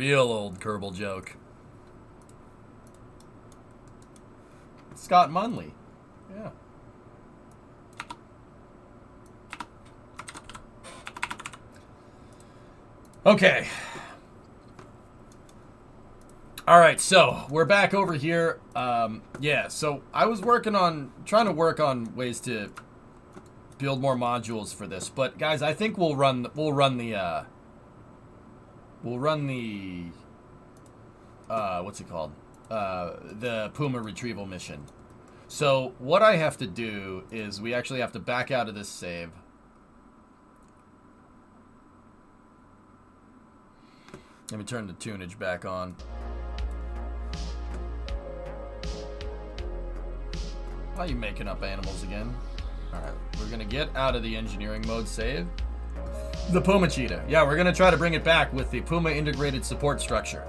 Real old Kerbal joke. Scott Munley. Yeah. Okay. Alright, so we're back over here. Yeah, so I was trying to work on ways to build more modules for this, but guys, I think we'll run the what's it called? The Puma retrieval mission. So what I have to do is we actually have to back out of this save. Let me turn the tunage back on. Why are you making up animals again? Alright, we're gonna get out of the engineering mode save. The Puma cheetah. Yeah, we're gonna try to bring it back with the Puma integrated support structure.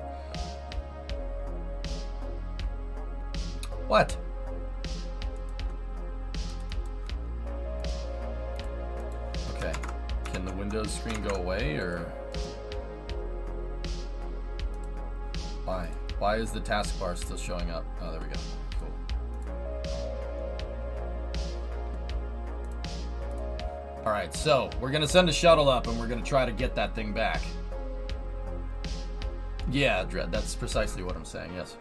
What? Okay. Can the Windows screen go away, or... Why? Why is the taskbar still showing up? Oh, there we go. Cool. Alright, so we're going to send a shuttle up and we're going to try to get that thing back. Yeah, Dread, that's precisely what I'm saying, yes.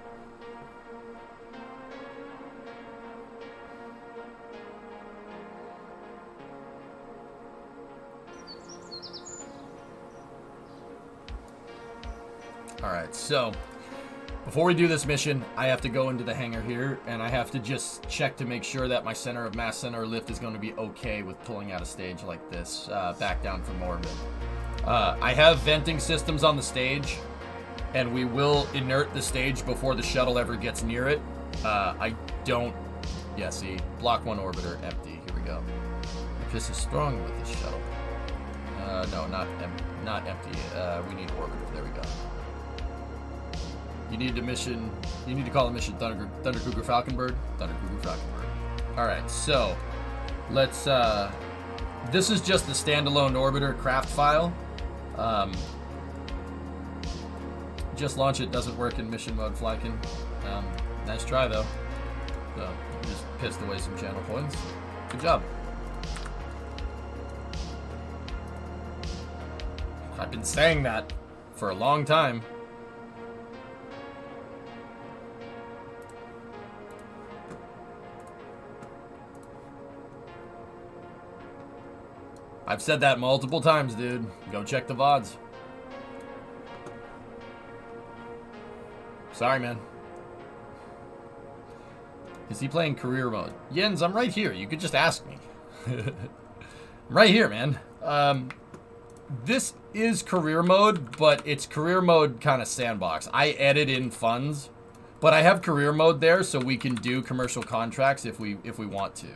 Alright, so before we do this mission, I have to go into the hangar here, and I have to just check to make sure that my center of mass, center of lift is going to be okay with pulling out a stage like this, back down from orbit. I have venting systems on the stage, and we will inert the stage before the shuttle ever gets near it. I don't... Yeah, see? Block 1 orbiter, empty. Here we go. This is strong with this shuttle. No, not empty. We need orbiter. There we go. You need to call the mission Thunder Cougar Falconbird. Thunder Cougar Falconbird. Alright, so let's this is just the standalone orbiter craft file. Just launch it, doesn't work in mission mode, Flykin. Nice try though. So just pissed away some channel points. Good job. I've been saying that for a long time. I've said that multiple times, dude. Go check the VODs. Sorry, man. Is he playing career mode? Jens, I'm right here. You could just ask me. I'm right here, man. This is career mode, but it's career mode kind of sandbox. I edit in funds, but I have career mode there so we can do commercial contracts if we want to.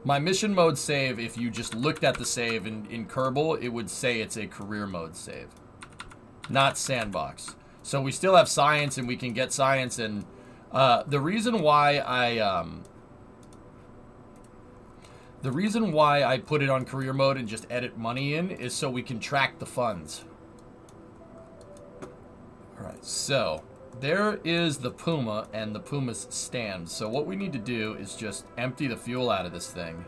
My mission mode save, if you just looked at the save in Kerbal, it would say it's a career mode save, not sandbox. So we still have science, and we can get science. And the reason why I put it on career mode and just edit money in is so we can track the funds. All right, so there is the Puma and the Puma's stand. So what we need to do is just empty the fuel out of this thing.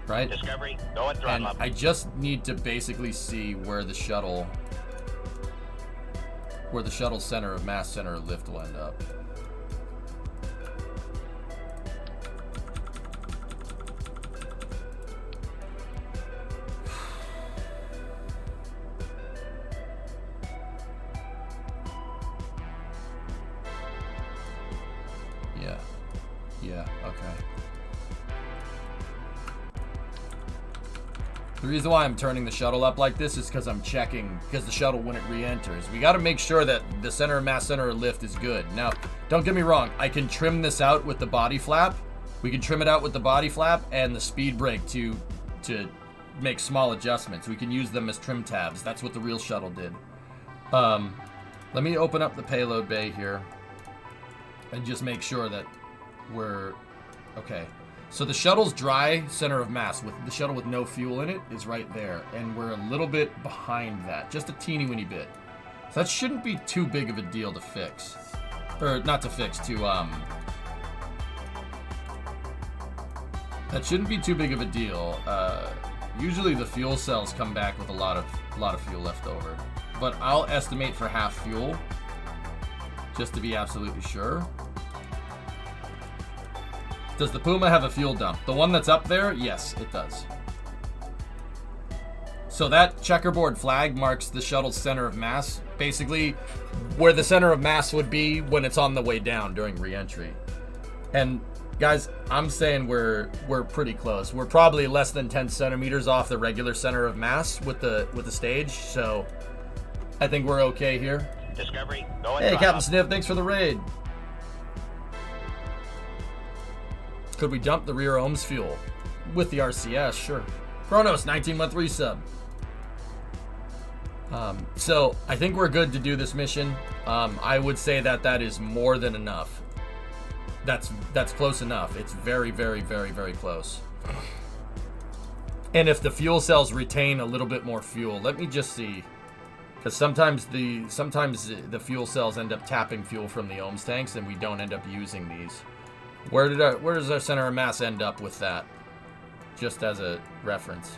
Right? Discovery, go and throttle up. I just need to basically see where the shuttle center of mass, center of lift will end up. Yeah, okay. The reason why I'm turning the shuttle up like this is because I'm checking, because the shuttle, when it re-enters, we got to make sure that the center of mass, center of lift is good. Now, don't get me wrong, I can trim this out with the body flap. We can trim it out with the body flap and the speed brake to make small adjustments. We can use them as trim tabs. That's what the real shuttle did. Let me open up the payload bay here and just make sure that we're okay. So the shuttle's dry center of mass, with the shuttle with no fuel in it, is right there. And we're a little bit behind that. Just a teeny weeny bit. So that shouldn't be too big of a deal to fix. Or, not to fix, to, that shouldn't be too big of a deal. Usually the fuel cells come back with a lot of fuel left over. But I'll estimate for half fuel, just to be absolutely sure. Does the Puma have a fuel dump? The one that's up there? Yes, it does. So that checkerboard flag marks the shuttle's center of mass, basically where the center of mass would be when it's on the way down during re-entry. And guys, I'm saying we're pretty close. We're probably less than 10 centimeters off the regular center of mass with the stage, so I think we're okay here. Discovery, going hey, drive Captain up. Sniff, thanks for the raid. Could we dump the rear ohms fuel? With the RCS, sure. Chronos, 1913 sub. So, I think we're good to do this mission. I would say that is more than enough. That's close enough. It's very, very, very, very close. And if the fuel cells retain a little bit more fuel, let me just see. Because sometimes the fuel cells end up tapping fuel from the ohms tanks, and we don't end up using these. Where does our center of mass end up with that? Just as a reference.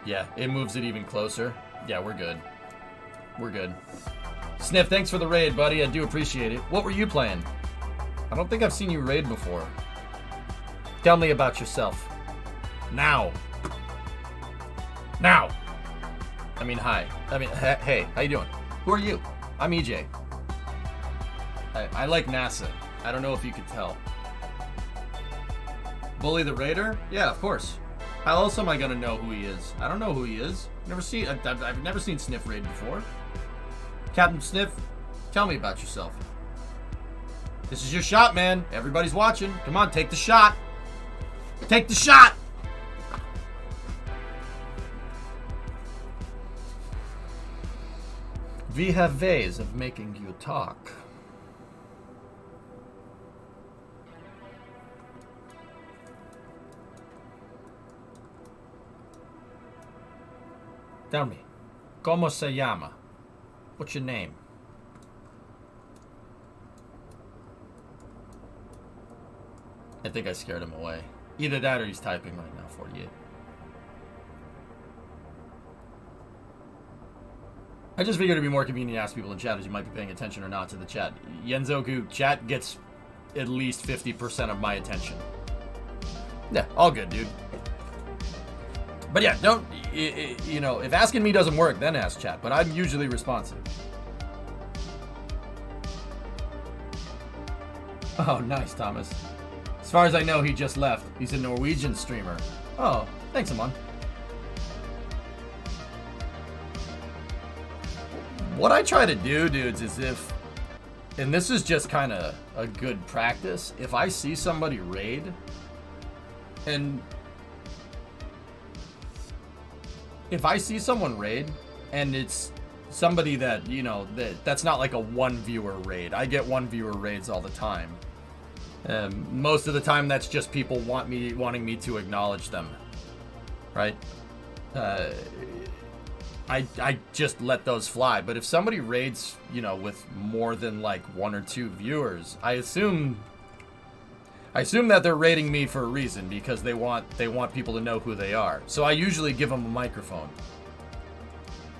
Yeah, it moves it even closer. Yeah, we're good. We're good. Sniff, thanks for the raid, buddy. I do appreciate it. What were you playing? I don't think I've seen you raid before. Tell me about yourself. Now. Now. I mean, hi. I mean, hey, how you doing? Who are you? I'm EJ. I like NASA. I don't know if you could tell. Bully the Raider? Yeah, of course. How else am I gonna know who he is? I don't know who he is. I've never seen Sniff raid before. Captain Sniff, tell me about yourself. This is your shot, man. Everybody's watching. Come on, take the shot. Take the shot! We have ways of making you talk. Tell me, ¿cómo se llama? What's your name? I think I scared him away. Either that or he's typing right now, 48. I just figured it'd be more convenient to ask people in chat as you might be paying attention or not to the chat. Yenzoku, chat gets at least 50% of my attention. Yeah, all good, dude. But yeah, don't, you know, if asking me doesn't work, then ask chat. But I'm usually responsive. Oh, nice, Thomas. As far as I know, he just left. He's a Norwegian streamer. Oh, thanks, Amon. What I try to do, dudes, is if, and this is just kind of a good practice, if I see somebody raid, and if I see someone raid, and it's somebody that, you know, that's not like a one viewer raid. I get one viewer raids all the time. Most of the time, that's just people wanting me to acknowledge them, right? I just let those fly. But if somebody raids, you know, with more than like 1 or 2 viewers, I assume that they're raiding me for a reason, because they want people to know who they are. So I usually give them a microphone.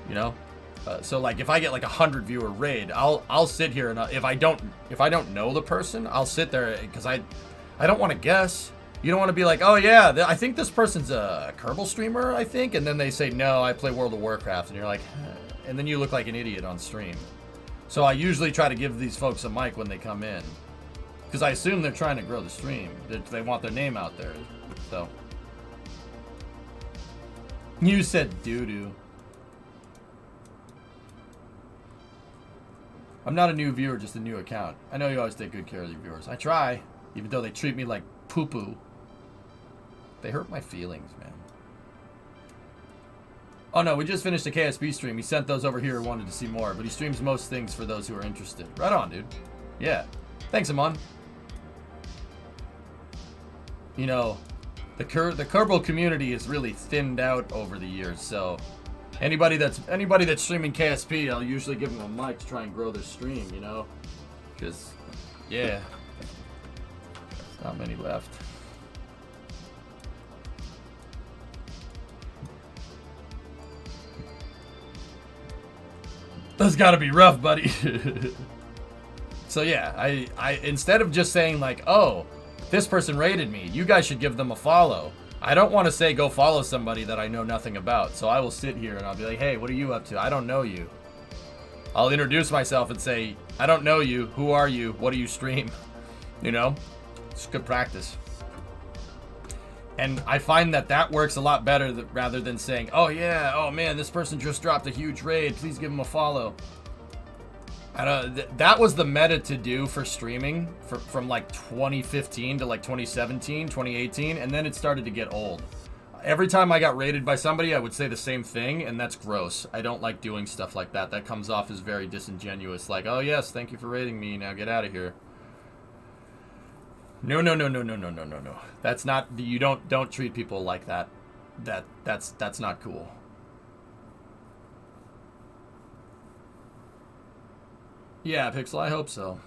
You know, so like if I get like 100 viewer raid, I'll sit here, and if I don't know the person, I'll sit there because I don't want to guess. You don't want to be like, oh yeah, I think this person's a Kerbal streamer, I think, and then they say no, I play World of Warcraft, and you're like, and then you look like an idiot on stream. So I usually try to give these folks a mic when they come in, because I assume they're trying to grow the stream. They want their name out there. So you said doo-doo. I'm not a new viewer, just a new account. I know you always take good care of your viewers. I try, even though they treat me like poo-poo. They hurt my feelings, man. Oh no, we just finished a KSP stream. He sent those over here and wanted to see more, but he streams most things for those who are interested. Right on, dude. Yeah. Thanks, Amon. You know, the Kerbal community is really thinned out over the years, so anybody that's streaming KSP, I'll usually give them a mic to try and grow their stream, you know? Because, yeah, there's not many left. That's gotta be rough, buddy. So yeah, I instead of just saying like, oh, this person rated me, you guys should give them a follow. I don't want to say go follow somebody that I know nothing about. So I will sit here and I'll be like, hey, what are you up to? I don't know you. I'll introduce myself and say, I don't know you. Who are you? What do you stream? You know, it's good practice. And I find that that works a lot better rather than saying, oh yeah, oh man, this person just dropped a huge raid. Please give them a follow. That was the meta to do for streaming from like 2015 to like 2017, 2018. And then it started to get old. Every time I got raided by somebody, I would say the same thing. And that's gross. I don't like doing stuff like that. That comes off as very disingenuous. Like, oh yes, thank you for raiding me. Now get out of here. No. That's not, you don't treat people like that. That's not cool. Yeah, Pixel, I hope so.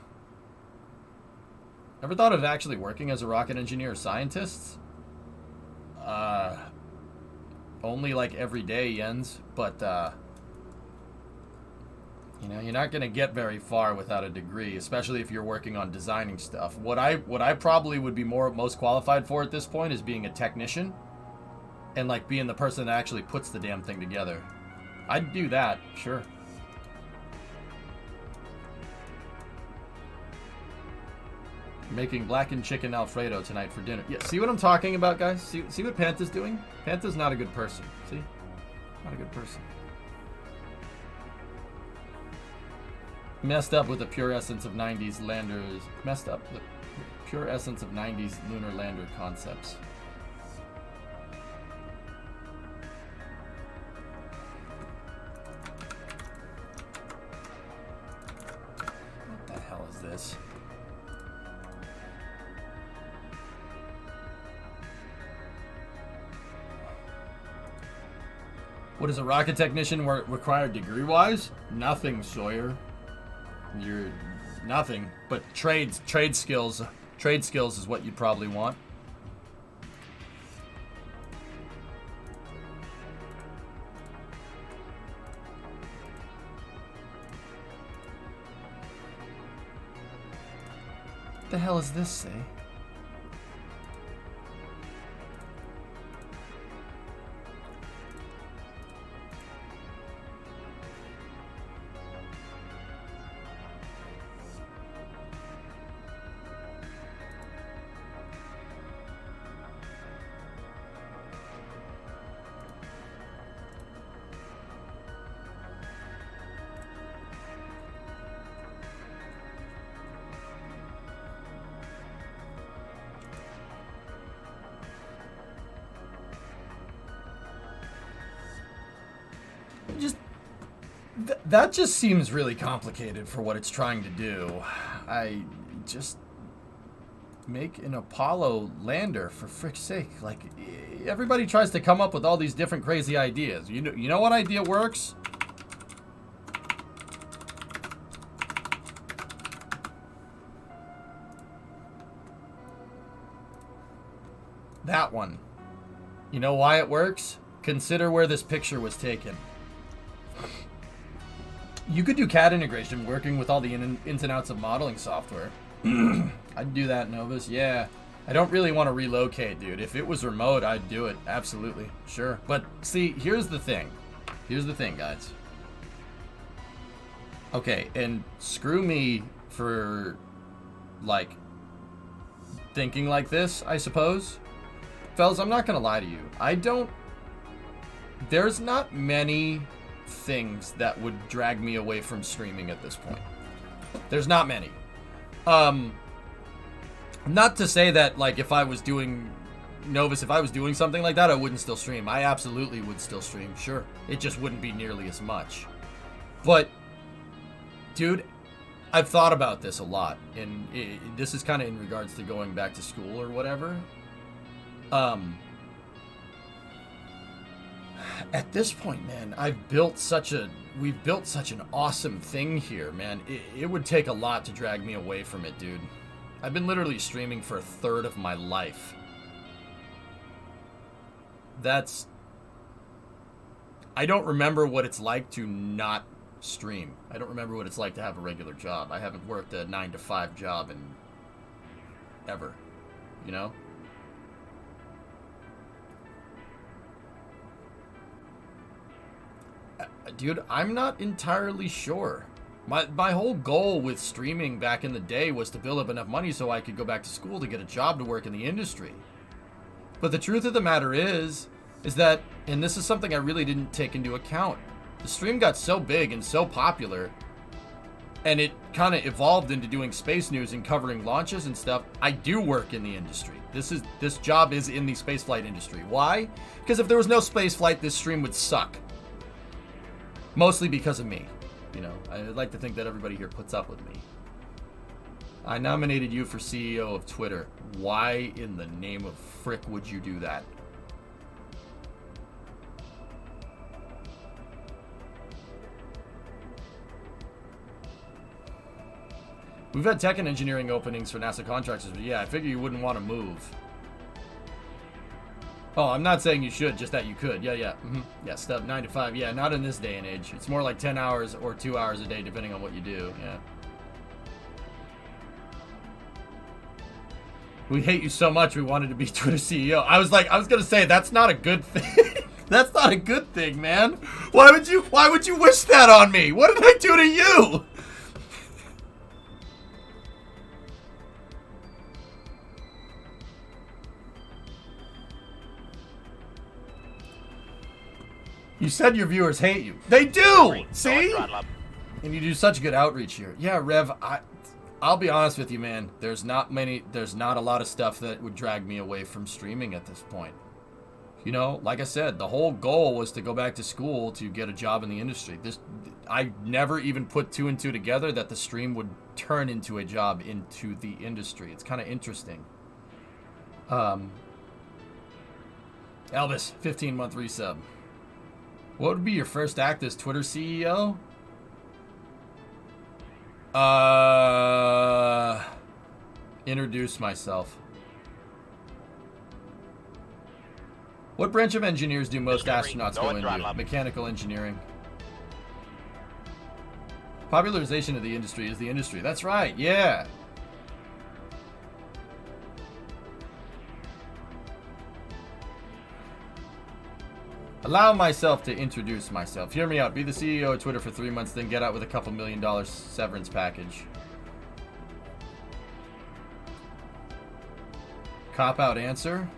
Ever thought of actually working as a rocket engineer or scientist? Only like every day, Jens, but you know, you're not going to get very far without a degree, especially if you're working on designing stuff. What I probably would be most qualified for at this point is being a technician and like being the person that actually puts the damn thing together. I'd do that, sure. Making blackened chicken Alfredo tonight for dinner. Yeah, see what I'm talking about, guys? See what Panta's doing? Panta's not a good person. See? Not a good person. Messed up with the pure essence of 90s landers. Messed up with the pure essence of 90s lunar lander concepts. What the hell is this? What is a rocket technician required degree-wise? Nothing, Sawyer. You're nothing but trade skills. Trade skills is what you'd probably want. What the hell is this say? That just seems really complicated for what it's trying to do. I just make an Apollo lander, for frick's sake. Like, everybody tries to come up with all these different crazy ideas. You know what idea works? That one. You know why it works? Consider where this picture was taken. You could do CAD integration working with all the ins and outs of modeling software. I'd do that, Novus. Yeah. I don't really want to relocate, dude. If it was remote, I'd do it. Absolutely. Sure. But see, here's the thing. Here's the thing, guys. Okay, and screw me for, like, thinking like this, I suppose. Fellas, I'm not going to lie to you. There's not many things that would drag me away from streaming at this point. There's not many. Not to say that, like, if I was doing Novus, if I was doing something like that, I wouldn't still stream. I absolutely would still stream, sure. It just wouldn't be nearly as much. But, dude, I've thought about this a lot, and this is kind of in regards to going back to school or whatever. At this point, man, we've built such an awesome thing here, man. It would take a lot to drag me away from it, dude. I've been literally streaming for a third of my life. I don't remember what it's like to not stream. I don't remember what it's like to have a regular job. I haven't worked a 9-to-5 job in ever, you know? Dude, I'm not entirely sure. My whole goal with streaming back in the day was to build up enough money so I could go back to school to get a job to work in the industry. But the truth of the matter is that, and this is something I really didn't take into account, the stream got so big and so popular, and it kind of evolved into doing space news and covering launches and stuff. I do work in the industry. This job is in the spaceflight industry. Why? Because if there was no spaceflight, this stream would suck. Mostly because of me. You know, I'd like to think that everybody here puts up with me. I nominated you for CEO of Twitter. Why in the name of frick would you do that? We've had tech and engineering openings for NASA contractors, but yeah, I figure you wouldn't want to move. Oh, I'm not saying you should, just that you could. Yeah. Yeah, stuff 9 to 5. Yeah, not in this day and age. It's more like 10 hours or 2 hours a day, depending on what you do. Yeah. We hate you so much, we wanted to be Twitter CEO. I was gonna say, that's not a good thing. That's not a good thing, man. Why would you wish that on me? What did I do to you? You said your viewers hate you. They do! See? And you do such good outreach here. Yeah, Rev, I'll be honest with you, man. There's not a lot of stuff that would drag me away from streaming at this point. You know, like I said, the whole goal was to go back to school to get a job in the industry. I never even put 2 and 2 together that the stream would turn into a job into the industry. It's kind of interesting. Elvis, 15-month resub. What would be your first act as Twitter CEO? Introduce myself. What branch of engineers do most astronauts go into? Mechanical engineering. Popularization of the industry is the industry. That's right, yeah. Allow myself to introduce myself. Hear me out. Be the CEO of Twitter for 3 months, then get out with a couple $1 million severance package. Cop-out answer?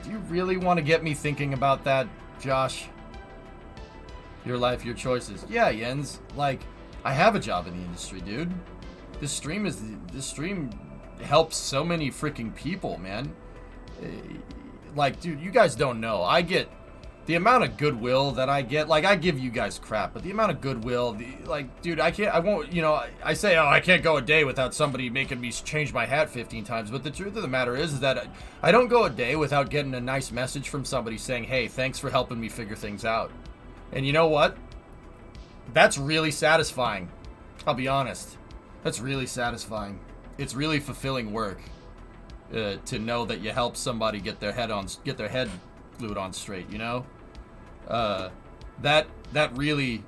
Do you really want to get me thinking about that, Josh? Your life, your choices. Yeah, Jens. Like, I have a job in the industry, dude. This stream helps so many freaking people, man. Like, dude, you guys don't know. I get the amount of goodwill that I get. Like, I give you guys crap, but the amount of goodwill, like, dude, I won't, you know, I say, oh, I can't go a day without somebody making me change my hat 15 times. But the truth of the matter is that I don't go a day without getting a nice message from somebody saying, hey, thanks for helping me figure things out. And you know what? That's really satisfying. I'll be honest. That's really satisfying. It's really fulfilling work. To know that you help somebody get their head glued on straight, you know? That really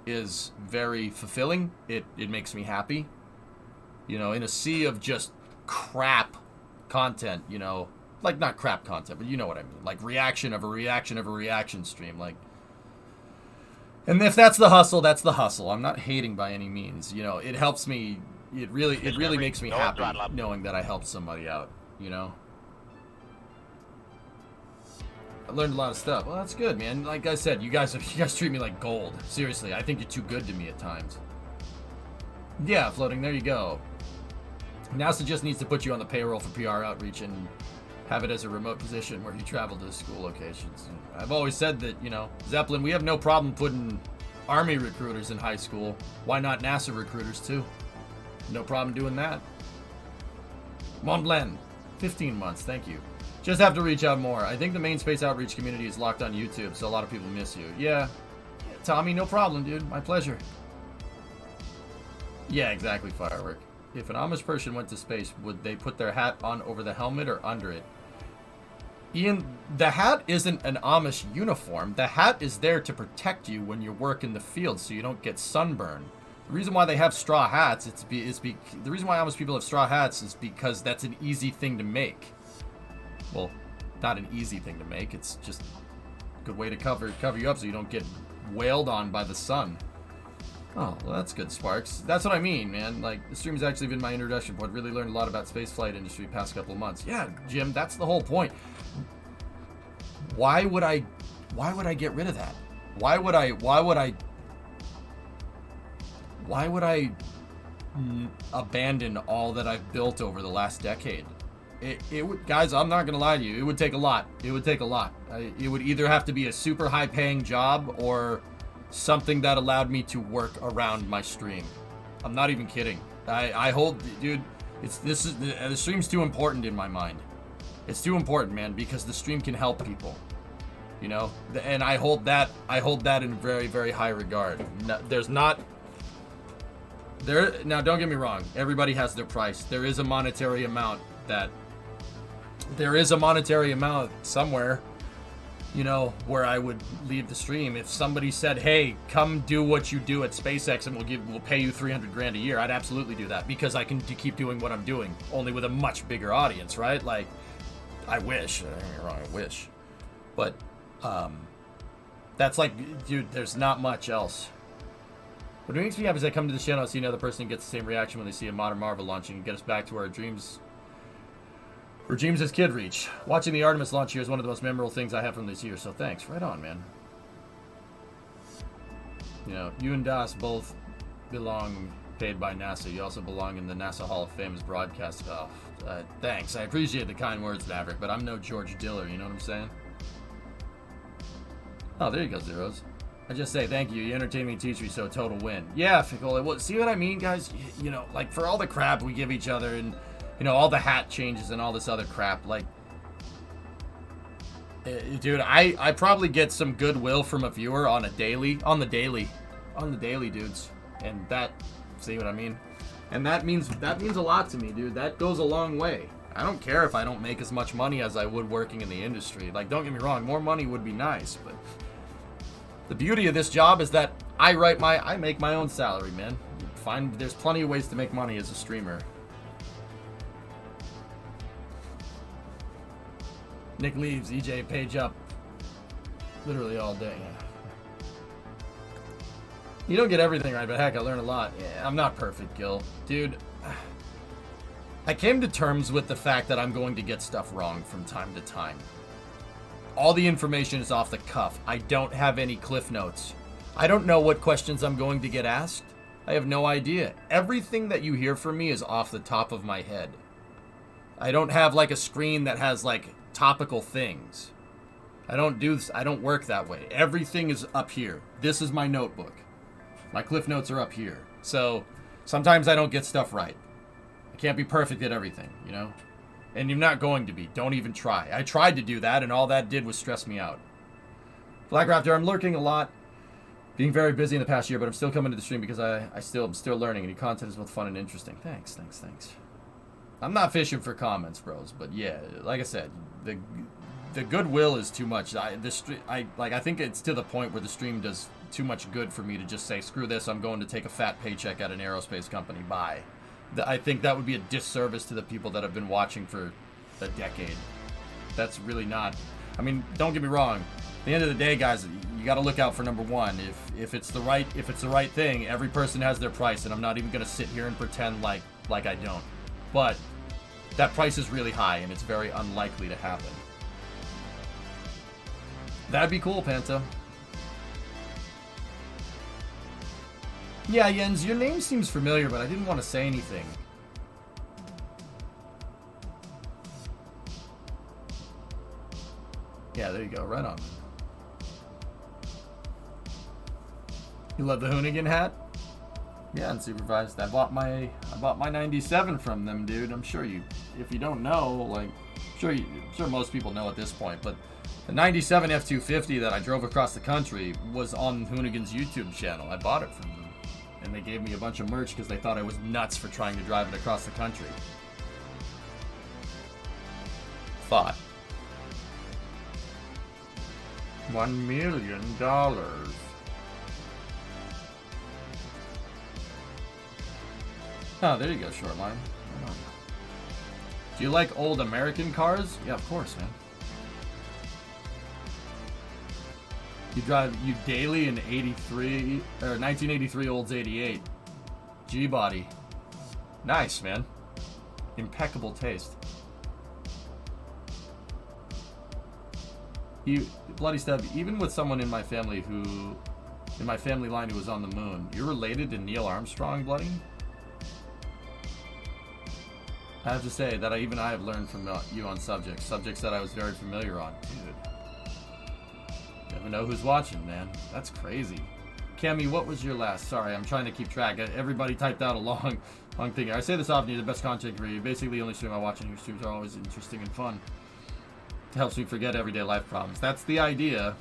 is very fulfilling. It makes me happy. You know, in a sea of just crap content, you know, like not crap content, but you know what I mean, like reaction of a reaction stream, like. And if that's the hustle, that's the hustle. I'm not hating by any means. You know, it helps me. It really makes me happy knowing that I helped somebody out, you know? I learned a lot of stuff. Well, that's good, man. Like I said, you guys treat me like gold. Seriously, I think you're too good to me at times. Yeah, floating, there you go. NASA just needs to put you on the payroll for PR outreach and have it as a remote position where you travel to the school locations. And I've always said that, you know, Zeppelin, we have no problem putting Army recruiters in high school. Why not NASA recruiters too? No problem doing that. Mont Blanc, 15 months, thank you. Just have to reach out more. I think the main space outreach community is locked on YouTube, so a lot of people miss you. Yeah, Tommy, no problem, dude. My pleasure. Yeah, exactly, Firework. If an Amish person went to space, would they put their hat on over the helmet or under it? Ian, the hat isn't an Amish uniform. The hat is there to protect you when you work in the field so you don't get sunburned. The reason why they have straw hats, the reason why Amish people have straw hats is because that's an easy thing to make. Well, not an easy thing to make. It's just a good way to cover you up so you don't get wailed on by the sun. Oh, well, that's good, Sparks. That's what I mean, man. Like, the stream's actually been my introduction point. Really learned a lot about spaceflight industry past couple of months. Yeah, Jim, that's the whole point. Why would I get rid of that? Why would I abandon all that I've built over the last decade? It would, guys, I'm not gonna lie to you. It would take a lot. It would take a lot. It would either have to be a super high-paying job or something that allowed me to work around my stream. I'm not even kidding. I hold, dude. The stream's too important in my mind. It's too important, man, because the stream can help people. You know, and I hold that in very, very high regard. No, now don't get me wrong. Everybody has their price. There is a monetary amount somewhere, you know, where I would leave the stream. If somebody said, "Hey, come do what you do at SpaceX and we'll pay you $300,000 a year," I'd absolutely do that because I can keep doing what I'm doing, only with a much bigger audience, right? Like, I wish. Don't get me wrong, I wish, but that's like, dude, there's not much else. What makes me happy is I come to the channel and see another person gets the same reaction when they see a modern Marvel launching and get us back to our dreams. For dreams as kid reach. Watching the Artemis launch here is one of the most memorable things I have from this year, so thanks. Right on, man. You know, you and Das both belong paid by NASA. You also belong in the NASA Hall of Fame as broadcast. Oh, thanks. I appreciate the kind words, Maverick, but I'm no George Diller, you know what I'm saying? Oh, there you go, Zeros. I just say thank you. You entertain me and teach me, so total win. Yeah, Ficola. Well, see what I mean, guys? You know, like, for all the crap we give each other and, you know, all the hat changes and all this other crap, like, dude, I probably get some goodwill from a viewer on the daily, dudes. And that, see what I mean? And that means a lot to me, dude. That goes a long way. I don't care if I don't make as much money as I would working in the industry. Like, don't get me wrong, more money would be nice, but the beauty of this job is that I make my own salary, man. There's plenty of ways to make money as a streamer. Nick leaves, EJ page up literally all day. You don't get everything right, but heck, I learn a lot. Yeah, I'm not perfect, Gil. Dude, I came to terms with the fact that I'm going to get stuff wrong from time to time. All the information is off the cuff. I don't have any cliff notes. I don't know what questions I'm going to get asked. I have no idea. Everything that you hear from me is off the top of my head. I don't have like a screen that has like topical things. I don't work that way. Everything is up here. This is my notebook. My cliff notes are up here. So sometimes I don't get stuff right. I can't be perfect at everything, you know? And you're not going to be. Don't even try. I tried to do that, and all that did was stress me out. Black Raptor, I'm lurking a lot. Being very busy in the past year, but I'm still coming to the stream because I'm still learning, and your content is both fun and interesting. Thanks. I'm not fishing for comments, bros, but yeah, like I said, the goodwill is too much. I think it's to the point where the stream does too much good for me to just say, screw this, I'm going to take a fat paycheck at an aerospace company. Bye. I think that would be a disservice to the people that have been watching for a decade. That's really not. I mean, don't get me wrong. At the end of the day, guys, you got to look out for number one. If it's the right thing, every person has their price, and I'm not even going to sit here and pretend like I don't. But that price is really high, and it's very unlikely to happen. That'd be cool, Panta. Yeah, Jens, your name seems familiar, but I didn't want to say anything. Yeah, there you go. Right on. You love the Hoonigan hat? Yeah, unsupervised. I bought my 97 from them, dude. I'm sure you, if you don't know, like, sure most people know at this point, but the 97 F250 that I drove across the country was on Hoonigan's YouTube channel. I bought it from them, and they gave me a bunch of merch because they thought I was nuts for trying to drive it across the country. Thought. $1 million. Oh, there you go, short line. Do you like old American cars? Yeah, of course, man. You daily in 83 or 1983 Olds 88 G-body. Nice, man. Impeccable taste. Bloody Stub, even with someone in my family line who was on the moon, you're related to Neil Armstrong, Bloody? I have to say that I have learned from you on subjects that I was very familiar on. Dude. Never know who's watching, man. That's crazy. Cammy, what was your last? Sorry, I'm trying to keep track. Everybody typed out a long thing. I say this often, you're the best content creator. Basically, the only stream I watch and your streams are always interesting and fun. It helps me forget everyday life problems. That's the idea.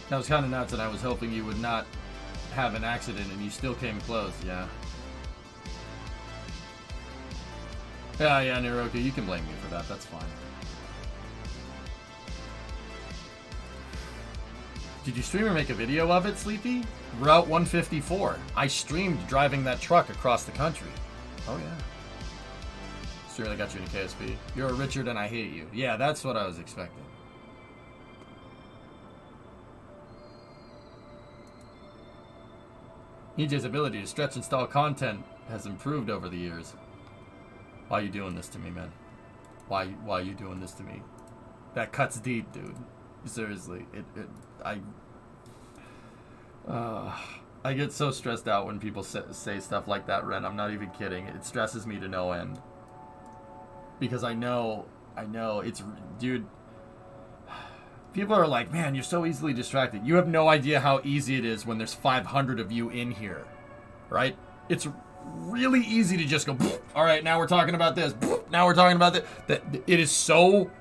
That was kind of nuts, and I was hoping you would not have an accident, and you still came close, yeah. Yeah, Naroka, you can blame me for that. That's fine. Did you stream or make a video of it, Sleepy? Route 154. I streamed driving that truck across the country. Oh, yeah. So really got you in a KSP. You're a Richard and I hate you. Yeah, that's what I was expecting. EJ's ability to stretch and stall content has improved over the years. Why are you doing this to me, man? Why are you doing this to me? That cuts deep, dude. Seriously, I get so stressed out when people say stuff like that, Ren. I'm not even kidding. It stresses me to no end. Because I know, it's, dude, people are like, man, you're so easily distracted. You have no idea how easy it is when there's 500 of you in here, right? It's really easy to just go, all right, now we're talking about this, now we're talking about that. It is so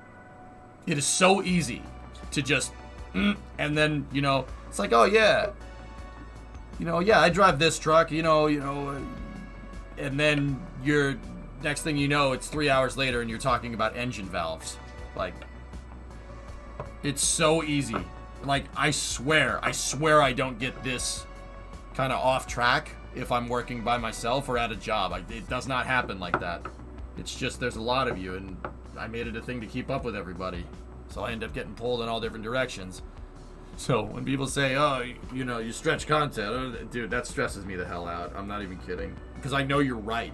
easy to just, and then, you know, it's like, oh yeah, yeah, I drive this truck, and then next thing you know, it's 3 hours later and you're talking about engine valves. Like, it's so easy. Like, I swear I don't get this kind of off track if I'm working by myself or at a job. It does not happen like that. It's just there's a lot of you, and I made it a thing to keep up with everybody. So I end up getting pulled in all different directions. So when people say, oh, you stretch content, dude, that stresses me the hell out. I'm not even kidding. Because I know you're right.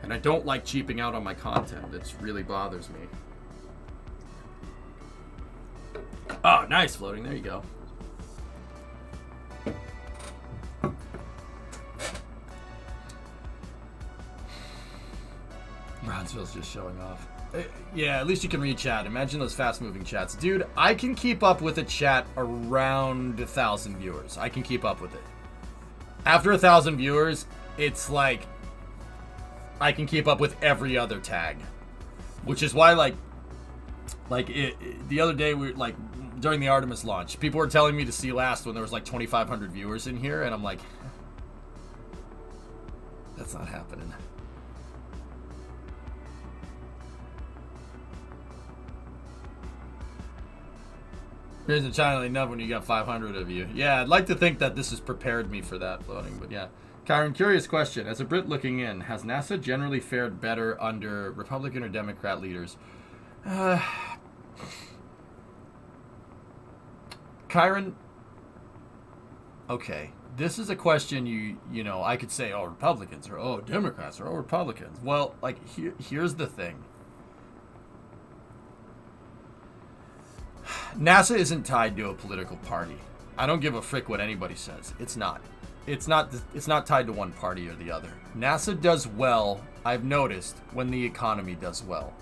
And I don't like cheaping out on my content. It really bothers me. Oh, nice floating. There you go. Brownsville's just showing off. Yeah, at least you can read chat. Imagine those fast-moving chats. Dude, I can keep up with a chat around 1,000 viewers. I can keep up with it. After 1,000 viewers, it's like I can keep up with every other tag. Which is why, the other day, during the Artemis launch, people were telling me to see last when there was 2,500 viewers in here, and I'm like, that's not happening. Here's a channel enough when you got 500 of you. Yeah, I'd like to think that this has prepared me for that floating, but yeah. Kyron, curious question. As a Brit looking in, has NASA generally fared better under Republican or Democrat leaders? Kyron, okay. This is a question you know, I could say, oh, Republicans, or oh, Democrats, or oh, Republicans. Well, here's the thing. NASA isn't tied to a political party. I don't give a frick what anybody says. It's not. It's not tied to one party or the other. NASA does well, I've noticed, when the economy does well.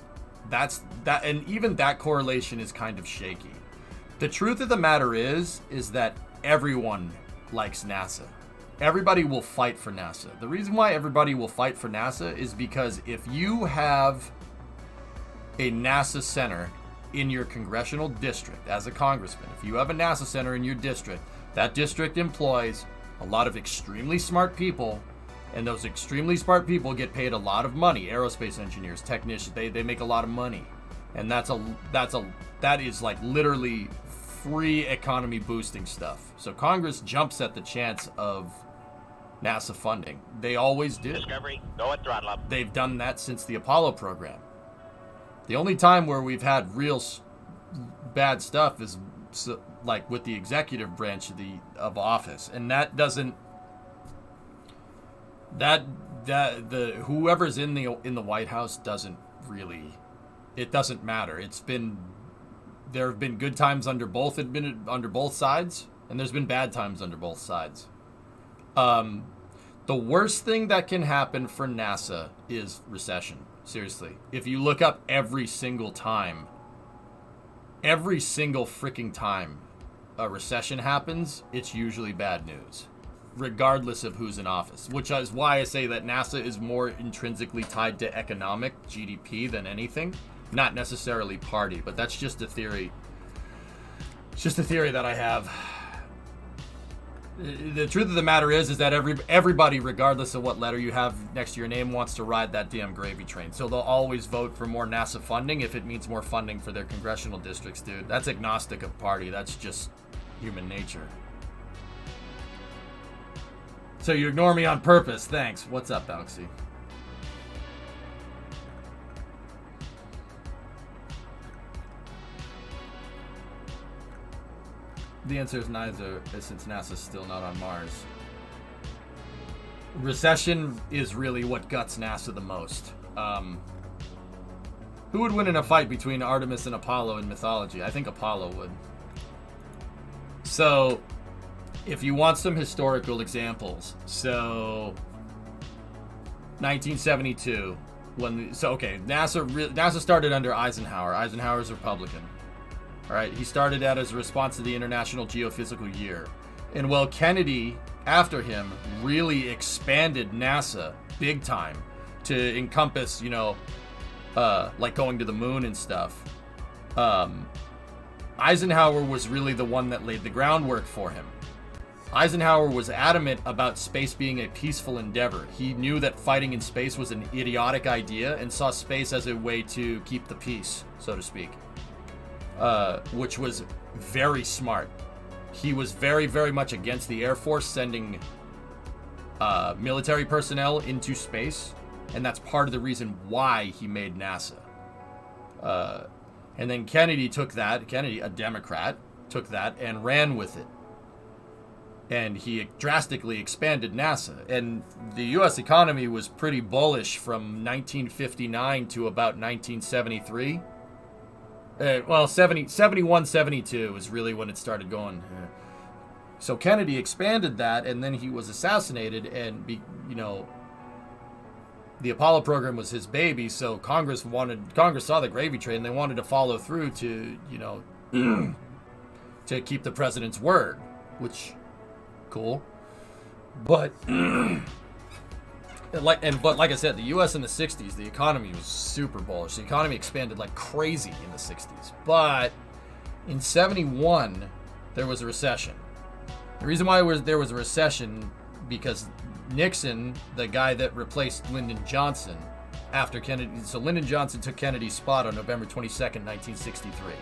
that, and even that correlation is kind of shaky. The truth of the matter is that everyone likes NASA. Everybody will fight for NASA. The reason why everybody will fight for NASA is because if you have a NASA center in your congressional district as a congressman, if you have a NASA center in your district, that district employs a lot of extremely smart people, and those extremely smart people get paid a lot of money. Aerospace engineers, technicians, they make a lot of money. And that is like literally free economy boosting stuff. So Congress jumps at the chance of NASA funding. They always do. Discovery, go at throttle up. They've done that since the Apollo program. The only time where we've had real bad stuff is like with the executive branch of office, and that doesn't. The whoever's in the White House doesn't really. It doesn't matter. There have been good times under both sides, and there's been bad times under both sides. The worst thing that can happen for NASA is recession. Seriously. If you look up every single freaking time a recession happens, it's usually bad news, regardless of who's in office, which is why I say that NASA is more intrinsically tied to economic GDP than anything, not necessarily party, but that's just a theory. It's just a theory that I have. The truth of the matter is that everybody, regardless of what letter you have next to your name, wants to ride that damn gravy train. So they'll always vote for more NASA funding if it means more funding for their congressional districts, dude. That's agnostic of party. That's just human nature. So you ignore me on purpose. Thanks. What's up, Alexi? The answer is neither, since NASA's still not on Mars. Recession is really what guts NASA the most. Who would win in a fight between Artemis and Apollo in mythology? I think Apollo would. So, if you want some historical examples, so 1972, NASA started under Eisenhower. Eisenhower's Republican. All right, he started that as a response to the International Geophysical Year. And while Kennedy, after him, really expanded NASA big time to encompass, like going to the moon and stuff, Eisenhower was really the one that laid the groundwork for him. Eisenhower was adamant about space being a peaceful endeavor. He knew that fighting in space was an idiotic idea and saw space as a way to keep the peace, so to speak. Which was very smart. He was very, very much against the Air Force sending military personnel into space, and that's part of the reason why he made NASA. And then Kennedy, a Democrat, took that and ran with it. And he drastically expanded NASA. And the U.S. economy was pretty bullish from 1959 to about 1973. 71, 72 is really when it started going. So Kennedy expanded that, and then he was assassinated, and the Apollo program was his baby. So Congress saw the gravy train. They wanted to follow through to to keep the president's word, which cool, but. Like I said, the U.S. in the 60s, the economy was super bullish. The economy expanded like crazy in the 60s. But in 71, there was a recession. The reason why there was a recession, because Nixon, the guy that replaced Lyndon Johnson after Kennedy, so Lyndon Johnson took Kennedy's spot on November 22nd, 1963.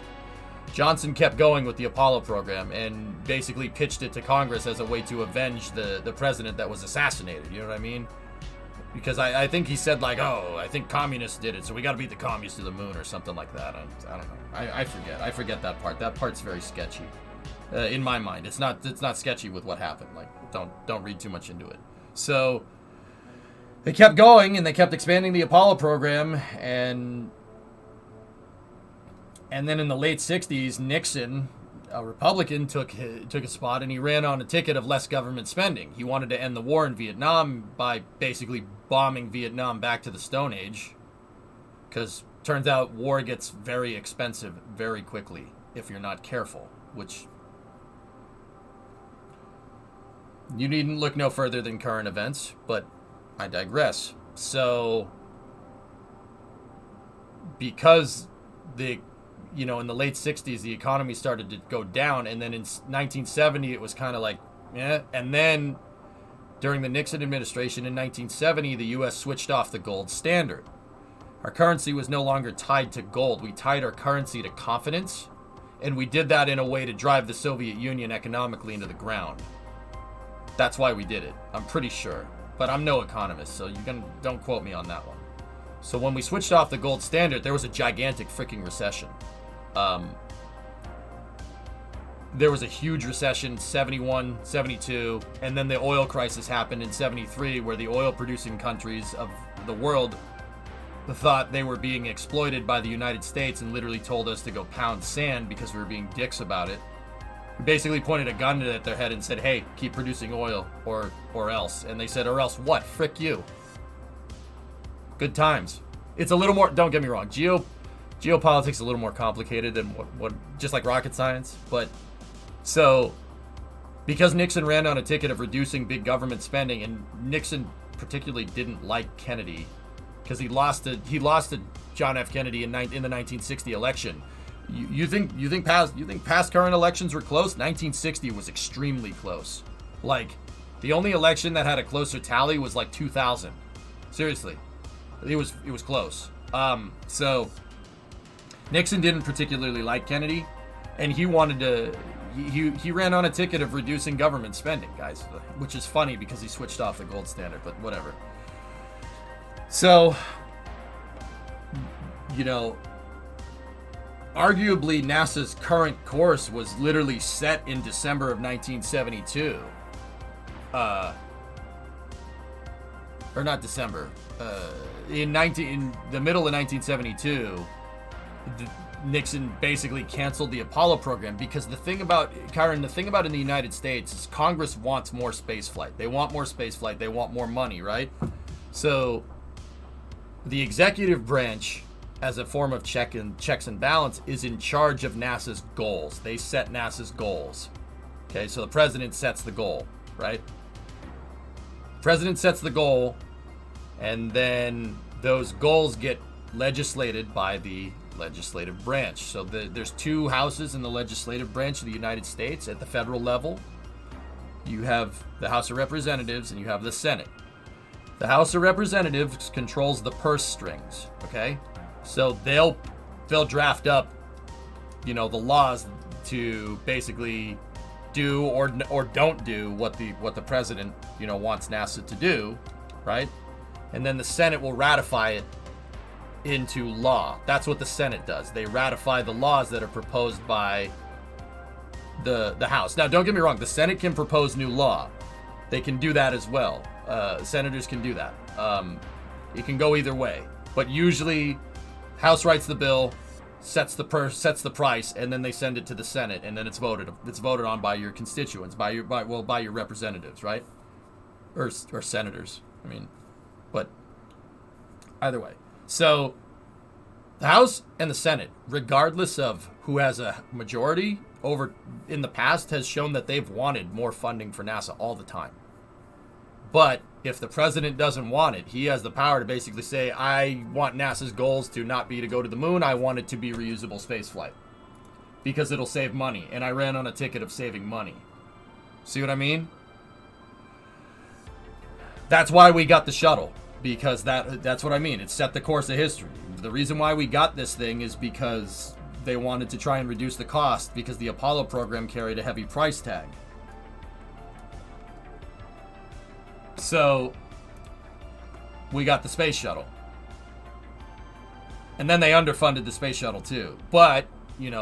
Johnson kept going with the Apollo program and basically pitched it to Congress as a way to avenge the president that was assassinated. You know what I mean? Because I think he said I think communists did it, so we got to beat the communists to the moon or something like that. I don't know. I forget that part. That part's very sketchy, in my mind. It's not sketchy with what happened. Like don't read too much into it. So they kept going and they kept expanding the Apollo program, and then in the late 60s, Nixon, a Republican, took a spot, and he ran on a ticket of less government spending. He wanted to end the war in Vietnam by basically bombing Vietnam back to the Stone Age, because turns out war gets very expensive very quickly if you're not careful, which you needn't look no further than current events, but I digress. So, because in the late 60s, the economy started to go down, and then in 1970, it was kind of like, yeah, and then during the Nixon administration in 1970, the U.S. switched off the gold standard. Our currency was no longer tied to gold. We tied our currency to confidence, and we did that in a way to drive the Soviet Union economically into the ground. That's why we did it. I'm pretty sure. But I'm no economist, so don't quote me on that one. So when we switched off the gold standard, there was a gigantic freaking recession. There was a huge recession, 71, 72, and then the oil crisis happened in 73, where the oil-producing countries of the world thought they were being exploited by the United States and literally told us to go pound sand because we were being dicks about it. We basically pointed a gun at their head and said, hey, keep producing oil or else. And they said, or else what? Frick you. Good times. It's a little more, don't get me wrong, geopolitics is a little more complicated than what just like rocket science. But so, because Nixon ran on a ticket of reducing big government spending, and Nixon particularly didn't like Kennedy because he lost to John F. Kennedy in the 1960 election. You think past current elections were close? 1960 was extremely close. Like, the only election that had a closer tally was like 2000. Seriously, it was close. So Nixon didn't particularly like Kennedy, and he wanted to. He ran on a ticket of reducing government spending, guys, which is funny because he switched off the gold standard. But whatever. So, arguably, NASA's current course was literally set in December of 1972. Or not December. In the middle of 1972, Nixon basically canceled the Apollo program because the thing about in the United States is Congress wants more space flight. They want more space flight. They want more money, right? So, the executive branch, as a form of checks and balance, is in charge of NASA's goals. They set NASA's goals. Okay, so the president sets the goal, right? President sets the goal, and then those goals get legislated by the legislative branch. So there's two houses in the legislative branch of the United States at the federal level. You have the House of Representatives and you have the Senate. The House of Representatives controls the purse strings, okay? So they'll draft up, the laws to basically do or don't do what the president, wants NASA to do, right? And then the Senate will ratify it into law. That's what the Senate does. They ratify the laws that are proposed by the House. Now, don't get me wrong. The Senate can propose new law. They can do that as well. Senators can do that. It can go either way. But usually, House writes the bill, sets the price, and then they send it to the Senate, and then it's voted on by your constituents, by your representatives, right? Or senators. I mean, but either way. So the House and the Senate, regardless of who has a majority over in the past, has shown that they've wanted more funding for NASA all the time. But if the president doesn't want it, he has the power to basically say, I want NASA's goals to not be to go to the moon. I want it to be reusable spaceflight because it'll save money. And I ran on a ticket of saving money. See what I mean? That's why we got the shuttle, because that's what I mean. It set the course of history. The reason why we got this thing is because they wanted to try and reduce the cost because the Apollo program carried a heavy price tag. So we got the space shuttle. And then they underfunded the space shuttle too. But,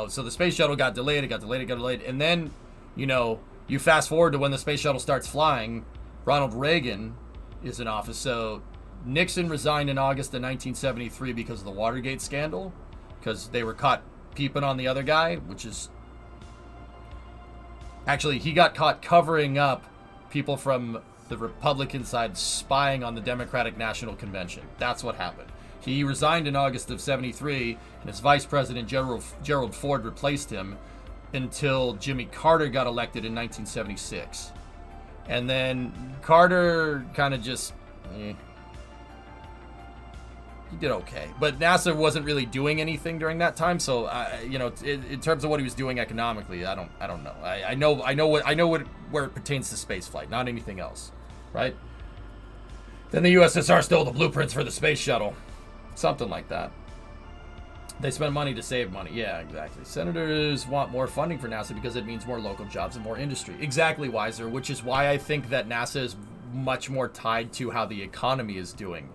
so the space shuttle got delayed, and then, you fast forward to when the space shuttle starts flying, Ronald Reagan is in office. So Nixon resigned in August of 1973 because of the Watergate scandal, because they were caught peeping on the other guy, which is... Actually, he got caught covering up people from the Republican side spying on the Democratic National Convention. That's what happened. He resigned in August of 73, and his vice president, Gerald Ford, replaced him until Jimmy Carter got elected in 1976. And then Carter kind of just... he did okay. But NASA wasn't really doing anything during that time, so, you know, in terms of what he was doing economically, I don't know. I know where it pertains to spaceflight, not anything else, right? Then the USSR stole the blueprints for the space shuttle. Something like that. They spend money to save money. Yeah, exactly. Senators want more funding for NASA because it means more local jobs and more industry. Exactly, Weiser, which is why I think that NASA is much more tied to how the economy is doing.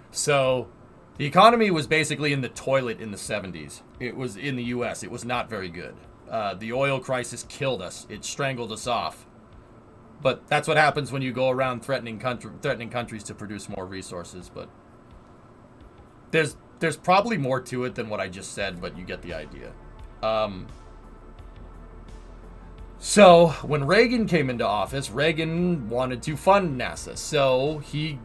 So, the economy was basically in the toilet in the 70s. It was in the US. It was not very good. The oil crisis killed us. It strangled us off. But that's what happens when you go around threatening countries to produce more resources. But there's probably more to it than what I just said, but you get the idea. So when Reagan came into office, Reagan wanted to fund NASA. So he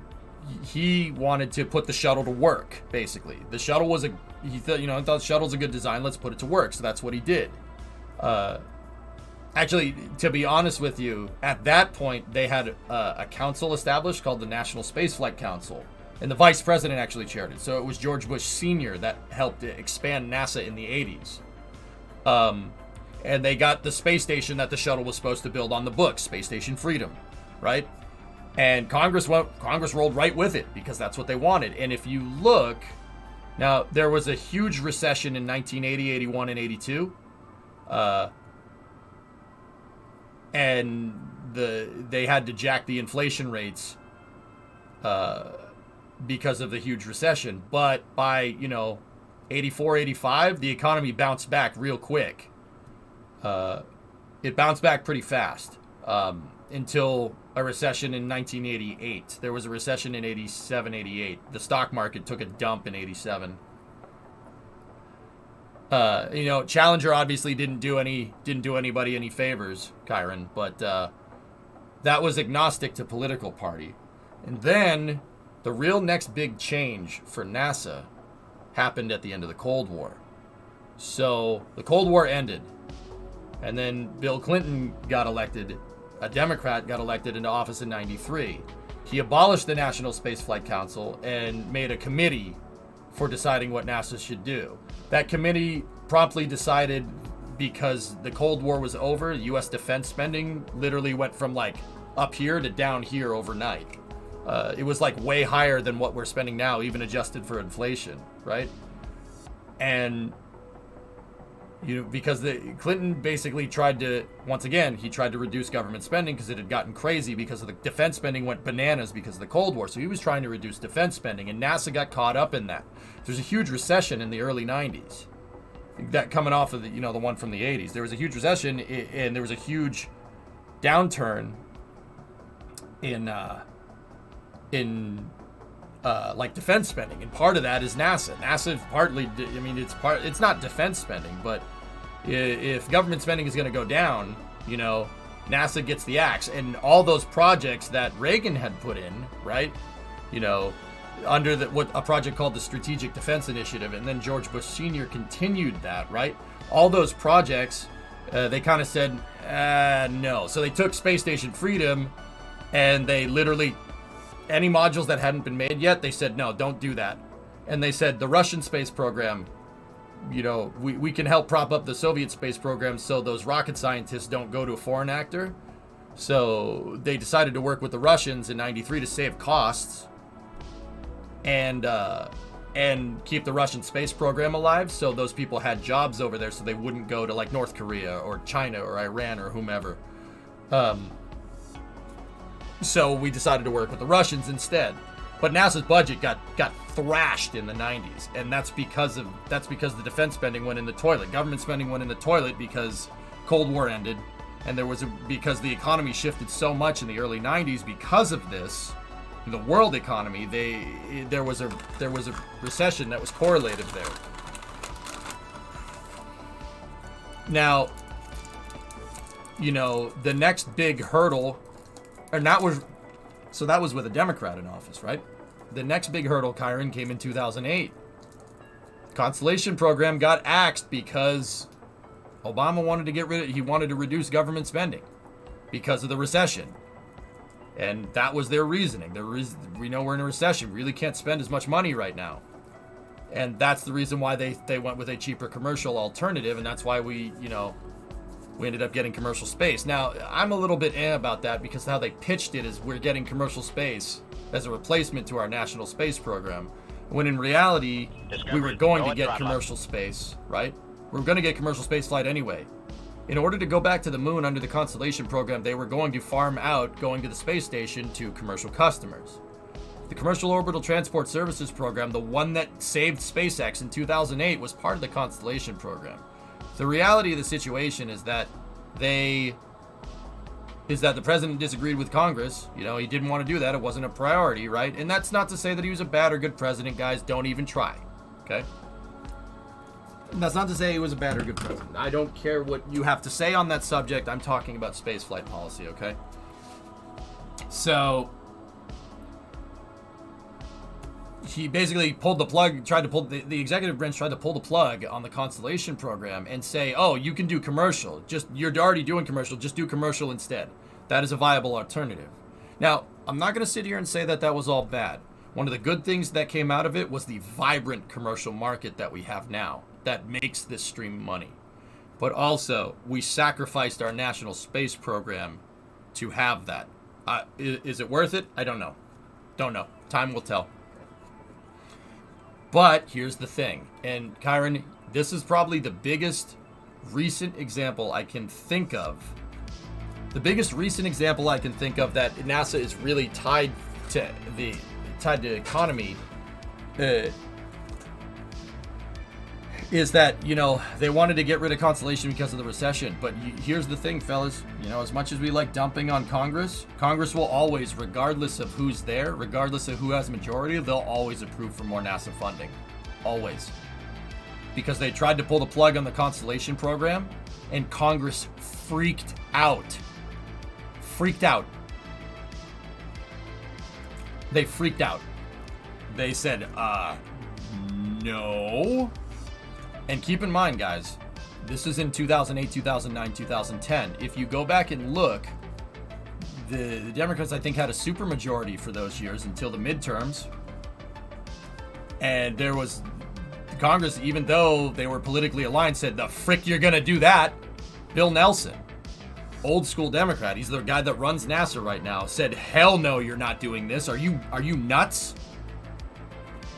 wanted to put the shuttle to work. Basically, the shuttle was he thought the shuttle's a good design. Let's put it to work. So that's what he did. Actually, to be honest with you, at that point, they had a council established called the National Spaceflight Council, and the vice president actually chaired it. So it was George Bush Sr. that helped expand NASA in the 80s. And they got the space station that the shuttle was supposed to build on the books, Space Station Freedom, right? And Congress rolled right with it because that's what they wanted. And if you look, now there was a huge recession in 1980, 81, and 82. And they had to jack the inflation rates because of the huge recession. But by 84, 85, the economy bounced back real quick. It bounced back pretty fast until a recession in 1988. There was a recession in 87, 88. The stock market took a dump in 87. Challenger obviously didn't do anybody any favors, Kyron, but that was agnostic to political party. And then the real next big change for NASA happened at the end of the Cold War. So the Cold War ended, and then Bill Clinton got elected, a Democrat got elected into office in 93. He abolished the National Space Flight Council and made a committee for deciding what NASA should do. That committee promptly decided, because the Cold War was over, U.S. defense spending literally went from like up here to down here overnight. It was like way higher than what we're spending now, even adjusted for inflation, right? And because Clinton basically tried to reduce government spending because it had gotten crazy because of the defense spending went bananas because of the Cold War. So he was trying to reduce defense spending, and NASA got caught up in that. There's a huge recession in the early 90s. That coming off of the one from the 80s. There was a huge recession, and there was a huge downturn in like defense spending, and part of that is NASA. NASA partly, it's not defense spending, but if government spending is going to go down, NASA gets the axe, and all those projects that Reagan had put in, right? Under a project called the Strategic Defense Initiative, and then George Bush Sr. continued that, right? All those projects, they kind of said, no. So they took Space Station Freedom, and they literally, any modules that hadn't been made yet, they said, no, don't do that. And they said, the Russian space program, we can help prop up the Soviet space program so those rocket scientists don't go to a foreign actor. So they decided to work with the Russians in 93 to save costs and keep the Russian space program alive, so those people had jobs over there so they wouldn't go to like North Korea or China or Iran or whomever. So we decided to work with the Russians instead. But NASA's budget got thrashed in the 90s, and that's because the defense spending went in the toilet. Government spending went in the toilet because Cold War ended, and because the economy shifted so much in the early 90s because of this. The world economy, there was a recession that was correlated there. Now, the next big hurdle, that was with a Democrat in office, right? the next big hurdle, Kyron, came in 2008. Constellation program got axed because Obama wanted to he wanted to reduce government spending because of the recession. And that was their reasoning. We know we're in a recession. We really can't spend as much money right now. And that's the reason why they went with a cheaper commercial alternative. And that's why we ended up getting commercial space. Now, I'm a little bit about that because how they pitched it is we're getting commercial space as a replacement to our national space program. When in reality, we were going to get commercial space, right? We were going to get commercial space flight anyway. In order to go back to the moon under the Constellation program, they were going to farm out going to the space station to commercial customers. The Commercial Orbital Transport Services program, the one that saved SpaceX in 2008, was part of the Constellation program. The reality of the situation is that the president disagreed with Congress. You know, he didn't want to do that. It wasn't a priority, right? And that's not to say that he was a bad or good president, guys. Don't even try, okay? That's not to say he was a bad or good president. I don't care what you have to say on that subject. I'm talking about spaceflight policy, okay? So he basically pulled the plug, the executive branch tried to pull the plug on the Constellation program and say, oh, you can do commercial. You're already doing commercial. Just do commercial instead. That is a viable alternative. Now, I'm not going to sit here and say that that was all bad. One of the good things that came out of it was the vibrant commercial market that we have now that makes this stream money. But also, we sacrificed our national space program to have that. Is it worth it? I don't know. Don't know. Time will tell. But here's the thing. And Kyron, this is probably the biggest recent example I can think of. The biggest recent example I can think of that NASA is really tied to economy is that, you know, they wanted to get rid of Constellation because of the recession. But here's the thing, fellas. You know, as much as we like dumping on Congress will always, regardless of who's there, regardless of who has majority, they'll always approve for more NASA funding. Always. Because they tried to pull the plug on the Constellation program, and Congress freaked out. Freaked out. They freaked out. They said, no. And keep in mind, guys, this is in 2008, 2009, 2010. If you go back and look, the Democrats, I think, had a supermajority for those years until the midterms. And there was Congress, even though they were politically aligned, said, the frick you're going to do that? Bill Nelson, old school Democrat, he's the guy that runs NASA right now, said, hell no, you're not doing this. Are you nuts?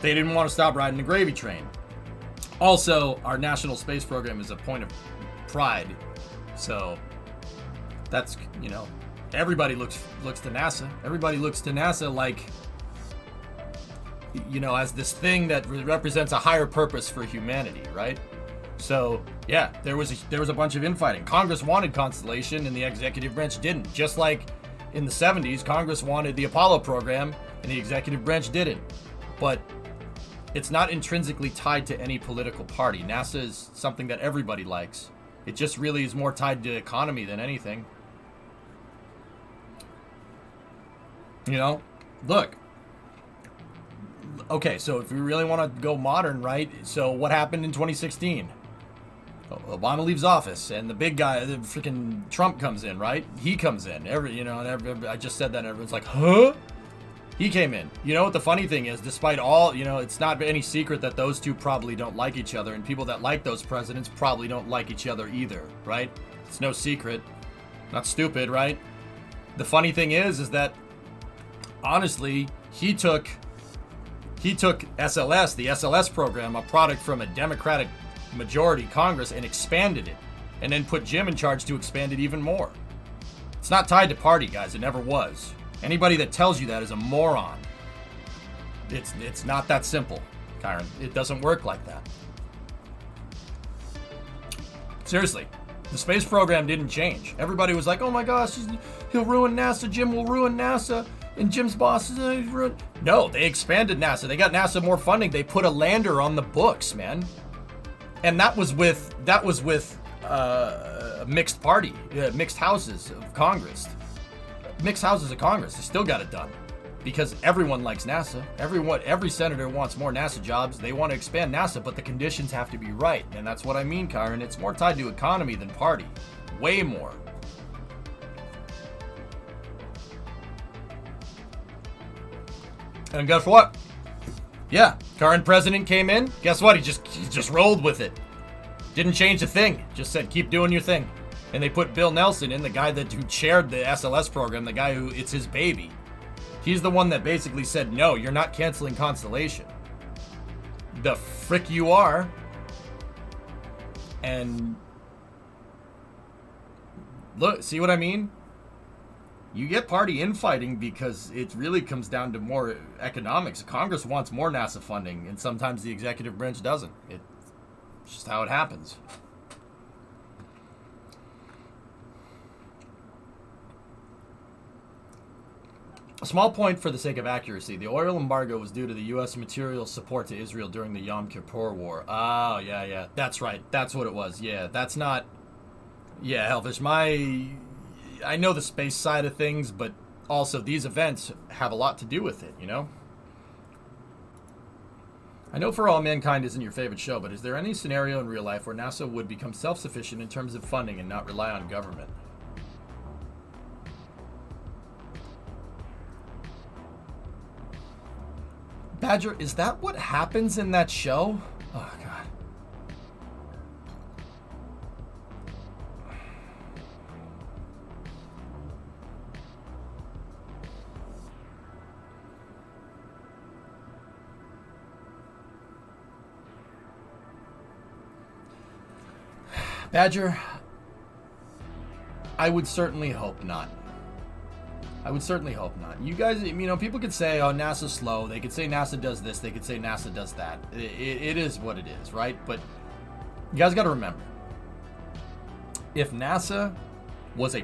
They didn't want to stop riding the gravy train. Also, our national space program is a point of pride. So that's, you know, everybody looks to NASA. Everybody looks to NASA like, you know, as this thing that represents a higher purpose for humanity, right? So, yeah, there was a bunch of infighting. Congress wanted Constellation and the executive branch didn't. Just like in the 70s, Congress wanted the Apollo program and the executive branch didn't. But it's not intrinsically tied to any political party. NASA is something that everybody likes. It just really is more tied to economy than anything. You know, look. Okay, so if we really want to go modern, right? So what happened in 2016? Obama leaves office, and the big guy, the freaking Trump comes in, right? He comes in. I just said that, and everyone's like, huh? He came in. You know what the funny thing is? Despite all, you know, it's not any secret that those two probably don't like each other, and people that like those presidents probably don't like each other either, right? It's no secret. Not stupid, right? The funny thing is that, honestly, he took SLS, the SLS program, a product from a Democratic majority Congress, and expanded it, and then put Jim in charge to expand it even more. It's not tied to party, guys. It never was. Anybody that tells you that is a moron. It's not that simple, Kyron. It doesn't work like that. Seriously, the space program didn't change. Everybody was like, oh my gosh, he'll ruin NASA. Jim will ruin NASA. And Jim's boss is ruin. No, they expanded NASA. They got NASA more funding. They put a lander on the books, man. And that was with mixed party, mixed houses of Congress. Mixed houses of Congress. They still got it done. Because everyone likes NASA. Every senator wants more NASA jobs. They want to expand NASA, but the conditions have to be right. And that's what I mean, Kyron. It's more tied to economy than party. Way more. And guess what? Yeah, current president came in. Guess what? He just rolled with it. Didn't change a thing. Just said, keep doing your thing. And they put Bill Nelson in, the guy who chaired the SLS program, the guy who, it's his baby. He's the one that basically said, no, you're not canceling Constellation. The frick you are. And look, see what I mean? You get party infighting because it really comes down to more economics. Congress wants more NASA funding, and sometimes the executive branch doesn't. It's just how it happens. A small point for the sake of accuracy. The oil embargo was due to the U.S. material support to Israel during the Yom Kippur War. Oh, yeah. That's right. That's what it was. Yeah, that's not... Yeah, Hellfish, I know the space side of things, but also these events have a lot to do with it, you know? I know For All Mankind isn't your favorite show, but is there any scenario in real life where NASA would become self-sufficient in terms of funding and not rely on government? Badger, is that what happens in that show? Oh, God. Badger, I would certainly hope not. I would certainly hope not. You guys, you know, people could say, oh, NASA's slow. They could say NASA does this. They could say NASA does that. It is what it is, right? But you guys got to remember, if NASA was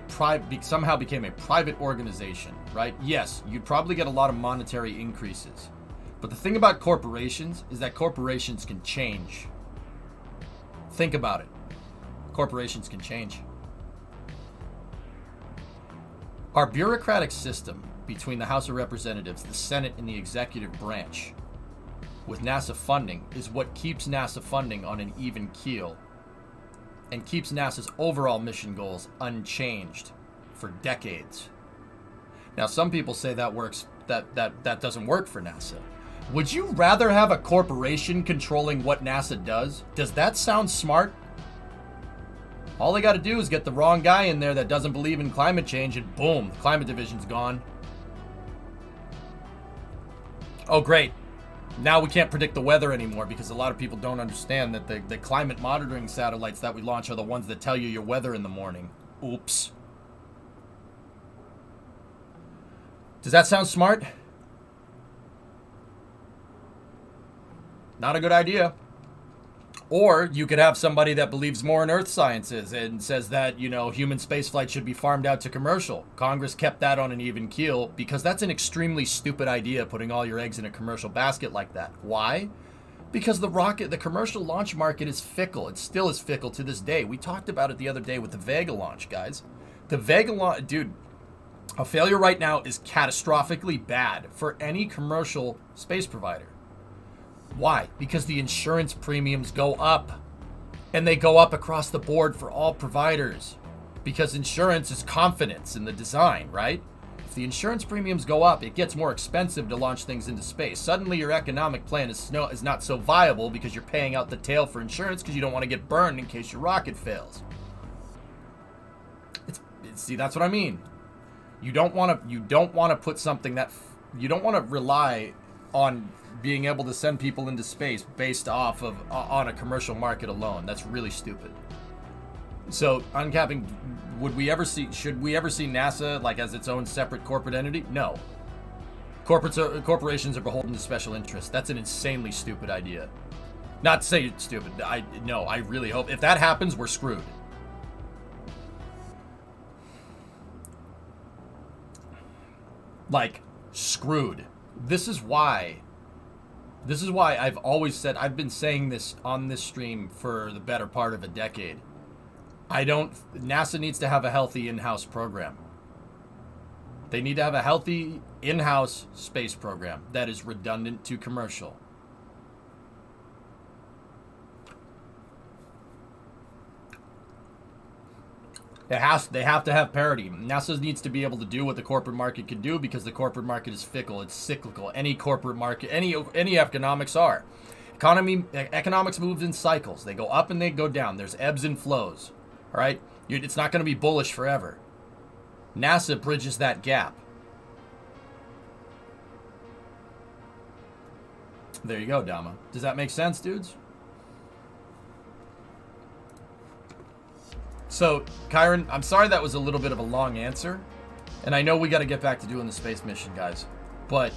somehow became a private organization, right? Yes, you'd probably get a lot of monetary increases. But the thing about corporations is that corporations can change. Think about it. Corporations can change. Our bureaucratic system between the House of Representatives, the Senate, and the executive branch with NASA funding is what keeps NASA funding on an even keel and keeps NASA's overall mission goals unchanged for decades. Now, some people say that that doesn't work for NASA. Would you rather have a corporation controlling what NASA does? Does that sound smart? All they got to do is get the wrong guy in there that doesn't believe in climate change, and boom, the climate division's gone. Oh, great. Now we can't predict the weather anymore because a lot of people don't understand that the climate monitoring satellites that we launch are the ones that tell you your weather in the morning. Oops. Does that sound smart? Not a good idea. Or you could have somebody that believes more in earth sciences and says that, you know, human spaceflight should be farmed out to commercial. Congress kept that on an even keel because that's an extremely stupid idea, putting all your eggs in a commercial basket like that. Why? Because the commercial launch market is fickle. It still is fickle to this day. We talked about it the other day with the Vega launch, guys. The Vega launch, dude, a failure right now is catastrophically bad for any commercial space provider. Why? Because the insurance premiums go up, and they go up across the board for all providers, because insurance is confidence in the design, right? If the insurance premiums go up, it gets more expensive to launch things into space. Suddenly your economic plan is not so viable because you're paying out the tail for insurance because you don't want to get burned in case your rocket fails. See, that's what I mean. You don't want to put something that you don't want to rely on being able to send people into space based off of on a commercial market alone. That's really stupid. So uncapping, should we ever see NASA like as its own separate corporate entity? No. Corporations are beholden to special interests. That's an insanely stupid idea. Not to say it's stupid. I really hope if that happens, we're screwed. Like, screwed. This is why I've always said, I've been saying this on this stream for the better part of a decade. NASA needs to have a healthy in-house program. They need to have a healthy in-house space program that is redundant to commercial. They have to have parity. NASA needs to be able to do what the corporate market can do, because the corporate market is fickle. It's cyclical. Any corporate market, any economics are. Economics moves in cycles. They go up and they go down. There's ebbs and flows. All right? It's not going to be bullish forever. NASA bridges that gap. There you go, Dama. Does that make sense, dudes? So, Kyron, I'm sorry that was a little bit of a long answer. And I know we got to get back to doing the space mission, guys. But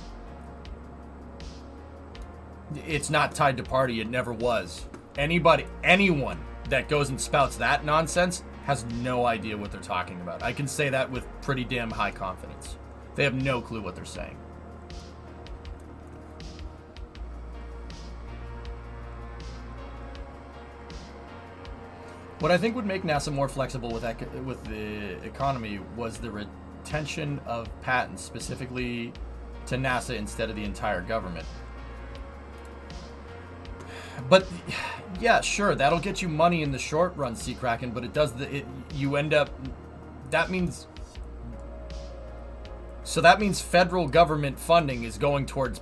it's not tied to party. It never was. Anyone that goes and spouts that nonsense has no idea what they're talking about. I can say that with pretty damn high confidence. They have no clue what they're saying. What I think would make NASA more flexible with the economy was the retention of patents, specifically to NASA instead of the entire government. But yeah, sure, that'll get you money in the short run, CKAN, but you end up, that means federal government funding is going towards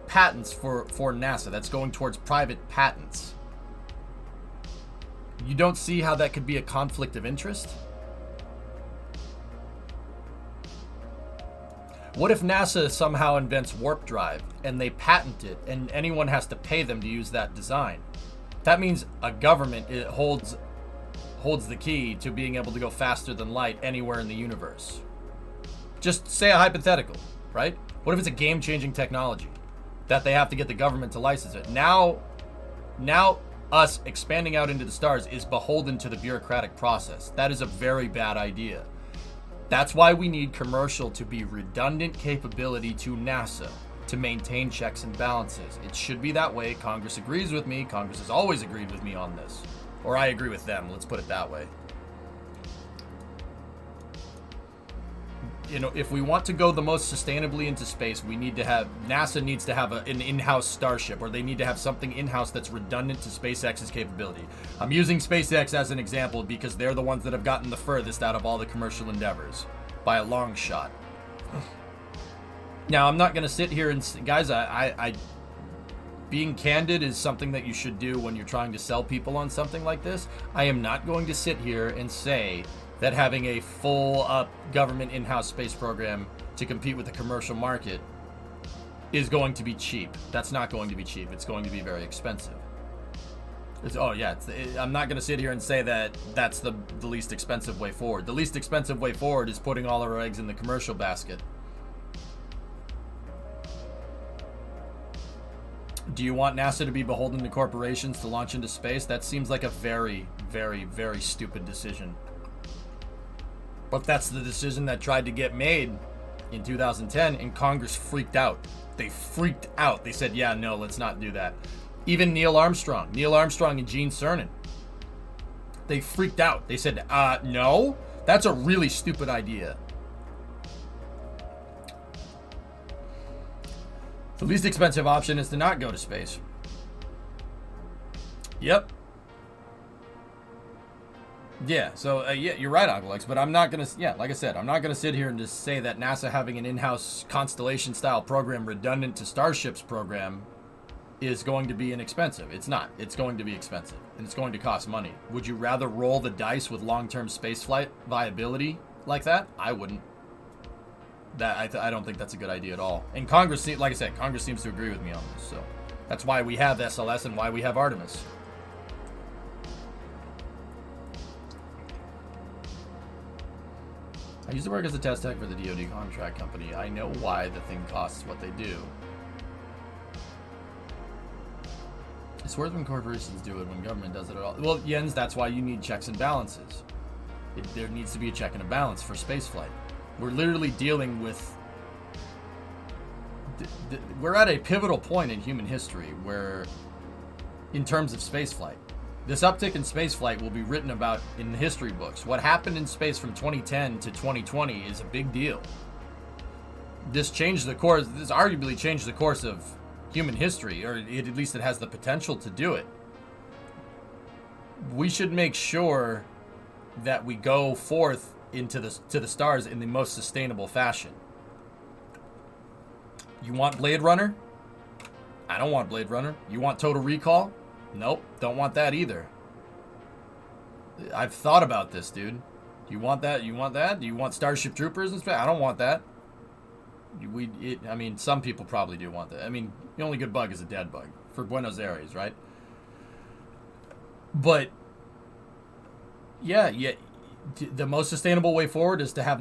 patents for NASA. That's going towards private patents. You don't see how that could be a conflict of interest? What if NASA somehow invents warp drive and they patent it and anyone has to pay them to use that design? That means a government holds the key to being able to go faster than light anywhere in the universe. Just say a hypothetical, right? What if it's a game-changing technology that they have to get the government to license it? Now us expanding out into the stars is beholden to the bureaucratic process. That is a very bad idea. That's why we need commercial to be redundant capability to NASA to maintain checks and balances. It should be that way. Congress agrees with me. Congress has always agreed with me on this. Or I agree with them. Let's put it that way. You know, if we want to go the most sustainably into space, NASA needs to have an in-house starship, or they need to have something in-house that's redundant to SpaceX's capability. I'm using SpaceX as an example because they're the ones that have gotten the furthest out of all the commercial endeavors by a long shot. Now, I'm not going to sit here and, guys, being candid is something that you should do when you're trying to sell people on something like this. I am not going to sit here and say that having a full-up government in-house space program to compete with the commercial market is going to be cheap. That's not going to be cheap. It's going to be very expensive. I'm not going to sit here and say that that's the least expensive way forward. The least expensive way forward is putting all our eggs in the commercial basket. Do you want NASA to be beholden to corporations to launch into space? That seems like a very, very, very stupid decision. But that's the decision that tried to get made in 2010, and Congress freaked out. They freaked out. They said, yeah, no, let's not do that. Even Neil Armstrong and Gene Cernan, they freaked out. They said, no, that's a really stupid idea. The least expensive option is to not go to space. Yep. Yeah, so yeah, you're right, Uncle X, but I'm not going to, like I said, I'm not going to sit here and just say that NASA having an in-house Constellation-style program redundant to Starship's program is going to be inexpensive. It's not. It's going to be expensive, and it's going to cost money. Would you rather roll the dice with long-term spaceflight viability like that? I wouldn't. I don't think that's a good idea at all. And Congress, like I said, Congress seems to agree with me on this, so that's why we have SLS and why we have Artemis. I used to work as a test tech for the DoD contract company. I know why the thing costs what they do. It's worth when corporations do it, when government does it at all. Well, Jens, that's why you need checks and balances. There needs to be a check and a balance for spaceflight. We're literally dealing with... We're at a pivotal point in human history where, in terms of spaceflight, this uptick in spaceflight will be written about in the history books. What happened in space from 2010 to 2020 is a big deal. this changed the course. This arguably changed the course of human history, or at least it has the potential to do it. We should make sure that we go forth into the stars in the most sustainable fashion. You want Blade Runner? I don't want Blade Runner. You want Total Recall? Nope, don't want that either. I've thought about this, dude. You want that? You want that? Do you want Starship Troopers and stuff? I don't want that. I mean, some people probably do want that. I mean, the only good bug is a dead bug for Buenos Aires, right? But yeah, the most sustainable way forward is to have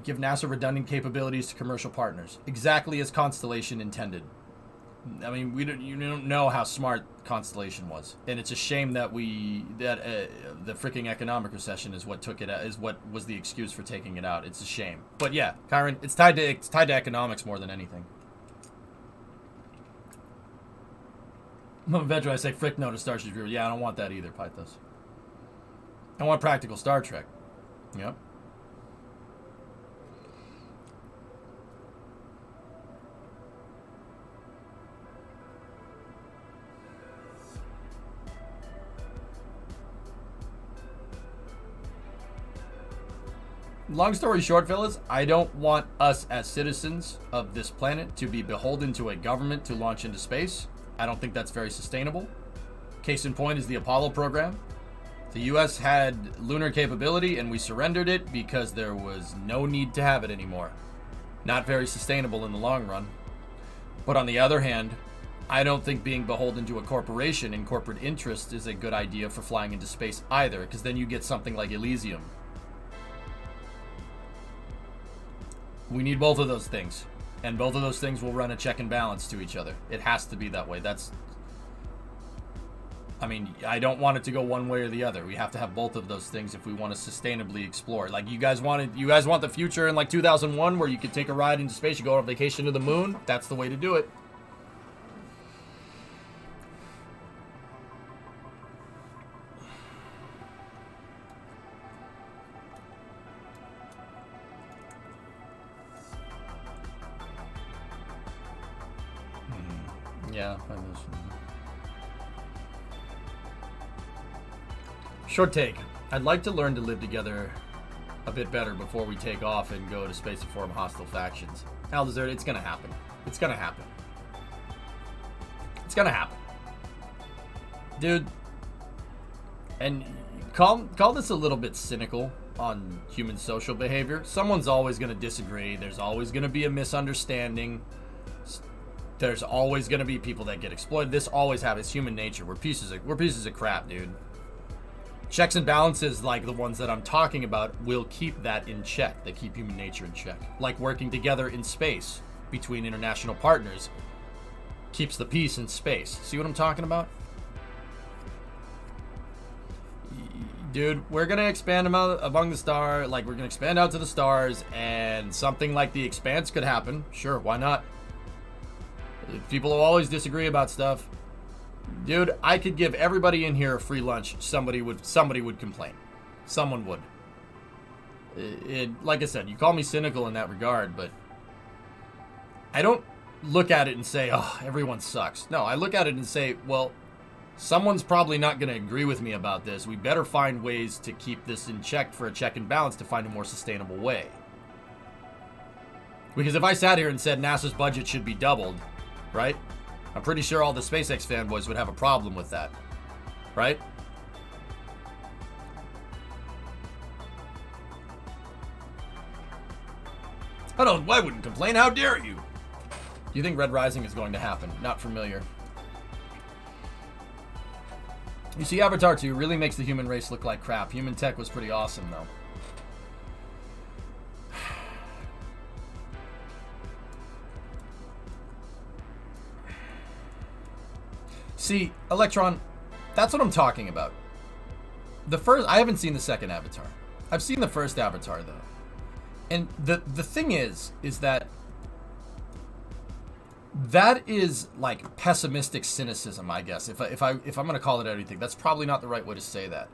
give NASA redundant capabilities to commercial partners, exactly as Constellation intended. I mean, you don't know how smart Constellation was, and it's a shame that the freaking economic recession is what was the excuse for taking it out. It's a shame, but yeah, Kyron, it's tied to economics more than anything. Eventually, I say frick no to Starship Troopers. Yeah, I don't want that either, Pythos. I want practical Star Trek. Yep. Long story short, fellas, I don't want us as citizens of this planet to be beholden to a government to launch into space. I don't think that's very sustainable. Case in point is the Apollo program. The US had lunar capability and we surrendered it because there was no need to have it anymore. Not very sustainable in the long run. But on the other hand, I don't think being beholden to a corporation and corporate interest is a good idea for flying into space either, because then you get something like Elysium. We need both of those things, and both of those things will run a check and balance to each other. It has to be that way. I mean, I don't want it to go one way or the other. We have to have both of those things if we want to sustainably explore. Like you guys want the future in like 2001 where you could take a ride into space, you go on vacation to the moon. That's the way to do it. Yeah, I know. Short take. I'd like to learn to live together a bit better before we take off and go to space to form hostile factions. Aldezert, it's gonna happen. It's gonna happen. It's gonna happen. Dude, and call this a little bit cynical on human social behavior. Someone's always gonna disagree. There's always gonna be a misunderstanding. There's always gonna be people that get exploited. This always happens. It's human nature. We're pieces of crap, dude. Checks and balances like the ones that I'm talking about will keep that in check. They keep human nature in check. Like working together in space between international partners keeps the peace in space. See what I'm talking about? Dude, we're going to expand among the stars. Like, we're going to expand out to the stars, and something like the Expanse could happen. Sure, why not? People will always disagree about stuff. Dude, I could give everybody in here a free lunch. Somebody would complain. Someone would. Like I said, you call me cynical in that regard, but I don't look at it and say, oh, everyone sucks. No, I look at it and say, well, someone's probably not going to agree with me about this. We better find ways to keep this in check for a check and balance to find a more sustainable way. Because if I sat here and said NASA's budget should be doubled, right? I'm pretty sure all the SpaceX fanboys would have a problem with that, right? I wouldn't complain. How dare you? Do you think Red Rising is going to happen? Not familiar. You see, Avatar 2 really makes the human race look like crap. Human tech was pretty awesome, though. See, Electron, that's what I'm talking about. I haven't seen the second Avatar. I've seen the first Avatar, though. And the thing is that is like pessimistic cynicism, I guess. If I'm gonna call it anything, that's probably not the right way to say that.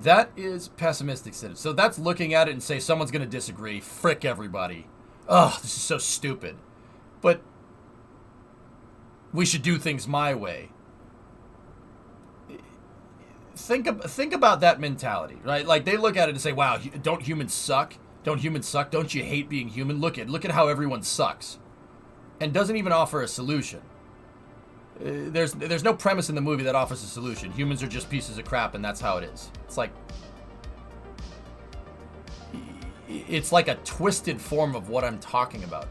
That is pessimistic cynicism. So that's looking at it and say someone's gonna disagree. Frick everybody. Oh, this is so stupid. But we should do things my way. Think about that mentality, right? Like, they look at it and say, wow, don't humans suck? Don't humans suck? Don't you hate being human? Look at how everyone sucks. And doesn't even offer a solution. There's no premise in the movie that offers a solution. Humans are just pieces of crap, and that's how it is. It's like a twisted form of what I'm talking about.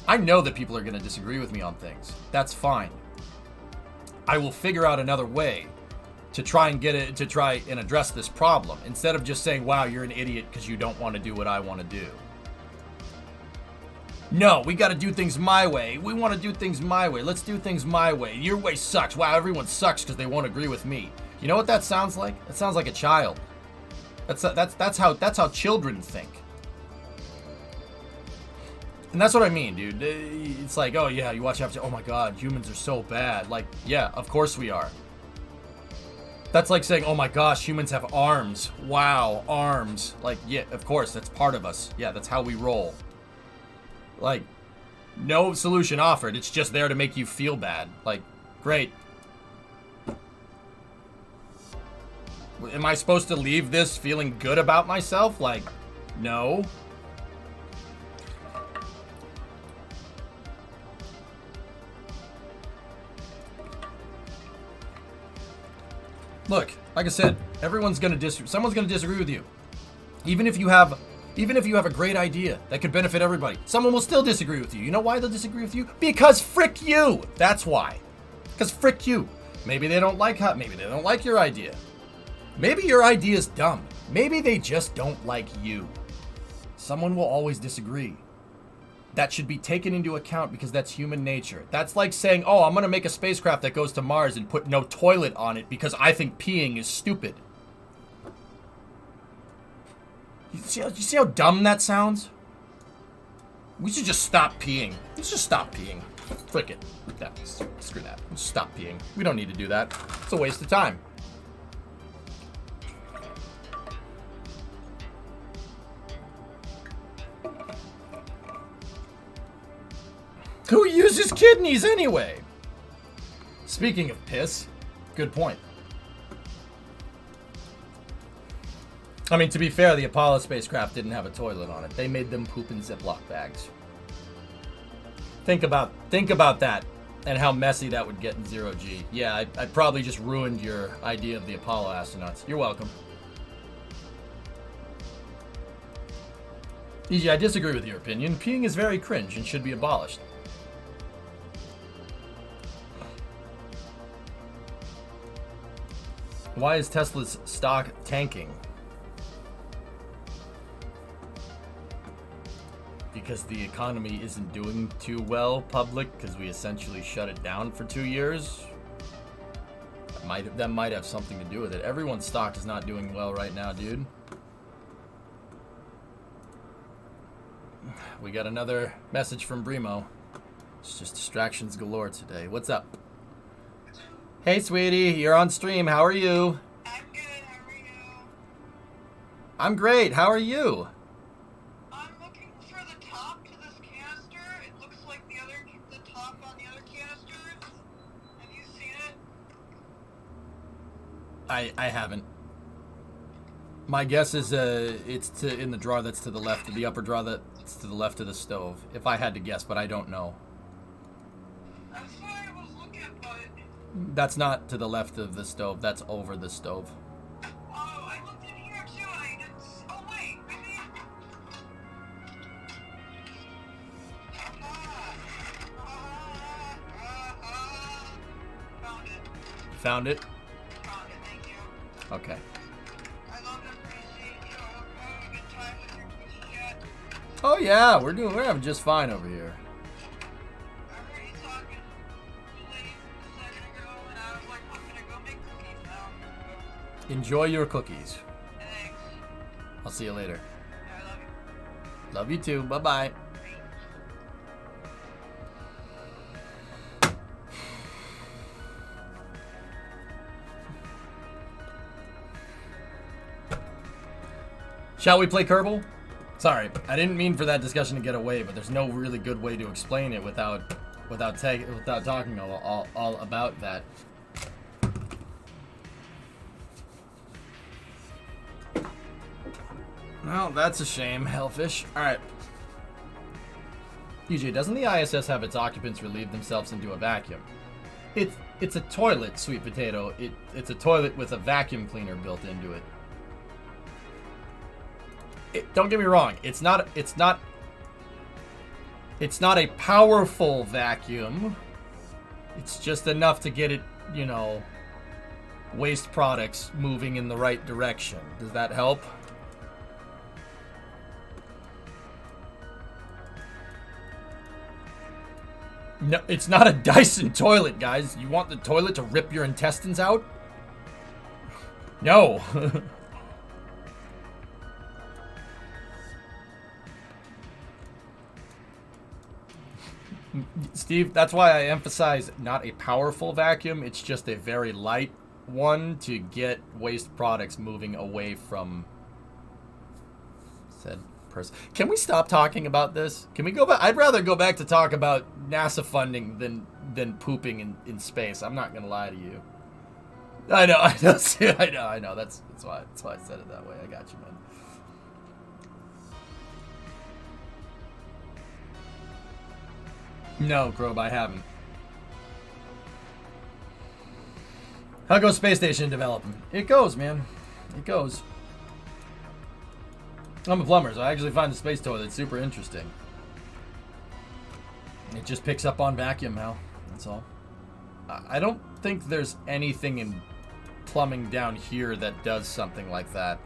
I know that people are going to disagree with me on things. That's fine. I will figure out another way to try and address this problem, instead of just saying, wow, you're an idiot because you don't want to do what I want to do. No, we got to do things my way. We want to do things my way. Let's do things my way. Your way sucks. Wow, everyone sucks because they won't agree with me. You know what that sounds like? That sounds like a child. That's how children think. And that's what I mean, dude. It's like, oh yeah, you watch Avatar. Oh my god, humans are so bad. Like, yeah, of course we are. That's like saying, oh my gosh, humans have arms. Wow, arms. Like, yeah, of course, that's part of us. Yeah, that's how we roll. Like, no solution offered. It's just there to make you feel bad. Like, great. Am I supposed to leave this feeling good about myself? Like, no. Look, like I said, someone's gonna disagree with you. Even if you have a great idea that could benefit everybody, someone will still disagree with you. You know why they'll disagree with you? Because frick you. That's why. Because frick you. Maybe they don't like your idea. Maybe your idea is dumb. Maybe they just don't like you. Someone will always disagree. That should be taken into account because that's human nature. That's like saying, oh, I'm going to make a spacecraft that goes to Mars and put no toilet on it because I think peeing is stupid. You see how dumb that sounds? We should just stop peeing. Let's just stop peeing. Frick it. No, screw that. Let's stop peeing. We don't need to do that. It's a waste of time. Who uses kidneys anyway? Speaking of piss, good point. I mean, to be fair, the Apollo spacecraft didn't have a toilet on it. They made them poop in Ziploc bags. Think about that and how messy that would get in 0G. Yeah, I probably just ruined your idea of the Apollo astronauts. You're welcome. EG, I disagree with your opinion. Peeing is very cringe and should be abolished. Why is Tesla's stock tanking? Because the economy isn't doing too well, public, because we essentially shut it down for 2 years. That might have something to do with it. Everyone's stock is not doing well right now, dude. We got another message from Brimo. It's just distractions galore today. What's up? Hey, sweetie, you're on stream. How are you? I'm good. How are you? I'm great. How are you? I'm looking for the top to this canister. It looks like the top on the other canisters. Have you seen it? I haven't. My guess is it's in the drawer that's to the left of the upper drawer that's to the left of the stove. If I had to guess, but I don't know. That's what I was looking at, but... That's not to the left of the stove. That's over the stove. Oh, I looked in here too, and I didn't... Oh, wait, maybe... Found it. Found it? Found it, thank you. Okay. I love and appreciate you. I hope you're having a good time with your Twitch chat. Oh yeah, we're having just fine over here. I heard you talking to the lady a second ago, and I was like, I'm gonna go make cookies now. Enjoy your cookies. Thanks. I'll see you later. I love you. Love you too. Bye-bye. Shall we play Kerbal? Sorry, I didn't mean for that discussion to get away, but there's no really good way to explain it without talking all about that. Well, that's a shame, Hellfish. Alright. EJ, doesn't the ISS have its occupants relieve themselves into a vacuum? It's a toilet, sweet potato. It's a toilet with a vacuum cleaner built into it. Don't get me wrong, it's not a powerful vacuum. It's just enough to get it, you know, waste products moving in the right direction. Does that help? No, it's not a Dyson toilet, guys. You want the toilet to rip your intestines out? No. Steve, that's why I emphasize not a powerful vacuum. It's just a very light one to get waste products moving away from said person. Can we stop talking about this? Can we go back? I'd rather go back to talk about NASA funding than pooping in space. I'm not gonna lie to you. I know. I know. That's why I said it that way. I got you, man. No, Grobe, I haven't. How goes Space Station developing? It goes, man. It goes. I'm a plumber, so I actually find the space toilet super interesting. It just picks up on vacuum, Hal. That's all. I don't think there's anything in plumbing down here that does something like that.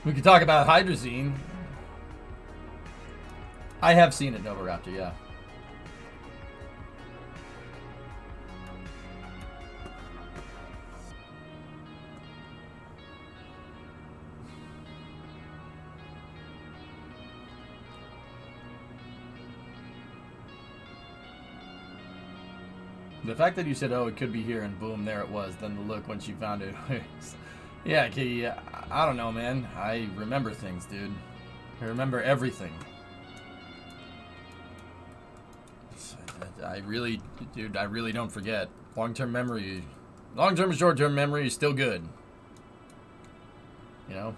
We could talk about hydrazine. I have seen it, Novoraptor, yeah. The fact that you said, oh, it could be here, and boom, there it was. Then the look once you found it. Yeah, okay, I don't know, man. I remember things, dude. I remember everything. I really don't forget. Long-term memory, long-term and short-term memory is still good. You know?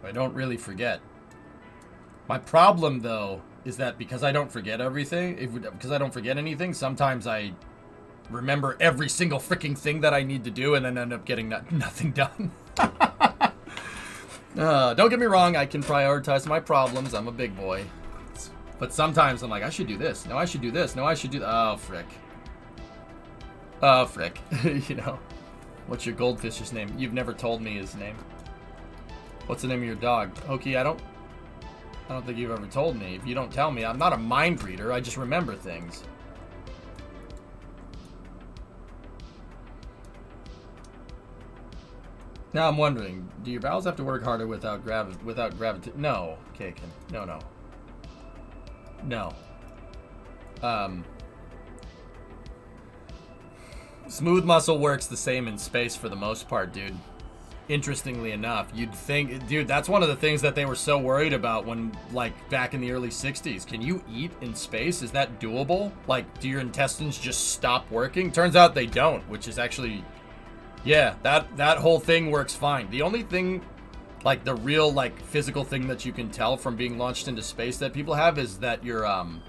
I don't really forget. My problem, though, is that because I don't forget everything, because I don't forget anything, sometimes I remember every single freaking thing that I need to do and then end up getting nothing done. Don't get me wrong, I can prioritize my problems. I'm a big boy. But sometimes I'm like, I should do this. No, I should do this. No, I should do that. Oh, frick. Oh, frick. You know. What's your goldfish's name? You've never told me his name. What's the name of your dog? Okie, I don't think you've ever told me. If you don't tell me, I'm not a mind reader. I just remember things. Now I'm wondering, do your valves have to work harder without gravity? No, KSP. No. Smooth muscle works the same in space for the most part, dude. Interestingly enough, you'd think, dude, that's one of the things that they were so worried about when, like, back in the early 60s. Can you eat in space? Is that doable? Like, do your intestines just stop working? Turns out they don't, which is actually... Yeah, that whole thing works fine. The only thing, like, the real, like, physical thing that you can tell from being launched into space that people have is that your, oh,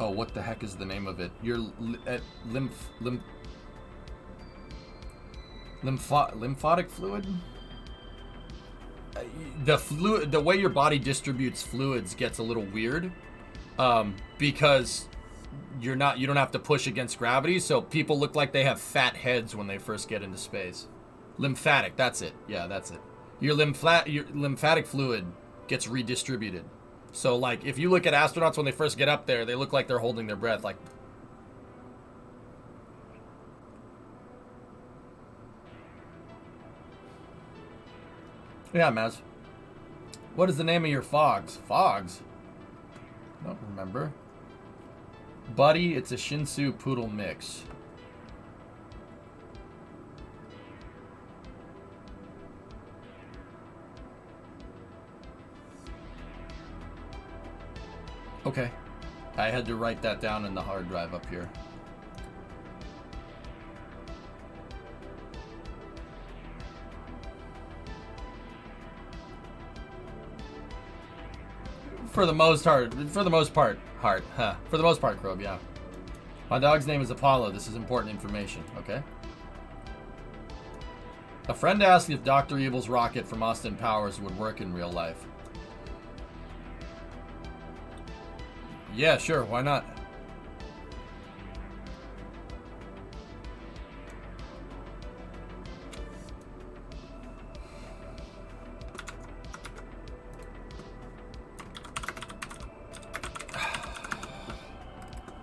what the heck is the name of it? Your lymphatic fluid? The way your body distributes fluids gets a little weird, because... you don't have to push against gravity, so people look like they have fat heads when they first get into space. Lymphatic, that's it. Yeah, that's it. Your lymphatic fluid gets redistributed. So, like, if you look at astronauts when they first get up there, they look like they're holding their breath, like... Yeah, Maz. What is the name of your fogs? Fogs? I don't remember. Buddy, it's a Shih Tzu Poodle mix. Okay. I had to write that down in the hard drive up here. For the most part, Crobe, yeah. My dog's name is Apollo. This is important information, okay? A friend asked if Dr. Evil's rocket from Austin Powers would work in real life. Yeah, sure, why not?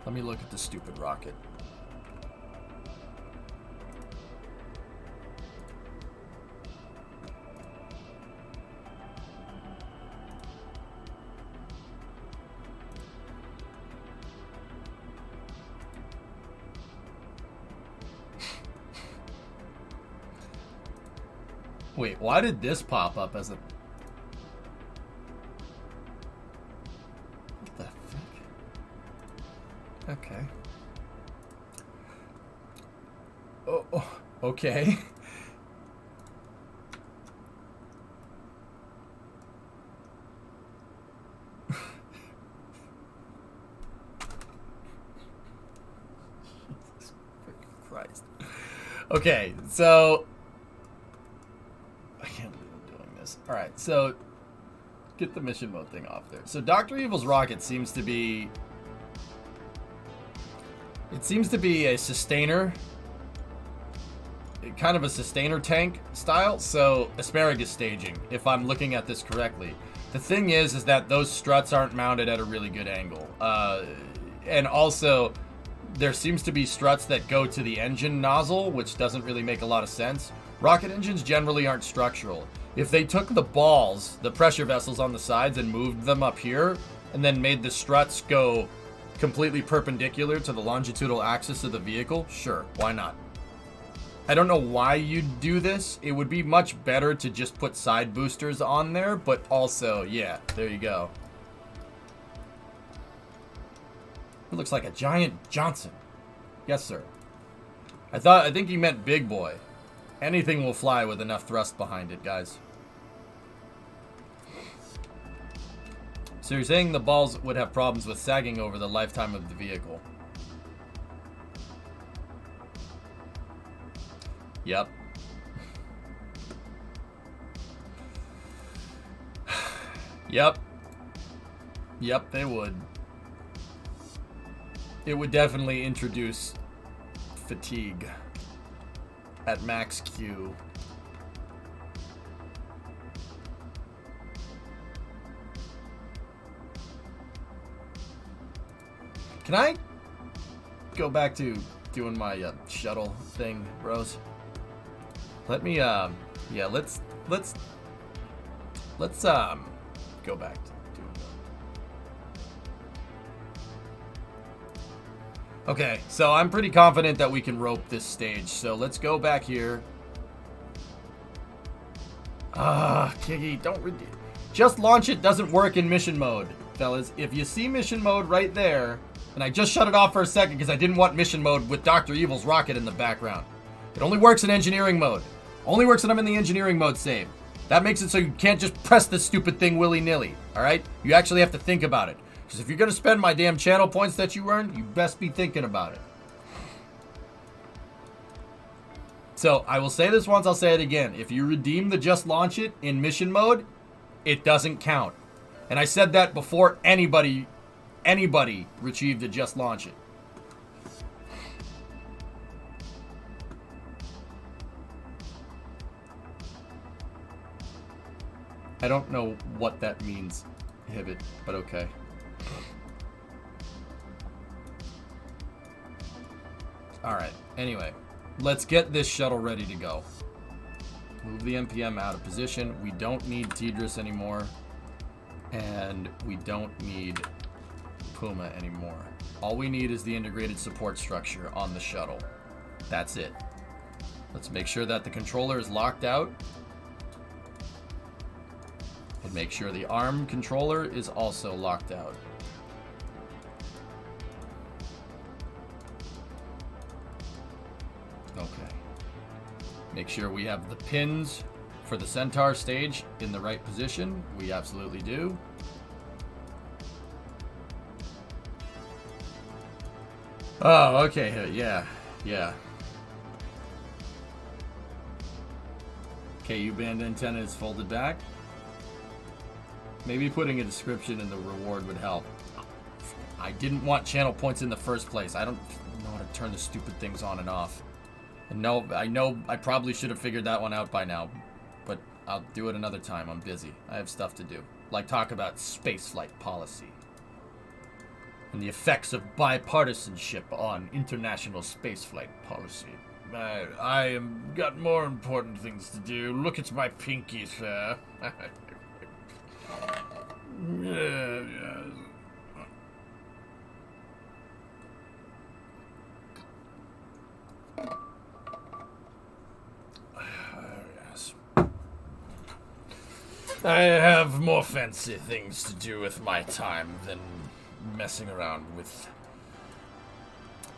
Let me look at the stupid rocket. Wait, why did this pop up as a... What the fuck? Okay. Oh, okay. Jesus freaking Christ. Okay, so... I can't believe I'm doing this. Alright, so... Get the mission mode thing off there. So Dr. Evil's rocket seems to be... It seems to be a sustainer. Kind of a sustainer tank style. So asparagus staging, if I'm looking at this correctly. The thing is that those struts aren't mounted at a really good angle. And also, there seems to be struts that go to the engine nozzle, which doesn't really make a lot of sense. Rocket engines generally aren't structural. If they took the balls, the pressure vessels on the sides, and moved them up here, and then made the struts go completely perpendicular to the longitudinal axis of the vehicle, sure, why not? I don't know why you'd do this. It would be much better to just put side boosters on there, but also, yeah, there you go. It looks like a giant Johnson. Yes, sir. I think he meant big boy. Anything will fly with enough thrust behind it, guys. So you're saying the balls would have problems with sagging over the lifetime of the vehicle? Yep. Yep. Yep, they would. It would definitely introduce fatigue at max Q. Can I go back to doing my shuttle thing, bros? Let me yeah, let's go back to doing that. Okay, so I'm pretty confident that we can rope this stage. So let's go back here. Kiggy, don't just launch it doesn't work in mission mode, fellas. If you see mission mode right there, and I just shut it off for a second because I didn't want mission mode with Dr. Evil's rocket in the background. It only works in engineering mode. Only works when I'm in the engineering mode save. That makes it so you can't just press this stupid thing willy-nilly, alright? You actually have to think about it. Because if you're going to spend my damn channel points that you earn, you best be thinking about it. So, I will say this once, I'll say it again. If you redeem the just launch it in mission mode, it doesn't count. And I said that before anybody retrieved the just launch it. I don't know what that means, Hibbit, but okay. Alright, anyway. Let's get this shuttle ready to go. Move the NPM out of position. We don't need Tidris anymore. And we don't need Puma anymore. All we need is the integrated support structure on the shuttle. That's it. Let's make sure that the controller is locked out. And make sure the ARM controller is also locked out. Okay. Make sure we have the pins for the Centaur stage in the right position. We absolutely do. Oh, okay. Yeah. KU band antenna is folded back. Maybe putting a description in the reward would help. I didn't want channel points in the first place. I don't know how to turn the stupid things on and off. And no, I know I probably should have figured that one out by now. But I'll do it another time. I'm busy. I have stuff to do. Like talk about spaceflight policy. And the effects of bipartisanship on international spaceflight policy. I am got more important things to do. Look at my pinky, sir. Yes. I have more fancy things to do with my time than messing around with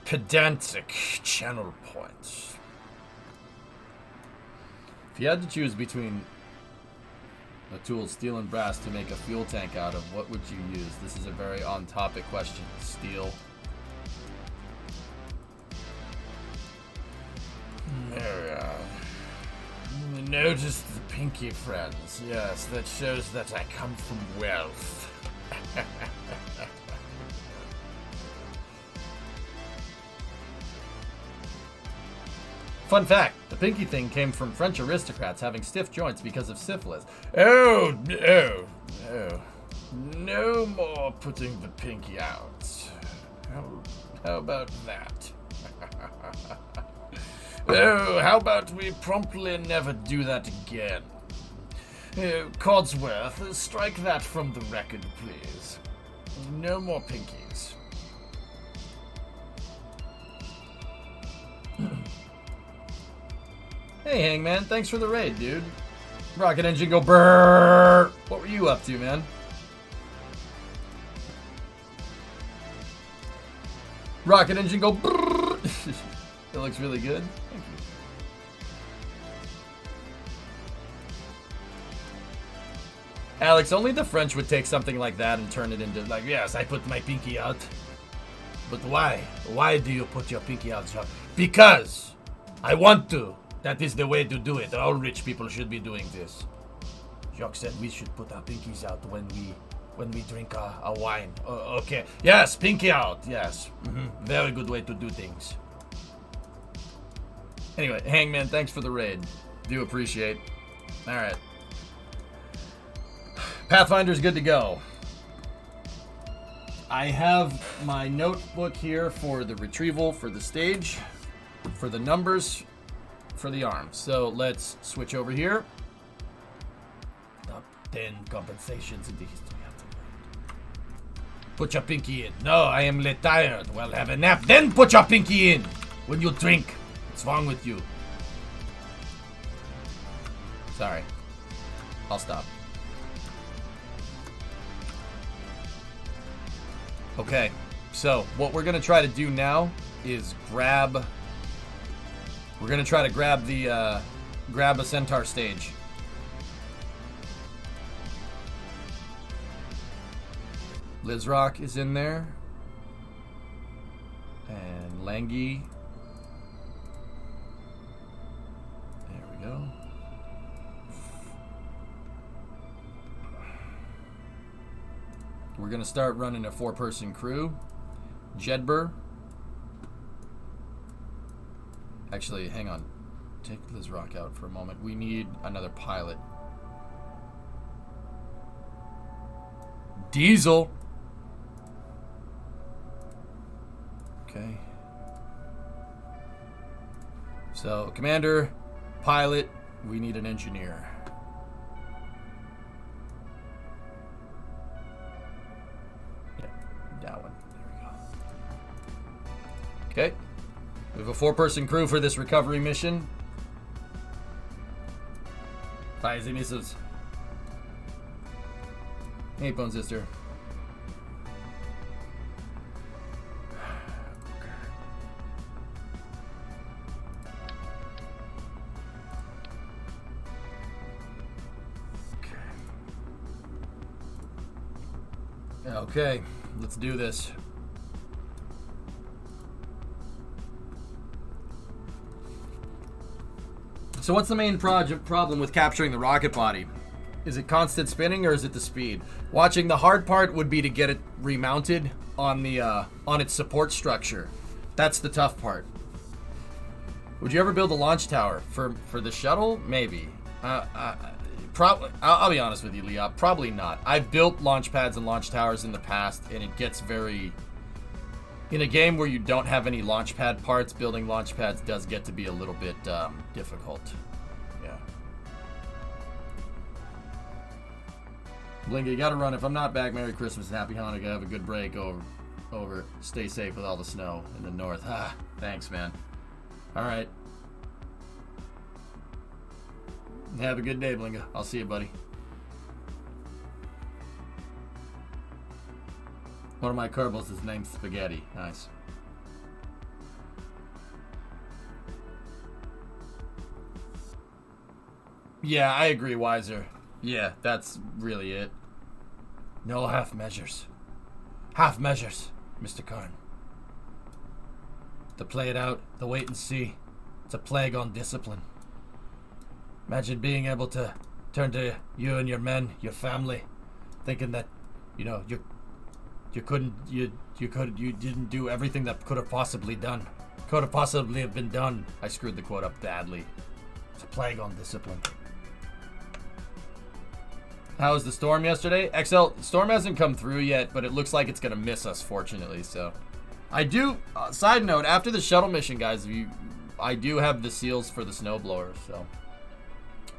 pedantic channel points. If you had to choose between a tool, steel and brass, to make a fuel tank out of, what would you use? This is a very on-topic question. Steel. There we are. Notice the pinky, friends. Yes, that shows that I come from wealth. Fun fact, the pinky thing came from French aristocrats having stiff joints because of syphilis. Oh, no, no. No more putting the pinky out. How about that? Oh, how about we promptly never do that again? Codsworth, strike that from the record, please. No more pinkies. Hey, Hangman, thanks for the raid, dude. Rocket engine go brrrr. What were you up to, man? Rocket engine go brrrr. It looks really good. Thank you. Alex, only the French would take something like that and turn it into, like, yes, I put my pinky out. But why? Why do you put your pinky out, Jacques? Because I want to. That is the way to do it. All rich people should be doing this. Jacques said we should put our pinkies out when we drink a wine. Okay. Yes, pinky out. Yes. Very good way to do things. Anyway, Hangman, thanks for the raid. Do appreciate. All right. Pathfinder's good to go. I have my notebook here for the retrieval, for the stage, for the numbers, for the arms. So let's switch over here. Top 10 compensations in the history of the world. Put your pinky in. No, I am tired. Well, have a nap. Then put your pinky in when you drink. What's wrong with you? Sorry. I'll stop. Okay, so what we're gonna try to do now is grab. We're gonna try to grab the grab a Centaur stage. Lizrock is in there, and Langy. There we go. We're gonna start running a 4-person crew. Jedber. Actually, hang on. Take Lizrock out for a moment. We need another pilot. Diesel. Okay. So, commander, pilot, we need an engineer. Okay. We have a 4-person crew for this recovery mission. Fires and missiles. Hey, Bone Sister. Okay, let's do this. So what's the main problem with capturing the rocket body? Is it constant spinning or is it the speed? Watching, the hard part would be to get it remounted on the on its support structure. That's the tough part. Would you ever build a launch tower for the shuttle? Maybe. Probably. I'll be honest with you, Leah. Probably not. I've built launch pads and launch towers in the past, and it gets very. In a game where you don't have any launch pad parts, building launch pads does get to be a little bit difficult. Yeah. Blinky, you gotta run. If I'm not back, Merry Christmas and Happy Hanukkah. Have a good break. Over. Stay safe with all the snow in the north. Ah, thanks, man. All right. Have a good day, Blinga. I'll see you, buddy. One of my Kerbals is named Spaghetti. Nice. Yeah, I agree, Wiser. Yeah, that's really it. No half measures. Half measures, Mr. Karn. To play it out, the wait and see. It's a plague on discipline. Imagine being able to turn to you and your men, your family, thinking that, you know, you didn't do everything that could have possibly done. Could have possibly have been done. I screwed the quote up badly. It's a plague on discipline. How was the storm yesterday? XL, storm hasn't come through yet, but it looks like it's gonna miss us, fortunately. So, I do. Side note: after the shuttle mission, guys, I do have the seals for the snowblower, so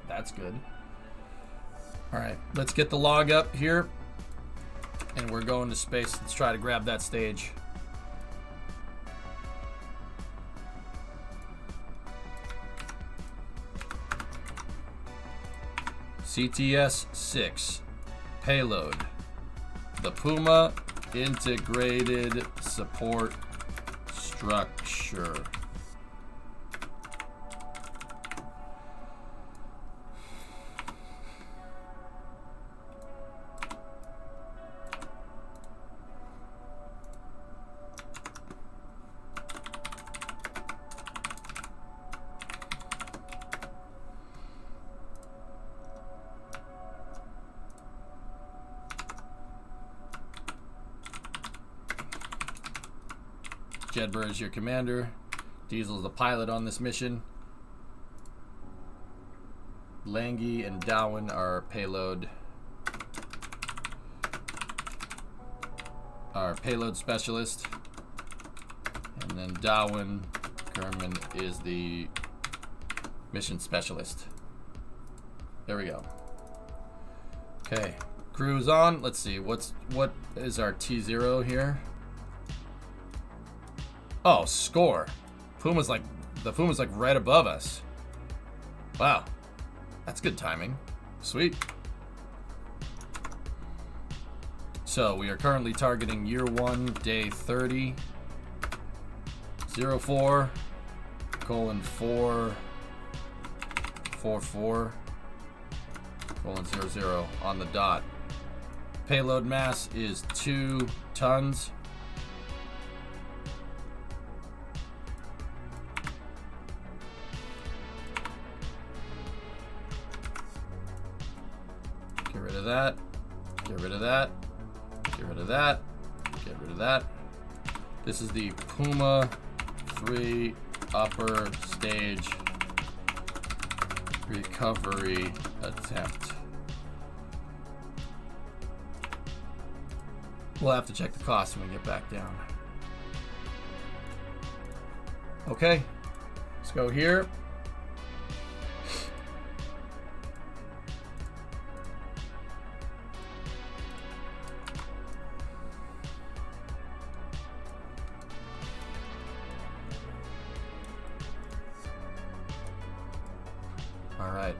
that's good. All right, let's get the log up here, and we're going to space. Let's try to grab that stage. CTS-6 payload. The Puma integrated support structure. Jedburgh is your commander. Diesel is the pilot on this mission. Langy and Darwin are payload specialist. And then Darwin Kerman is the mission specialist. There we go. Okay. Crew's on. Let's see. What is our T0 here? Oh, score. The Puma's like right above us. Wow. That's good timing. Sweet. So we are currently targeting year 1, day 30. 04 colon 444 colon 00 on the dot. Payload mass is 2 tons. Get rid of that. Get rid of that. Get rid of that. Get rid of that. This is the Puma 3 upper stage recovery attempt. We'll have to check the cost when we get back down. Okay, let's go here. All right.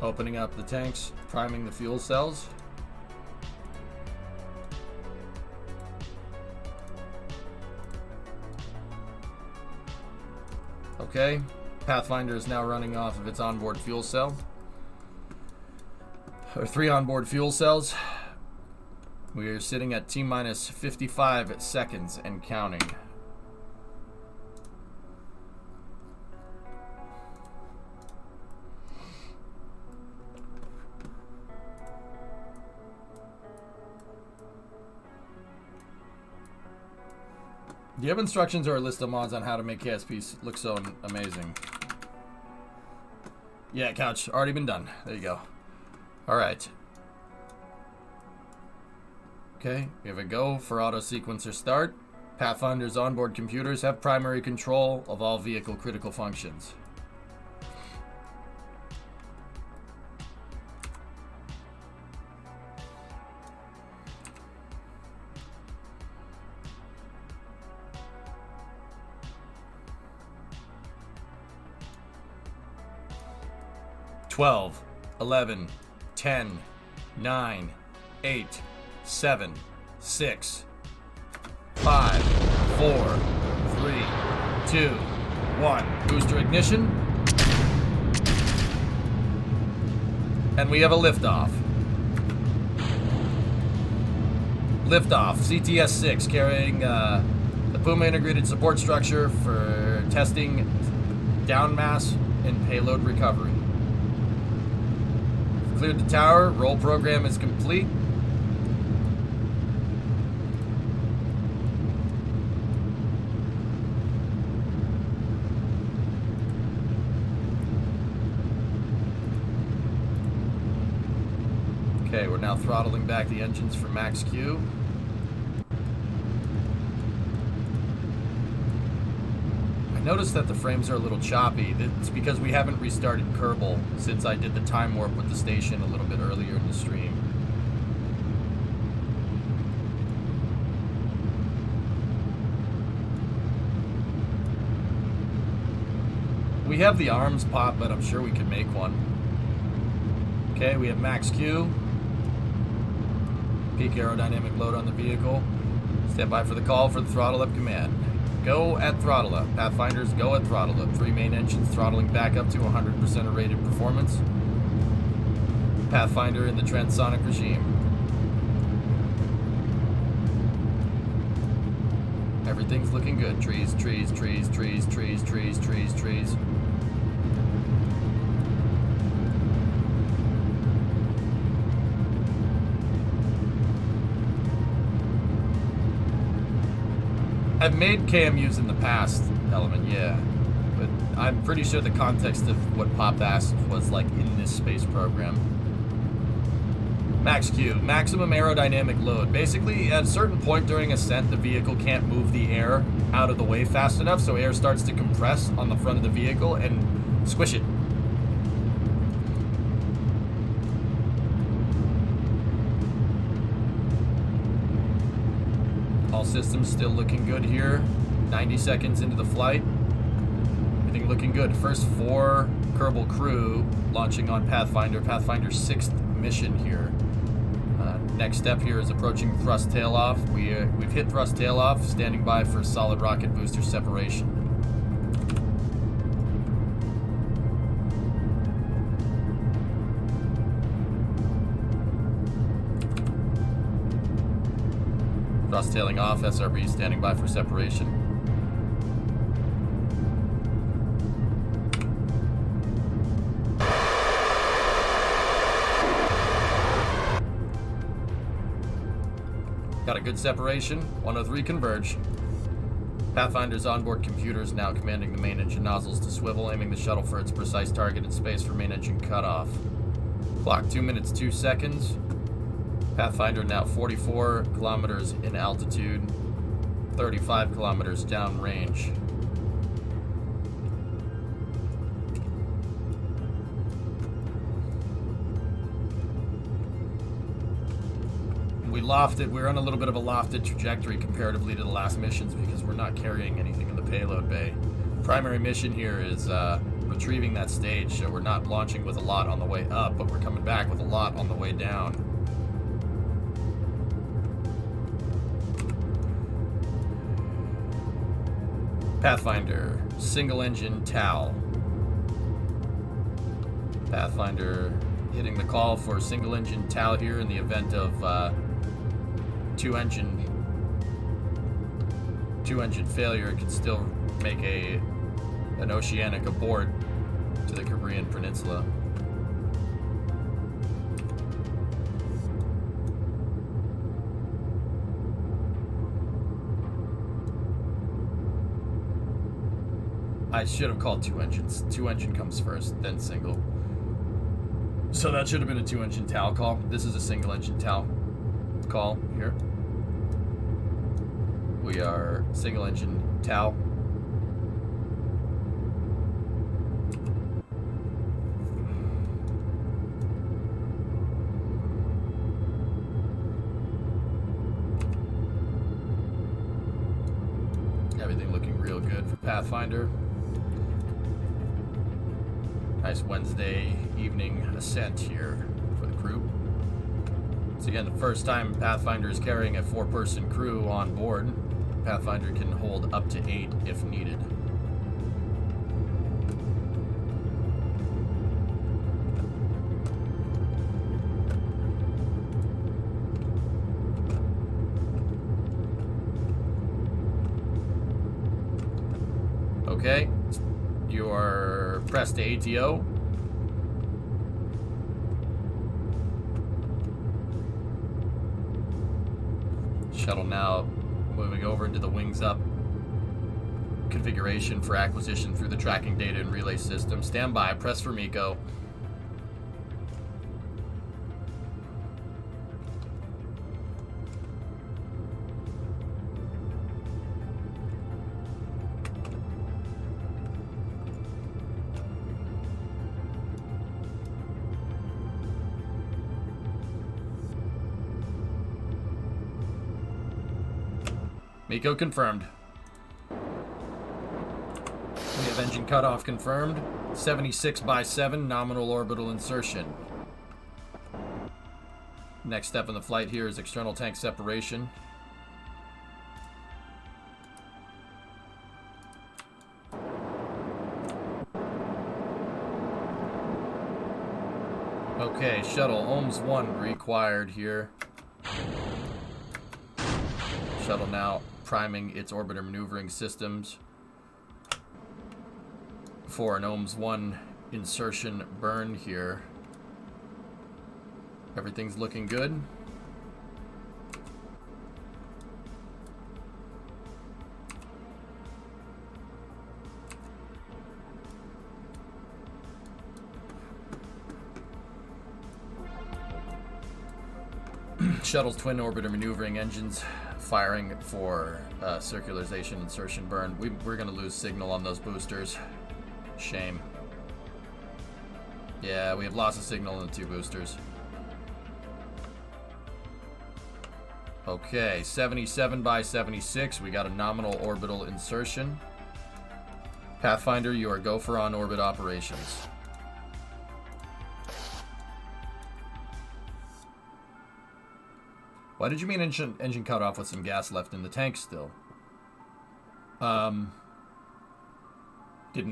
Opening up the tanks, priming the fuel cells. Okay, Pathfinder is now running off of its onboard fuel cell. Or 3 onboard fuel cells. We are sitting at T-minus 55 seconds and counting. Do you have instructions or a list of mods on how to make KSP look so amazing? Yeah, Couch, already been done. There you go. All right. Okay, we have a go for auto sequencer start. Pathfinder's onboard computers have primary control of all vehicle critical functions. Twelve, 11, 10, 9, 8, 7, 6, 5, 4, 3, 2, 1. Booster ignition. And we have a liftoff. Liftoff. CTS-6 carrying the Puma integrated support structure for testing down mass and payload recovery. Cleared the tower. Roll program is complete. Okay, we're now throttling back the engines for max Q. Notice that the frames are a little choppy. It's because we haven't restarted Kerbal since I did the time warp with the station a little bit earlier in the stream. We have the arms pop, but I'm sure we could make one. Okay, we have max Q. Peak aerodynamic load on the vehicle. Stand by for the call for the throttle up command. Go at throttle up. Pathfinders, go at throttle up. 3 main engines throttling back up to 100% of rated performance. Pathfinder in the transonic regime. Everything's looking good. Trees, trees, trees, trees, trees, trees, trees, trees. I've made KMUs in the past, Element, yeah. But I'm pretty sure the context of what Pop asked was like in this space program. Max Q, maximum aerodynamic load. Basically, at a certain point during ascent, the vehicle can't move the air out of the way fast enough, so air starts to compress on the front of the vehicle and squish it. All systems still looking good here. 90 seconds into the flight. Everything looking good. First 4 Kerbal crew launching on Pathfinder. Pathfinder's 6th mission here. Next step here is approaching thrust tail off. We've hit thrust tail off, standing by for solid rocket booster separation. Thrust tailing off, SRB standing by for separation. Got a good separation. 103 converge. Pathfinder's onboard computers now commanding the main engine nozzles to swivel, aiming the shuttle for its precise targeted space for main engine cutoff. Clock 2 minutes 2 seconds. Pathfinder now 44 kilometers in altitude, 35 kilometers downrange. We're on a little bit of a lofted trajectory comparatively to the last missions because we're not carrying anything in the payload bay. primary mission here is retrieving that stage, so we're not launching with a lot on the way up, but we're coming back with a lot on the way down. Pathfinder, single engine TAL. Pathfinder hitting the call for single engine TAL here in the event of two engine failure. It could still make an oceanic abort to the Caribbean Peninsula. I should have called two engines. Two engine comes first, then single. So that should have been a two engine TAL call. This is a single engine TAL call here. We are single engine TAL. Everything looking real good for Pathfinder. Nice Wednesday evening ascent here for the crew. It's again the first time Pathfinder is carrying a 4-person crew on board. Pathfinder can hold up to 8 if needed. Okay, you are pressed to ATO. Shuttle now moving over into the wings up configuration for acquisition through the tracking data and relay system. Stand by, press for MECO. MECO confirmed. We have engine cutoff confirmed. 76/7 nominal orbital insertion. Next step in the flight here is external tank separation. Okay, shuttle ohms 1 required here. Shuttle now priming its orbiter maneuvering systems for an ohms 1 insertion burn here. Everything's looking good. Shuttle's twin orbiter maneuvering engines firing for circularization insertion burn. We're going to lose signal on those boosters. Shame. Yeah, we have lost of signal in the 2 boosters. Okay, 77/76. We got a nominal orbital insertion. Pathfinder, you are go for on-orbit operations. Why did you mean engine cut off with some gas left in the tank still? Didn't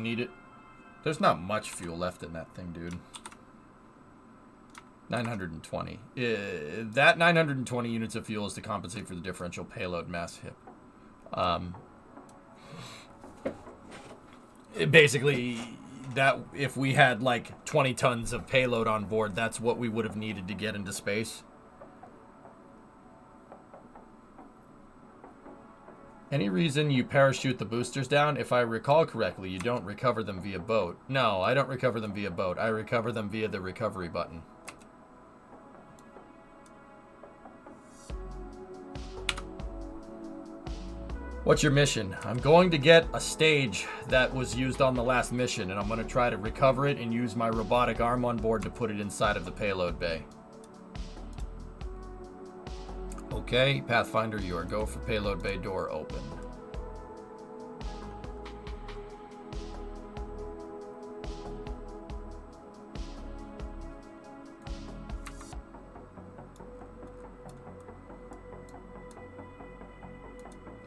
need it. There's not much fuel left in that thing, dude. 920. That 920 units of fuel is to compensate for the differential payload mass hip. Basically, that if we had like 20 tons of payload on board, that's what we would have needed to get into space. Any reason you parachute the boosters down? If I recall correctly, you don't recover them via boat. No, I don't recover them via boat. I recover them via the recovery button. What's your mission? I'm going to get a stage that was used on the last mission, and I'm going to try to recover it and use my robotic arm on board to put it inside of the payload bay. Okay, Pathfinder, you are go for payload bay door open.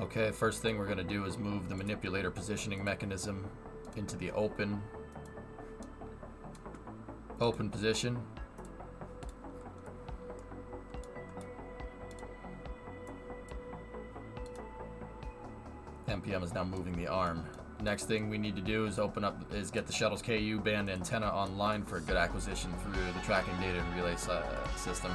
Okay, first thing we're going to do is move the manipulator positioning mechanism into the open position. MPM is now moving the arm. Next thing we need to do is get the shuttle's KU band antenna online for a good acquisition through the tracking data and relay system.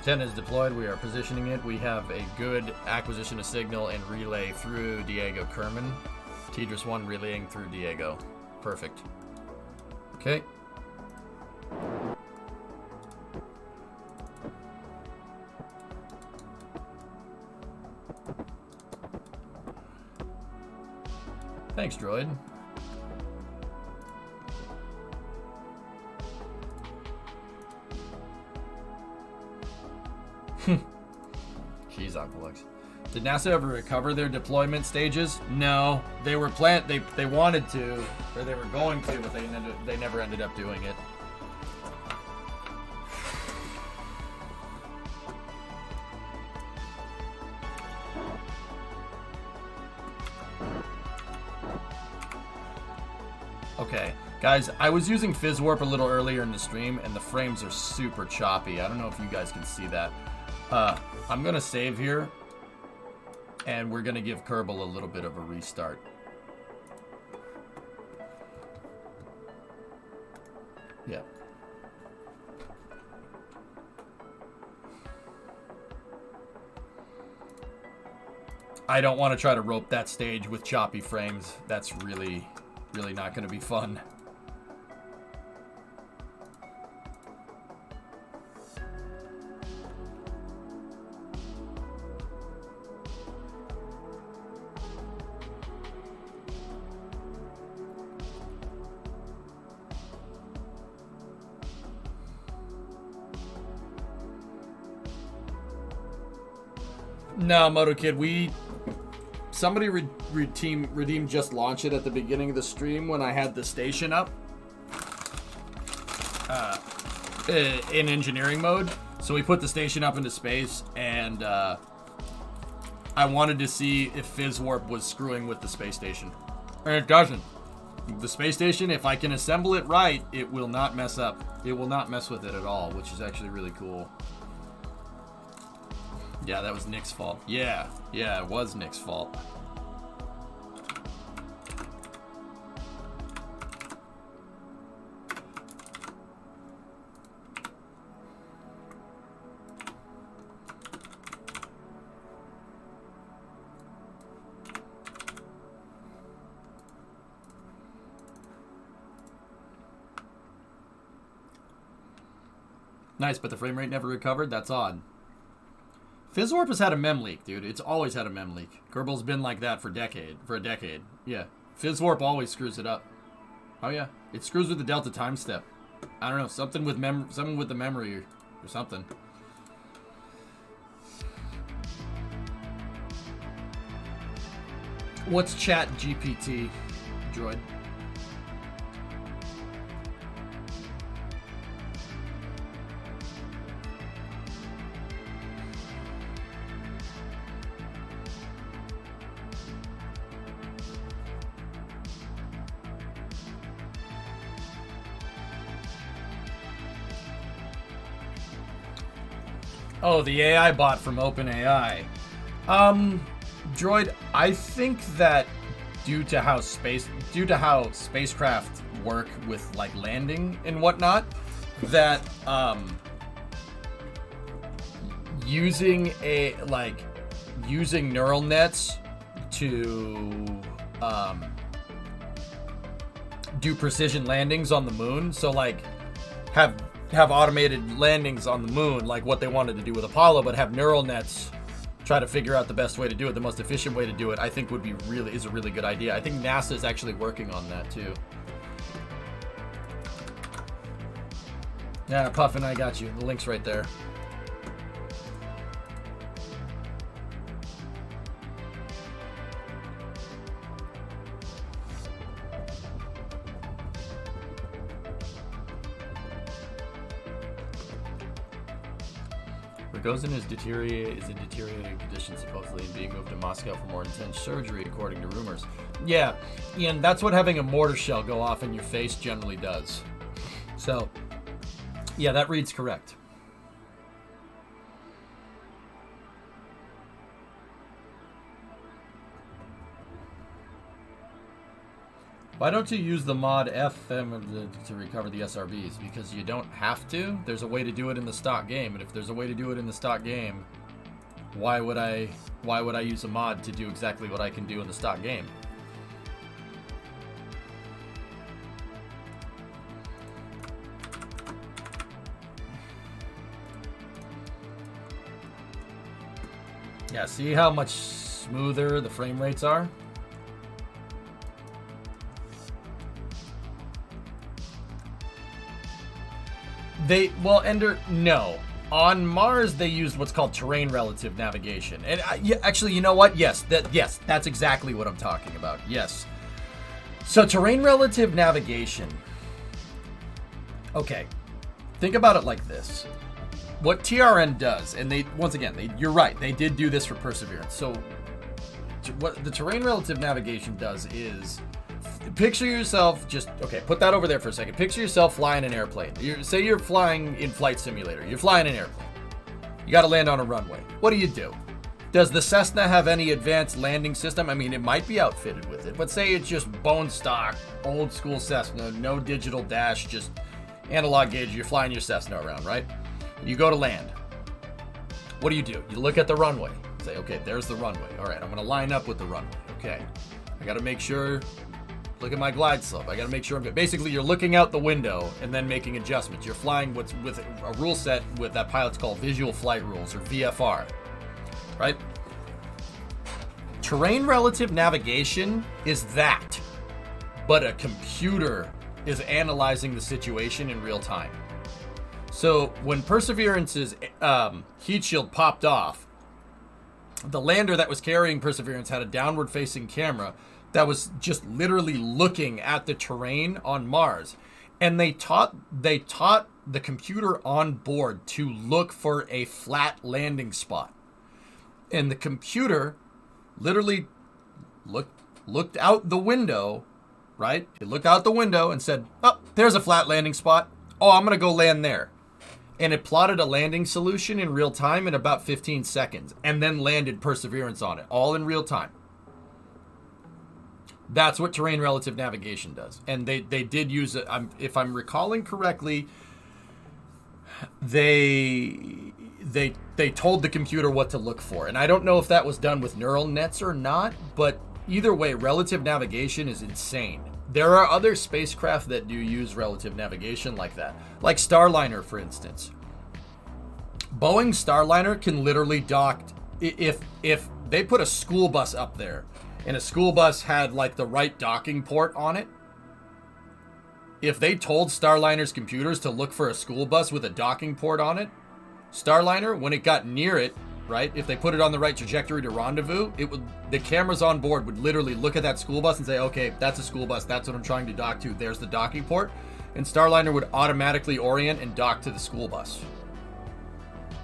Antenna is deployed. We are positioning it. We have a good acquisition of signal and relay through Diego Kerman. Tidris 1 relaying through Diego. Perfect. Okay. Thanks, droid. Jeez, Aqualux. Did NASA ever recover their deployment stages? No, they were they wanted to, or they were going to, but they never ended up doing it. Okay, guys, I was using Fizz Warp a little earlier in the stream, and the frames are super choppy. I don't know if you guys can see that. I'm gonna save here, and we're gonna give Kerbal a little bit of a restart. Yeah. I don't want to try to rope that stage with choppy frames. That's really not gonna be fun. No, MotoKid, somebody redeemed Just Launch It at the beginning of the stream when I had the station up in engineering mode. So we put the station up into space, and I wanted to see if Fizz Warp was screwing with the space station. And it doesn't. The space station, if I can assemble it right, it will not mess up. It will not mess with it at all, which is actually really cool. Yeah, that was Nick's fault. Yeah, it was Nick's fault. Nice, but the frame rate never recovered? That's odd. Fizz Warp has had a mem leak, dude. It's always had a mem leak. Kerbal's been like that for a decade. Yeah. Fizz Warp always screws it up. Oh yeah. It screws with the delta time step. I don't know, something with the memory or something. What's Chat GPT, droid? Oh, the AI bot from OpenAI. Droid, I think that due to how spacecraft work with like landing and whatnot, that using neural nets to do precision landings on the moon, so like have automated landings on the moon, like what they wanted to do with Apollo, but have neural nets try to figure out the best way to do it, the most efficient way to do it, I think is a really good idea. I think NASA is actually working on that too. Yeah, Puffin, I got you. The link's right there. Rogozin is in deteriorating condition, supposedly, and being moved to Moscow for more intense surgery, according to rumors. Yeah, Ian, that's what having a mortar shell go off in your face generally does. So, yeah, that reads correct. Why don't you use the mod FM to recover the SRBs? Because you don't have to. There's a way to do it in the stock game, and if there's a way to do it in the stock game, why would I use a mod to do exactly what I can do in the stock game? Yeah, see how much smoother the frame rates are? No. On Mars, they used what's called terrain relative navigation. And yeah, actually, you know what? Yes, that's exactly what I'm talking about. Yes. So terrain relative navigation. Okay. Think about it like this. What TRN does, and you're right, they did do this for Perseverance. So what the terrain relative navigation does is, picture yourself put that over there for a second. Picture yourself flying an airplane. Say you're flying in Flight Simulator. You're flying an airplane. You got to land on a runway. What do? Does the Cessna have any advanced landing system? I mean, it might be outfitted with it, but say it's just bone stock, old school Cessna, no digital dash, just analog gauge. You're flying your Cessna around, right? You go to land. What do? You look at the runway. Say, okay, there's the runway. All right, I'm going to line up with the runway. Okay, I got to make sure. Look at my glide slope. I got to make sure I'm good. Basically, you're looking out the window and then making adjustments. You're flying with a rule set with that pilot's called Visual Flight Rules, or VFR, right? Terrain relative navigation is that, but a computer is analyzing the situation in real time. So when Perseverance's heat shield popped off, the lander that was carrying Perseverance had a downward-facing camera that was just literally looking at the terrain on Mars. And they taught the computer on board to look for a flat landing spot. And the computer literally looked out the window, right? It looked out the window and said, oh, there's a flat landing spot. Oh, I'm going to go land there. And it plotted a landing solution in real time in about 15 seconds. And then landed Perseverance on it, all in real time. That's what terrain relative navigation does. And they did use it. If I'm recalling correctly, they told the computer what to look for. And I don't know if that was done with neural nets or not, but either way, relative navigation is insane. There are other spacecraft that do use relative navigation like that. Like Starliner, for instance. Boeing Starliner can literally dock, if they put a school bus up there, and a school bus had like the right docking port on it, if they told Starliner's computers to look for a school bus with a docking port on it, Starliner, when it got near it, right, if they put it on the right trajectory to rendezvous, the cameras on board would literally look at that school bus and say, okay, that's a school bus, that's what I'm trying to dock to, there's the docking port, and Starliner would automatically orient and dock to the school bus.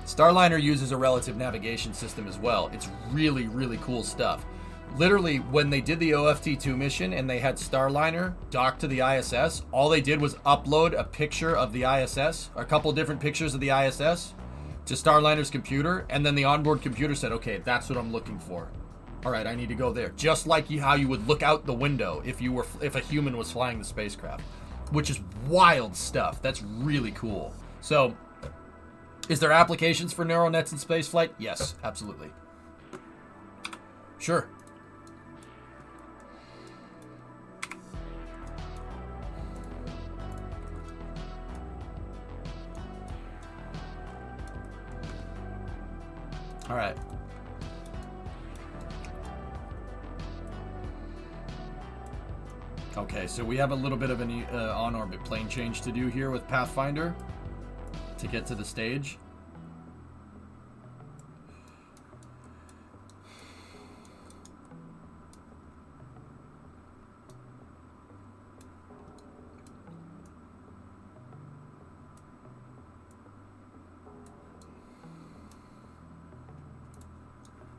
Starliner uses a relative navigation system as well. It's really, really cool stuff. Literally, when they did the OFT-2 mission and they had Starliner docked to the ISS, all they did was upload a picture of the ISS, or a couple different pictures of the ISS, to Starliner's computer, and then the onboard computer said, okay, that's what I'm looking for. All right, I need to go there. Just like how you would look out the window if a human was flying the spacecraft, which is wild stuff. That's really cool. So, is there applications for neural nets in spaceflight? Yes, absolutely. Sure. All right. Okay, so we have a little bit of an on-orbit plane change to do here with Pathfinder to get to the stage.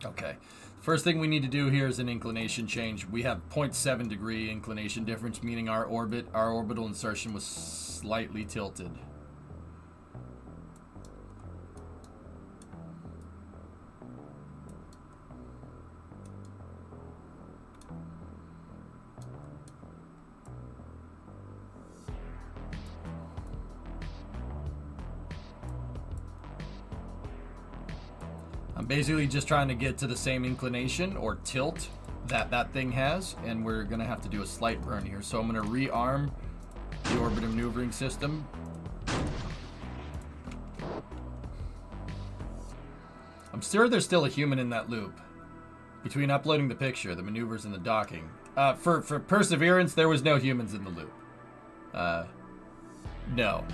Okay. First thing we need to do here is an inclination change. We have 0.7 degree inclination difference, meaning our orbital insertion was slightly tilted. I'm basically just trying to get to the same inclination or tilt that thing has, and we're gonna have to do a slight burn here. So I'm gonna rearm the orbit maneuvering system. I'm sure there's still a human in that loop between uploading the picture, the maneuvers, and the docking. For Perseverance, there was no humans in the loop. No,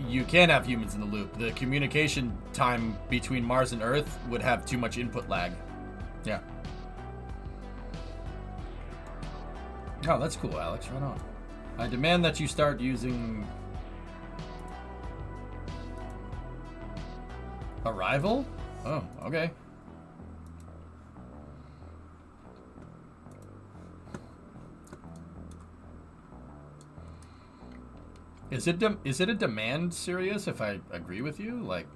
you can't have humans in the loop. The communication time between Mars and Earth would have too much input lag. Yeah. Oh, that's cool, Alex. Right on. I demand that you start using Arrival? Oh, okay. Is it a demand, Sirius, if I agree with you? Like,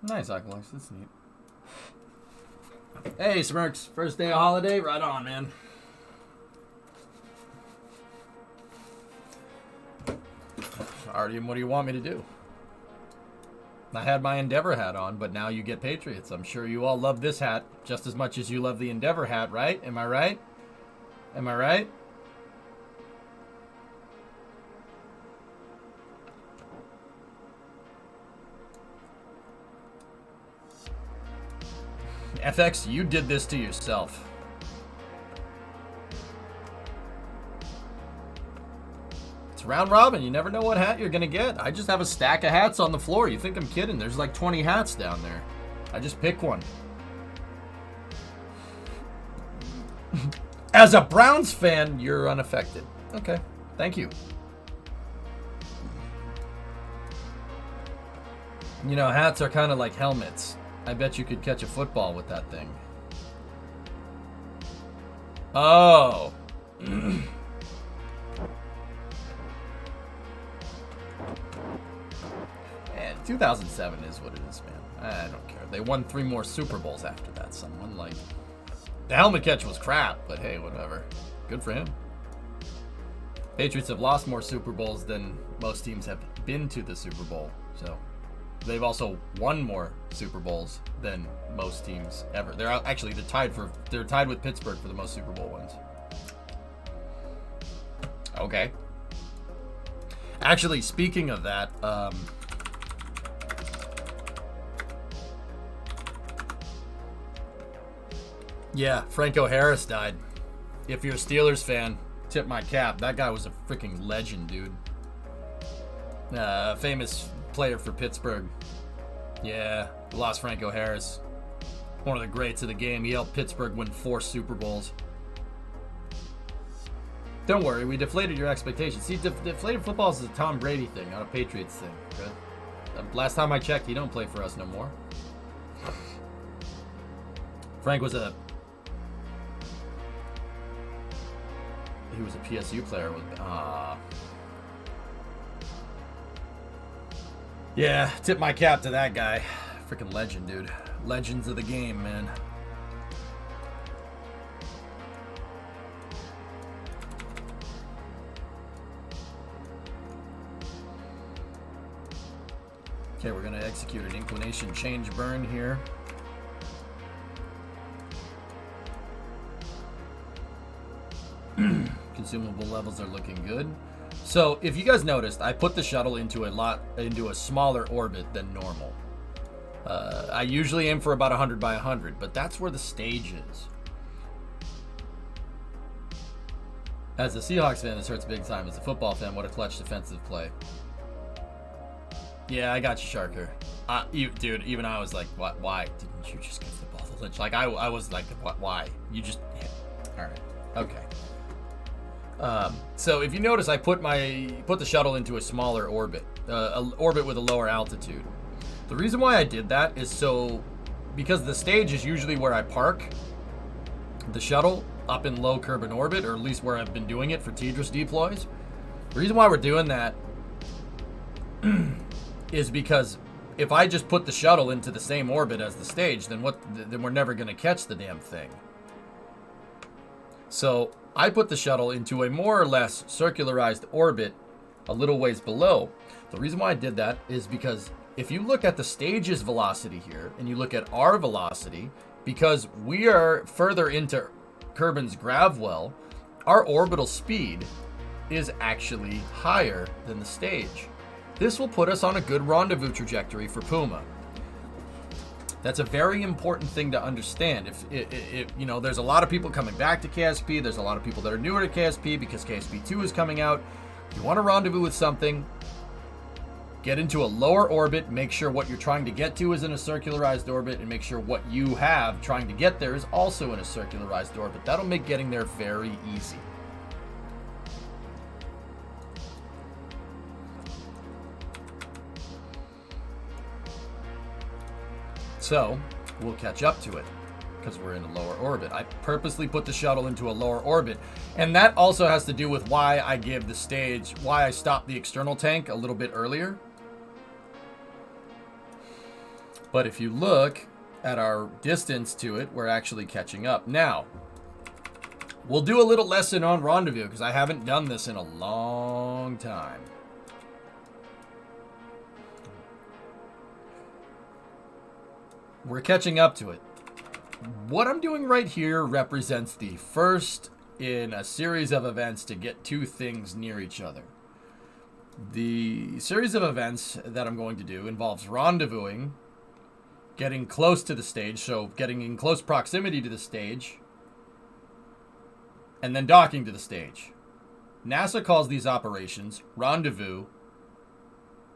nice, Aqualux. That's neat. Hey, Smirks. First day of holiday? Right on, man. Artyom, what do you want me to do? I had my Endeavor hat on, but now you get Patriots. I'm sure you all love this hat just as much as you love the Endeavor hat, right? Am I right? Am I right? FX, you did this to yourself. It's round robin. You never know what hat you're gonna get. I just have a stack of hats on the floor. You think I'm kidding? There's like 20 hats down there. I just pick one. As a Browns fan, you're unaffected. Okay, thank you. You know, hats are kind of like helmets. I bet you could catch a football with that thing. Oh. Man, 2007 is what it is, man. I don't care. They won 3 more Super Bowls after that. Someone like... The helmet catch was crap, but hey, whatever. Good for him. Patriots have lost more Super Bowls than most teams have been to the Super Bowl, so... They've also won more Super Bowls than most teams ever. They're tied with Pittsburgh for the most Super Bowl wins. Okay. Actually, speaking of that, yeah, Franco Harris died. If you're a Steelers fan, tip my cap. That guy was a freaking legend, dude. Famous player for Pittsburgh. Yeah, lost Franco Harris. One of the greats of the game. He helped Pittsburgh win 4 Super Bowls. Don't worry, we deflated your expectations. See, deflated football is a Tom Brady thing, not a Patriots thing. Good. Last time I checked, he don't play for us no more. Frank was a... He was a PSU player with... Yeah, tip my cap to that guy. Freaking legend, dude. Legends of the game, man. Okay, we're gonna execute an inclination change burn here. Consumable levels are looking good. So, if you guys noticed, I put the shuttle into a smaller orbit than normal. I usually aim for about 100 by 100, but that's where the stage is. As a Seahawks fan, this hurts big time. As a football fan, what a clutch defensive play. Yeah, I got you, Sharker. Dude, even I was like, why didn't you just give the ball to glitch. Like I was like, what? Why? You just hit. All right. Okay. So if you notice, I put the shuttle into a smaller orbit, an orbit with a lower altitude. The reason why I did that is because the stage is usually where I park the shuttle up in low Kerbal orbit, or at least where I've been doing it for Tidris deploys. The reason why we're doing that is because if I just put the shuttle into the same orbit as the stage, then we're never going to catch the damn thing. So I put the shuttle into a more or less circularized orbit a little ways below. The reason why I did that is because if you look at the stage's velocity here and you look at our velocity, because we are further into Kerbin's grav well, our orbital speed is actually higher than the stage. This will put us on a good rendezvous trajectory for Puma. That's a very important thing to understand. If you know, there's a lot of people coming back to KSP. There's a lot of people that are newer to KSP because KSP 2 is coming out. If you want to rendezvous with something, get into a lower orbit, make sure what you're trying to get to is in a circularized orbit, and make sure what you have trying to get there is also in a circularized orbit. That'll make getting there very easy. So, we'll catch up to it because we're in a lower orbit. I purposely put the shuttle into a lower orbit, and that also has to do with why I give the stage, why I stopped the external tank a little bit earlier. But if you look at our distance to it, we're actually catching up. Now, we'll do a little lesson on rendezvous because I haven't done this in a long time. We're catching up to it. What I'm doing right here represents the first in a series of events to get two things near each other. The series of events that I'm going to do involves rendezvousing, getting close to the stage, so getting in close proximity to the stage, and then docking to the stage. NASA calls these operations rendezvous,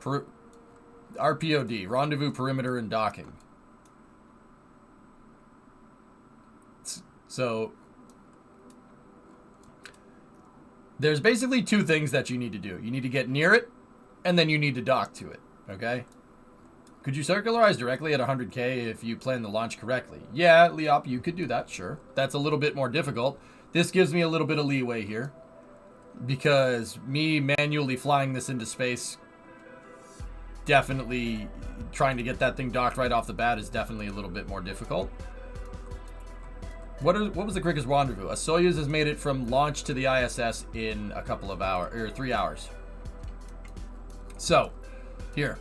RPOD, rendezvous, perimeter, and docking. So there's basically two things that you need to do. You need to get near it, and then you need to dock to it, okay? Could you circularize directly at 100K if you plan the launch correctly? Yeah, Leop, you could do that, sure. That's a little bit more difficult. This gives me a little bit of leeway here, because me manually flying this into space, definitely trying to get that thing docked right off the bat is definitely a little bit more difficult. What was the quickest rendezvous? A Soyuz has made it from launch to the ISS in a couple of hours, or 3 hours. So, here.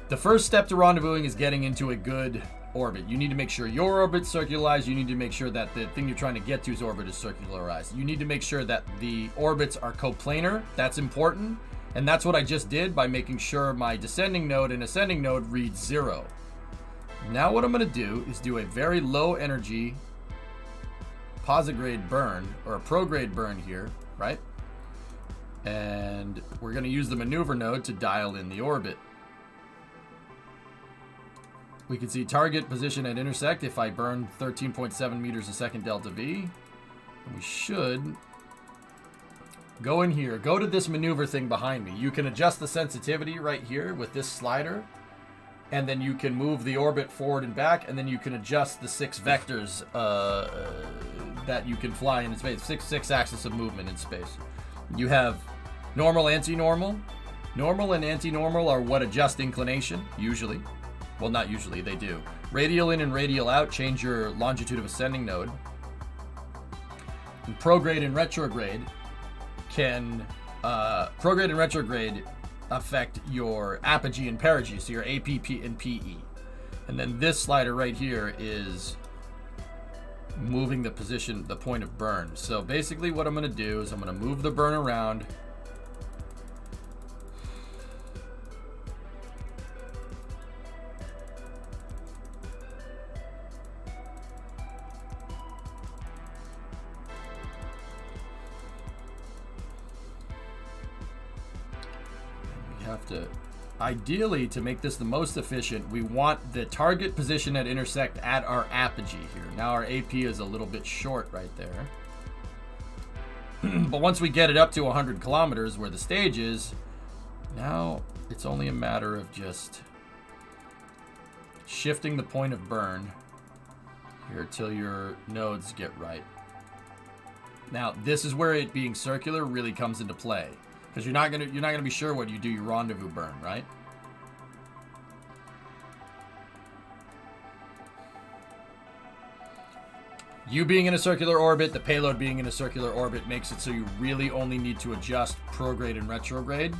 The first step to rendezvousing is getting into a good orbit. You need to make sure your orbit's circularized. You need to make sure that the thing you're trying to get to's orbit is circularized. You need to make sure that the orbits are coplanar. That's important. And that's what I just did by making sure my descending node and ascending node reads 0. Now what I'm going to do is do a very low energy posigrade burn, or a prograde burn here, right? And we're going to use the maneuver node to dial in the orbit. We can see target position at intersect if I burn 13.7 meters a second delta V. And we should go in here, go to this maneuver thing behind me. You can adjust the sensitivity right here with this slider. And then you can move the orbit forward and back, and then you can adjust the 6 vectors that you can fly in space. Six axis of movement in space. You have normal, anti-normal. Normal and anti-normal are what adjust inclination, usually. Well, not usually, they do. Radial in and radial out change your longitude of ascending node. And prograde and retrograde can... prograde and retrograde affect your apogee and perigee, so your APP and PE. And then this slider right here is moving the position, the point of burn. So basically what I'm going to do is I'm going to move the burn around. Have to ideally, to make this the most efficient, we want the target position at intersect at our apogee here. Now our AP is a little bit short right there. But once we get it up to 100 kilometers where the stage is, now it's only a matter of just shifting the point of burn here till your nodes get right. Now, this is where it being circular really comes into play, because you're not gonna be sure when you do your rendezvous burn, right? You being in a circular orbit, the payload being in a circular orbit makes it so you really only need to adjust prograde and retrograde,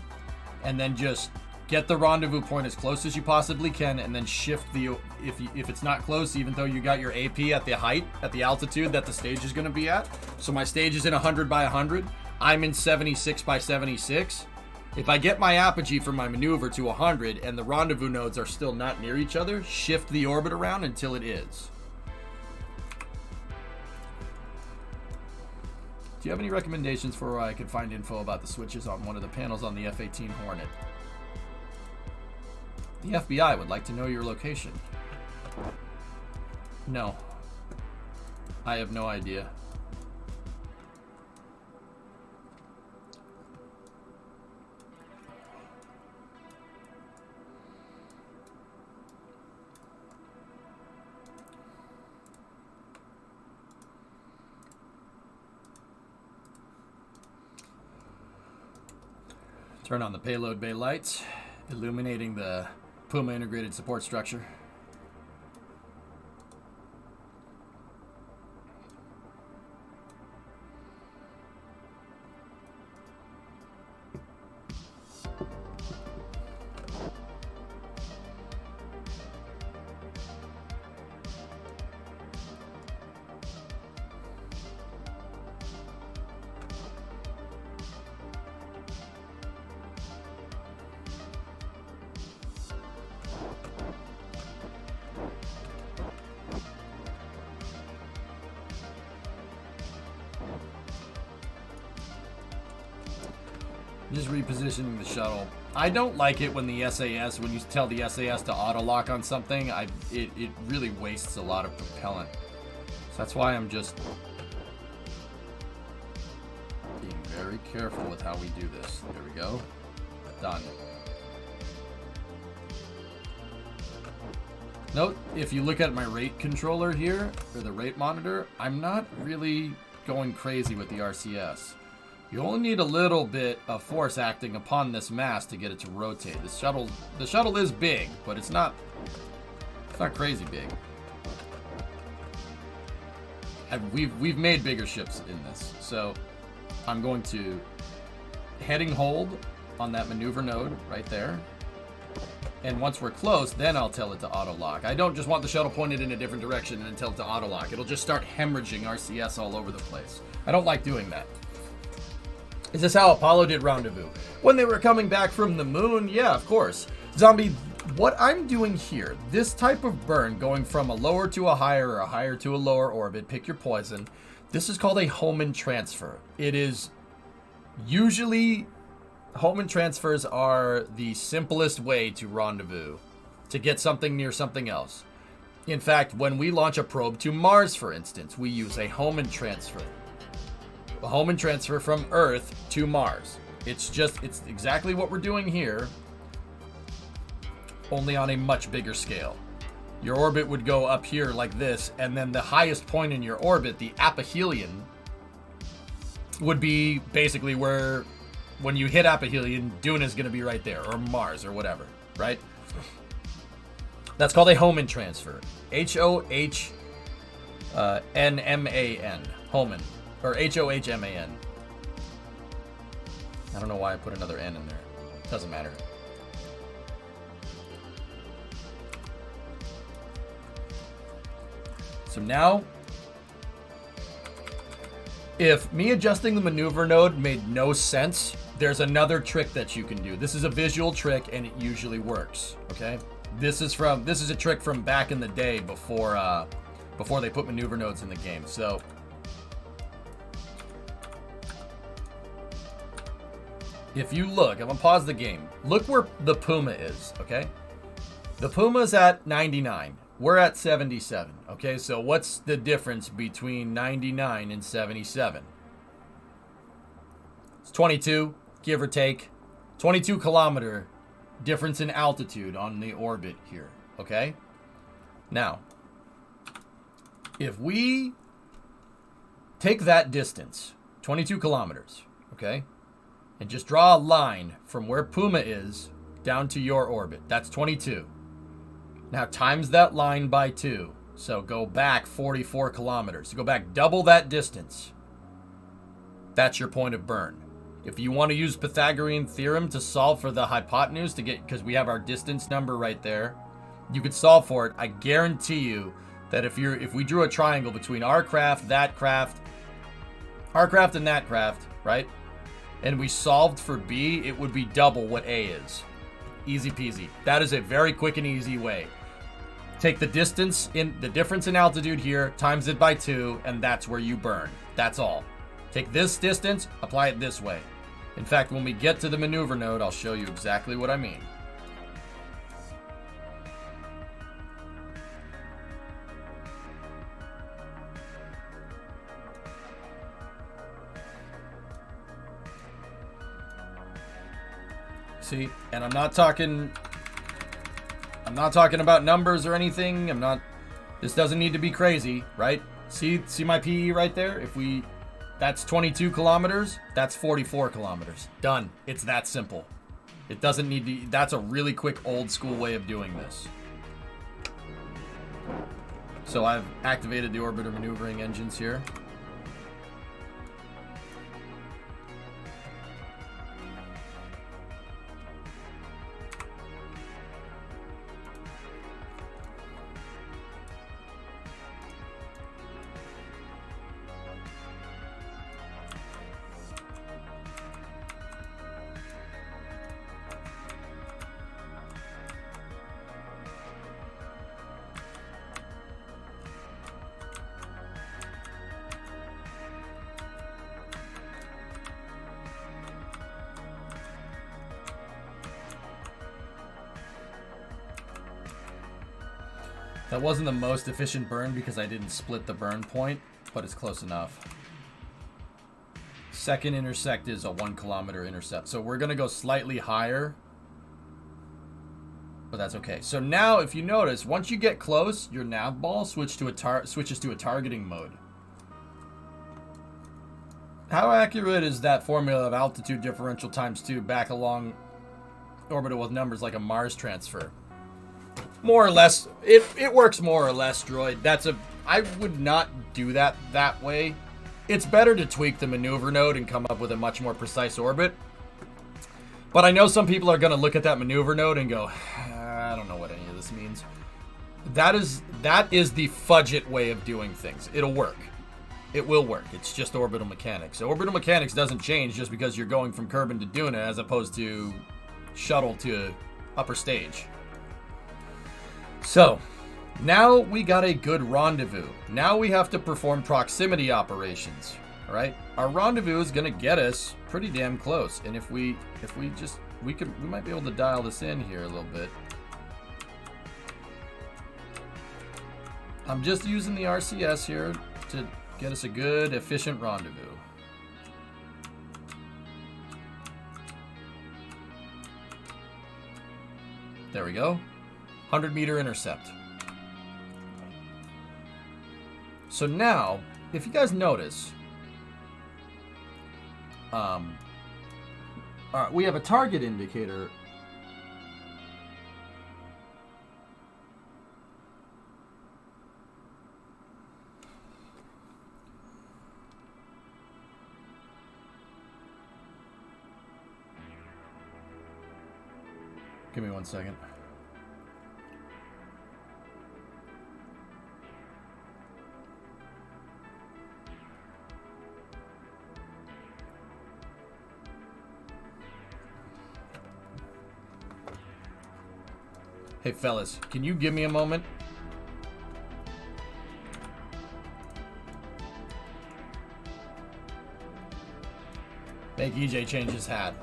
and then just get the rendezvous point as close as you possibly can, and then shift the, if it's not close, even though you got your AP at the height, at the altitude that the stage is going to be at. So my stage is in 100 by 100. I'm in 76 by 76. If I get my apogee for my maneuver to 100 and the rendezvous nodes are still not near each other, shift the orbit around until it is. Do you have any recommendations for where I can find info about the switches on one of the panels on the F-18 Hornet? The FBI would like to know your location. No. I have no idea. Turn on the payload bay lights, illuminating the Puma integrated support structure. Just repositioning the shuttle. I don't like it when the SAS, when you tell the SAS to auto lock on something, it really wastes a lot of propellant. So that's why I'm just being very careful with how we do this. There we go. Done. Note, if you look at my rate controller here, or the rate monitor, I'm not really going crazy with the RCS. You only need a little bit of force acting upon this mass to get it to rotate. The shuttle is big, but it's not crazy big. And we've made bigger ships in this, so I'm going to heading hold on that maneuver node right there. And once we're close, then I'll tell it to auto lock. I don't just want the shuttle pointed in a different direction and then tell it to auto lock. It'll just start hemorrhaging RCS all over the place. I don't like doing that. Is this how Apollo did rendezvous? When they were coming back from the moon? Yeah, of course. Zombie, what I'm doing here, this type of burn, going from a lower to a higher or a higher to a lower orbit, pick your poison, this is called a Hohmann transfer. It is usually, Hohmann transfers are the simplest way to rendezvous, to get something near something else. In fact, when we launch a probe to Mars, for instance, we use a Hohmann transfer. A Hohmann transfer from Earth to Mars. It's exactly what we're doing here, only on a much bigger scale. Your orbit would go up here like this, and then the highest point in your orbit, the aphelion, would be basically where, when you hit aphelion, Dune is going to be right there, or Mars, or whatever, right? That's called a Hohmann transfer. H-O-H-N-M-A-N. Hohmann. Or H-O-H-M-A-N. I don't know why I put another N in there. Doesn't matter. So now, if me adjusting the maneuver node made no sense, there's another trick that you can do. This is a visual trick, and it usually works. Okay, this is a trick from back in the day before they put maneuver nodes in the game. So if you look, I'm gonna pause the game. Look where the Puma is, okay? The Puma's at 99. We're at 77, okay? So what's the difference between 99 and 77? It's 22, give or take. 22 kilometer difference in altitude on the orbit here, okay? Now, if we take that distance, 22 kilometers, okay, and just draw a line from where Puma is down to your orbit, that's 22. Now times that line by 2, so go back 44 kilometers. Go back double that distance. That's your point of burn. If you want to use Pythagorean theorem to solve for the hypotenuse to get, because we have our distance number right there, you could solve for it. I guarantee you that if we drew a triangle between our craft, that craft, our craft and that craft, right? And we solved for B, it would be double what A is. Easy peasy. That is a very quick and easy way. Take the distance in the difference in altitude here, times it by 2, and that's where you burn. That's all. Take this distance, apply it this way. In fact, when we get to the maneuver node, I'll show you exactly what I mean. See, and I'm not talking about numbers or anything. This doesn't need to be crazy, right? See my PE right there? That's 22 kilometers, that's 44 kilometers. Done. It's that simple. It doesn't need to, that's a really quick old school way of doing this. So I've activated the orbiter maneuvering engines here. That wasn't the most efficient burn because I didn't split the burn point, but it's close enough. Second intersect is a 1 kilometer intercept. So we're gonna go slightly higher, but that's okay. So now if you notice, once you get close, your nav ball switches to a targeting mode. How accurate is that formula of altitude differential times 2 back along orbital with numbers like a Mars transfer? More or less, it works more or less, droid. I would not do that way. It's better to tweak the maneuver node and come up with a much more precise orbit. But I know some people are going to look at that maneuver node and go, I don't know what any of this means. That is the fudge it way of doing things. It'll work. It will work. It's just orbital mechanics. So orbital mechanics doesn't change just because you're going from Kerbin to Duna as opposed to shuttle to upper stage. So, now we got a good rendezvous. Now we have to perform proximity operations, all right? Our rendezvous is going to get us pretty damn close. And if we might be able to dial this in here a little bit. I'm just using the RCS here to get us a good, efficient rendezvous. There we go. 100-meter intercept. So now, if you guys notice, we have a target indicator. Give me 1 second. Hey fellas, can you give me a moment? Make EJ change his hat.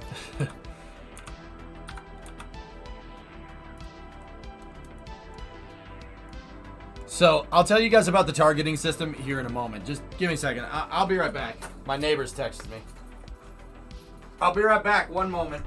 So, I'll tell you guys about the targeting system here in a moment. Just give me a second. I'll be right back. My neighbors texted me. I'll be right back. One moment.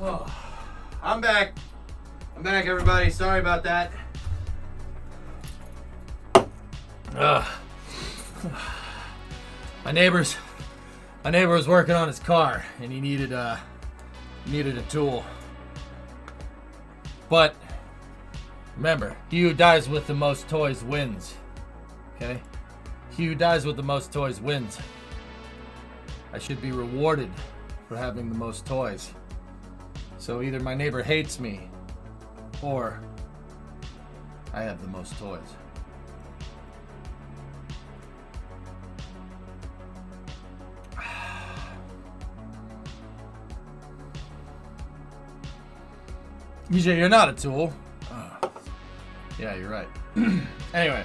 Oh, I'm back. I'm back, everybody. Sorry about that. My neighbor was working on his car, and he needed a tool. But remember, he who dies with the most toys wins. Okay? He who dies with the most toys wins. I should be rewarded for having the most toys. So either my neighbor hates me, or I have the most toys. EJ, you're not a tool. Oh. Yeah, you're right. Anyway.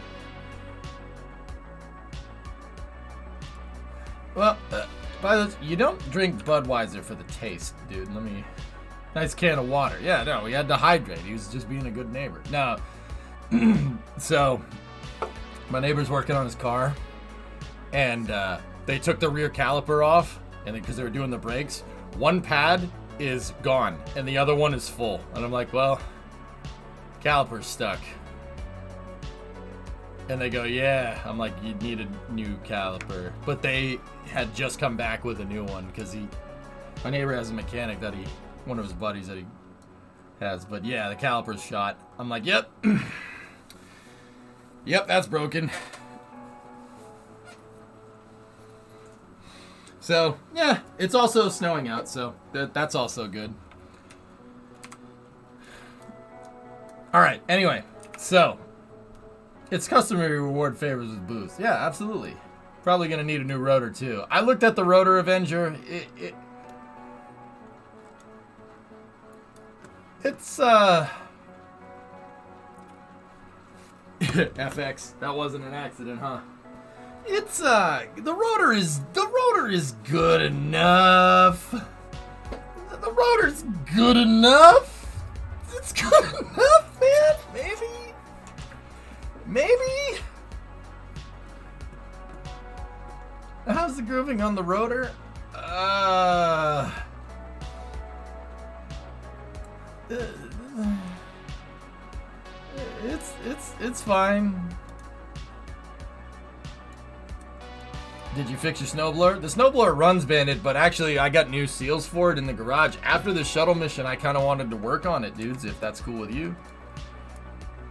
Well, by the way, you don't drink Budweiser for the taste, dude. Nice can of water. Yeah, no, we had to hydrate. He was just being a good neighbor. No. So, my neighbor's working on his car, and they took the rear caliper off, and because they were doing the brakes, one pad is gone, and the other one is full. And I'm like, well, caliper's stuck. And they go, yeah. I'm like, you need a new caliper. But they had just come back with a new one, because my neighbor has a mechanic one of his buddies that he has. But yeah, the caliper's shot. I'm like, yep. Yep, that's broken. So, yeah, it's also snowing out, so that's also good. Alright, anyway, so, it's customary reward favors with boost. Yeah, absolutely. Probably going to need a new rotor, too. I looked at the rotor Avenger. It's, FX. That wasn't an accident, huh? It's, the rotor is good enough. The rotor's good enough. It's good enough, man. Maybe. How's the grooving on the rotor? It's fine. Did you fix your snowblower? The snowblower runs banded, but actually I got new seals for it in the garage. After the shuttle mission, I kind of wanted to work on it, dudes, if that's cool with you.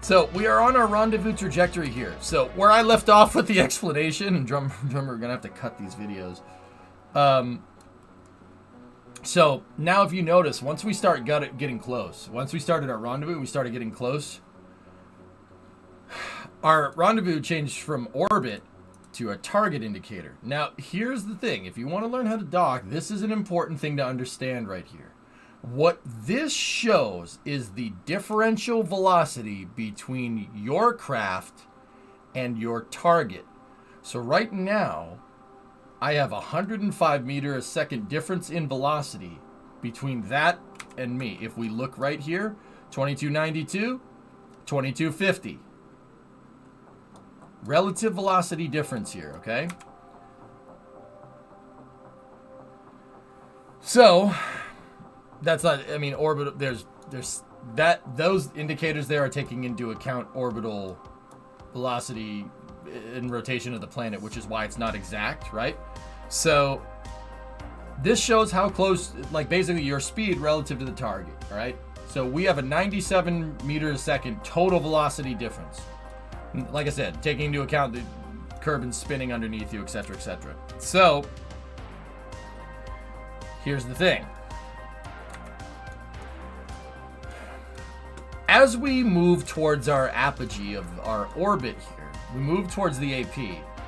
So we are on our rendezvous trajectory here. So where I left off with the explanation, and drummer, we're gonna have to cut these videos. So now if you notice, once we start getting close, once we started our rendezvous, we started getting close. Our rendezvous changed from orbit to a target indicator. Now, here's the thing. If you want to learn how to dock, this is an important thing to understand right here. What this shows is the differential velocity between your craft and your target. So right now, I have 105 meter a second difference in velocity between that and me. If we look right here, 2292, 2250. Relative velocity difference here, okay? So, that's not, I mean, orbital, there's those indicators there are taking into account orbital velocity and rotation of the planet, which is why it's not exact, right? So, this shows how close, like basically your speed relative to the target, all right? So, we have a 97 meters a second total velocity difference. Like I said, taking into account the Kerbal spinning underneath you, etc., etc. So, here's the thing. As we move towards our apogee of our orbit here, we move towards the AP.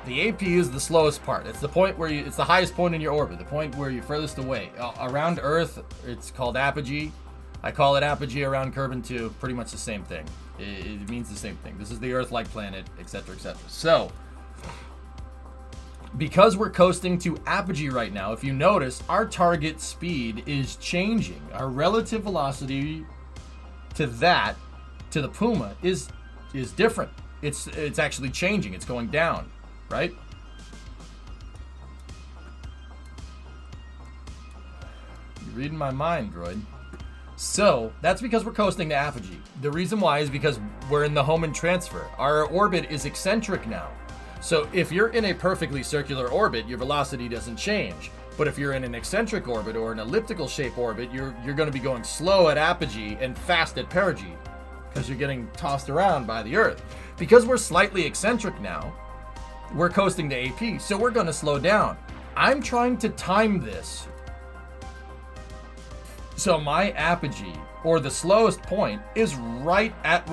The AP is the slowest part. It's the point where it's the highest point in your orbit, the point where you're furthest away. Around Earth, it's called apogee. I call it apogee around Kerbal too. Pretty much the same thing. It means the same thing. This is the Earth-like planet, etc., etc. So, because we're coasting to apogee right now, if you notice, our target speed is changing. Our relative velocity to the Puma is different. It's actually changing. It's going down, right? You're reading my mind, droid. So that's because we're coasting to apogee. The reason why is because we're in the Hohmann transfer. Our orbit is eccentric now. So if you're in a perfectly circular orbit, your velocity doesn't change. But if you're in an eccentric orbit or an elliptical shape orbit, you're going to be going slow at apogee and fast at perigee because you're getting tossed around by the Earth. Because we're slightly eccentric now, we're coasting to AP, so we're going to slow down. I'm trying to time this. So my apogee, or the slowest point, is right at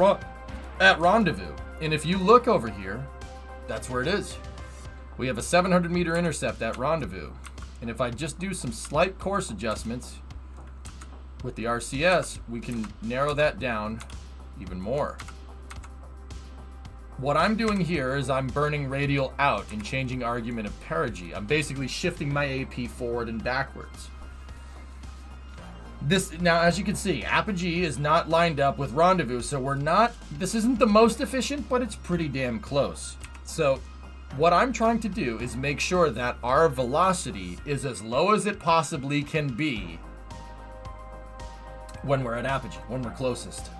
rendezvous. And if you look over here, that's where it is. We have a 700 meter intercept at rendezvous. And if I just do some slight course adjustments with the RCS, we can narrow that down even more. What I'm doing here is I'm burning radial out and changing argument of perigee. I'm basically shifting my AP forward and backwards. Now, as you can see, apogee is not lined up with rendezvous, so this isn't the most efficient, but it's pretty damn close. So what I'm trying to do is make sure that our velocity is as low as it possibly can be when we're at apogee, when we're closest.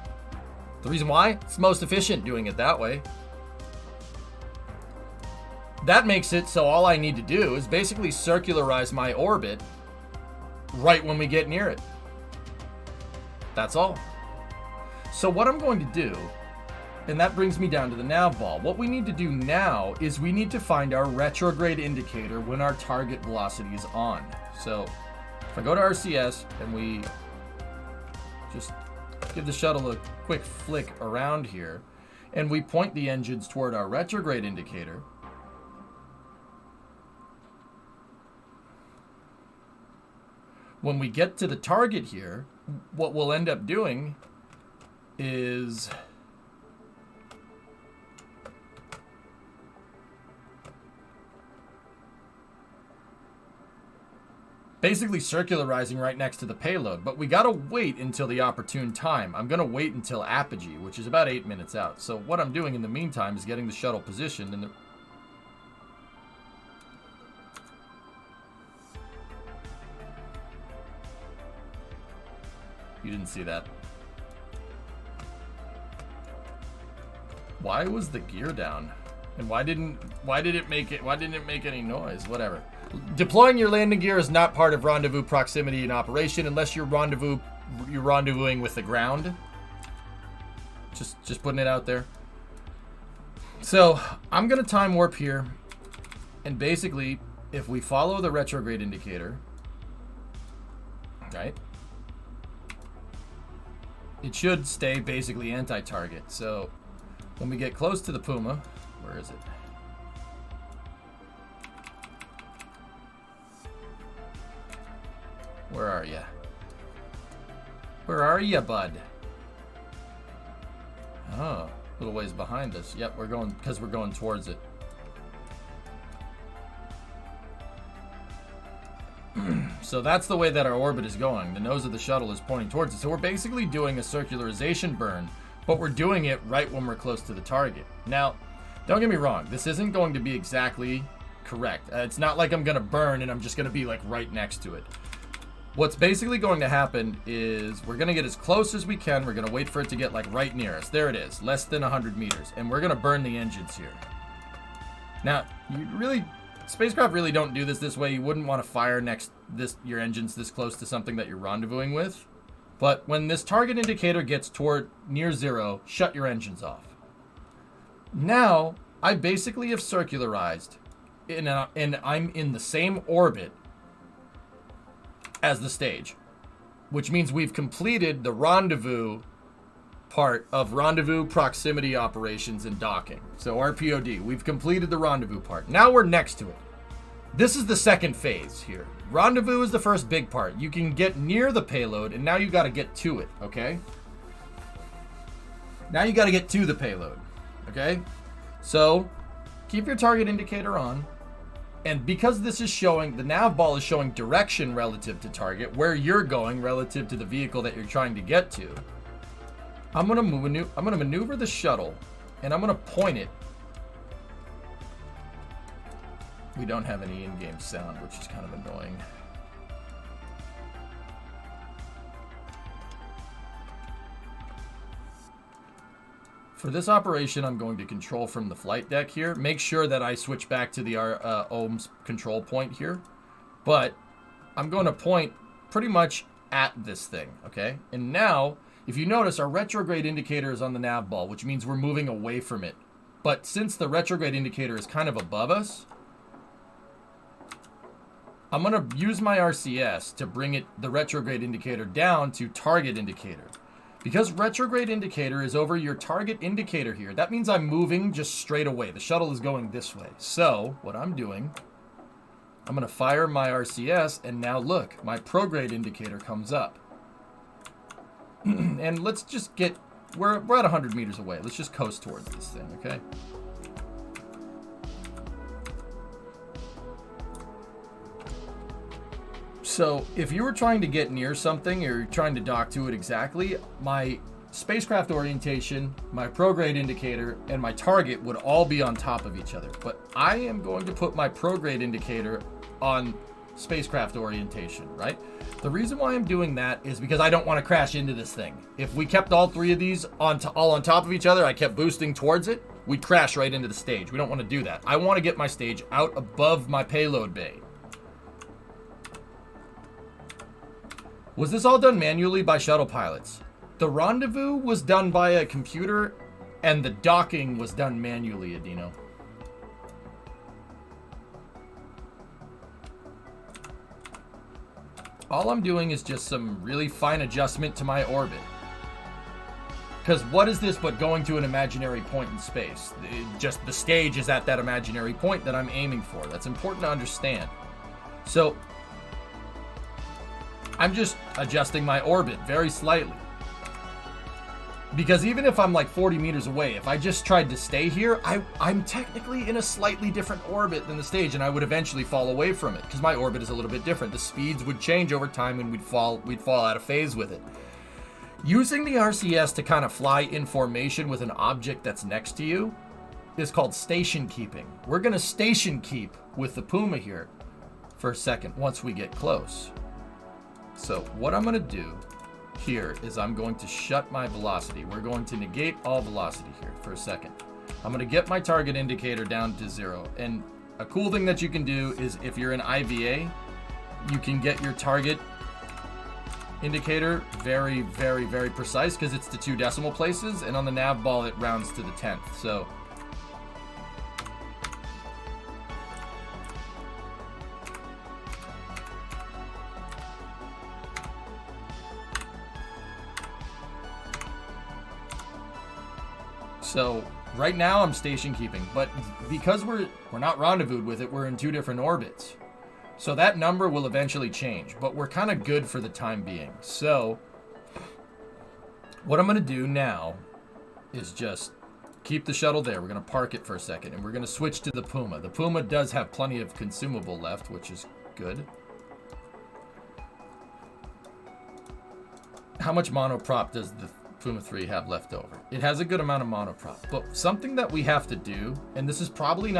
The reason why? It's most efficient doing it that way. That makes it so all I need to do is basically circularize my orbit right when we get near it. That's all. So what I'm going to do, and that brings me down to the nav ball. What we need to do now is we need to find our retrograde indicator when our target velocity is on. So if I go to RCS and we just give the shuttle a quick flick around here, and we point the engines toward our retrograde indicator, when we get to the target here, what we'll end up doing is basically circularizing right next to the payload, but we gotta wait until the opportune time. I'm gonna wait until apogee, which is about 8 minutes out. So what I'm doing in the meantime is getting the shuttle positioned and you didn't see that. Why was the gear down? And why didn't it make any noise? Whatever. Deploying your landing gear is not part of rendezvous proximity in operation unless you're rendezvousing with the ground. Just putting it out there. So I'm gonna time warp here, and basically, if we follow the retrograde indicator, right? It should stay basically anti-target. So when we get close to the Puma, where is it? Where are ya? Where are ya, bud? Oh, a little ways behind us. Yep, we're going towards it. So that's the way that our orbit is going. The nose of the shuttle is pointing towards it. So we're basically doing a circularization burn, but we're doing it right when we're close to the target. Now, don't get me wrong. This isn't going to be exactly correct. It's not like I'm going to burn and I'm just going to be like right next to it. What's basically going to happen is we're going to get as close as we can. We're going to wait for it to get like right near us. There it is, less than 100 meters. And we're going to burn the engines here. Now, spacecraft really don't do this way. You wouldn't want to fire your engines this close to something that you're rendezvousing with. But when this target indicator gets toward near zero, shut your engines off. Now, I basically have circularized, and I'm in the same orbit as the stage, which means we've completed the rendezvous part of rendezvous proximity operations and docking. So RPOD, we've completed the rendezvous part. Now we're next to it. This is the second phase here. Rendezvous is the first big part. You can get near the payload, and now you got to get to it, okay? Now you got to get to the payload, okay? So keep your target indicator on, and because this is showing, the nav ball is showing direction relative to target, where you're going relative to the vehicle that you're trying to get to, I'm gonna maneuver the shuttle, and I'm gonna point it. We don't have any in-game sound, which is kind of annoying. For this operation, I'm going to control from the flight deck here. Make sure that I switch back to the ohms control point here. But I'm going to point pretty much at this thing, okay? And now, if you notice, our retrograde indicator is on the nav ball, which means we're moving away from it. But since the retrograde indicator is kind of above us, I'm going to use my RCS to bring the retrograde indicator down to target indicator. Because retrograde indicator is over your target indicator here, that means I'm moving just straight away. The shuttle is going this way. So, what I'm doing, I'm going to fire my RCS, and now look, my prograde indicator comes up. And let's just get, we're at 100 meters away. Let's just coast towards this thing, okay? So, if you were trying to get near something, or you're trying to dock to it exactly, my spacecraft orientation, my prograde indicator, and my target would all be on top of each other. But I am going to put my prograde indicator on spacecraft orientation, right? The reason why I'm doing that is because I don't want to crash into this thing. If we kept all three of these all on top of each other, I kept boosting towards it, we'd crash right into the stage. We don't want to do that. I want to get my stage out above my payload bay. Was this all done manually by shuttle pilots? The rendezvous was done by a computer, and the docking was done manually, Adino. All I'm doing is just some really fine adjustment to my orbit. Because what is this but going to an imaginary point in space? Just the stage is at that imaginary point that I'm aiming for. That's important to understand. So I'm just adjusting my orbit very slightly. Because even if I'm like 40 meters away, if I just tried to stay here, I'm technically in a slightly different orbit than the stage, and I would eventually fall away from it, because my orbit is a little bit different. The speeds would change over time, and we'd fall out of phase with it. Using the RCS to kind of fly in formation with an object that's next to you is called station keeping. We're going to station keep with the Puma here for a second once we get close. So what I'm going to do here is I'm going to shut my velocity. We're going to negate all velocity here for a second. I'm going to get my target indicator down to 0. And a cool thing that you can do is if you're in IVA, you can get your target indicator very, very, very precise because it's to 2 decimal places. And on the nav ball, it rounds to the 10th. So right now I'm station keeping, but because we're not rendezvoused with it, we're in 2 different orbits. So that number will eventually change, but we're kind of good for the time being. So what I'm going to do now is just keep the shuttle there. We're going to park it for a second, and we're going to switch to the Puma. The Puma does have plenty of consumable left, which is good. How much monoprop does the Puma 3 have left over? It has a good amount of monoprop, but something that we have to do, and this is probably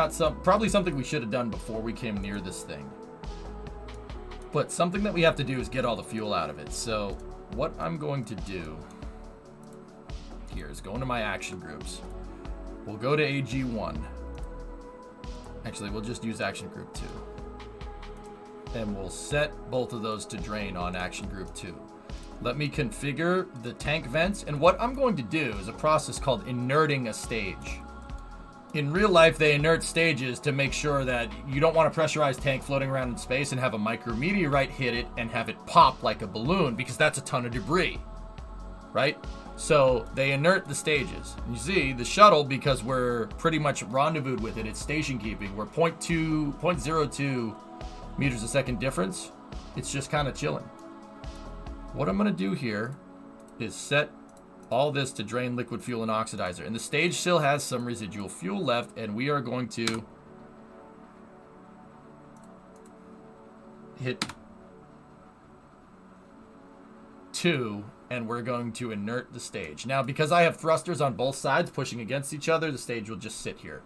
something we should have done before we came near this thing, but something that we have to do is get all the fuel out of it. So what I'm going to do here is go into my action groups. We'll go to AG1. Actually, we'll just use action group 2, and we'll set both of those to drain on action group 2. Let me configure the tank vents, and what I'm going to do is a process called inerting a stage. In real life, they inert stages to make sure that you don't want a pressurized tank floating around in space and have a micrometeorite hit it and have it pop like a balloon, because that's a ton of debris, right? So they inert the stages. You see, the shuttle, because we're pretty much rendezvoused with it, it's station keeping. We're 0.02 meters a second difference. It's just kind of chilling. What I'm going to do here is set all this to drain liquid fuel and oxidizer. And the stage still has some residual fuel left, and we are going to hit 2, and we're going to inert the stage. Now, because I have thrusters on both sides pushing against each other, the stage will just sit here.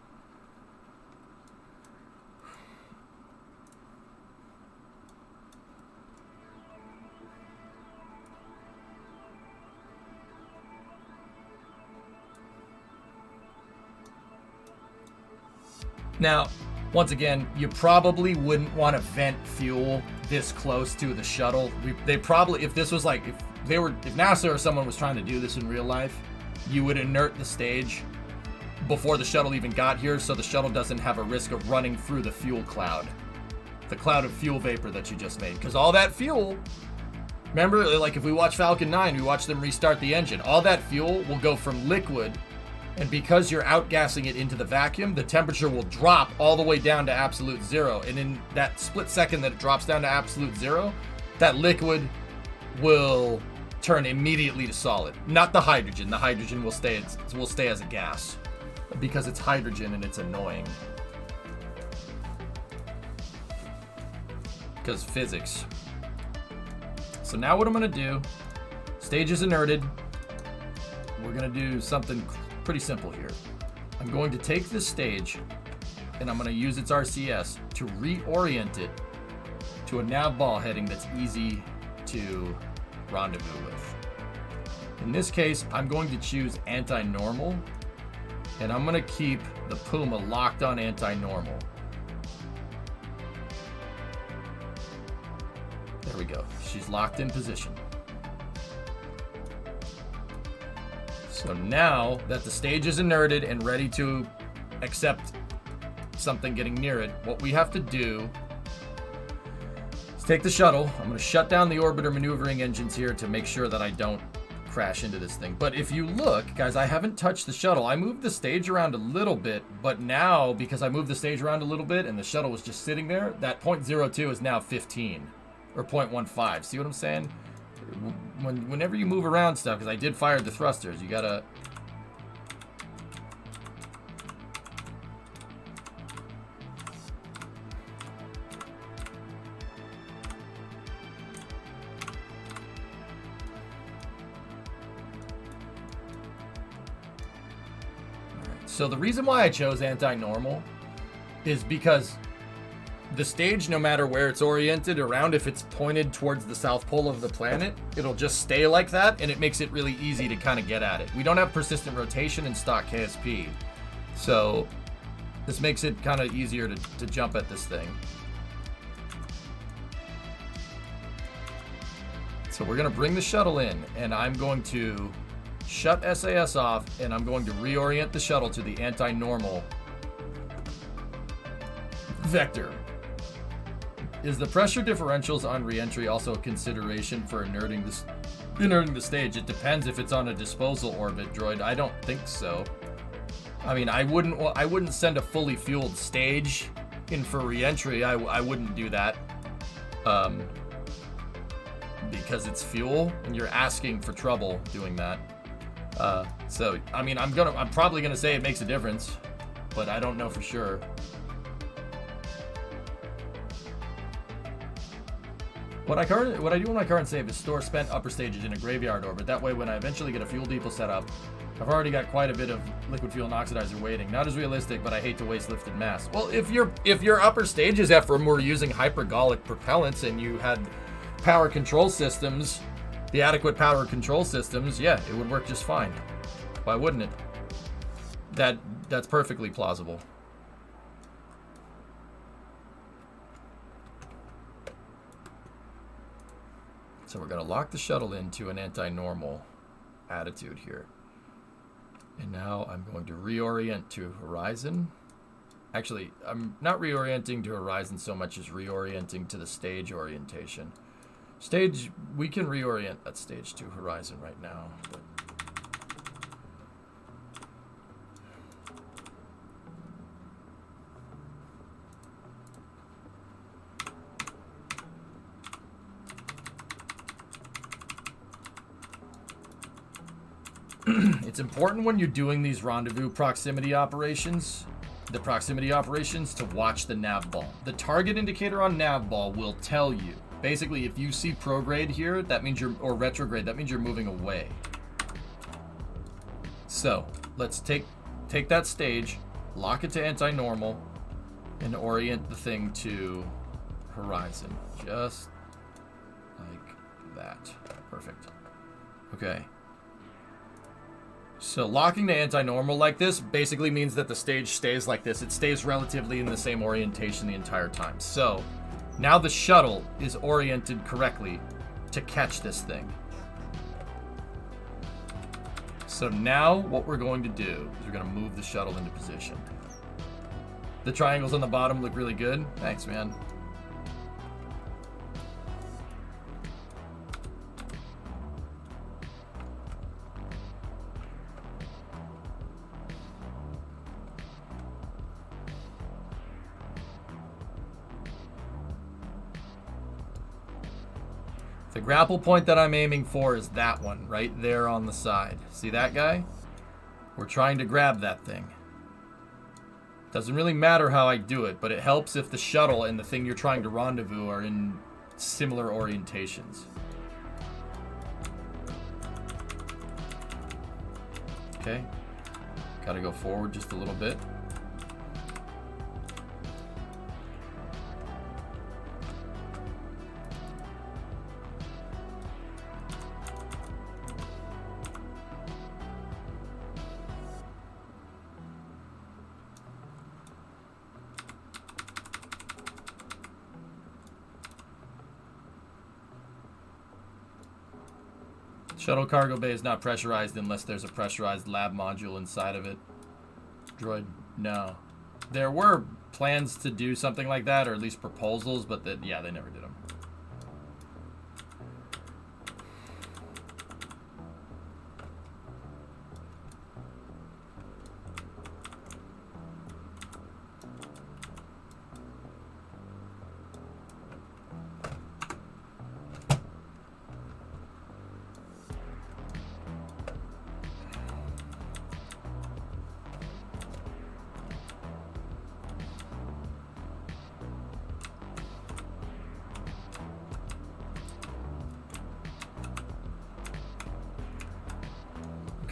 Now, once again, you probably wouldn't want to vent fuel this close to the shuttle. They probably, if this was like, if NASA or someone was trying to do this in real life, you would inert the stage before the shuttle even got here, so the shuttle doesn't have a risk of running through the fuel cloud. The cloud of fuel vapor that you just made. Because all that fuel, remember, like if we watch Falcon 9, we watch them restart the engine. All that fuel will go from liquid, and because you're outgassing it into the vacuum, the temperature will drop all the way down to absolute zero. And in that split second that it drops down to absolute zero, that liquid will turn immediately to solid. Not the hydrogen. The hydrogen will stay as a gas because it's hydrogen and it's annoying. Because physics. So now what I'm going to do, stage is inerted. We're going to do something pretty simple here. I'm going to take this stage and I'm going to use its RCS to reorient it to a nav ball heading that's easy to rendezvous with. In this case, I'm going to choose anti-normal, and I'm going to keep the Puma locked on anti-normal. There we go. She's locked in position. So now that the stage is inerted and ready to accept something getting near it, what we have to do is take the shuttle. I'm going to shut down the orbiter maneuvering engines here to make sure that I don't crash into this thing. But if you look, guys, I haven't touched the shuttle. I moved the stage around a little bit, but now because I moved the stage around a little bit and the shuttle was just sitting there, that 0.02 is now 15. Or 0.15. See what I'm saying? Whenever you move around stuff, because I did fire the thrusters, you gotta... Alright, so the reason why I chose anti-normal is because the stage, no matter where it's oriented around, if it's pointed towards the south pole of the planet, it'll just stay like that, and it makes it really easy to kind of get at it. We don't have persistent rotation in stock KSP, so this makes it kind of easier to jump at this thing. So we're going to bring the shuttle in, and I'm going to shut SAS off, and I'm going to reorient the shuttle to the anti-normal vector. Is the pressure differentials on reentry also a consideration for inerting the stage? It depends if it's on a disposal orbit, droid. I don't think so. I mean, I wouldn't send a fully fueled stage in for reentry. I wouldn't do that. Because it's fuel and you're asking for trouble doing that. So I mean, I'm probably gonna say it makes a difference, but I don't know for sure. What I do on my current save is store spent upper stages in a graveyard orbit. That way, when I eventually get a fuel depot set up, I've already got quite a bit of liquid fuel and oxidizer waiting. Not as realistic, but I hate to waste lifted mass. Well, if your upper stages, Ephraim, were using hypergolic propellants and you had power control systems, the adequate power control systems, yeah, it would work just fine. Why wouldn't it? That's perfectly plausible. So we're going to lock the shuttle into an anti-normal attitude here. And now I'm going to reorient to horizon. Actually, I'm not reorienting to horizon so much as reorienting to the stage orientation. Stage, we can reorient that stage to horizon right now. But it's important when you're doing these rendezvous proximity operations, to watch the nav ball. The target indicator on nav ball will tell you. Basically, if you see prograde here, that means or retrograde, that means you're moving away. So let's take that stage, lock it to anti-normal, and orient the thing to horizon. Just like that. Perfect. Okay. So locking to anti-normal like this basically means that the stage stays like this. It stays relatively in the same orientation the entire time. So now the shuttle is oriented correctly to catch this thing. So now what we're going to do is we're going to move the shuttle into position. The triangles on the bottom look really good. Thanks, man. The grapple point that I'm aiming for is that one right there on the side. See that guy? We're trying to grab that thing. Doesn't really matter how I do it, but it helps if the shuttle and the thing you're trying to rendezvous are in similar orientations. Okay. Gotta go forward just a little bit. Shuttle cargo bay is not pressurized unless there's a pressurized lab module inside of it. Droid, no. There were plans to do something like that, or at least proposals, but yeah, they never did them.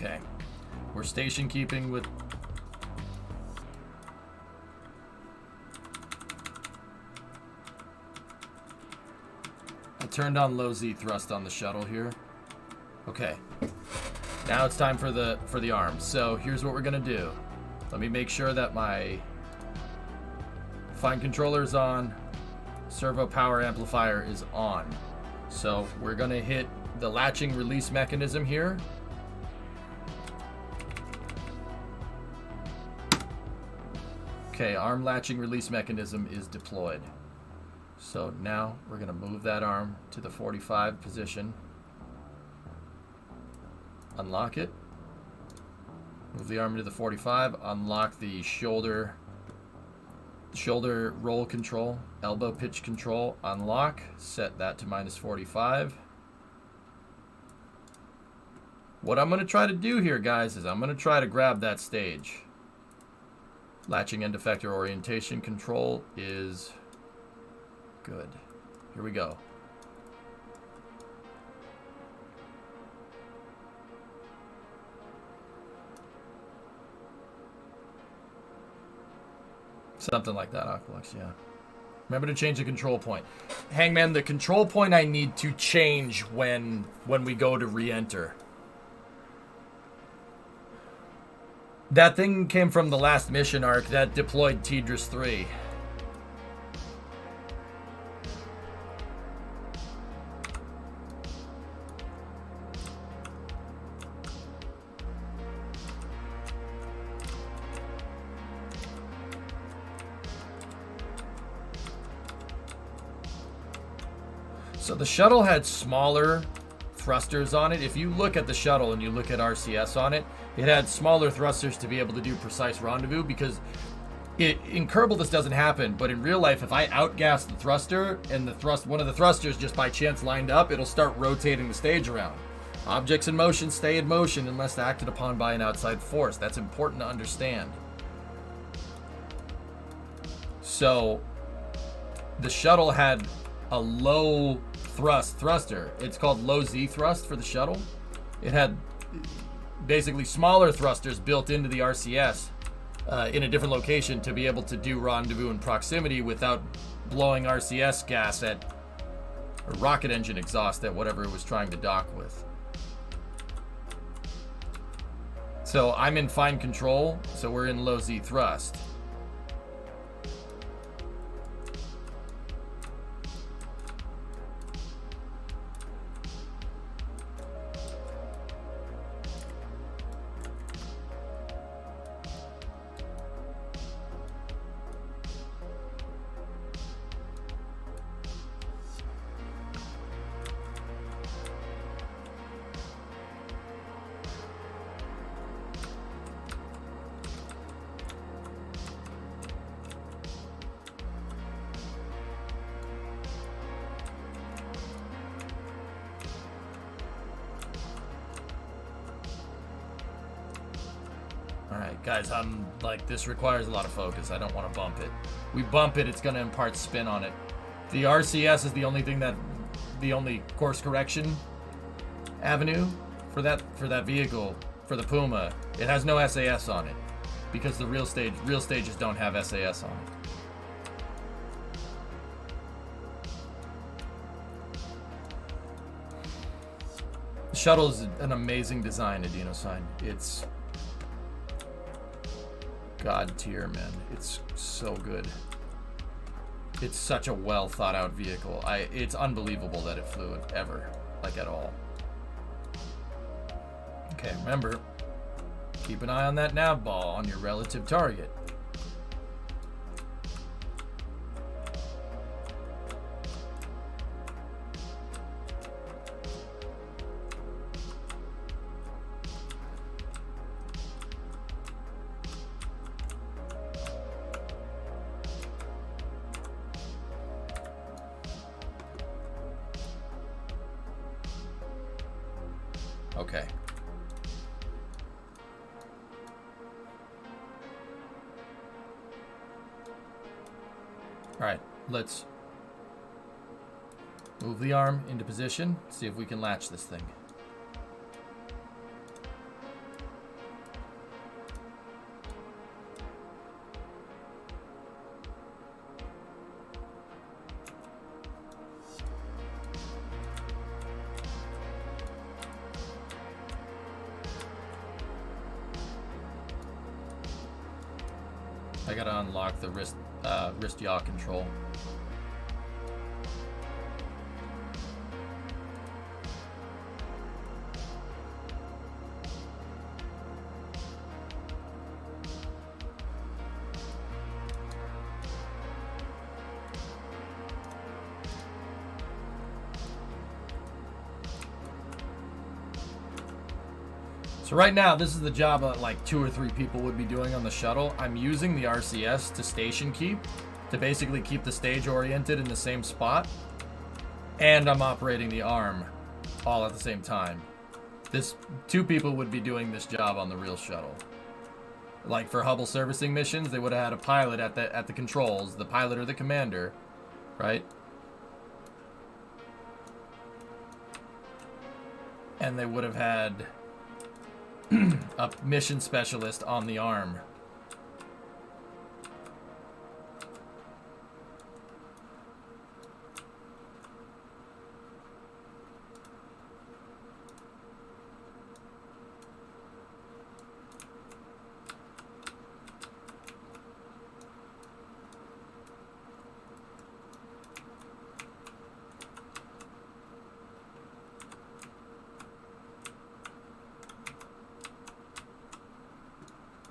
Okay, we're station keeping with... I turned on low Z thrust on the shuttle here. Okay, now it's time for the arms. So here's what we're gonna do. Let me make sure that my fine controller is on, servo power amplifier is on. So we're gonna hit the latching release mechanism here. Okay, arm latching release mechanism is deployed. So now we're going to move that arm to the 45 position. Unlock it. Move the arm to the 45. Unlock the shoulder roll control, elbow pitch control. Unlock. Set that to -45. What I'm going to try to do here, guys, is I'm going to try to grab that stage. Latching end effector orientation control is good. Here we go. Something like that, Aqualux, yeah. Remember to change the control point. Hangman, the control point I need to change when we go to re-enter. That thing came from the last mission arc that deployed Tidris 3. So the shuttle had smaller thrusters on it. If you look at the shuttle and you look at RCS on it, it had smaller thrusters to be able to do precise rendezvous, because in Kerbal this doesn't happen, but in real life, if I outgas the thruster and one of the thrusters just by chance lined up, it'll start rotating the stage around. Objects in motion stay in motion unless acted upon by an outside force. That's important to understand. So the shuttle had a low thruster. It's called low Z thrust for the shuttle. It had basically smaller thrusters built into the RCS in a different location to be able to do rendezvous and proximity without blowing RCS gas at, or rocket engine exhaust at whatever it was trying to dock with. So I'm in fine control, so we're in low Z thrust. Alright, guys, I'm like, this requires a lot of focus. I don't want to bump it. We bump it, it's going to impart spin on it. The RCS is the only thing that, the only course correction avenue for that vehicle, for the Puma. It has no SAS on it because the real stages don't have SAS on it. The shuttle is an amazing design, Adenosign. It's God tier, man. It's so good. It's such a well thought out vehicle. It's unbelievable that it flew it ever, like at all. Okay, remember, keep an eye on that nav ball on your relative target. Okay. All right, let's move the arm into position, see if we can latch this thing. I gotta unlock the wrist yaw control. So right now, this is the job that like 2 or 3 people would be doing on the shuttle. I'm using the RCS to station keep, to basically keep the stage oriented in the same spot. And I'm operating the arm all at the same time. 2 people would be doing this job on the real shuttle. Like for Hubble servicing missions, they would have had a pilot at the controls, the pilot or the commander, right? And they would have had a mission specialist on the arm.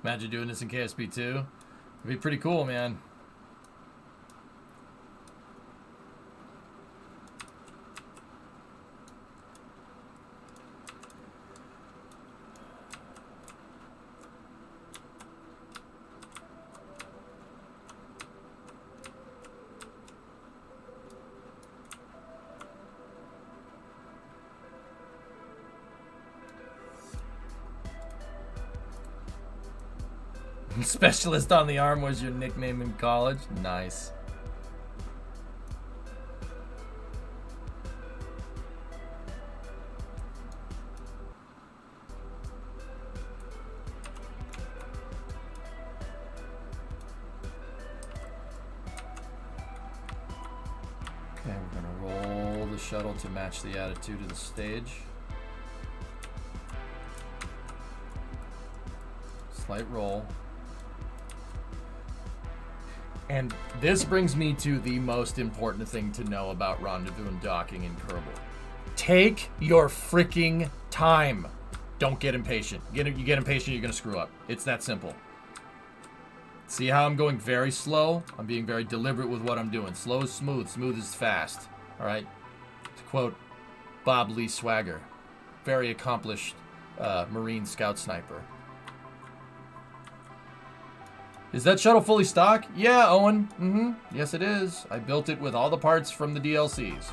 Imagine doing this in KSP too. It'd be pretty cool, man. Specialist on the arm was your nickname in college? Nice. Okay, we're gonna roll the shuttle to match the attitude of the stage. Slight roll. And this brings me to the most important thing to know about rendezvous and docking in Kerbal. Take your freaking time. Don't get impatient. You get impatient, you're going to screw up. It's that simple. See how I'm going very slow? I'm being very deliberate with what I'm doing. Slow is smooth. Smooth is fast. All right? To quote Bob Lee Swagger, very accomplished Marine scout sniper. Is that shuttle fully stock? Yeah, Owen. Yes, it is. I built it with all the parts from the DLCs.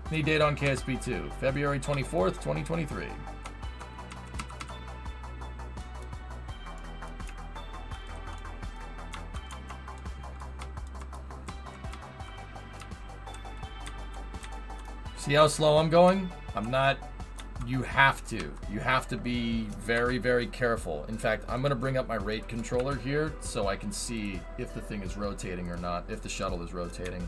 Need date on KSP 2, February 24th, 2023. See how slow I'm going? I'm not... You have to be very, very careful. In fact, I'm going to bring up my rate controller here so I can see if the thing is rotating or not, if the shuttle is rotating.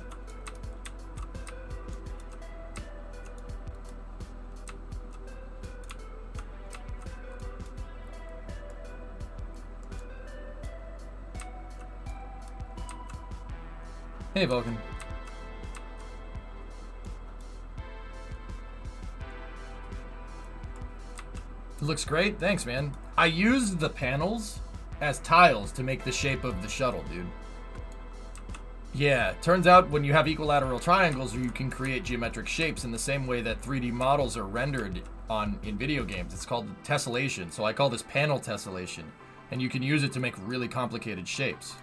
Hey, Vulcan. Looks great. Thanks, man. I used the panels as tiles to make the shape of the shuttle, dude. Yeah, turns out when you have equilateral triangles, you can create geometric shapes in the same way that 3D models are rendered in video games. It's called tessellation. So I call this panel tessellation. And you can use it to make really complicated shapes.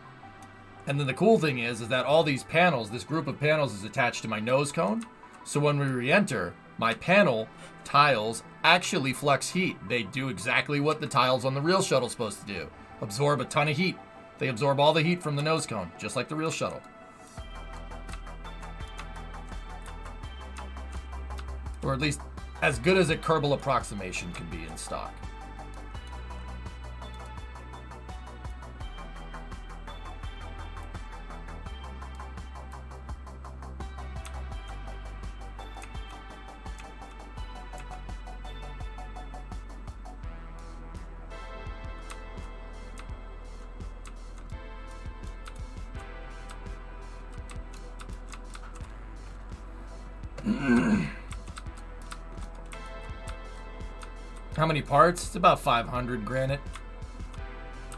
And then the cool thing is that all these panels, this group of panels is attached to my nose cone. So when we re-enter, my panel tiles actually flex heat. They do exactly what the tiles on the real shuttle is supposed to do. Absorb a ton of heat. They absorb all the heat from the nose cone, just like the real shuttle. Or at least as good as a Kerbal approximation can be in stock. How many parts? It's about 500 granite.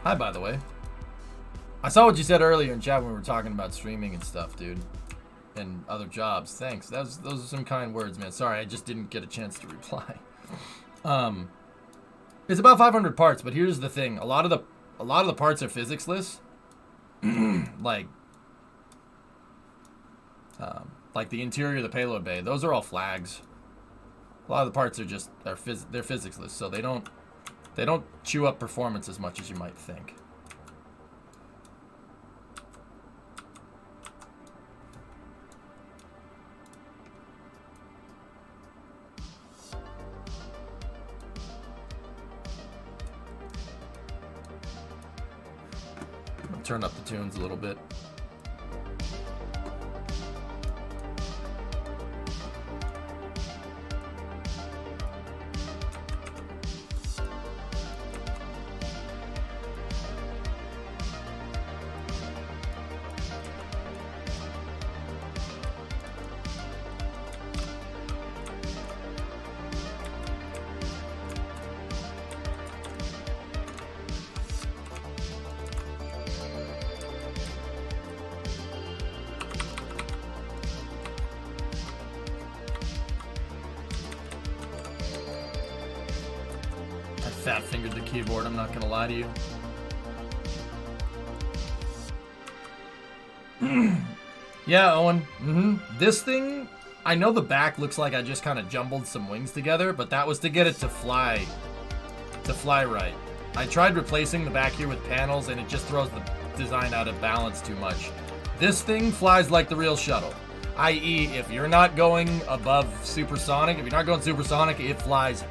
Hi, by the way. I saw what you said earlier in chat when we were talking about streaming and stuff, dude. And other jobs. Thanks. Those are some kind words, man. Sorry, I just didn't get a chance to reply. It's about 500 parts, but here's the thing. A lot of the parts are physics-less. like the interior of the payload bay. Those are all flags. A lot of the parts are just they're physics-less, so they don't chew up performance as much as you might think. I'll turn up the tunes a little bit. Fat-fingered the keyboard, I'm not gonna lie to you. Yeah, Owen. This thing, I know the back looks like I just kind of jumbled some wings together, but that was to get it to fly right. I tried replacing the back here with panels, and it just throws the design out of balance too much. This thing flies like the real shuttle. I.e., if you're not going above supersonic, if you're not going supersonic, it flies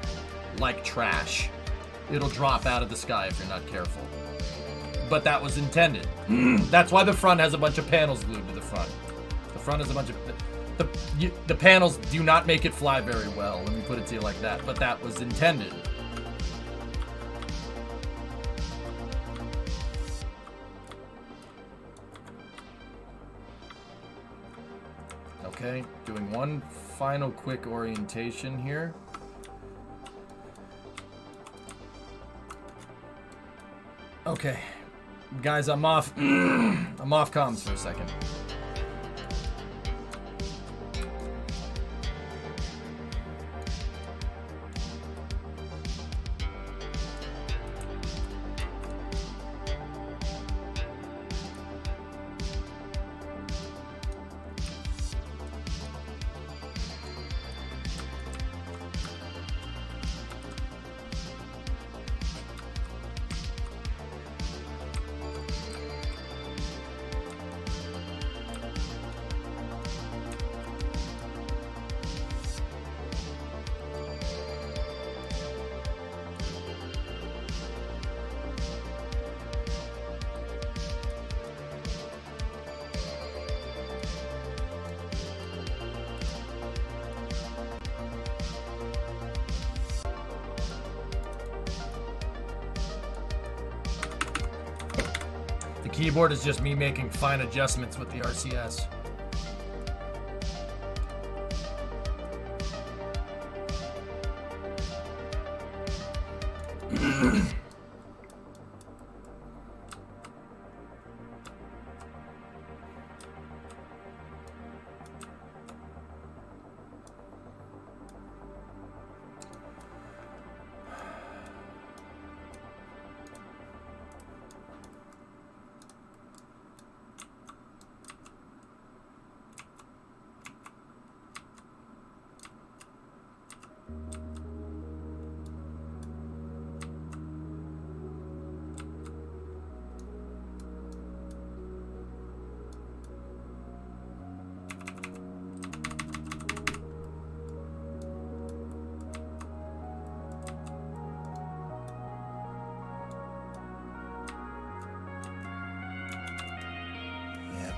like trash. It'll drop out of the sky if you're not careful. But that was intended. That's why the front has a bunch of panels glued to the front. The front has a bunch of... the panels do not make it fly very well. Let me put it to you like that. But that was intended. Okay, doing one final quick orientation here. Okay, guys, I'm off. I'm off comms for a second. Keyboard is just me making fine adjustments with the RCS.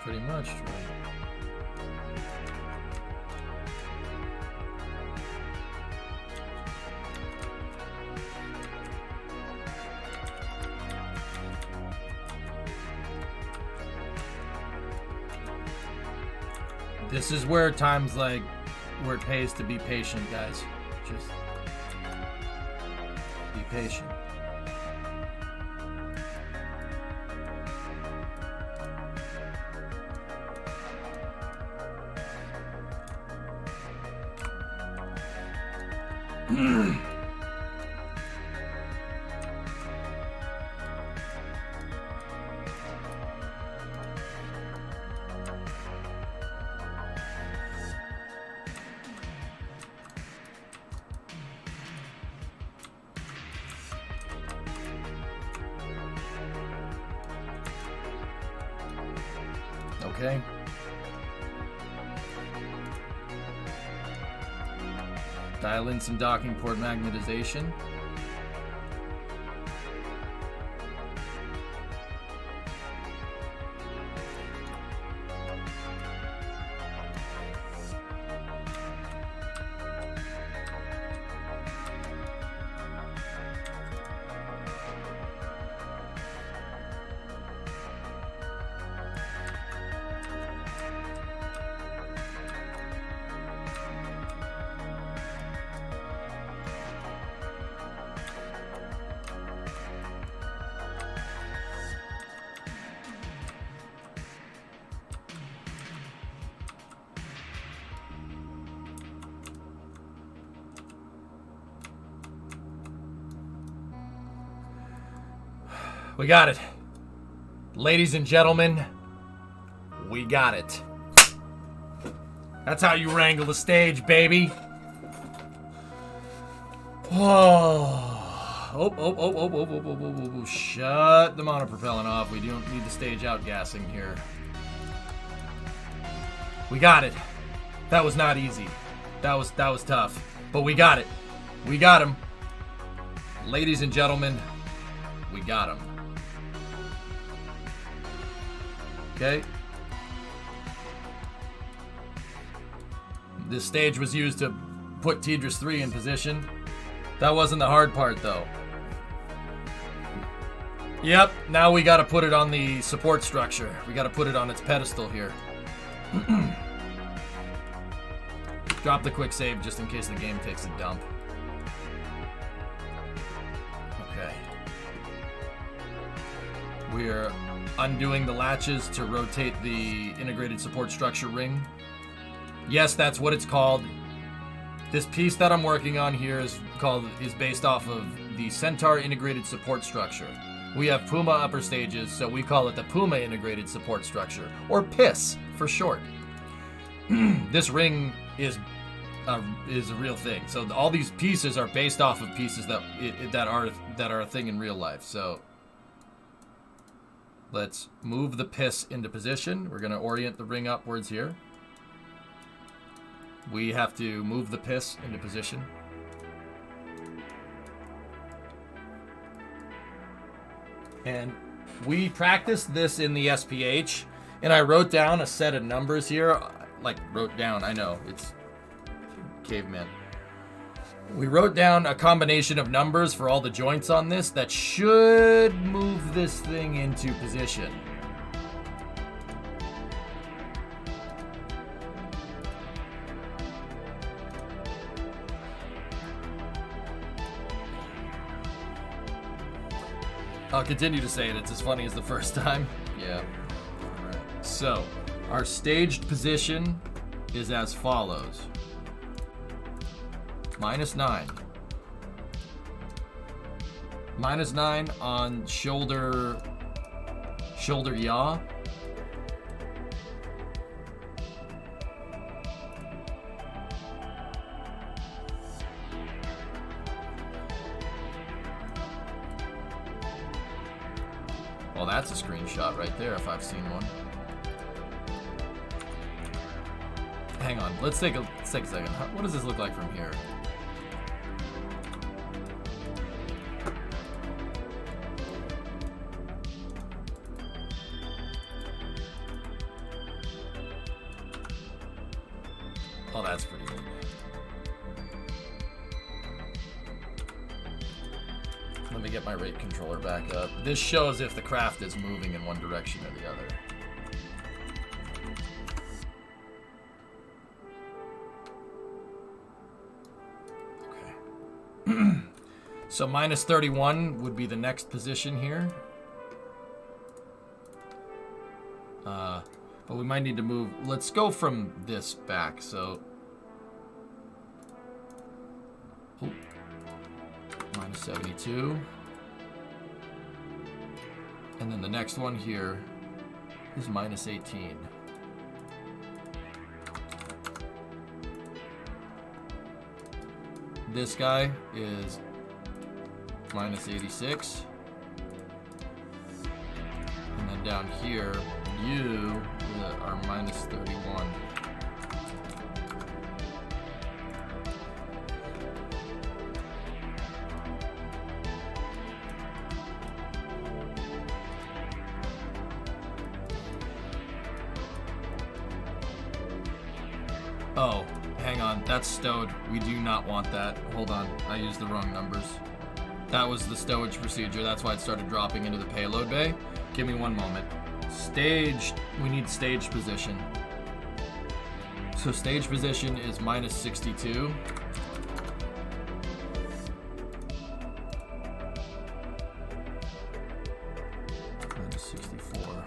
Pretty much. This is where times like where it pays to be patient, guys. Just be patient. Okay. Dial in some docking port magnetization. We got it. Ladies and gentlemen, we got it. That's how you wrangle the stage, baby. Oh. Shut the monopropellant off. We don't need the stage outgassing here. We got it. That was not easy. That was tough. But we got it. We got him. Ladies and gentlemen, we got him. Okay. This stage was used to put Tidris 3 in position. That wasn't the hard part, though. Yep, now we gotta put it on the support structure. We gotta put it on its pedestal here. Drop the quick save just in case the game takes a dump. Okay. We're undoing the latches to rotate the integrated support structure ring. Yes, that's what it's called. This piece that I'm working on here is based off of the Centaur integrated support structure. We have Puma upper stages, so we call it the Puma integrated support structure, or PIS for short. This ring is a real thing. So all these pieces are based off of pieces that are a thing in real life. So let's move the PIS into position. We're going to orient the ring upwards here. We have to move the PIS into position. And we practiced this in the SPH, and I wrote down a set of numbers here. I know, it's caveman. We wrote down a combination of numbers for all the joints on this that should move this thing into position. I'll continue to say it. It's as funny as the first time. Yeah. All right. So, our staged position is as follows. -9. -9 on shoulder yaw. Well, that's a screenshot right there if I've seen one. Hang on, let's take a second. What does this look like from here? Oh, that's pretty neat. Let me get my rate controller back up. This shows if the craft is moving in one direction or the other. Okay. So -31 would be the next position here. But we might need to move. Let's go from this back. So, -72. And then the next one here is -18. This guy is -86. And then down here, you are -31. Oh, hang on. That's stowed. We do not want that. Hold on. I used the wrong numbers. That was the stowage procedure. That's why it started dropping into the payload bay. Give me one moment. Staged. We need stage position. So stage position is -62. -64.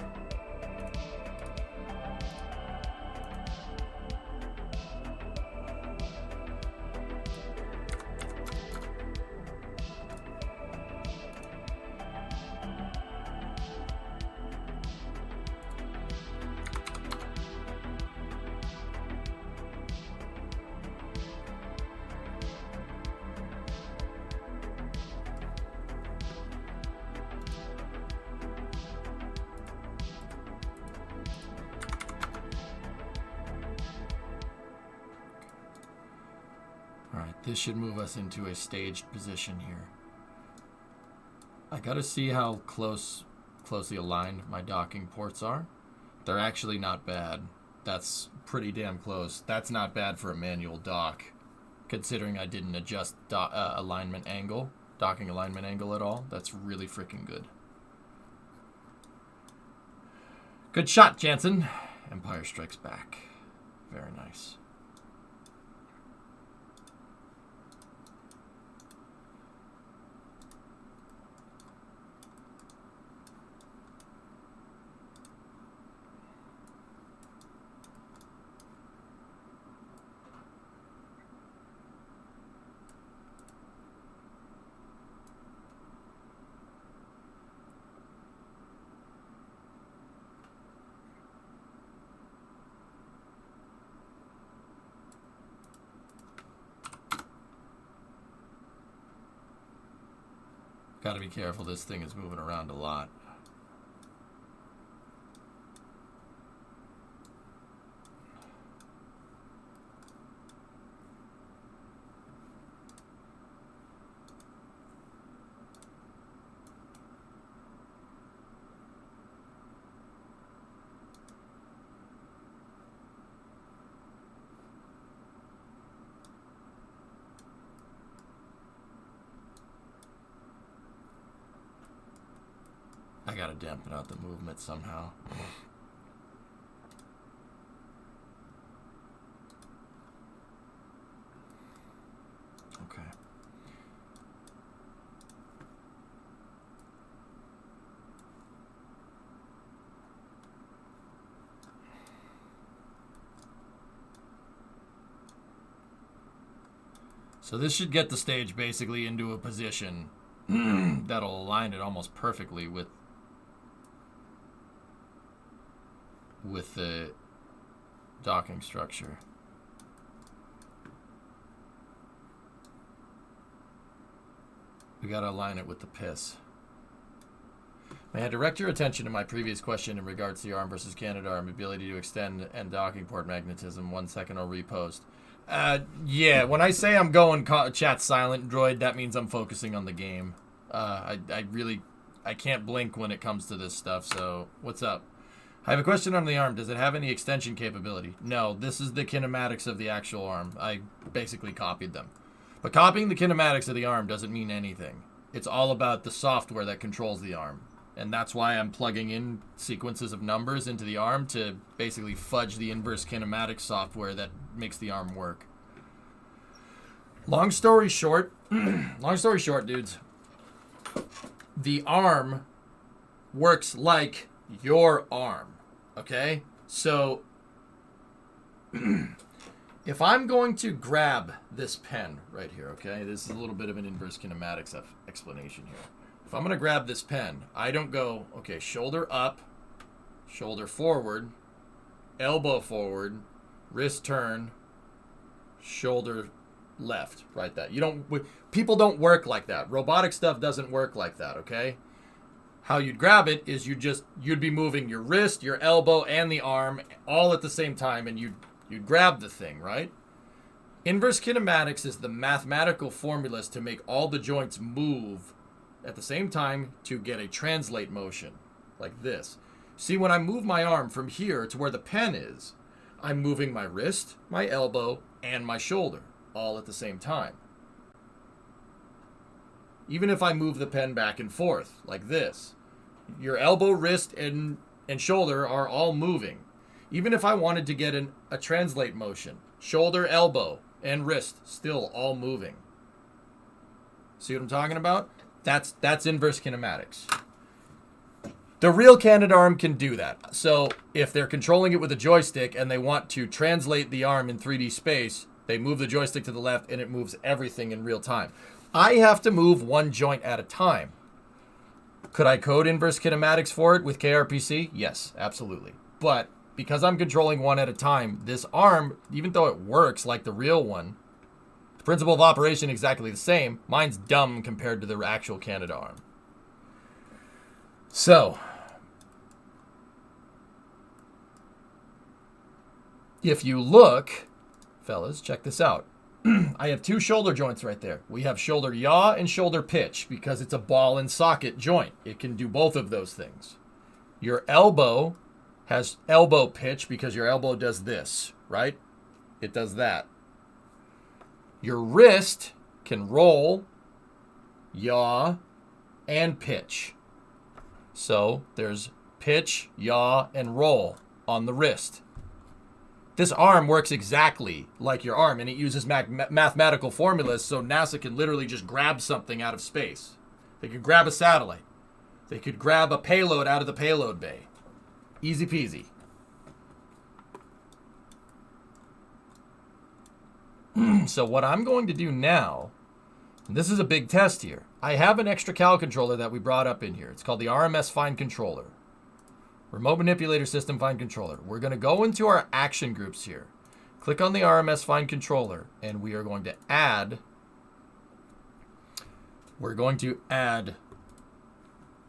This should move us into a staged position here. I gotta see how closely aligned my docking ports are. They're actually not bad. That's pretty damn close. That's not bad for a manual dock, considering I didn't adjust alignment angle, docking alignment angle at all. That's really freaking good. Good shot, Jansen. Empire Strikes Back. Very nice. Gotta be careful, this thing is moving around a lot. I gotta dampen out the movement somehow. Okay. So this should get the stage basically into a position that'll align it almost perfectly with the docking structure. We gotta align it with the piss. May I direct your attention to my previous question in regards to the ARM versus Canadarm ability to extend and docking port magnetism? 1 second or repost. Yeah, when I say I'm going chat silent, droid, that means I'm focusing on the game. I can't blink when it comes to this stuff, so what's up? I have a question on the ARM. Does it have any extension capability? No, this is the kinematics of the actual ARM. I basically copied them. But copying the kinematics of the ARM doesn't mean anything. It's all about the software that controls the ARM. And that's why I'm plugging in sequences of numbers into the ARM to basically fudge the inverse kinematics software that makes the ARM work. Long story short, dudes, the ARM works like your ARM, okay? So if I'm going to grab this pen right here, okay? This is a little bit of an inverse kinematics explanation here. If I'm going to grab this pen, I don't go, okay, shoulder up, shoulder forward, elbow forward, wrist turn, shoulder left, right? That you don't, people don't work like that. Robotic stuff doesn't work like that, okay? How you'd grab it is you'd be moving your wrist, your elbow, and the arm all at the same time, and you'd grab the thing, right? Inverse kinematics is the mathematical formulas to make all the joints move at the same time to get a translate motion, like this. See, when I move my arm from here to where the pen is, I'm moving my wrist, my elbow, and my shoulder all at the same time. Even if I move the pen back and forth, like this, your elbow, wrist, and shoulder are all moving. Even if I wanted to get a translate motion, shoulder, elbow, and wrist still all moving. See what I'm talking about? That's inverse kinematics. The real Canadarm can do that. So if they're controlling it with a joystick and they want to translate the arm in 3D space, they move the joystick to the left and it moves everything in real time. I have to move one joint at a time. Could I code inverse kinematics for it with kRPC? Yes, absolutely. But because I'm controlling one at a time, this arm, even though it works like the real one, the principle of operation is exactly the same. Mine's dumb compared to the actual Canadarm. So, if you look, fellas, check this out. I have two shoulder joints right there. We have shoulder yaw and shoulder pitch because it's a ball and socket joint. It can do both of those things. Your elbow has elbow pitch because your elbow does this, right? It does that. Your wrist can roll, yaw, and pitch. So there's pitch, yaw, and roll on the wrist. This arm works exactly like your arm, and it uses mathematical formulas, so NASA can literally just grab something out of space. They could grab a satellite. They could grab a payload out of the payload bay. Easy peasy. So what I'm going to do now, and this is a big test here. I have an extra cal controller that we brought up in here. It's called the RMS Find Controller. Remote Manipulator System Find Controller. We're going to go into our action groups here. Click on the RMS Find Controller, and we are going to add... We're going to add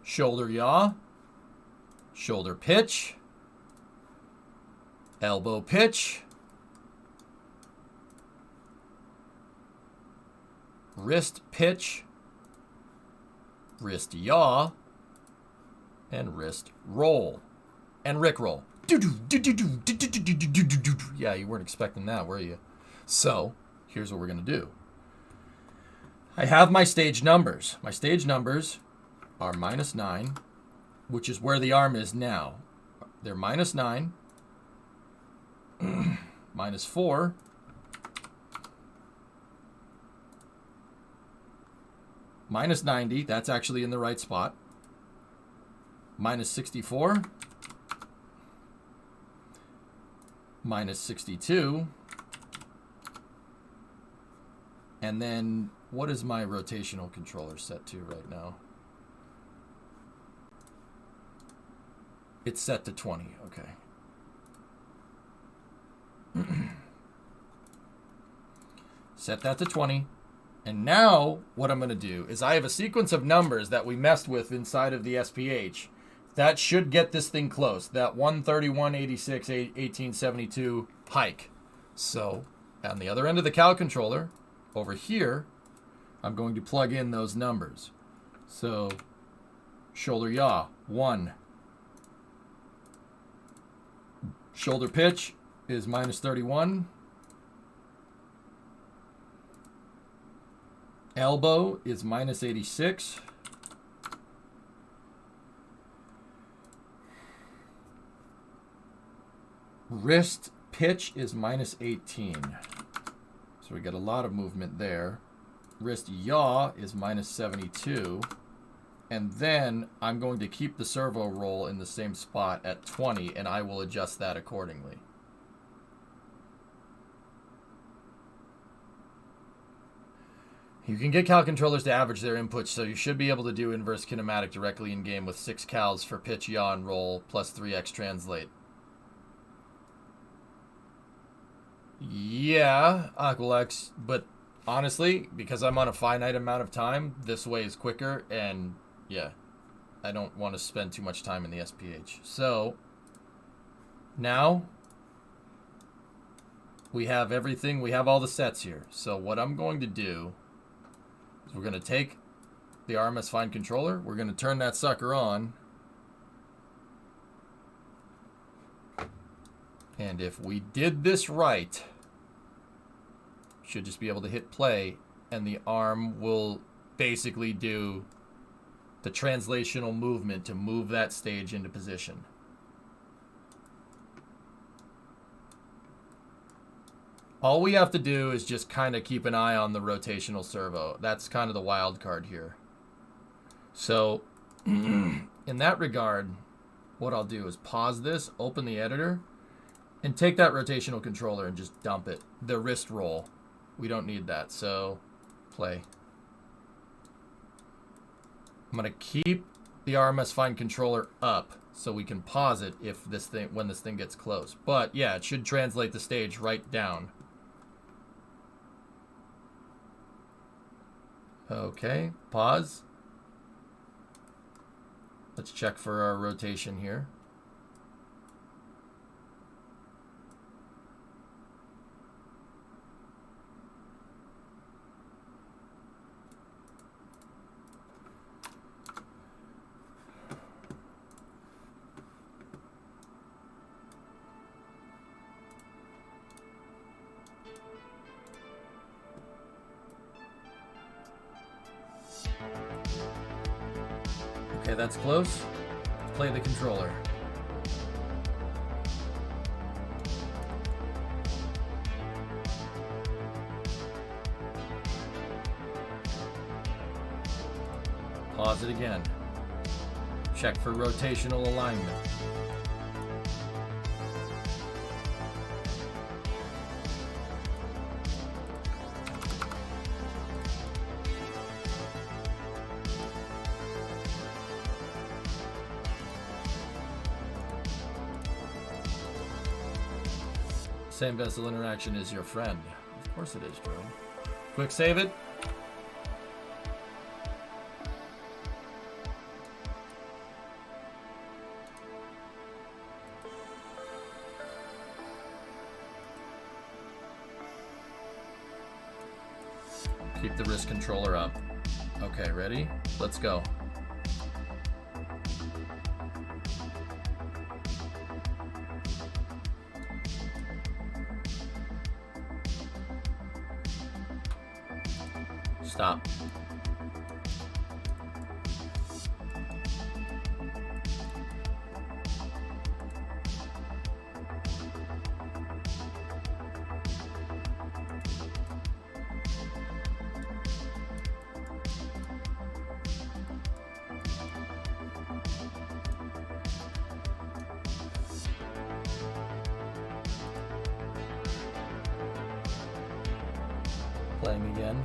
shoulder yaw, shoulder pitch, elbow pitch, wrist pitch, wrist yaw, and wrist roll. And rickroll. Yeah, you weren't expecting that, were you? So, here's what we're going to do. I have my stage numbers. My stage numbers are -9, which is where the arm is now. They're -9, -4, -90, that's actually in the right spot, -64, -62, and then what is my rotational controller set to right now? It's set to 20, okay. Set that to 20. And now what I'm going to do is I have a sequence of numbers that we messed with inside of the SPH that should get this thing close. That 131.86, 1872 hike. So on the other end of the cal controller, over here, I'm going to plug in those numbers. So shoulder yaw, 1. Shoulder pitch is -31. Elbow is -86. Wrist pitch is -18. So we got a lot of movement there. Wrist yaw is -72. And then I'm going to keep the servo roll in the same spot at 20, and I will adjust that accordingly. You can get cal controllers to average their inputs, so you should be able to do inverse kinematic directly in game with 6 cals for pitch, yaw, and roll, plus 3x translate. Yeah, Aqualex, but honestly, because I'm on a finite amount of time, this way is quicker, and yeah, I don't want to spend too much time in the SPH. So, now, we have everything, we have all the sets here. So what I'm going to do is we're going to take the RMS Find Controller, we're going to turn that sucker on, and if we did this right, should just be able to hit play, and the arm will basically do the translational movement to move that stage into position. All we have to do is just kind of keep an eye on the rotational servo. That's kind of the wild card here. So, in that regard, what I'll do is pause this, open the editor, and take that rotational controller and just dump it. The wrist roll. We don't need that, so play. I'm going to keep the RMS Find Controller up so we can pause it if this thing, when this thing gets close. But yeah, it should translate the stage right down. Okay, pause. Let's check for our rotation here. Okay, that's close. Let's play the controller. Pause it again. Check for rotational alignment. Same vessel interaction is your friend. Of course it is, Joe. Quick save it. Keep the wrist controller up. Okay, ready? Let's go. Stop. Playing again.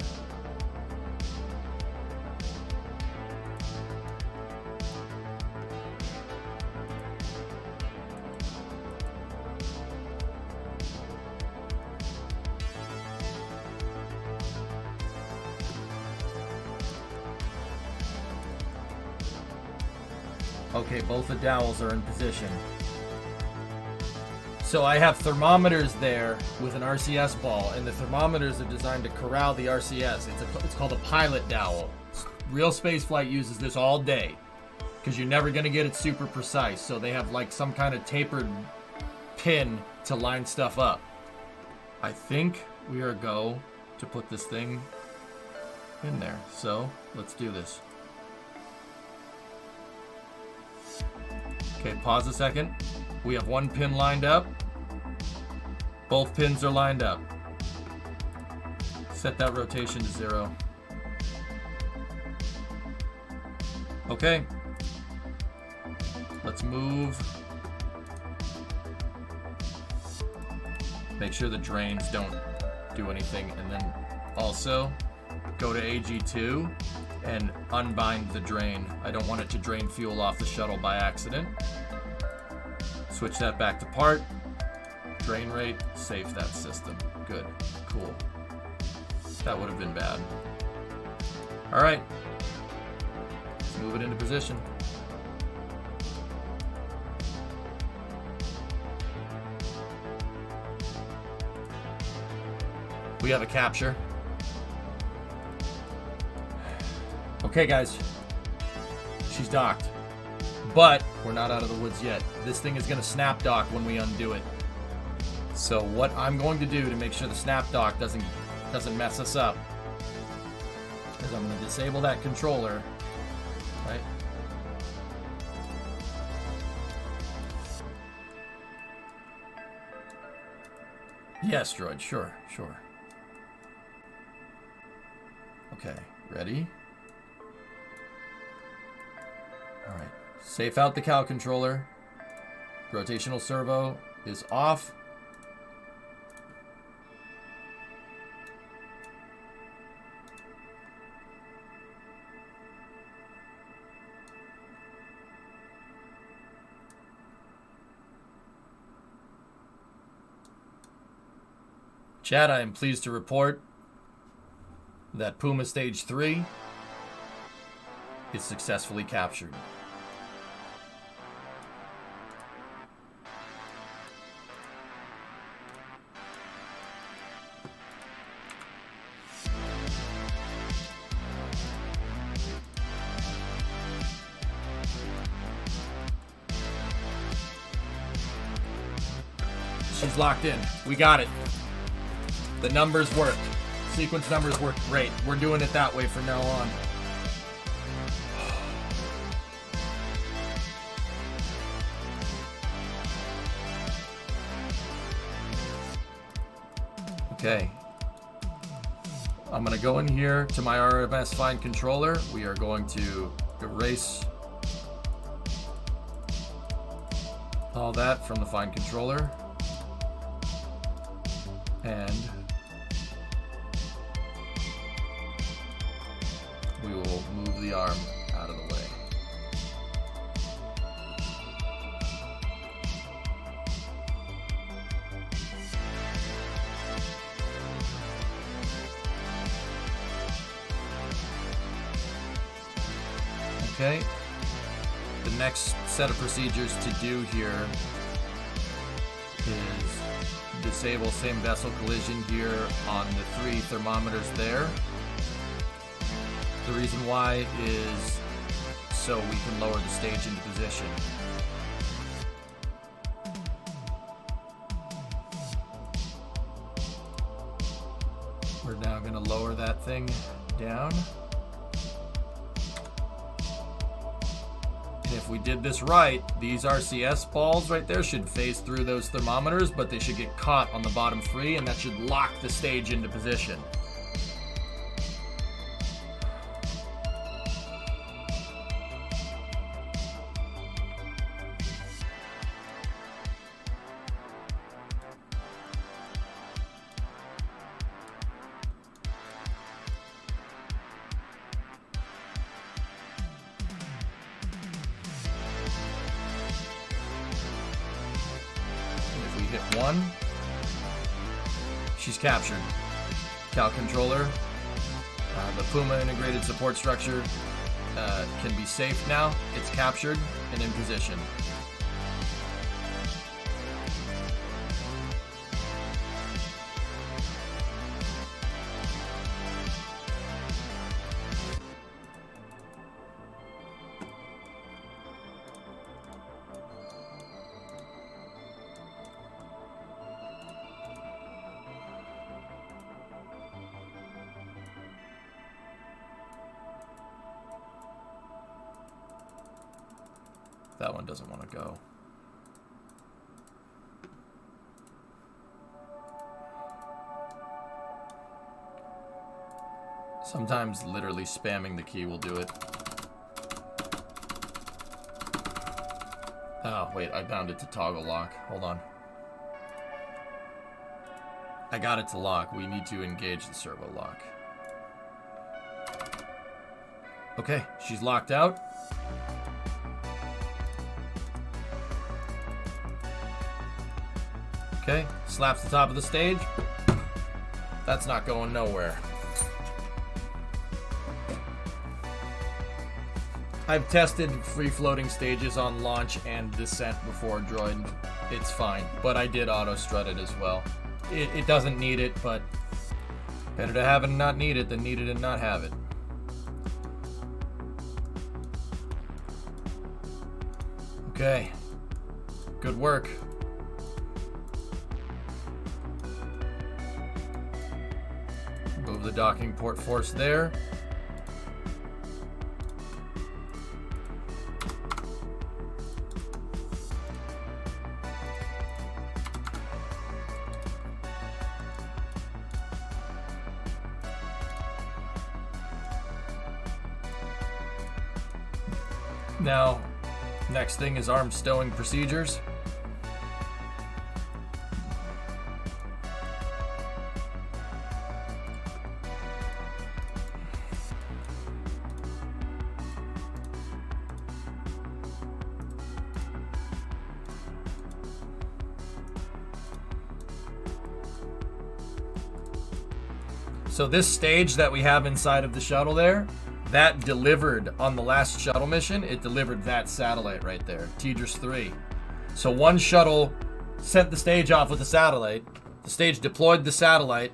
Okay, both the dowels are in position. So I have thermometers there with an RCS ball, and the thermometers are designed to corral the RCS. It's called a pilot dowel. Real spaceflight uses this all day because you're never going to get it super precise. So they have like some kind of tapered pin to line stuff up. I think we are go to put this thing in there. So let's do this. Okay, pause a second. We have one pin lined up. Both pins are lined up. Set that rotation to 0. Okay. Let's move. Make sure the drains don't do anything. And then also go to AG2 and unbind the drain. I don't want it to drain fuel off the shuttle by accident. Switch that back to part. Drain rate, safe that system. Good, cool. That would have been bad. All right, let's move it into position. We have a capture. Okay, guys, she's docked, but we're not out of the woods yet. This thing is going to snap dock when we undo it. So what I'm going to do to make sure the snap dock doesn't mess us up is I'm going to disable that controller, right? Yes, droid, sure. Okay, ready? All right, safe out the cow controller. Rotational servo is off. Chat, I am pleased to report that Puma Stage 3 is successfully captured. She's locked in. We got it. The numbers work. Sequence numbers work great. We're doing it that way from now on. Okay. I'm going to go in here to my RMS Find controller. We are going to erase all that from the Find controller. And we will move the arm out of the way. Okay. The next set of procedures to do here is disable same vessel collision here on the 3 thermometers there. The reason why is so we can lower the stage into position. We're now going to lower that thing down. If we did this right, these RCS balls right there should phase through those thermometers, but they should get caught on the bottom 3, and that should lock the stage into position. Hit 1. She's captured. Cal controller. The Puma integrated support structure can be safe now. It's captured and in position. That one doesn't want to go. Sometimes literally spamming the key will do it. Oh, wait, I bound it to toggle lock. Hold on. I got it to lock. We need to engage the servo lock. Okay, she's locked out. Okay, slaps the top of the stage. That's not going nowhere. I've tested free-floating stages on launch and descent before, Droid. It's fine, but I did auto-strut it as well. It doesn't need it, but better to have it and not need it than need it and not have it. Okay, good work. Move the docking port force there. Now, next thing is arm stowing procedures. So this stage that we have inside of the shuttle there, that delivered on the last shuttle mission, it delivered that satellite right there, Tidris 3. So one shuttle sent the stage off with the satellite, the stage deployed the satellite,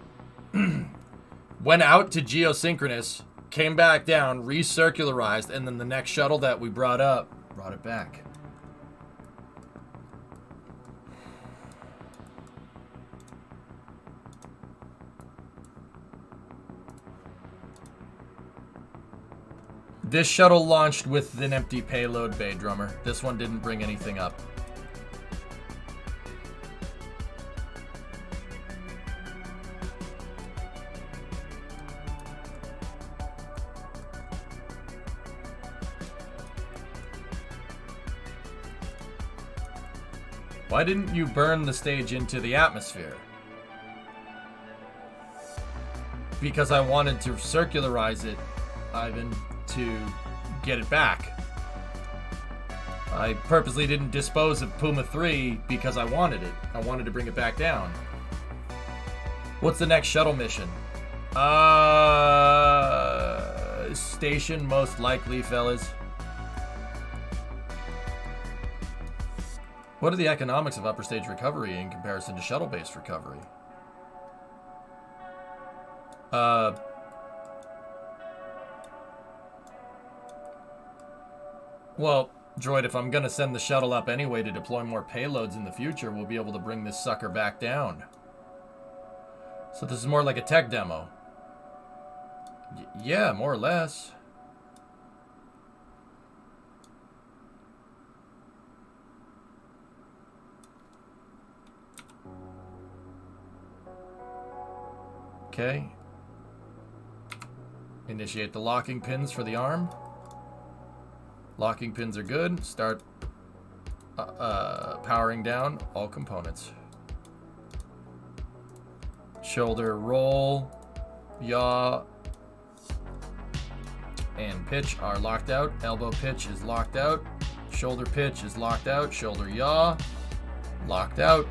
went out to geosynchronous, came back down, recircularized, and then the next shuttle that we brought up, brought it back. This shuttle launched with an empty payload bay, Drummer. This one didn't bring anything up. Why didn't you burn the stage into the atmosphere? Because I wanted to circularize it, Ivan, to get it back. I purposely didn't dispose of Puma 3 because I wanted it. I wanted to bring it back down. What's the next shuttle mission? Station most likely, fellas. What are the economics of upper stage recovery in comparison to shuttle-based recovery? Well, droid, if I'm gonna send the shuttle up anyway to deploy more payloads in the future, we'll be able to bring this sucker back down. So this is more like a tech demo. Yeah, more or less. Okay. Initiate the locking pins for the arm. Locking pins are good. Start powering down all components. Shoulder roll, yaw, and pitch are locked out. Elbow pitch is locked out. Shoulder pitch is locked out. Shoulder yaw, locked out.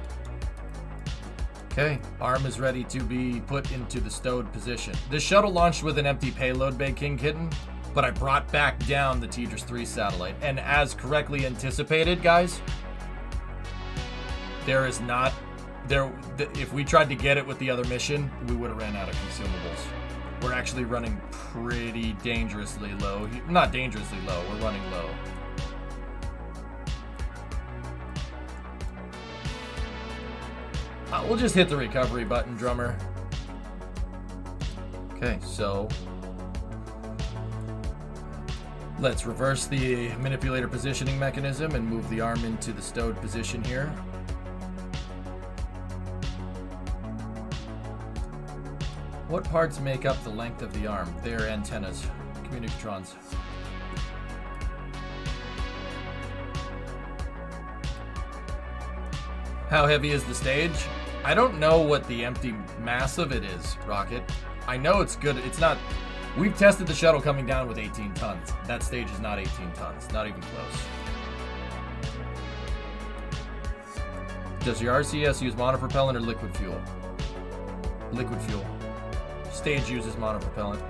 Okay, arm is ready to be put into the stowed position. This shuttle launched with an empty payload bay, King Kitten, but I brought back down the Tedra's 3 satellite. And as correctly anticipated, guys, there is not... if we tried to get it with the other mission, we would have ran out of consumables. We're actually running pretty dangerously low. Not dangerously low, we're running low. We'll just hit the recovery button, drummer. Okay, so let's reverse the manipulator positioning mechanism and move the arm into the stowed position here. What parts make up the length of the arm? They're antennas, communicatrons. How heavy is the stage? I don't know what the empty mass of it is, Rocket. I know it's good. It's not... We've tested the shuttle coming down with 18 tons. That stage is not 18 tons. Not even close. Does your RCS use monopropellant or liquid fuel? Liquid fuel. Stage uses monopropellant.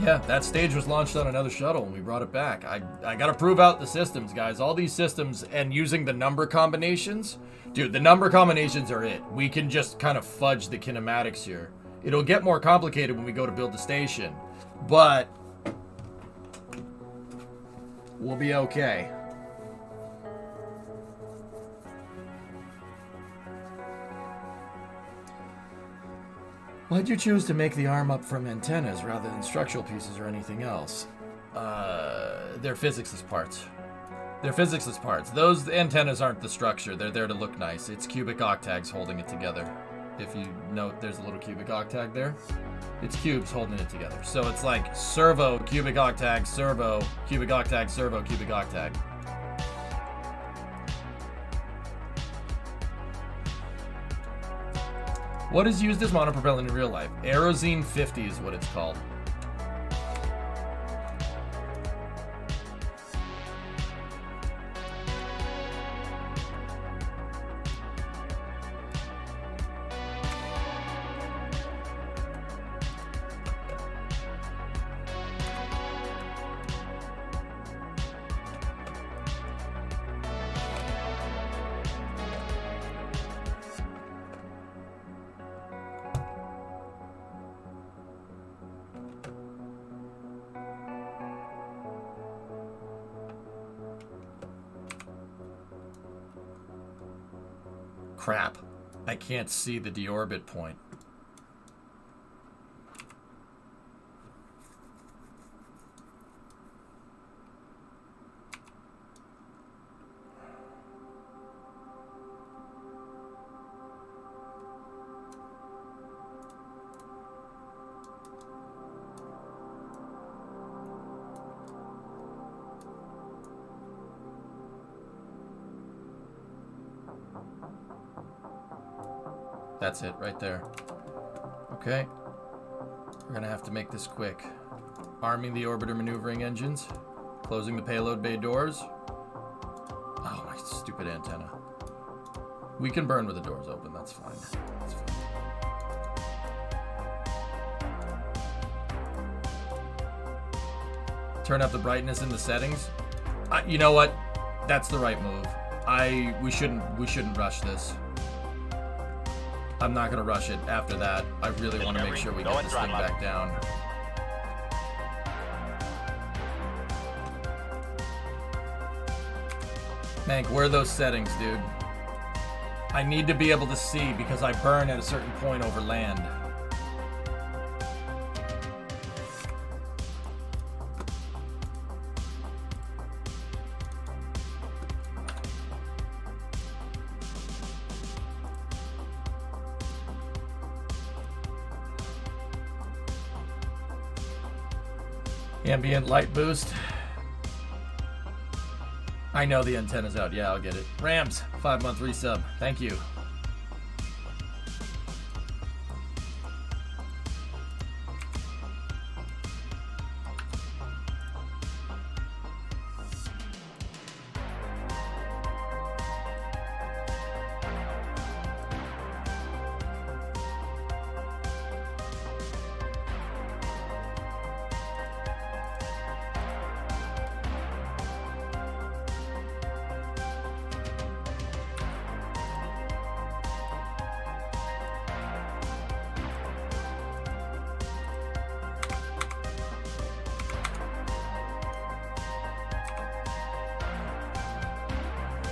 Yeah, that stage was launched on another shuttle and we brought it back. I gotta prove out the systems, guys. All these systems and using the number combinations. Dude, the number combinations are it. We can just kind of fudge the kinematics here. It'll get more complicated when we go to build the station, but we'll be okay. Why'd you choose to make the arm up from antennas rather than structural pieces or anything else? They're physics parts. They're physics parts. Those antennas aren't the structure. They're there to look nice. It's cubic octags holding it together. If you note, there's a little cubic octag there. It's cubes holding it together. So it's like servo, cubic octag, servo, cubic octag, servo, cubic octag. What is used as monopropellant in real life? Aerozine 50 is what it's called. Crap. I can't see the deorbit point. That's it, right there. Okay. We're gonna have to make this quick. Arming the orbiter maneuvering engines. Closing the payload bay doors. Oh, my stupid antenna. We can burn with the doors open, that's fine. That's fine. Turn up the brightness in the settings. You know what? That's the right move. We shouldn't rush this. I'm not gonna rush it after that. I really want to make sure we get this thing back down. Mank, where are those settings, dude? I need to be able to see because I burn at a certain point over land. Ambient light boost. I know the antenna's out. Yeah, I'll get it. Rams, 5-month resub. Thank you.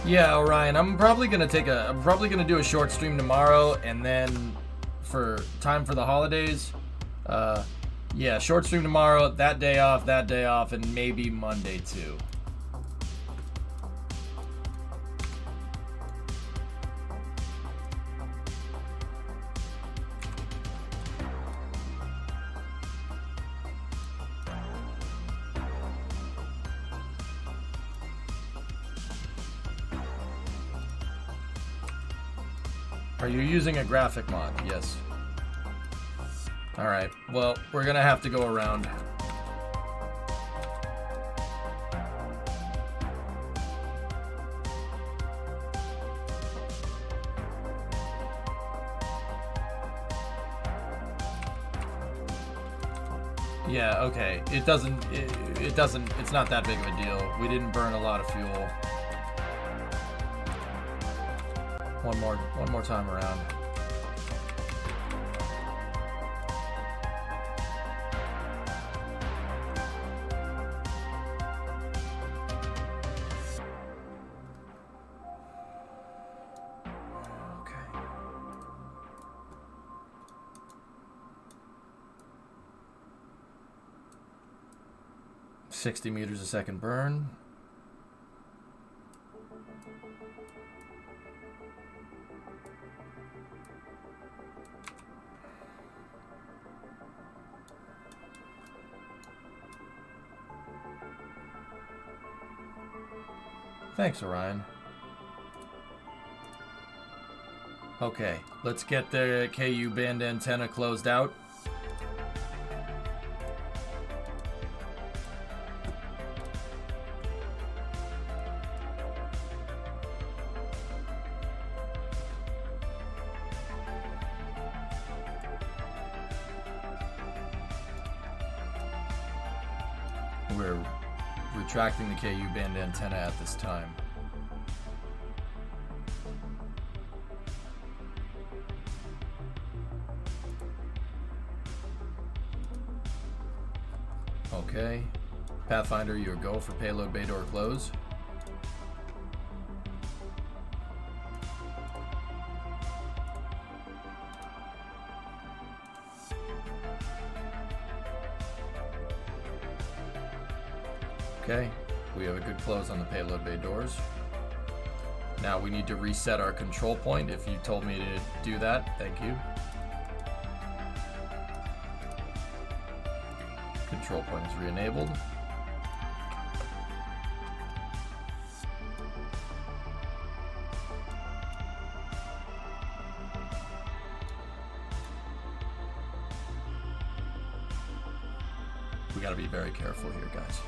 Yeah, Orion, I'm probably gonna do a short stream tomorrow, and then for time for the holidays, yeah, short stream tomorrow, that day off, and maybe Monday too. Are you using a graphic mod? Yes. Alright, well, we're gonna have to go around. Yeah, okay. It's not that big of a deal. We didn't burn a lot of fuel. One more time around. Okay. 60 meters a second burn. Thanks, Orion. Okay, let's get the KU band antenna closed out. We're retracting the KU band antenna at this time. Okay. Pathfinder, you're go for payload bay door close. Okay, we have a good close on the payload bay doors. Now we need to reset our control point. If you told me to do that, thank you. Control point is re-enabled. We gotta be very careful here, guys.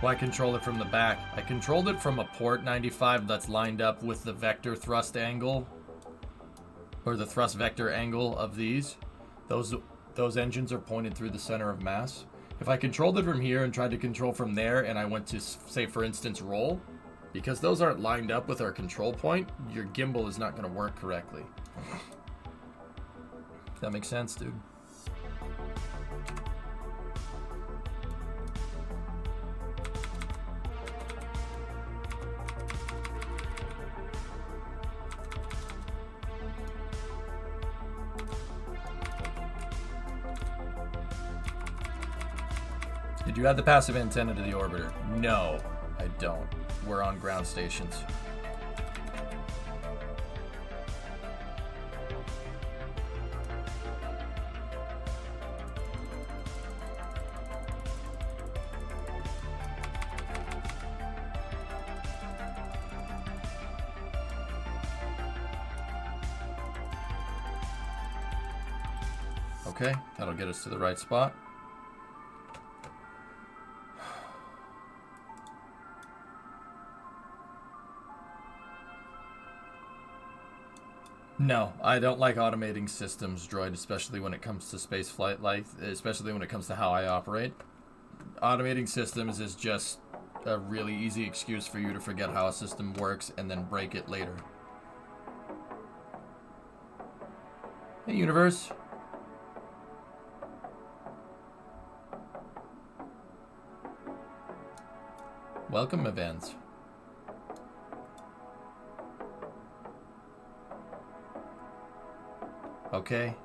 Well, I control it from the back. I controlled it from a port 95 that's lined up with the vector thrust angle, or the thrust vector angle of these. Those engines are pointed through the center of mass. If I controlled it from here and tried to control from there, and I went to, say, for instance, roll, because those aren't lined up with our control point, your gimbal is not going to work correctly. Does that make sense, dude? Did you add the passive antenna to the orbiter? No, I don't. We're on ground stations. Okay, that'll get us to the right spot. No, I don't like automating systems, Droid, especially when it comes to space flight life, especially when it comes to how I operate. Automating systems is just a really easy excuse for you to forget how a system works and then break it later. Hey, universe. Welcome, events. Okay.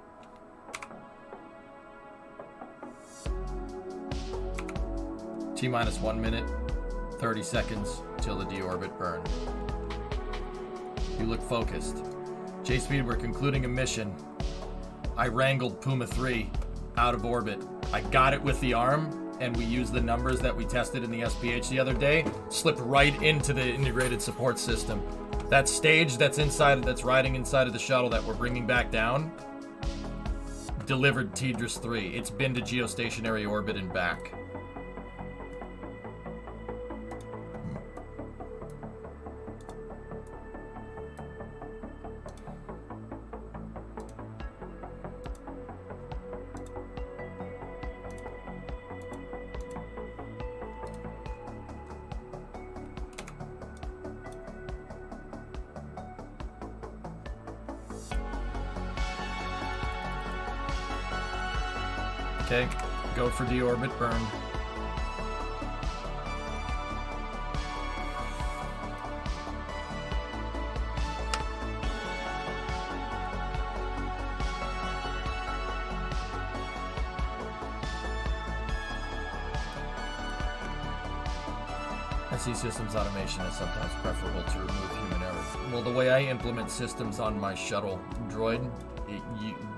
T-minus 1 minute, 30 seconds till the deorbit burn. You look focused. J-Speed, we're concluding a mission. I wrangled Puma 3 out of orbit. I got it with the arm, and we used the numbers that we tested in the SPH the other day, slipped right into the integrated support system. That stage that's riding inside of the shuttle that we're bringing back down, delivered TDRS 3. It's been to geostationary orbit and back. Okay, go for deorbit burn. I see systems automation as sometimes preferable to remove human error. Well, the way I implement systems on my shuttle droid,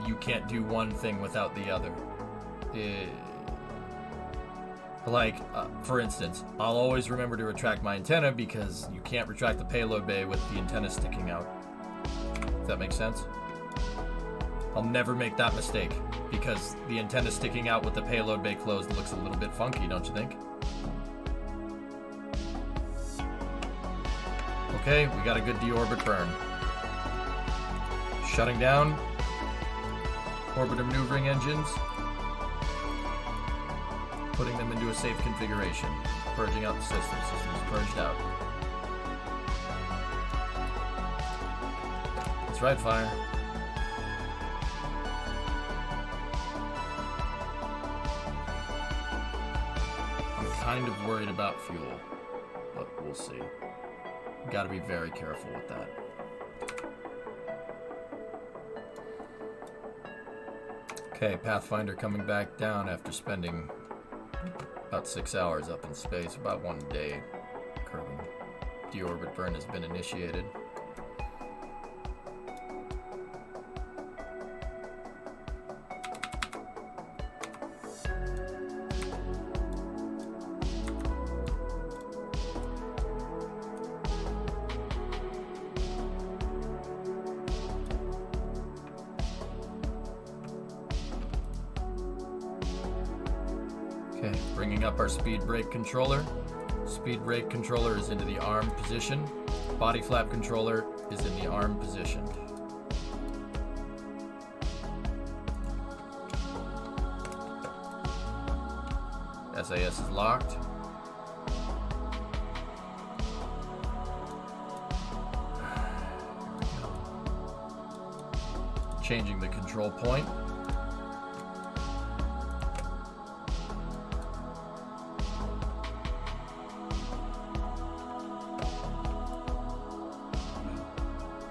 you can't do one thing without the other. For instance, I'll always remember to retract my antenna because you can't retract the payload bay with the antenna sticking out. Does that make sense? I'll never make that mistake because the antenna sticking out with the payload bay closed looks a little bit funky, don't you think? Okay, we got a good deorbit burn. Shutting down. Orbiter maneuvering engines. Putting them into a safe configuration. Purging out the system. System's purged out. That's right, fire. I'm kind of worried about fuel, but we'll see. Gotta be very careful with that. Okay, Pathfinder coming back down after spending about 6 hours up in space, about 1 day. Kerbal. Deorbit burn has been initiated. Okay, bringing up our speed brake controller. Speed brake controller is into the arm position. Body flap controller is in the arm position. SAS is locked. Changing the control point.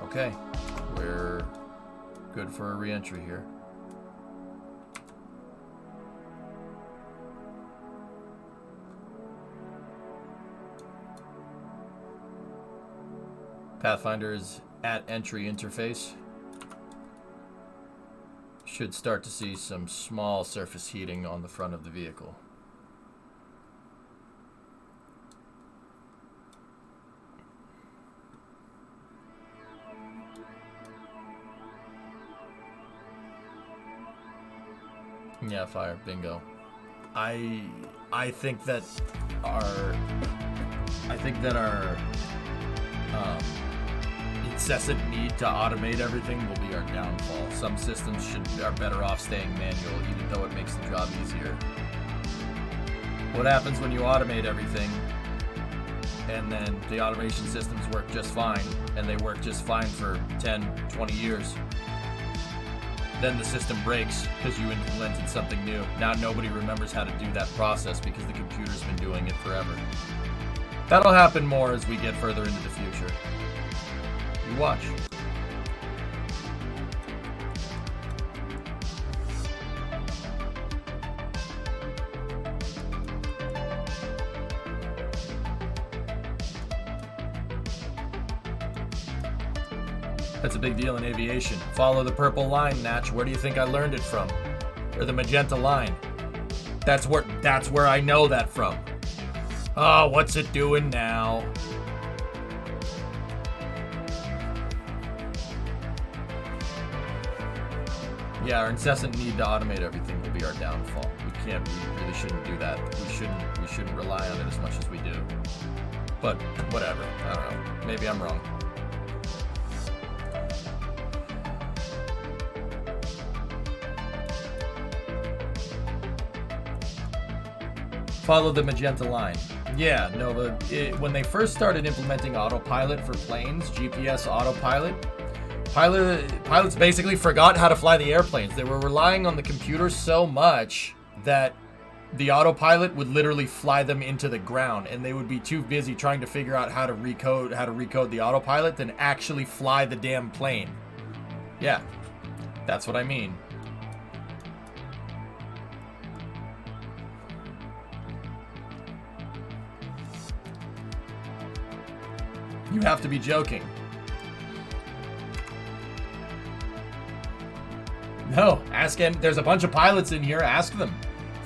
Okay, we're good for a re-entry here. Pathfinder is at entry interface. Should start to see some small surface heating on the front of the vehicle. Yeah, fire, bingo. I think that our incessant need to automate everything will be our downfall. Some systems are better off staying manual, even though it makes the job easier. What happens when you automate everything, and then the automation systems work just fine, and they work just fine for 10, 20 years? Then the system breaks because you implemented something new. Now nobody remembers how to do that process because the computer's been doing it forever. That'll happen more as we get further into the future. You watch. That's a big deal in aviation. Follow the purple line, Natch. Where do you think I learned it from? Or the magenta line. That's where I know that from. Oh, what's it doing now? Yeah, our incessant need to automate everything will be our downfall. We really shouldn't do that. We shouldn't rely on it as much as we do. But whatever. I don't know. Maybe I'm wrong. Follow the magenta line. Yeah, no, when they first started implementing autopilot for planes, GPS autopilot, pilots basically forgot how to fly the airplanes. They were relying on the computer so much that the autopilot would literally fly them into the ground, and they would be too busy trying to figure out how to recode the autopilot than actually fly the damn plane. Yeah, that's what I mean. You have to be joking. No, ask him. There's a bunch of pilots in here. Ask them.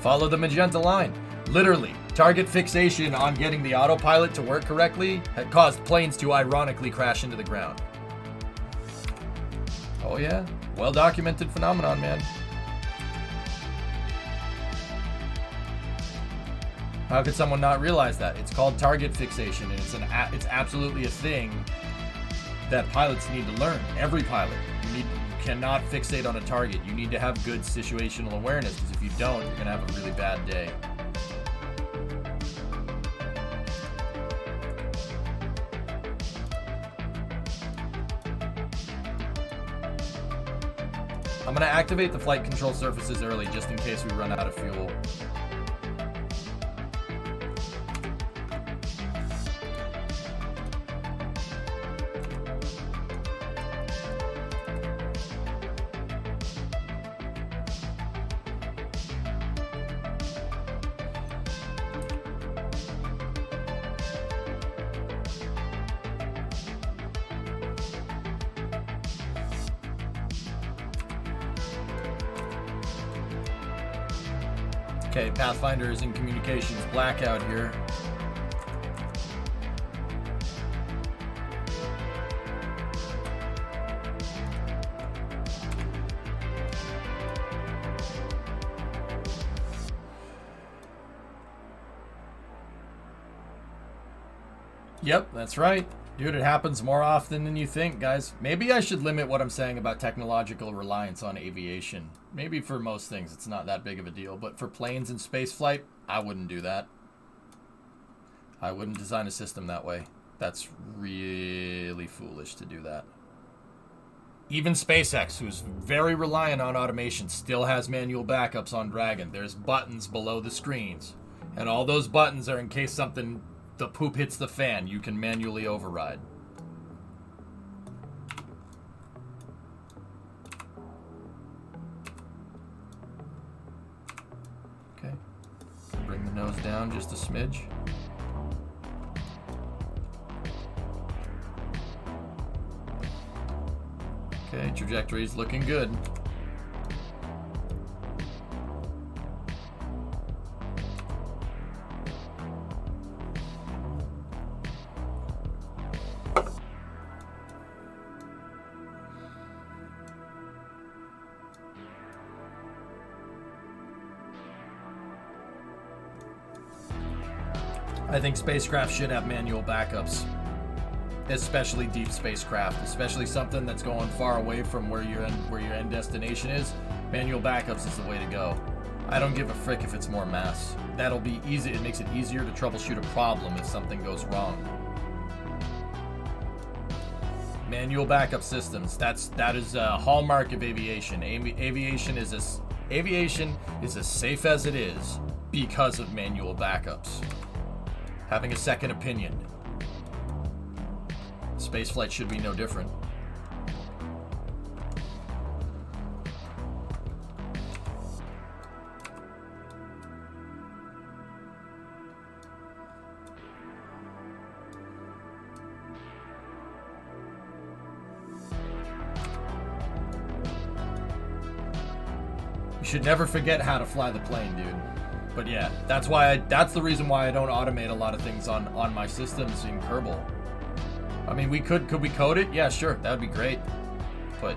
Follow the magenta line. Literally, target fixation on getting the autopilot to work correctly had caused planes to ironically crash into the ground. Oh yeah, well-documented phenomenon, man. How could someone not realize that? It's called target fixation, and it's absolutely a thing that pilots need to learn. Every pilot, you cannot fixate on a target. You need to have good situational awareness, because if you don't, you're gonna have a really bad day. I'm gonna activate the flight control surfaces early, just in case we run out of fuel. Okay, Pathfinder is in communications blackout here. Yep, that's right. Dude, it happens more often than you think, guys. Maybe I should limit what I'm saying about technological reliance on aviation. Maybe for most things it's not that big of a deal, but for planes and space flight, I wouldn't do that. I wouldn't design a system that way. That's really foolish to do that. Even SpaceX, who's very reliant on automation, still has manual backups on Dragon. There's buttons below the screens. And all those buttons are in case the poop hits the fan, you can manually override. Okay. Bring the nose down just a smidge. Okay, trajectory's looking good. I think spacecraft should have manual backups, especially deep spacecraft, especially something that's going far away from where your end destination is. Manual backups is the way to go. I don't give a frick if it's more mass. That'll be easy. It makes it easier to troubleshoot a problem if something goes wrong. Manual backup systems. That is a hallmark of aviation. Aviation is as safe as it is because of manual backups. Having a second opinion. Spaceflight should be no different. You should never forget how to fly the plane, dude. But yeah, that's the reason why I don't automate a lot of things on my systems in Kerbal. I mean, could we code it? Yeah, sure, that would be great. But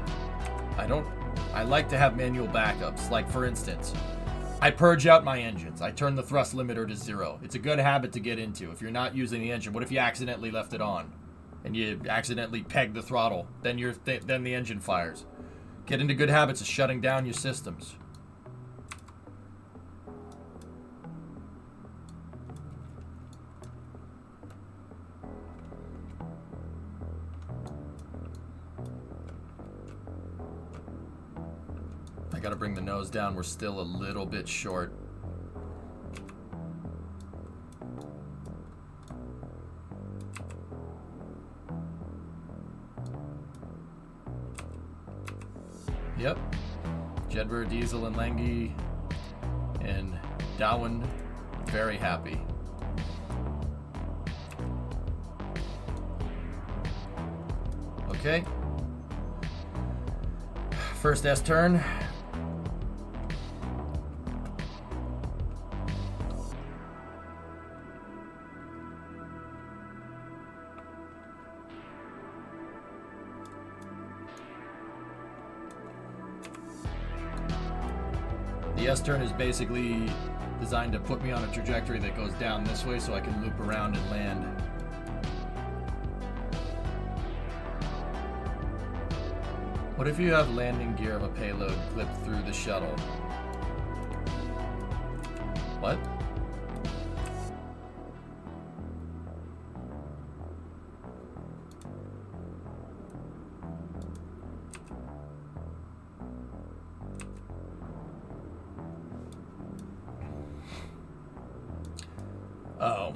I like to have manual backups. Like, for instance, I purge out my engines. I turn the thrust limiter to 0. It's a good habit to get into. If you're not using the engine, what if you accidentally left it on? And you accidentally peg the throttle? Then the engine fires. Get into good habits of shutting down your systems. I gotta bring the nose down. We're still a little bit short. Yep. Jedber, Diesel, and Lange, and Darwin, very happy. Okay. First S turn. The S-turn is basically designed to put me on a trajectory that goes down this way so I can loop around and land. What if you have landing gear of a payload clipped through the shuttle? What? Oh.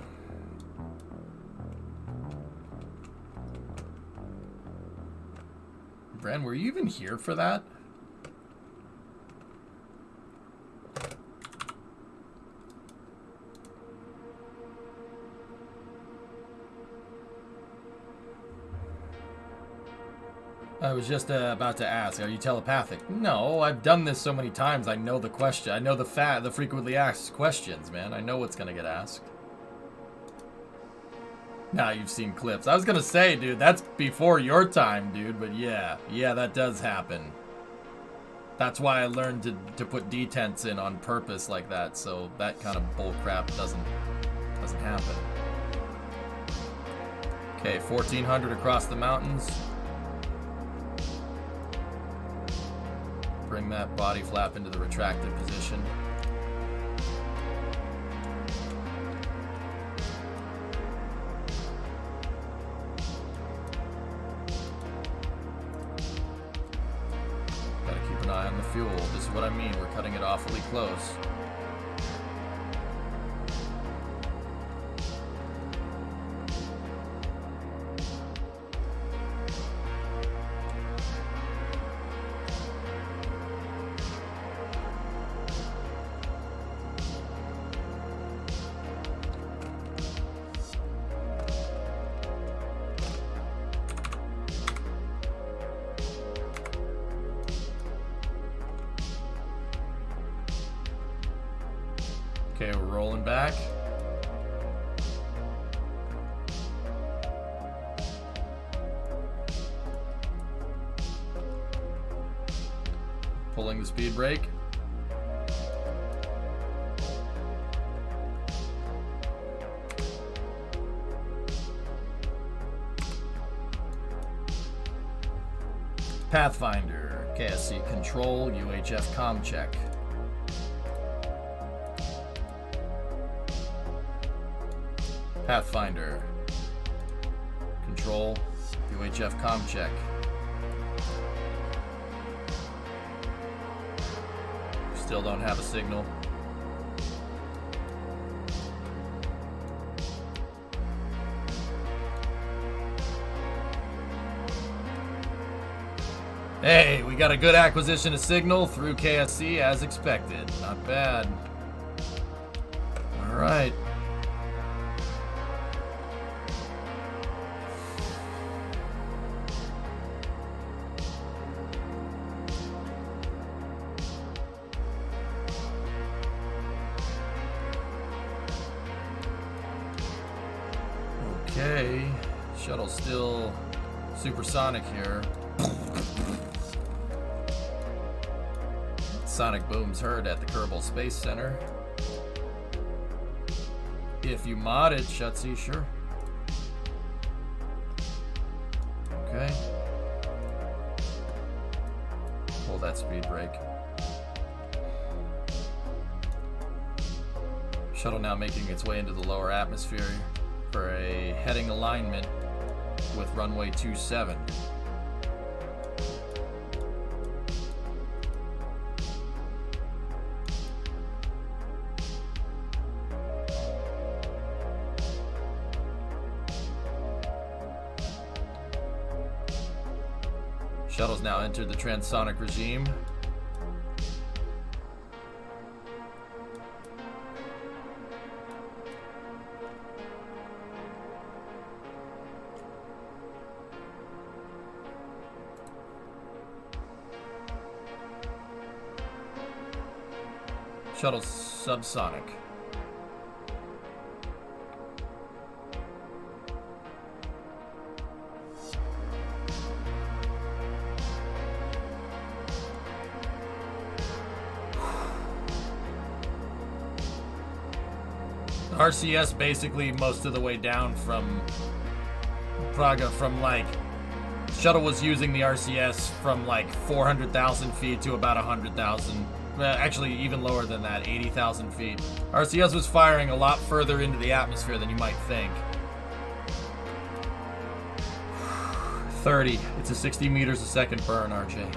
Bran, were you even here for that? I was just about to ask, are you telepathic? No, I've done this so many times. I know the question. I know the frequently asked questions, man. I know what's gonna get asked. Nah, you've seen clips. I was gonna say, dude, that's before your time, dude, but yeah, that does happen. That's why I learned to put detents in on purpose like that, so that kind of bull crap doesn't happen. Okay, 1400 across the mountains. Bring that body flap into the retracted position. Gotta keep an eye on the fuel. This is what I mean, we're cutting it awfully close. Okay, we're rolling back. Pulling the speed brake. Pathfinder, KSC control, UHF comm check. Pathfinder, control, UHF comm check. Still don't have a signal. Hey, we got a good acquisition of signal through KSC as expected. Not bad. All right. Okay, shuttle's still supersonic here. Sonic booms heard at the Kerbal Space Center. If you mod it, Shutzy, sure. Okay. Pull that speed brake. Shuttle now making its way into the lower atmosphere for a heading alignment with runway 27. Shuttle's now entered the transonic regime. Shuttle's subsonic. RCS basically most of the way down from Praga, from like, shuttle was using the RCS from like 400,000 feet to about 100,000. Actually, even lower than that, 80,000 feet. RCS was firing a lot further into the atmosphere than you might think. 30. It's a 60 meters a second burn, RJ.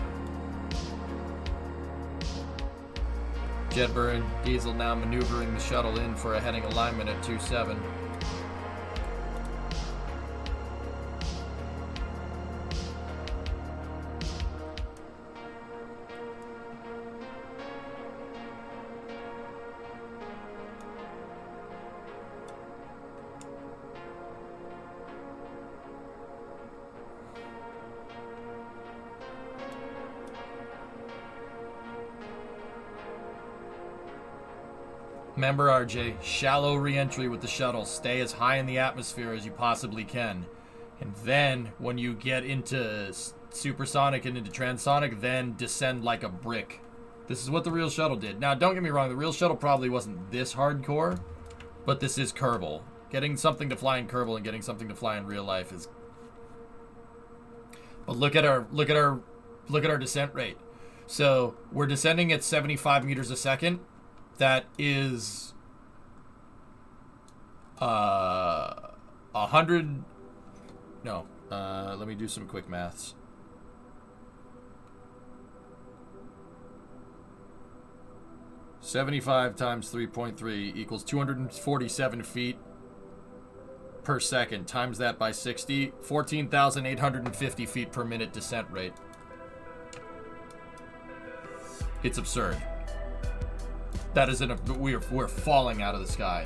Jet burn. Diesel now maneuvering the shuttle in for a heading alignment at 27. Remember, RJ, shallow re-entry with the shuttle. Stay as high in the atmosphere as you possibly can. And then, when you get into supersonic and into transonic, then descend like a brick. This is what the real shuttle did. Now, don't get me wrong, the real shuttle probably wasn't this hardcore, but this is Kerbal. Getting something to fly in Kerbal and getting something to fly in real life is. But look at our descent rate. So we're descending at 75 meters a second. That is 100. No, let me do some quick maths. $75 times 3.3 equals 247 feet per second. Times that by 60, 14,850 feet per minute descent rate. It's absurd. That is we're falling out of the sky.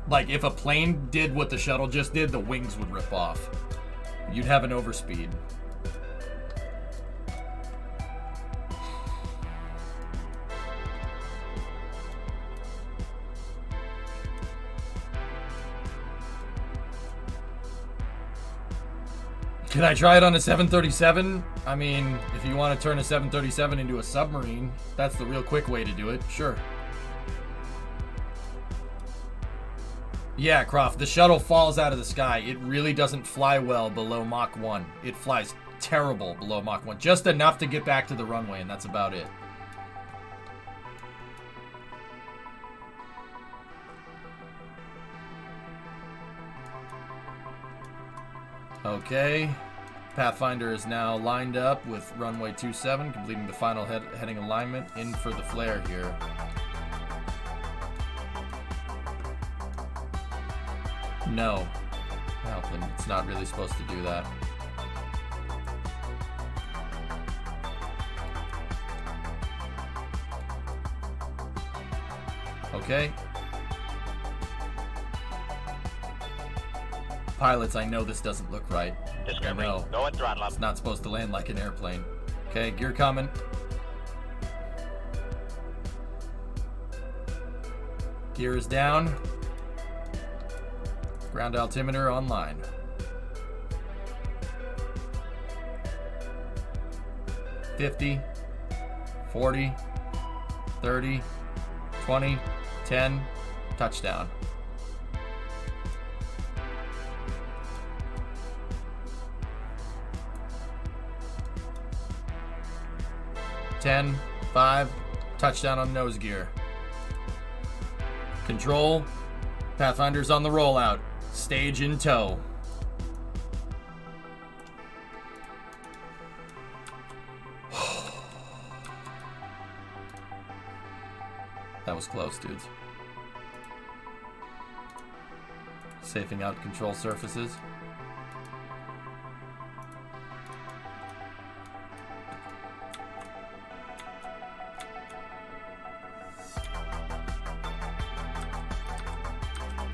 Like, if a plane did what the shuttle just did, the wings would rip off. You'd have an overspeed. Can I try it on a 737? I mean, if you want to turn a 737 into a submarine, that's the real quick way to do it. Sure. Yeah, Croft, the shuttle falls out of the sky. It really doesn't fly well below Mach 1. It flies terrible below Mach 1. Just enough to get back to the runway, and that's about it. Okay. Pathfinder is now lined up with runway 27, completing the final heading alignment. In for the flare here. No. Well, then it's not really supposed to do that. Okay. Pilots, I know this doesn't look right. I know. Go and throttle up. It's not supposed to land like an airplane. Okay, gear coming. Gear is down. Ground altimeter online. $50, $40, $30, $20, $10, touchdown. $10, $5, touchdown on nose gear. Control, Pathfinder's on the rollout. Stage in tow. That was close, dudes. Safing out control surfaces.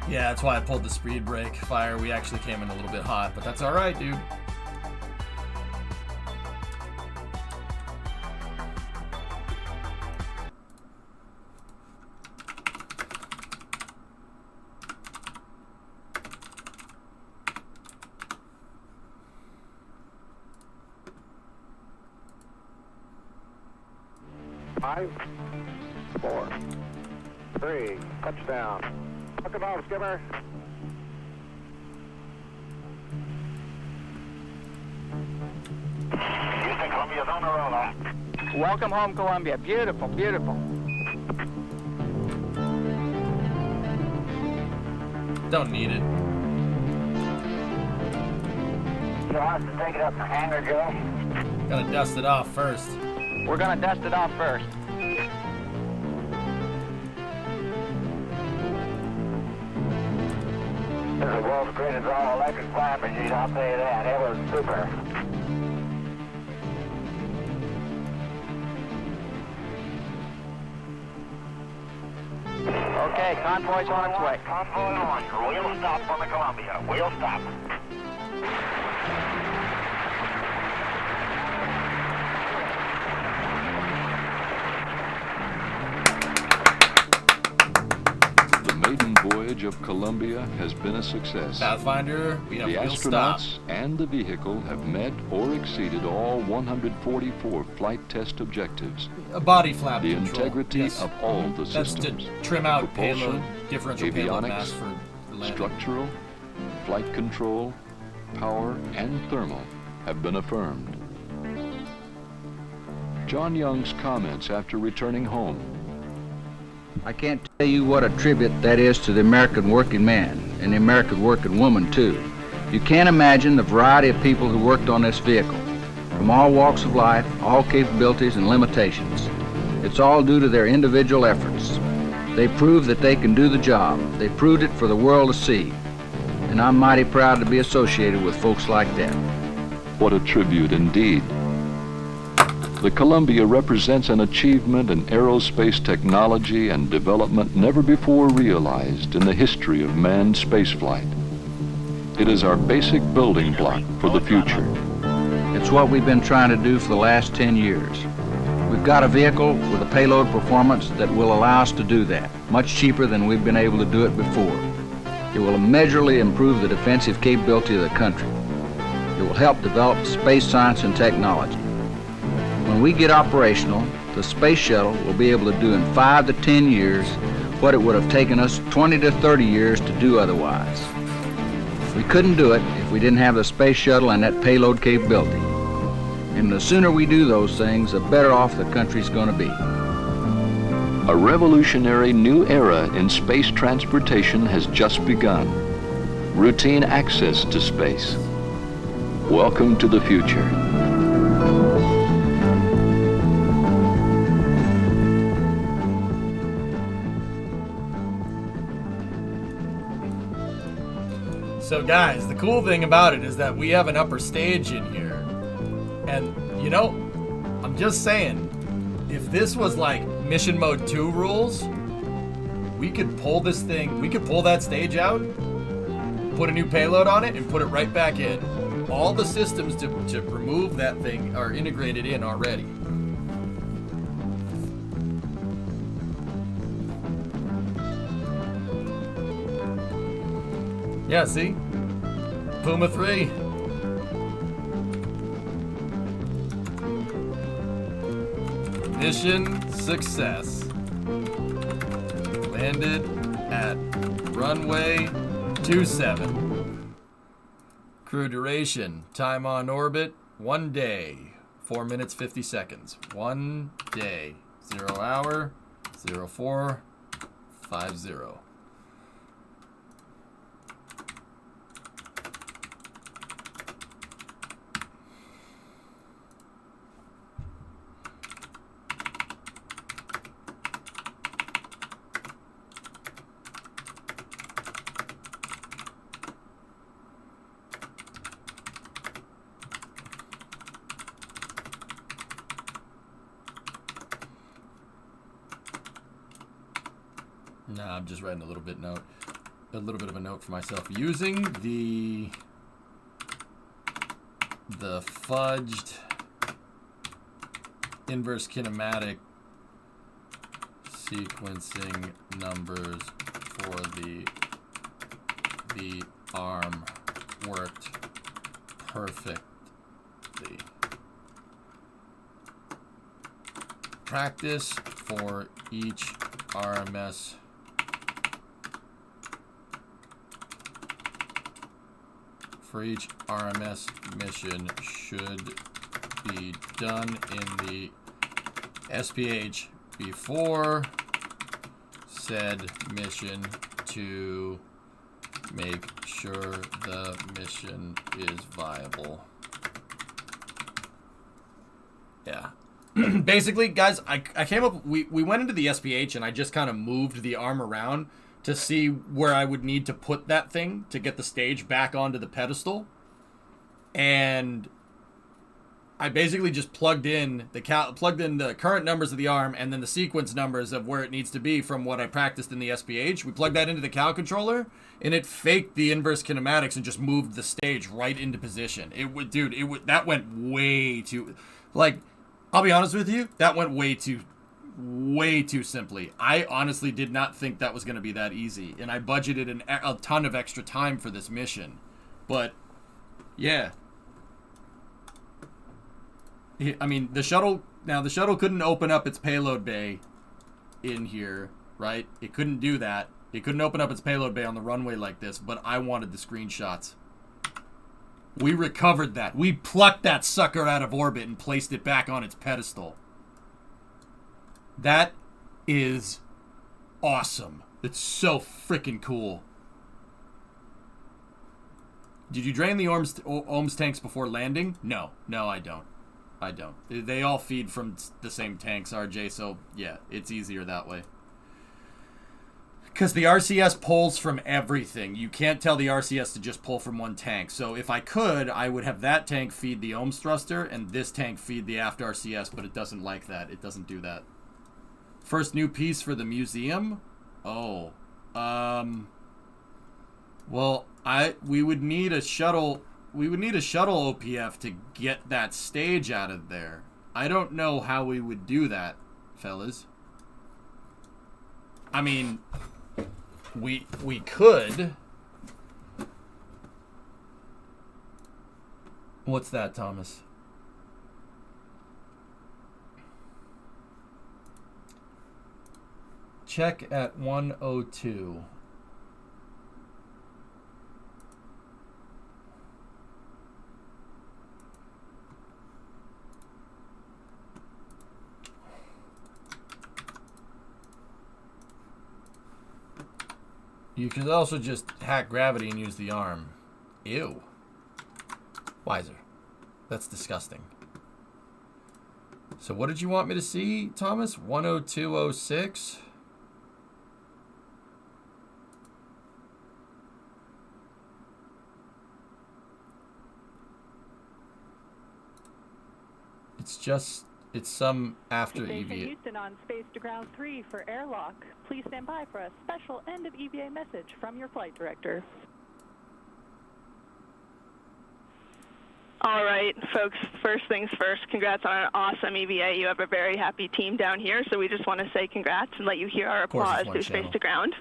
Yeah, that's why I pulled the speed brake. Fire, we actually came in a little bit hot, but that's alright, dude. Five, 4, 3, touchdown. Look about, skipper. Houston, Columbia's on the rollout. Welcome home, Columbia. Beautiful, beautiful. Don't need it. You want us to take it up in the hangar, Joe? Gotta dust it off first. We're gonna dust it off first. This is the world's greatest all-electric flying machine, I'll tell you that. It was super. Okay, convoy's on its way. Convoy on. We'll stop on the Columbia. We'll stop. The maiden voyage of Columbia has been a success. Pathfinder, we have The wheel stop. astronauts and the vehicle have met or exceeded all 144 flight test objectives. A body flap The control. integrity Yes. of all the That's systems. to trim out Propulsion, payload, differential payload avionics, mass for landing. structural, flight control, power, and thermal have been affirmed. John Young's comments after returning home. I can't tell you what a tribute that is to the American working man and the American working woman, too. You can't imagine the variety of people who worked on this vehicle, from all walks of life, all capabilities and limitations. It's all due to their individual efforts. They proved that they can do the job. They proved it for the world to see. And I'm mighty proud to be associated with folks like that. What a tribute indeed. The Columbia represents an achievement in aerospace technology and development never before realized in the history of manned spaceflight. It is our basic building block for the future. It's what we've been trying to do for the last 10 years. We've got a vehicle with a payload performance that will allow us to do that, much cheaper than we've been able to do it before. It will immeasurably improve the defensive capability of the country. It will help develop space science and technology. When we get operational, the space shuttle will be able to do in 5 to 10 years what it would have taken us 20 to 30 years to do otherwise. We couldn't do it if we didn't have the space shuttle and that payload capability. And the sooner we do those things, the better off the country's going to be. A revolutionary new era in space transportation has just begun. Routine access to space. Welcome to the future. So guys, the cool thing about it is that we have an upper stage in here. And, you know, I'm just saying, if this was like Mission Mode 2 rules, we could pull this thing, we could pull that stage out, put a new payload on it, and put it right back in. All the systems to remove that thing are integrated in already. Yeah, see? Puma 3. Mission success. Landed at runway 27. Crew duration, time on orbit, 1 day. 4 minutes, 50 seconds. 1 day. 0 hour, 0450. Nah, I'm just writing a little bit of a note for myself. Using the fudged inverse kinematic sequencing numbers for the arm worked perfectly. Practice for each RMS mission should be done in the SPH before said mission to make sure the mission is viable. Yeah. Basically, guys, I came up, we went into the SPH and I just kind of moved the arm around to see where I would need to put that thing to get the stage back onto the pedestal. And I basically just plugged in the current numbers of the arm and then the sequence numbers of where it needs to be from what I practiced in the SPH. We plugged that into the cal controller and it faked the inverse kinematics and just moved the stage right into position. That went way too, like, I'll be honest with you, that went way too way too simply. I honestly did not think that was going to be that easy, and I budgeted a ton of extra time for this mission. But, yeah. I mean, the shuttle couldn't open up its payload bay in here, right? It couldn't do that. It couldn't open up its payload bay on the runway like this, but I wanted the screenshots. We recovered that. We plucked that sucker out of orbit and placed it back on its pedestal. That is awesome. It's so freaking cool. Did you drain the ohms tanks before landing? No, I don't. They all feed from the same tanks, RJ, so yeah, it's easier that way. Because the RCS pulls from everything. You can't tell the RCS to just pull from one tank. So if I could, I would have that tank feed the ohms thruster and this tank feed the aft RCS, but it doesn't like that. It doesn't do that. First new piece for the museum? Oh. Well, we would need a shuttle OPF to get that stage out of there. I don't know how we would do that, fellas. I mean, we could. What's that, Thomas? Check at 102. You could also just hack gravity and use the arm. Ew. Wiser. That's disgusting. So what did you want me to see, Thomas? 10206? It's some after Station EVA. Houston on space to ground 3 for airlock. Please stand by for a special end of EVA message from your flight director. All right, folks, first things first, congrats on an awesome EVA. You have a very happy team down here, so we just want to say congrats and let you hear our applause through space to ground.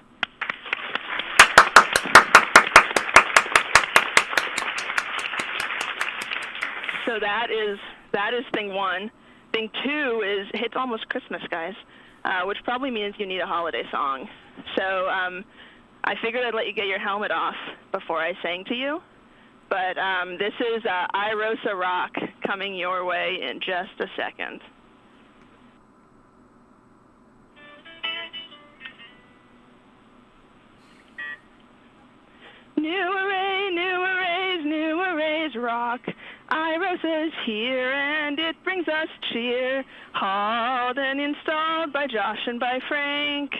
So that is thing one. Thing two is, it's almost Christmas, guys, which probably means you need a holiday song. So I figured I'd let you get your helmet off before I sang to you. But this is I Rosa Rock coming your way in just a second. New array, new arrays, new arrays rock. iRosa's here and it brings us cheer. Hauled and installed by Josh and by Frank.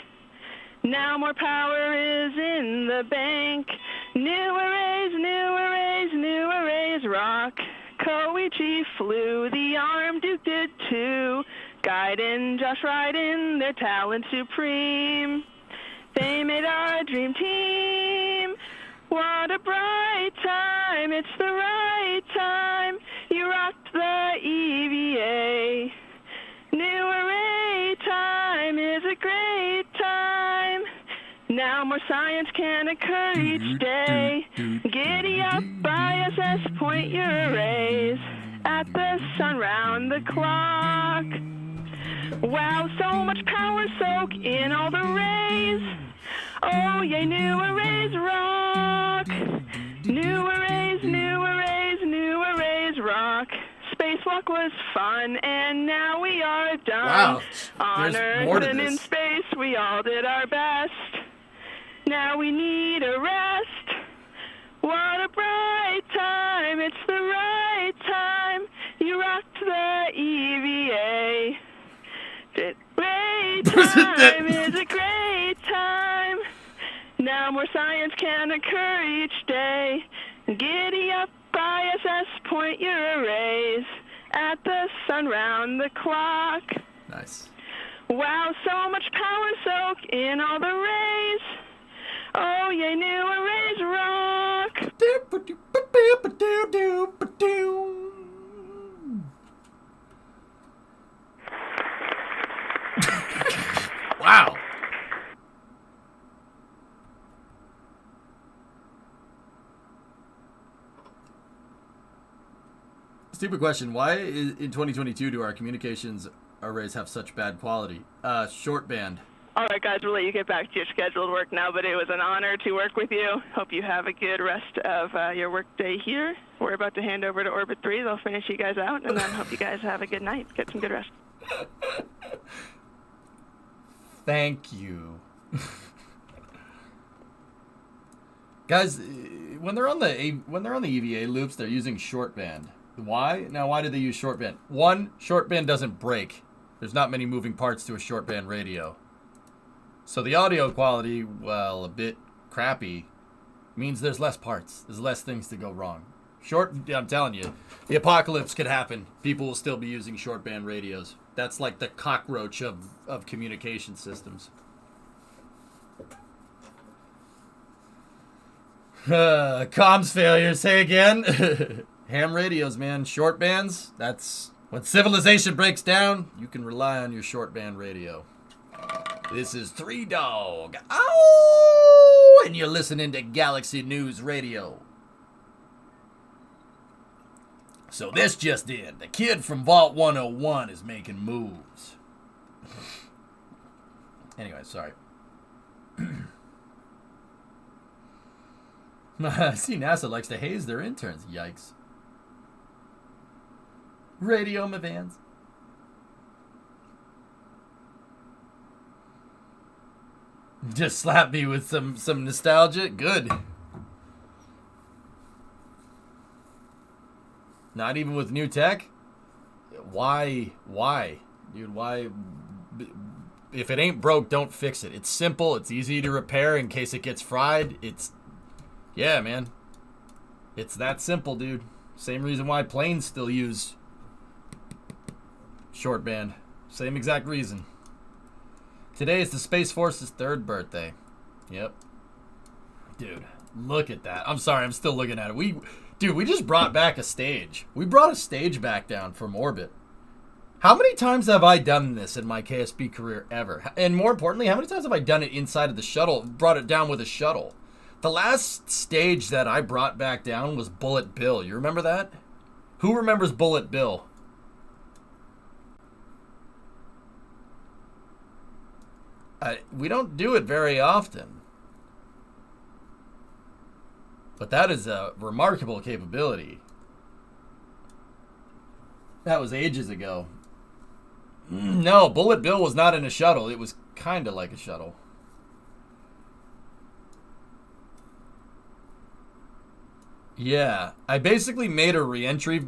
Now more power is in the bank. New arrays, new arrays, new arrays rock. Koichi flew, the arm Duke did too. Gaiden, Josh Raiden, their talent supreme. They made our dream team. What a bright time, it's the right time. You rocked the EVA. New array time is a great time. Now more science can occur each day. Giddy up, ISS, point your arrays at the sun round the clock. Wow, so much power soak in all the rays. Oh, yay, new arrays rock. New arrays, new arrays, new arrays rock. Spacewalk was fun, and now we are done. Wow, on there's more Earth to and in this. space, we all did our best. Now we need a rest. What a bright time, it's the right time. You rocked the EVA. Great time is a great time. Now more science can occur each day. Giddy up, ISS, point your arrays at the sun round the clock. Nice. Wow, so much power soak in all the rays. Oh, yay, new arrays rock. Stupid question. Why in 2022 do our communications arrays have such bad quality? Short band. All right, guys, we'll let you get back to your scheduled work now, but it was an honor to work with you. Hope you have a good rest of your work day here. We're about to hand over to Orbit 3. They'll finish you guys out, and then hope you guys have a good night. Get some good rest. Thank you. Guys, when they're on the EVA loops, they're using short band. Why? Now, why did they use short band? One, short band doesn't break. There's not many moving parts to a short band radio. So the audio quality, well, a bit crappy, means there's less parts. There's less things to go wrong. I'm telling you, the apocalypse could happen. People will still be using short band radios. That's like the cockroach of communication systems. Comms failure, say again. Ham radios, man. Short bands, that's... When civilization breaks down, you can rely on your short band radio. This is 3 Dog. Ow! And you're listening to Galaxy News Radio. So this just in. The kid from Vault 101 is making moves. Anyway, sorry. I see NASA likes to haze their interns. Yikes. Radio my vans. Just slap me with some nostalgia. Good. Not even with new tech? Why? Dude, why? If it ain't broke, don't fix it. It's simple. It's easy to repair in case it gets fried. Yeah, man. It's that simple, dude. Same reason why planes still use short band. Same exact reason. Today is the Space Force's 3rd birthday. Yep. Dude, look at that. I'm sorry, I'm still looking at it. We just brought back a stage. We brought a stage back down from orbit. How many times have I done this in my KSP career ever? And more importantly, how many times have I done it inside of the shuttle, brought it down with a shuttle? The last stage that I brought back down was Bullet Bill. You remember that? Who remembers Bullet Bill? We don't do it very often. But that is a remarkable capability. That was ages ago. No, Bullet Bill was not in a shuttle. It was kind of like a shuttle. Yeah, I basically made a re-entry.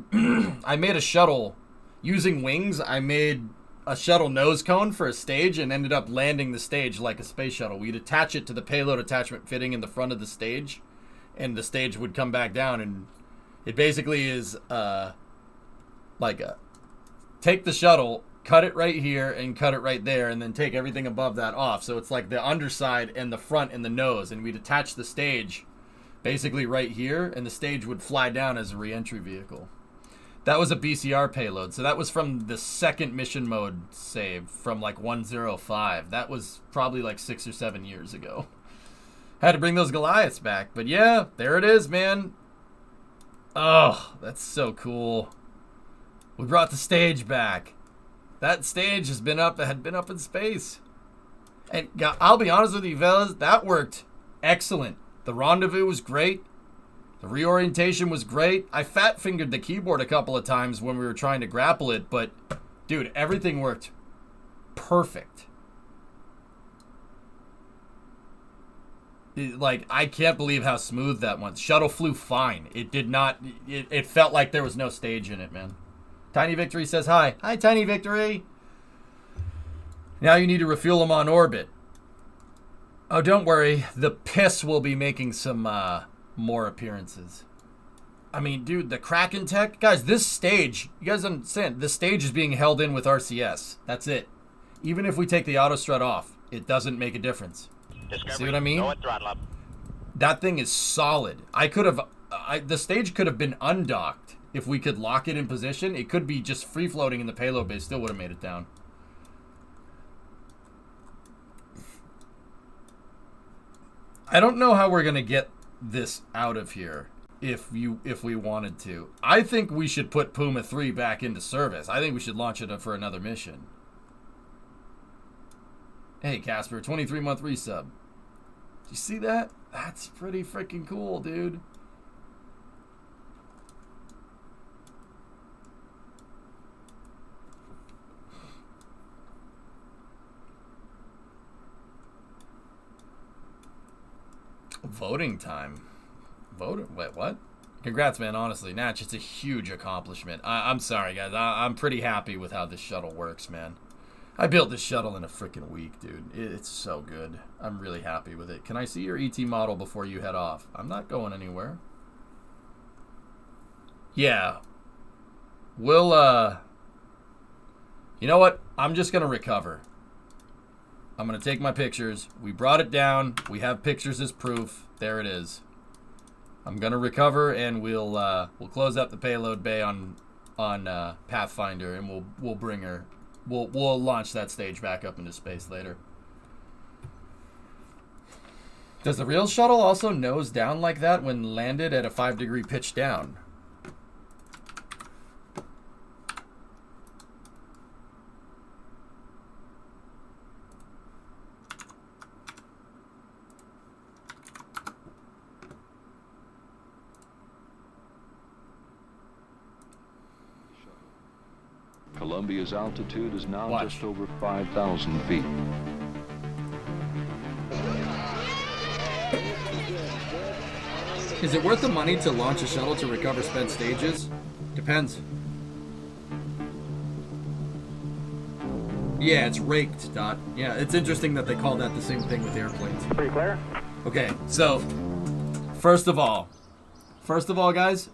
I made a shuttle using wings. I made a shuttle nose cone for a stage and ended up landing the stage like a space shuttle. We'd attach it to the payload attachment fitting in the front of the stage, and the stage would come back down. And it basically is take the shuttle, cut it right here and cut it right there, and then take everything above that off. So it's like the underside and the front and the nose, and we'd attach the stage basically right here, and the stage would fly down as a re-entry vehicle. That was a BCR payload, so that was from the 2nd mission mode save from like 105. That was probably like 6 or 7 years ago. Had to bring those Goliaths back, but yeah, there it is, man. Oh, that's so cool. We brought the stage back. That stage had been up in space. And I'll be honest with you, fellas, that worked excellent. The rendezvous was great. The reorientation was great. I fat-fingered the keyboard a couple of times when we were trying to grapple it, but, dude, everything worked perfect. I can't believe how smooth that went. Shuttle flew fine. It did not... It felt like there was no stage in it, man. Tiny Victory says hi. Hi, Tiny Victory. Now you need to refuel them on orbit. Oh, don't worry. The piss will be making some more appearances. I mean, dude, the Kraken tech... Guys, this stage... You guys understand? This stage is being held in with RCS. That's it. Even if we take the auto strut off, it doesn't make a difference. See what I mean? That thing is solid. The stage could have been undocked. If we could lock it in position, it could be just free-floating in the payload bay. Still would have made it down. I don't know how we're going to get this out of here. if we wanted to. I think we should put Puma 3 back into service. I think we should launch it for another mission. Hey, Casper, 23-month resub. Did you see that? That's pretty freaking cool, dude. Voting time. Wait, what? Congrats, man. Honestly, Natch, it's a huge accomplishment. I'm sorry, guys. I'm pretty happy with how this shuttle works, man. I built this shuttle in a freaking week, dude. It's so good. I'm really happy with it. Can I see your ET model before you head off? I'm not going anywhere. Yeah. We'll, you know what? I'm just going to recover. I'm going to take my pictures. We brought it down. We have pictures as proof. There it is. I'm going to recover, and we'll close up the payload bay on Pathfinder, and we'll bring her. We'll launch that stage back up into space later. Does the real shuttle also nose down like that when landed at a 5-degree pitch down? Columbia's altitude is now Watch. just over 5,000 feet. Is it worth the money to launch a shuttle to recover spent stages? Depends. Yeah, it's raked, Dot. Yeah, it's interesting that they call that the same thing with airplanes. Pretty clear? Okay, so, first of all, guys,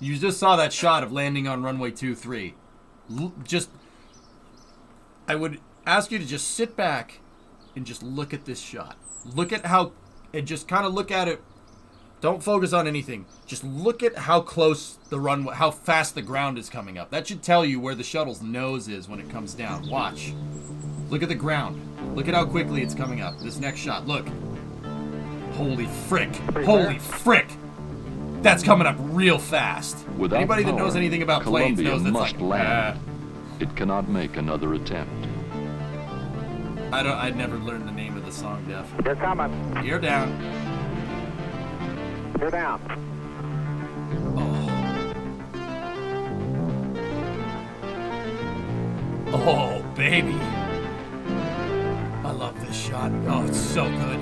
you just saw that shot of landing on runway 23. I would ask you to just sit back and just look at this shot. Look at how, and just kind of look at it. Don't focus on anything. Just look at how close the runway, how fast the ground is coming up. That should tell you where the shuttle's nose is when it comes down. Watch. Look at the ground. Look at how quickly it's coming up. This next shot, look. Holy frick. Holy frick. That's coming up real fast. Without Anybody that power, knows anything about planes Columbia knows that's must like, land. It cannot make another attempt. I'd never learned the name of the song, Def. You're coming. Gear down. You're down. Oh, baby. I love this shot. Oh, it's so good.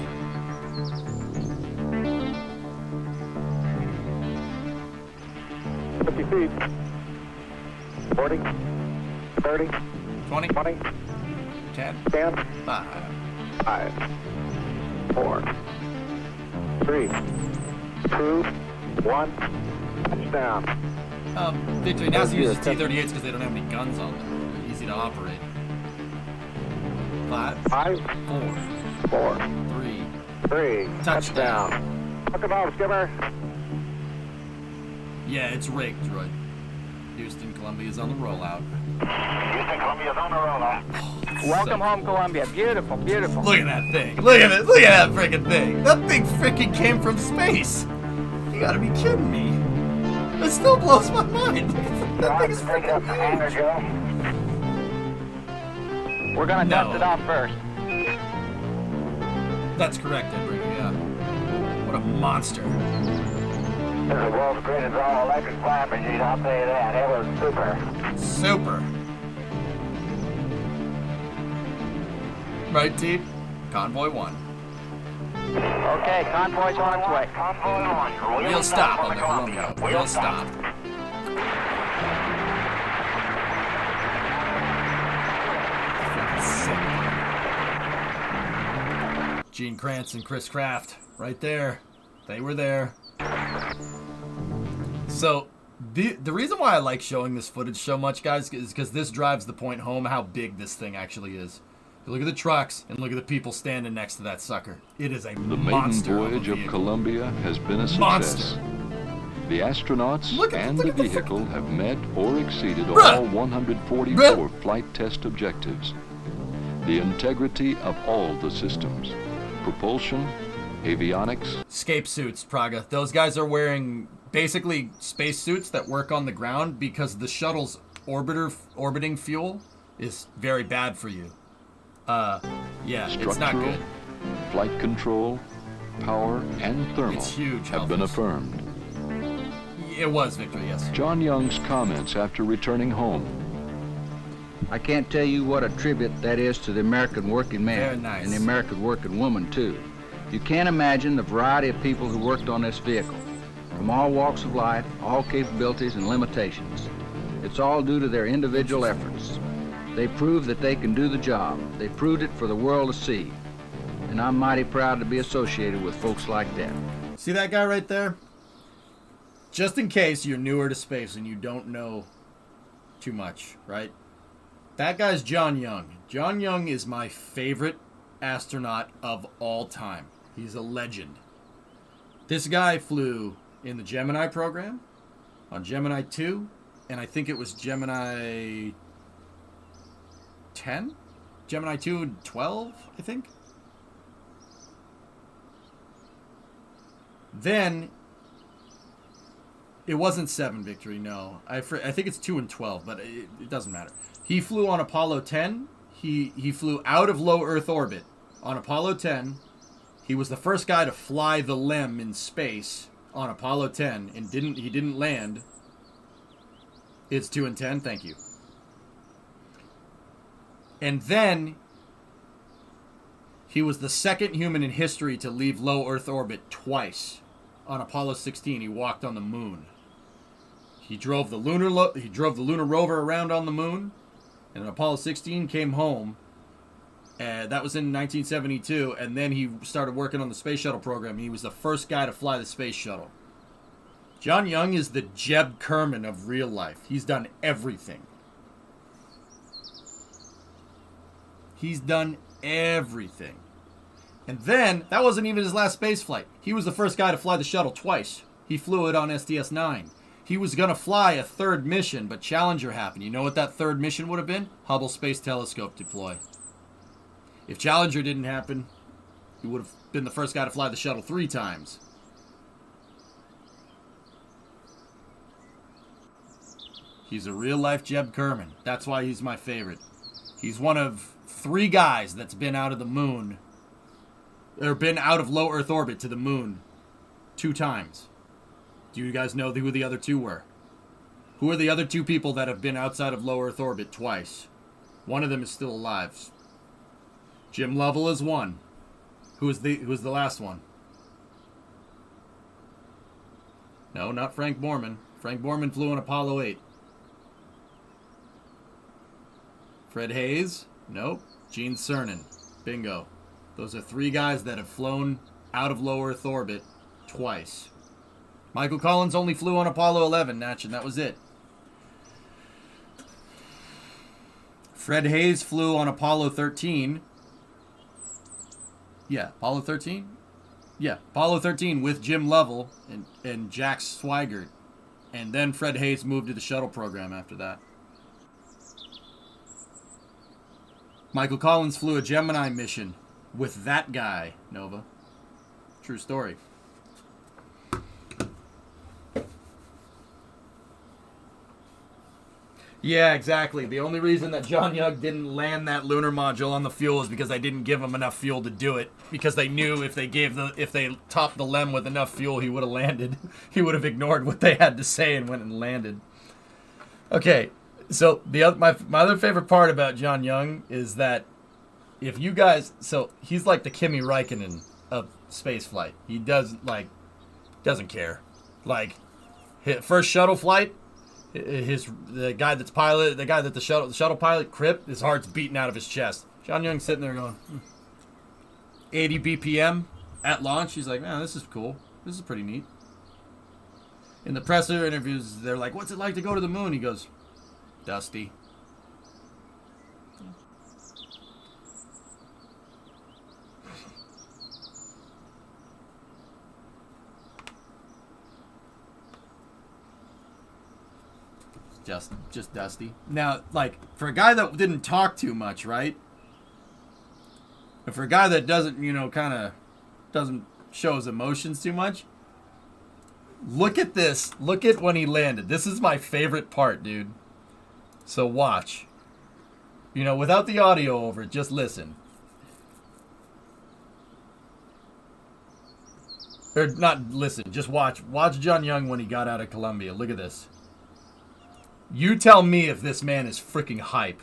Feet. 40, 30, 20, 20, 10, 10, 5. 5, 4, 3, 2, 1, touchdown. Victory now uses T-38s because they don't have any guns on them. They're easy to operate. 5, 4, 3. Touchdown. Look about, skipper. Yeah, it's raked, droid. Houston, Columbia's on the rollout. Houston, Columbia's on the rollout. Welcome home, Columbia. Beautiful, beautiful. Look at that thing. Look at it. Look at that freaking thing. That thing freaking came from space. You gotta be kidding me. It still blows my mind. That thing is freaking huge. We're gonna dust it off first. That's correct, Edward. Yeah. What a monster. This is the world's greatest all-electric flying machine, I'll tell you that. It was super. Super. Right, T? Convoy 1. Okay, convoy's on its way. Convoy 1. We'll stop on the Columbia. We'll stop. Gene Krantz and Chris Kraft, right there. They were there. So, the reason why I like showing this footage so much, guys, is because this drives the point home how big this thing actually is. Look at the trucks and look at the people standing next to that sucker. It is a monster. The maiden voyage of Columbia has been a success. Monster. The astronauts and the vehicle have met or exceeded Bruh. all 144 flight test objectives. The integrity of all the systems, propulsion, avionics, Scape suits, Praga. Those guys are wearing basically space suits that work on the ground because the shuttle's orbiting fuel is very bad for you. Yeah, it's not good. flight control, power, and thermal It's huge, have been Alphas. affirmed. It was, Victor, yes. John Young's comments after returning home. I can't tell you what a tribute that is to the American working man Very nice. and the American working woman, too. You can't imagine the variety of people who worked on this vehicle, from all walks of life, all capabilities and limitations. It's all due to their individual efforts. They proved that they can do the job. They proved it for the world to see. And I'm mighty proud to be associated with folks like that. See that guy right there? Just in case you're newer to space and you don't know too much, right? That guy's John Young. John Young is my favorite astronaut of all time. He's a legend. This guy flew in the Gemini program, on Gemini 2, and I think it was Gemini 10? Gemini 2 and 12, I think? Then, it wasn't 7, Victory, no. I think it's 2 and 12, but it doesn't matter. He flew on Apollo 10. He flew out of low Earth orbit on Apollo 10. He was the first guy to fly the LEM in space on Apollo 10 and he didn't land. It's 2 and 10, thank you. And then he was the second human in history to leave low Earth orbit twice. On Apollo 16, he walked on the moon. He drove the lunar rover around on the moon, and on Apollo 16 came home. That was in 1972, and then he started working on the space shuttle program. He was the first guy to fly the space shuttle. John Young is the Jeb Kerman of real life. He's done everything. He's done everything. And then, that wasn't even his last space flight. He was the first guy to fly the shuttle twice. He flew it on STS-9. He was going to fly a third mission, but Challenger happened. You know what that third mission would have been? Hubble Space Telescope deploy. If Challenger didn't happen, he would have been the first guy to fly the shuttle 3 times. He's a real-life Jeb Kerman. That's why he's my favorite. He's one of 3 guys that's been out of the moon, or been out of low Earth orbit to the moon 2 times. Do you guys know who the other 2 were? Who are the other 2 people that have been outside of low Earth orbit twice? One of them is still alive. Jim Lovell is one. Who was the last one? No, not Frank Borman. Frank Borman flew on Apollo 8. Fred Hayes? Nope. Gene Cernan. Bingo. Those are 3 guys that have flown out of low Earth orbit twice. Michael Collins only flew on Apollo 11, Natch, and that was it. Fred Hayes flew on Apollo 13. Yeah, Apollo 13? Yeah, Apollo 13 with Jim Lovell and Jack Swigert. And then Fred Hayes moved to the shuttle program after that. Michael Collins flew a Gemini mission with that guy, Nova. True story. Yeah, exactly. The only reason that John Young didn't land that lunar module on the fuel is because they didn't give him enough fuel to do it. Because they knew if they topped the LEM with enough fuel, he would have landed. He would have ignored what they had to say and went and landed. Okay, so my other favorite part about John Young is that if you guys, so he's like the Kimi Räikkönen of spaceflight. He doesn't care. Like, his first shuttle flight. The guy that the shuttle pilot, Crip, his heart's beating out of his chest. John Young's sitting there going, 80 BPM at launch. He's like, man, this is cool. This is pretty neat. In the presser interviews, they're like, what's it like to go to the moon? He goes, dusty. Just dusty. Now, like, for a guy that didn't talk too much, right? And for a guy that doesn't, doesn't show his emotions too much. Look at this. Look at when he landed. This is my favorite part, dude. So watch. You know, without the audio over it, just listen. Or not listen, just watch. Watch John Young when he got out of Columbia. Look at this. You tell me if this man is freaking hype.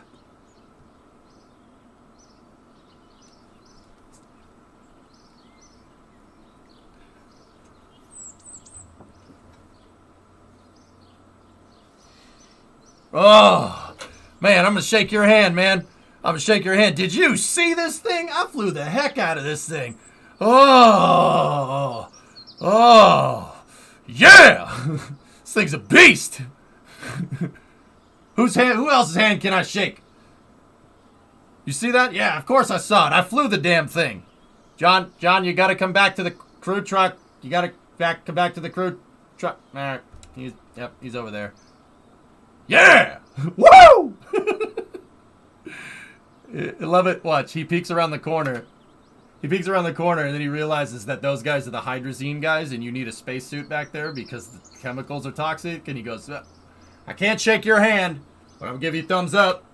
Oh, man, I'm going to shake your hand, man. I'm going to shake your hand. Did you see this thing? I flew the heck out of this thing. Oh, yeah. This thing's a beast. Who else's hand can I shake? You see that? Yeah, of course I saw it. I flew the damn thing. John, you got to come back to the crew truck. You got to come back to the crew truck. All right. He's over there. Yeah! Woo! I love it. Watch. He peeks around the corner. And then he realizes that those guys are the hydrazine guys, and you need a spacesuit back there because the chemicals are toxic. And he goes, I can't shake your hand, but I'll give you a thumbs up.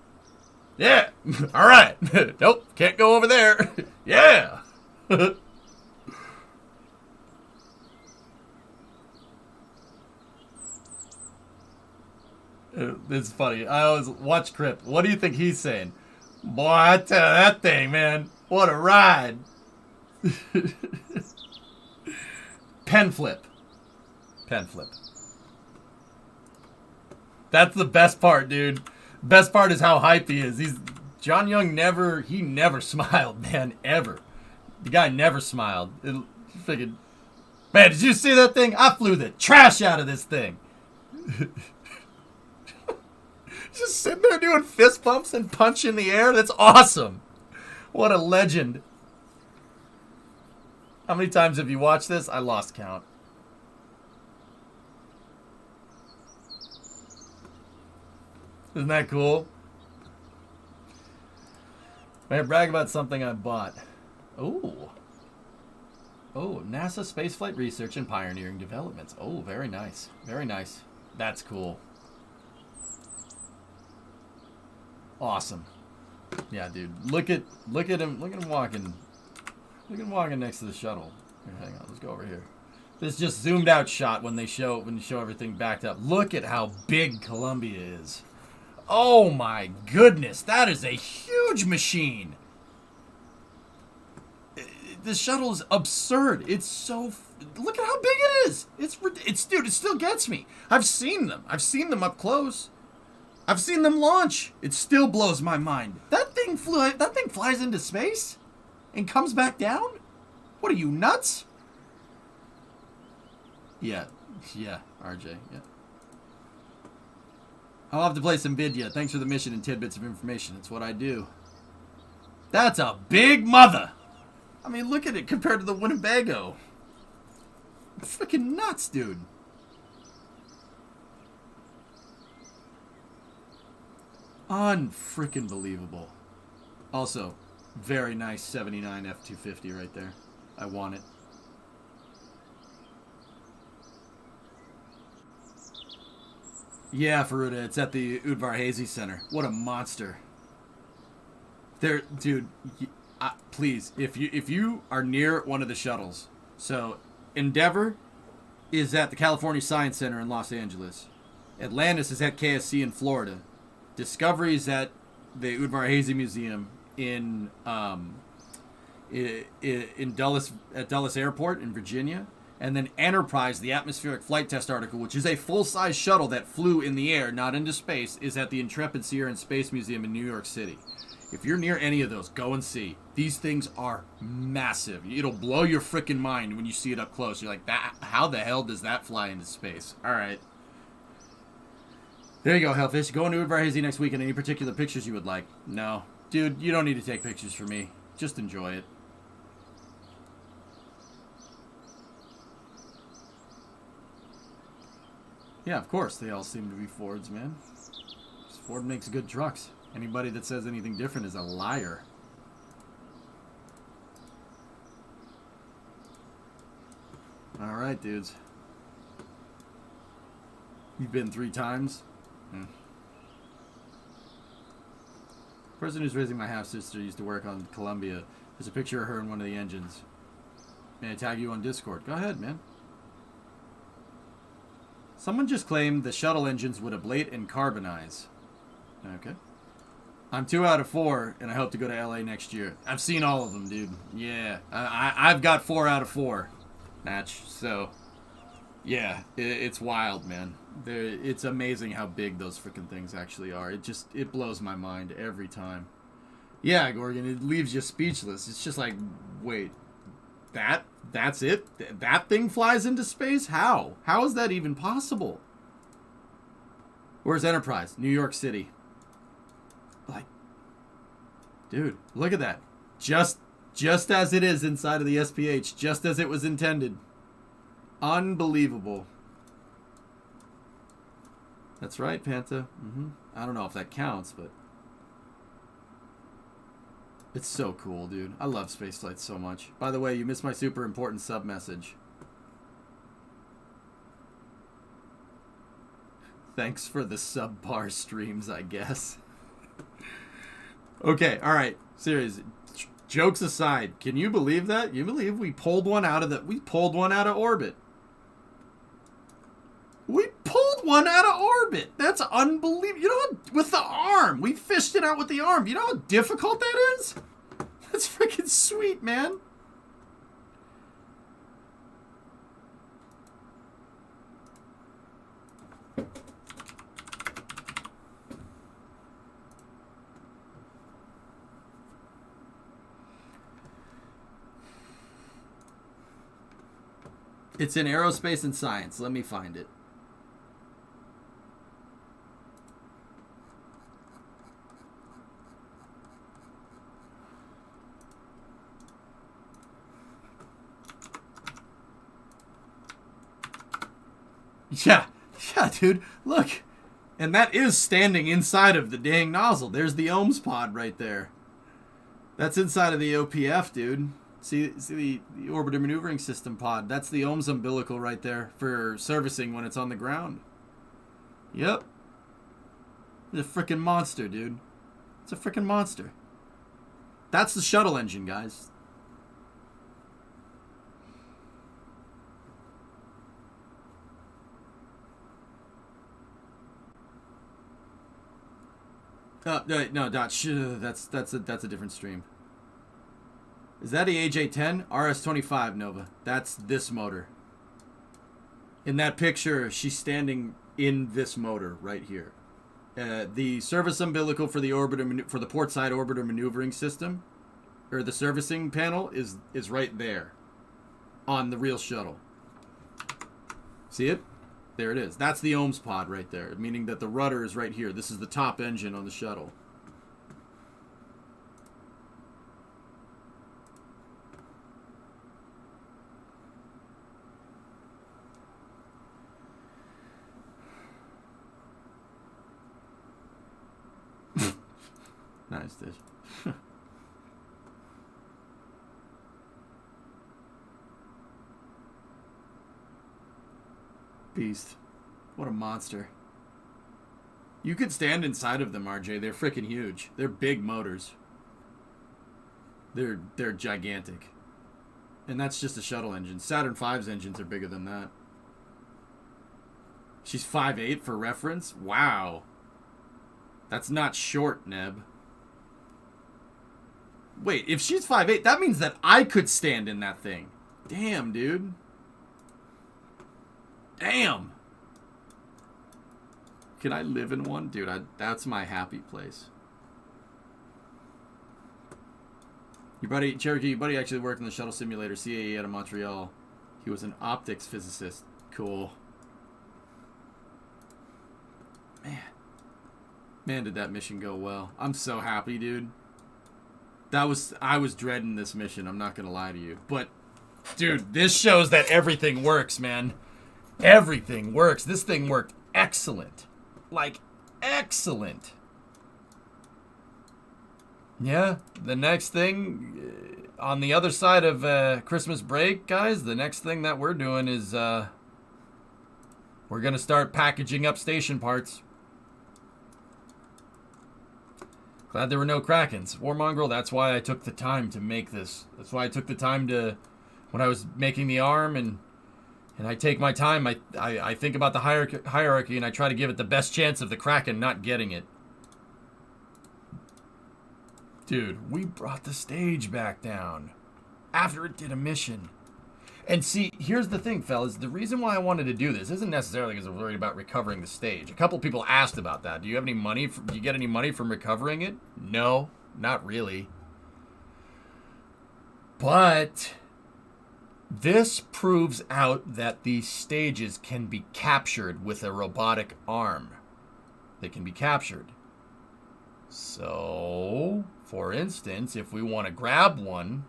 Yeah. All right. Nope. Can't go over there. Yeah. It's funny. I always watch Crip. What do you think he's saying? Boy, I tell you, that thing, man. What a ride. Pen flip. That's the best part, dude. Best part is how hype he is. John Young never smiled, man, ever. The guy never smiled. Man, did you see that thing? I flew the trash out of this thing. Just sitting there doing fist bumps and punch in the air. That's awesome. What a legend. How many times have you watched this? I lost count. Isn't that cool? Man, brag about something I bought. Oh, NASA spaceflight research and pioneering developments. Oh, very nice. Very nice. That's cool. Awesome. Yeah, dude. Look at him. Look at him walking. Look at him walking next to the shuttle. Here, hang on. Let's go over here. This just zoomed out shot when you show everything backed up. Look at how big Columbia is. Oh my goodness, that is a huge machine. The shuttle is absurd. It's so. Look at how big it is. It's dude. It still gets me. I've seen them. I've seen them up close. I've seen them launch. It still blows my mind. That thing flies into space and comes back down? What are you, nuts? Yeah, RJ, yeah. I'll have to play some vidya. Thanks for the mission and tidbits of information. It's what I do. That's a big mother. I mean, look at it compared to the Winnebago. Freaking nuts, dude. Unfreaking believable. Also, very nice 79 F-250 right there. I want it. Yeah, Faruda, it's at the Udvar-Hazy Center. What a monster. There, dude, please, if you are near one of the shuttles, so Endeavor is at the California Science Center in Los Angeles. Atlantis is at KSC in Florida. Discovery is at the Udvar-Hazy Museum in Dulles Airport in Virginia. And then Enterprise, the atmospheric flight test article, which is a full-size shuttle that flew in the air, not into space, is at the Intrepid Sierra and Space Museum in New York City. If you're near any of those, go and see. These things are massive. It'll blow your freaking mind when you see it up close. You're like, how the hell does that fly into space? All right. There you go, Hellfish. Go into Udvar-Hazy next week, and any particular pictures you would like. No. Dude, you don't need to take pictures for me. Just enjoy it. Yeah, of course. They all seem to be Fords, man. Ford makes good trucks. Anybody that says anything different is a liar. All right, dudes. You've been 3 times? Person who's raising my half-sister used to work on Columbia. There's a picture of her in one of the engines. May I tag you on Discord? Go ahead, man. Someone just claimed the shuttle engines would ablate and carbonize. Okay. I'm 2 out of 4, and I hope to go to LA next year. I've seen all of them, dude. Yeah. I've got 4 out of 4. Match. So, yeah. It's wild, man. It's amazing how big those freaking things actually are. It blows my mind every time. Yeah, Gorgon, it leaves you speechless. It's just like, wait, that's it? That thing flies into space? How? How is that even possible? Where's Enterprise? New York City. Like, dude, look at that. Just as it is inside of the SPH, just as it was intended. Unbelievable. That's right, Panta. I don't know if that counts, but it's so cool, dude. I love spaceflight so much. By the way, you missed my super important sub message. Thanks for the subpar streams, I guess. Okay, all right. Serious. Jokes aside, can you believe that? You believe we pulled one out of orbit? We pulled one out of orbit. That's unbelievable. You know, with the arm. We fished it out with the arm. You know how difficult that is? That's freaking sweet, man. It's in aerospace and science. Let me find it. Yeah, dude, look. And that is standing inside of the dang nozzle. There's the ohms pod right there. That's inside of the OPF, dude. See the orbiter maneuvering system pod. That's the ohms umbilical right there for servicing when it's on the ground. Yep. It's a freaking monster, dude. It's a freaking monster. That's the shuttle engine, guys. No, Dot. That's a different stream. Is that a AJ10? RS25, Nova. That's this motor. In that picture, she's standing in this motor right here. The service umbilical for the for the port side orbiter maneuvering system, or the servicing panel, is right there, on the real shuttle. See it? There it is. That's the ohms pod right there, meaning that the rudder is right here. This is the top engine on the shuttle. Nice dish. Beast. What a monster. You could stand inside of them, RJ. They're freaking huge. They're big motors. They're gigantic. And that's just a shuttle engine. Saturn V's engines are bigger than that. She's 5'8" for reference? Wow. That's not short, Neb. Wait, if she's 5'8", that means that I could stand in that thing. Damn, dude. Damn. Can I live in one? Dude, that's my happy place. Your buddy, Cherokee, your buddy actually worked in the shuttle simulator, CAE out of Montreal. He was an optics physicist. Cool. Man, did that mission go well. I'm so happy, dude. I was dreading this mission, I'm not gonna lie to you. But, dude, this shows that everything works, man. Everything works. This thing worked excellent. Like, excellent. Yeah, the next thing, on the other side of Christmas break, guys, the next thing that we're doing is we're going to start packaging up station parts. Glad there were no Krakens. War Mongrel, that's why I took the time to make this. That's why I took the time to, when I was making the arm, and I take my time, I think about the hierarchy, and I try to give it the best chance of the Kraken not getting it. Dude, we brought the stage back down after it did a mission. And see, here's the thing, fellas. The reason why I wanted to do this isn't necessarily because I'm worried about recovering the stage. A couple people asked about that. Do you have any money? Do you get any money from recovering it? No, not really. But this proves out that these stages can be captured with a robotic arm. They can be captured. So, for instance, if we want to grab one,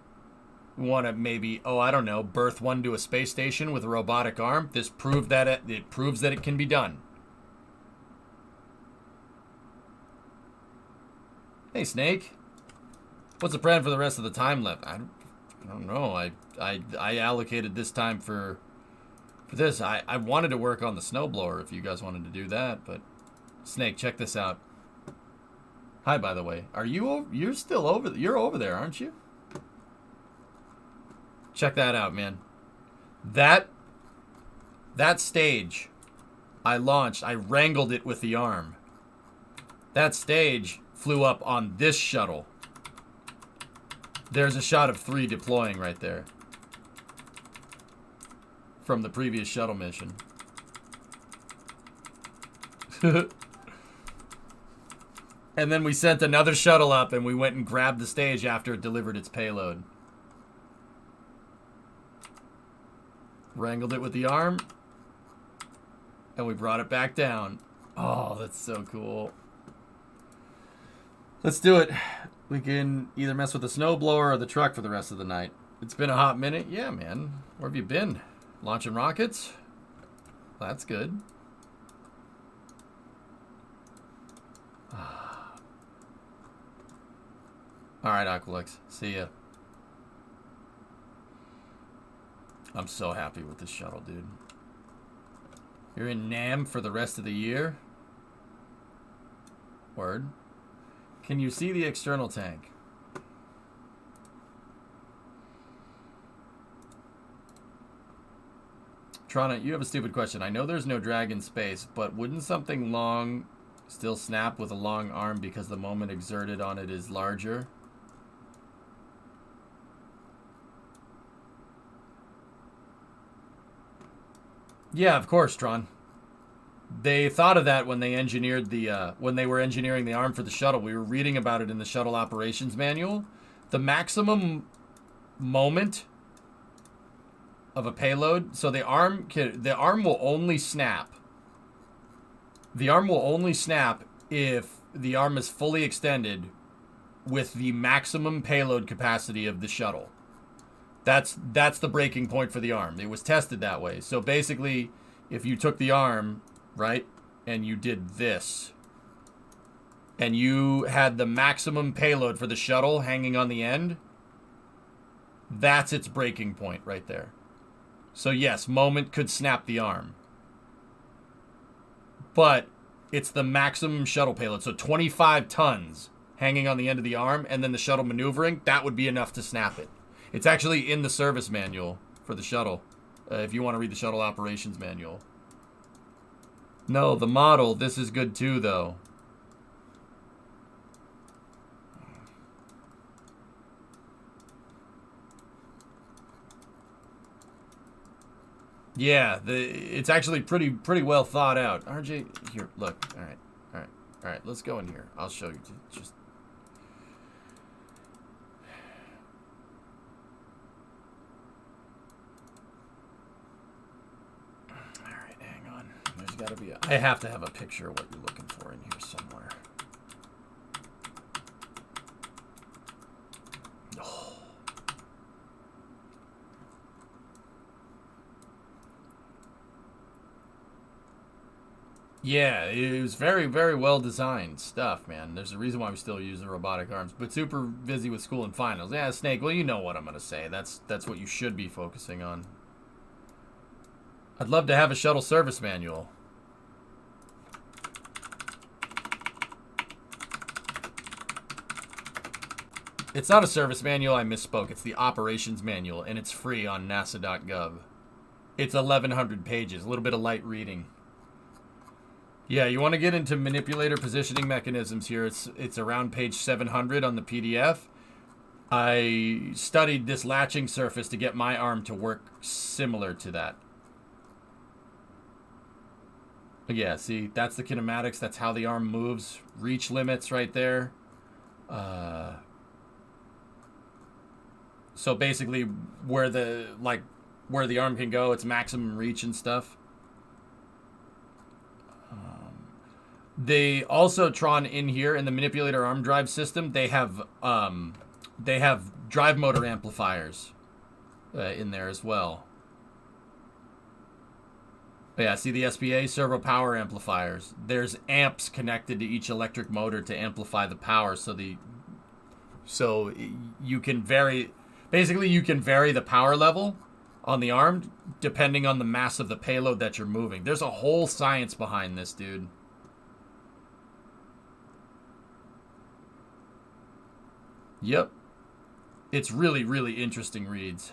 we want to maybe, oh, I don't know, birth one to a space station with a robotic arm. This proves that it proves that it can be done. Hey, Snake. What's the plan for the rest of the time left? I don't know. I allocated this time for this. I wanted to work on the snowblower if you guys wanted to do that, but Snake, check this out. Hi, by the way. Are you you're still over? You're over there, aren't you? Check that out, man. That stage I launched, I wrangled it with the arm. That stage flew up on this shuttle. There's a shot of 3 deploying right there from the previous shuttle mission. And then we sent another shuttle up and we went and grabbed the stage after it delivered its payload. Wrangled it with the arm. And we brought it back down. Oh, that's so cool. Let's do it. We can either mess with the snowblower or the truck for the rest of the night. It's been a hot minute. Yeah, man. Where have you been? Launching rockets? That's good. Alright, Aqualix. See ya. I'm so happy with this shuttle, dude. You're in NAM for the rest of the year? Word. Can you see the external tank? Trana, you have a stupid question. I know there's no drag in space, but wouldn't something long still snap with a long arm because the moment exerted on it is larger? Yeah, of course, Tron. They thought of that when they engineered the when they were engineering the arm for the shuttle. We were reading about it in the shuttle operations manual. The maximum moment of a payload, so the arm will only snap. The arm will only snap if the arm is fully extended with the maximum payload capacity of the shuttle. That's the breaking point for the arm. It was tested that way. So basically, if you took the arm, right, and you did this, and you had the maximum payload for the shuttle hanging on the end, that's its breaking point right there. So yes, moment could snap the arm. But it's the maximum shuttle payload. So 25 tons hanging on the end of the arm, and then the shuttle maneuvering, that would be enough to snap it. It's actually in the service manual for the shuttle, if you want to read the shuttle operations manual. No, the model, this is good too, though. Yeah, it's actually pretty well thought out. RJ, here, look. All right. Let's go in here. I'll show you. Just. All right, hang on. There's got to be. I have to have a picture of what you're looking for in here somewhere. Oh. Yeah, it was very, very well designed stuff, man. There's a reason why we still use the robotic arms, but super busy with school and finals. Yeah, Snake, well, you know what I'm going to say. That's what you should be focusing on. I'd love to have a shuttle service manual. It's not a service manual, I misspoke. It's the operations manual, and it's free on nasa.gov. It's 1,100 pages, a little bit of light reading. Yeah, you want to get into manipulator positioning mechanisms here. It's around page 700 on the PDF. I studied this latching surface to get my arm to work similar to that. Yeah, see, that's the kinematics. That's how the arm moves. Reach limits right there. So basically, where the arm can go, its maximum reach and stuff. They also, Tron, in here in the manipulator arm drive system, they have drive motor amplifiers in there as well. But yeah, see the SPA servo power amplifiers. There's amps connected to each electric motor to amplify the power, so you can vary. Basically, you can vary the power level on the arm depending on the mass of the payload that you're moving. There's a whole science behind this, dude. Yep. It's really, really interesting reads.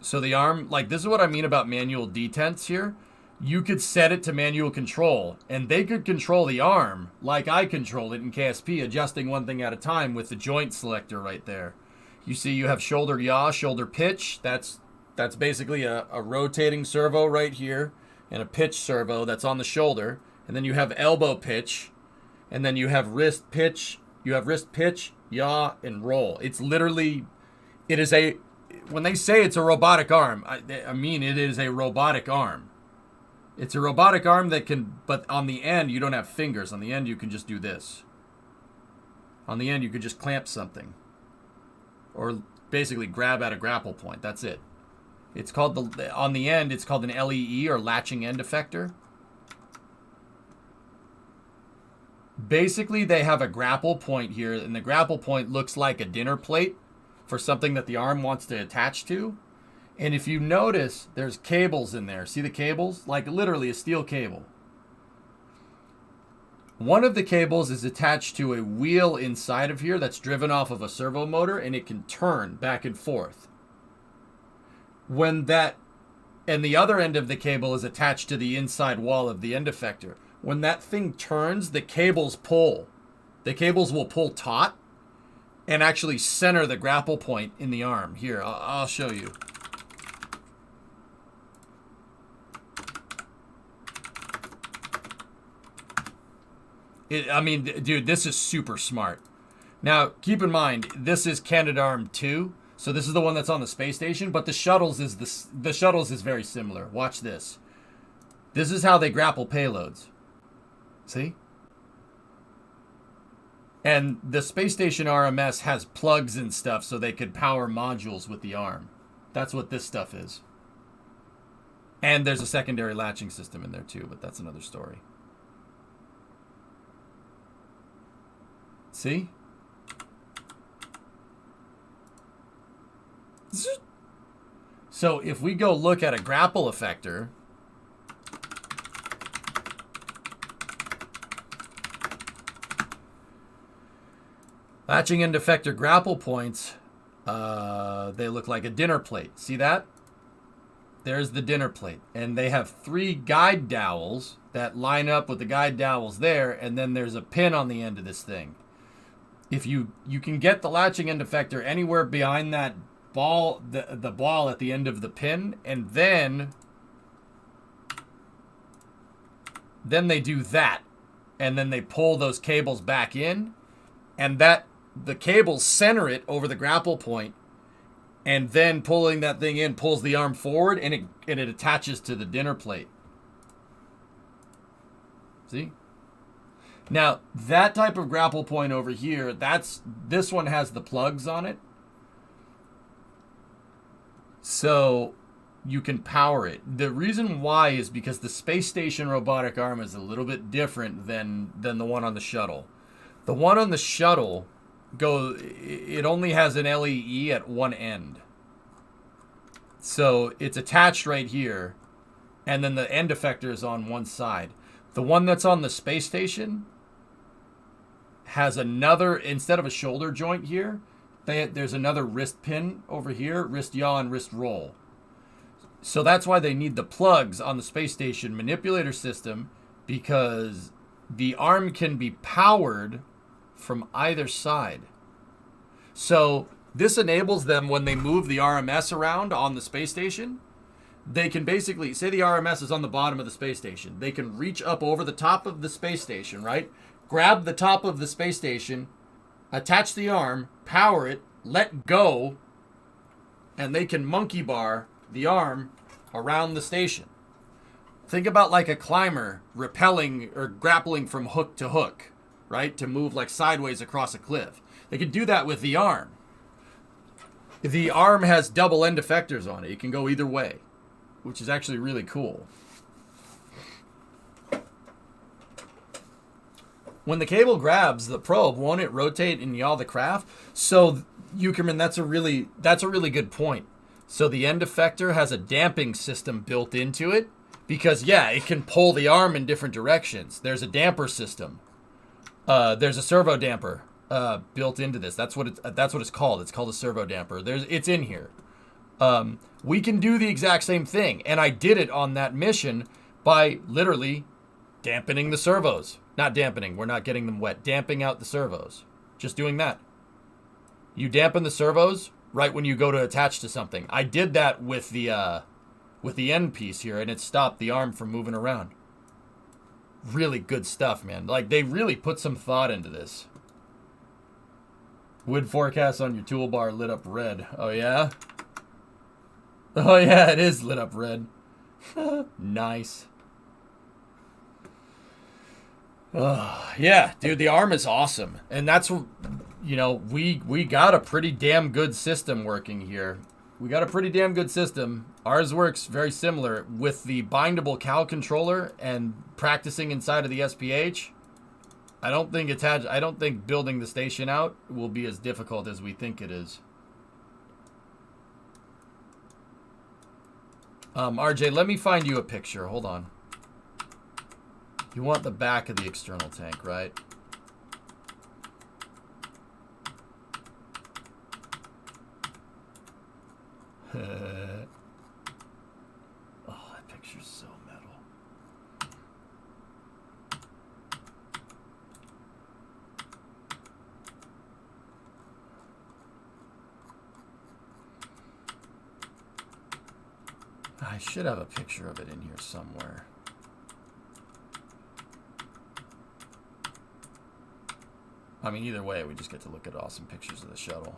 So the arm, like, this is what I mean about manual detents here. You could set it to manual control, and they could control the arm like I control it in KSP, adjusting one thing at a time with the joint selector right there. You see you have shoulder yaw, shoulder pitch. That's basically a rotating servo right here, and a pitch servo that's on the shoulder. And then you have elbow pitch, and then you have wrist pitch. You have wrist pitch, yaw, and roll. It's literally, it is a, when they say it's a robotic arm, I mean it is a robotic arm. It's a robotic arm that can, but on the end, you don't have fingers. On the end, you can just do this. On the end, you could just clamp something. Or basically grab at a grapple point. That's it. It's called, on the end, it's called an LEE, or latching end effector. Basically, they have a grapple point here, and the grapple point looks like a dinner plate for something that the arm wants to attach to. And if you notice, there's cables in there. See the cables? Like literally a steel cable. One of the cables is attached to a wheel inside of here that's driven off of a servo motor, and it can turn back and forth. And the other end of the cable is attached to the inside wall of the end effector. When that thing turns, the cables pull. The cables will pull taut and actually center the grapple point in the arm. Here, I'll show you. I mean, dude, this is super smart. Now, keep in mind, this is Canadarm2, so this is the one that's on the space station, but the shuttles is very similar. Watch this. This is how they grapple payloads. See? And the space station RMS has plugs and stuff so they could power modules with the arm. That's what this stuff is. And there's a secondary latching system in there too, but that's another story. See? So if we go look at a grapple effector, latching end effector grapple points, they look like a dinner plate. See that? There's the dinner plate. And they have 3 guide dowels that line up with the guide dowels there, and then there's a pin on the end of this thing. If you can get the latching end effector anywhere behind that ball, the ball at the end of the pin, and then they do that, and then they pull those cables back in, and the cables center it over the grapple point, and then pulling that thing in pulls the arm forward, and it attaches to the dinner plate. See? Now, that type of grapple point over here, this one has the plugs on it. So, you can power it. The reason why is because the space station robotic arm is a little bit different than the one on the shuttle. The one on the shuttle it only has an LEE at one end. So it's attached right here, and then the end effector is on one side. The one that's on the space station has another, instead of a shoulder joint here, there's another wrist pin over here, wrist yaw and wrist roll. So that's why they need the plugs on the space station manipulator system, because the arm can be powered from either side. So this enables them, when they move the RMS around on the space station, they can basically, say the RMS is on the bottom of the space station, they can reach up over the top of the space station, right? Grab the top of the space station, attach the arm, power it, let go, and they can monkey bar the arm around the station. Think about like a climber rappelling or grappling from hook to hook, right? To move like sideways across a cliff. They can do that with the arm. The arm has double end effectors on it. It can go either way, which is actually really cool. When the cable grabs the probe, won't it rotate and yaw the craft? So, Eukerman, that's a really good point. So the end effector has a damping system built into it, because yeah, it can pull the arm in different directions. There's a damper system. There's a servo damper built into this. That's what it's called. It's called a servo damper. It's in here. We can do the exact same thing, and I did it on that mission by literally dampening the servos. Not dampening, we're not getting them wet. Damping out the servos. Just doing that. You dampen the servos right when you go to attach to something. I did that with the end piece here, and it stopped the arm from moving around. Really good stuff, man. Like, they really put some thought into this. Wind forecast on your toolbar lit up red. Oh, yeah? Oh, yeah, it is lit up red. Nice. Yeah, dude, the arm is awesome. And that's, you know, we got a pretty damn good system working here. We got a pretty damn good system. Ours works very similar with the bindable Cal controller and practicing inside of the SPH. I don't think building the station out will be as difficult as we think it is. RJ, let me find you a picture. Hold on. You want the back of the external tank, right? Oh, that picture's so metal. I should have a picture of it in here somewhere. I mean, either way, we just get to look at awesome pictures of the shuttle.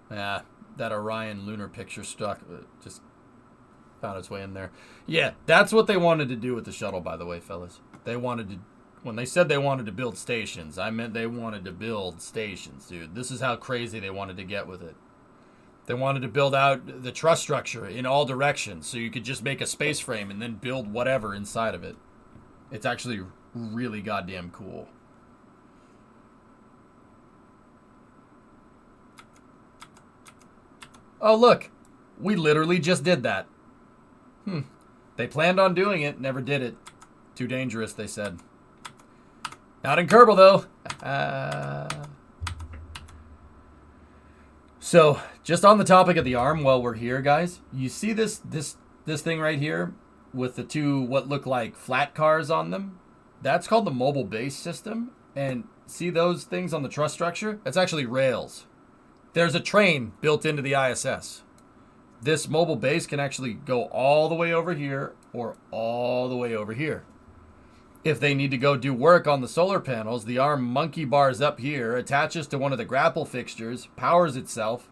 Yeah, that Orion lunar picture just found its way in there. Yeah, that's what they wanted to do with the shuttle, by the way, fellas. They wanted to, when they said they wanted to build stations, I meant they wanted to build stations, dude. This is how crazy they wanted to get with it. They wanted to build out the truss structure in all directions, so you could just make a space frame and then build whatever inside of it. It's actually really goddamn cool. Oh, look. We literally just did that. They planned on doing it, never did it. Too dangerous, they said. Not in Kerbal, though. So, just on the topic of the arm while we're here, guys, you see this thing right here with the two what look like flat cars on them? That's called the mobile base system. And see those things on the truss structure? That's actually rails. There's a train built into the ISS. This mobile base can actually go all the way over here or all the way over here. If they need to go do work on the solar panels, the arm monkey bars up here, attaches to one of the grapple fixtures, powers itself,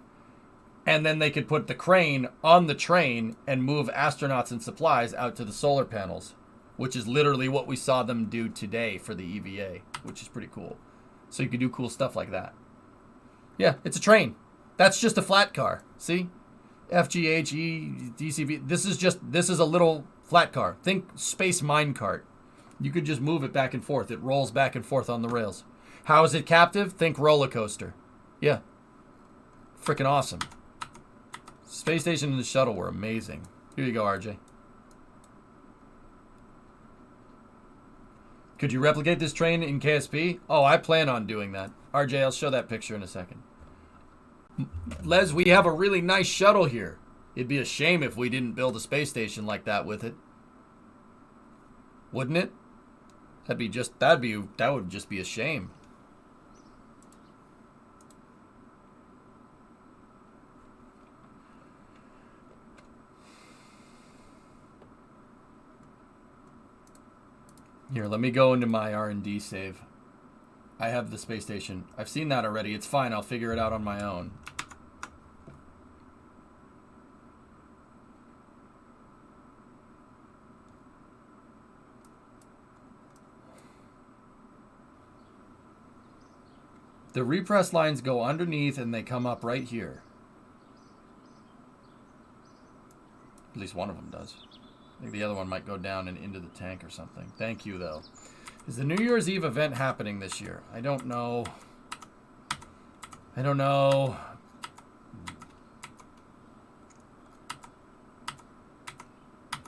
and then they could put the crane on the train and move astronauts and supplies out to the solar panels. which is literally what we saw them do today for the EVA, which is pretty cool. So you could do cool stuff like that. Yeah, it's a train. That's just a flat car. See? FGHE, DCV. This is a little flat car. Think space minecart. You could just move it back and forth. It rolls back and forth on the rails. How is it captive? Think roller coaster. Yeah. Freaking awesome. Space station and the shuttle were amazing. Here you go, RJ. Could you replicate this train in KSP? Oh, I plan on doing that. RJ, I'll show that picture in a second. Les, we have a really nice shuttle here. It'd be a shame if we didn't build a space station like that with it. Wouldn't it? That would just be a shame. Here, let me go into my R&D save. I have the space station. I've seen that already. It's fine. I'll figure it out on my own. The repress lines go underneath and they come up right here. At least one of them does. I think the other one might go down and into the tank or something. Thank you, though. Is the New Year's Eve event happening this year? I don't know. I don't know.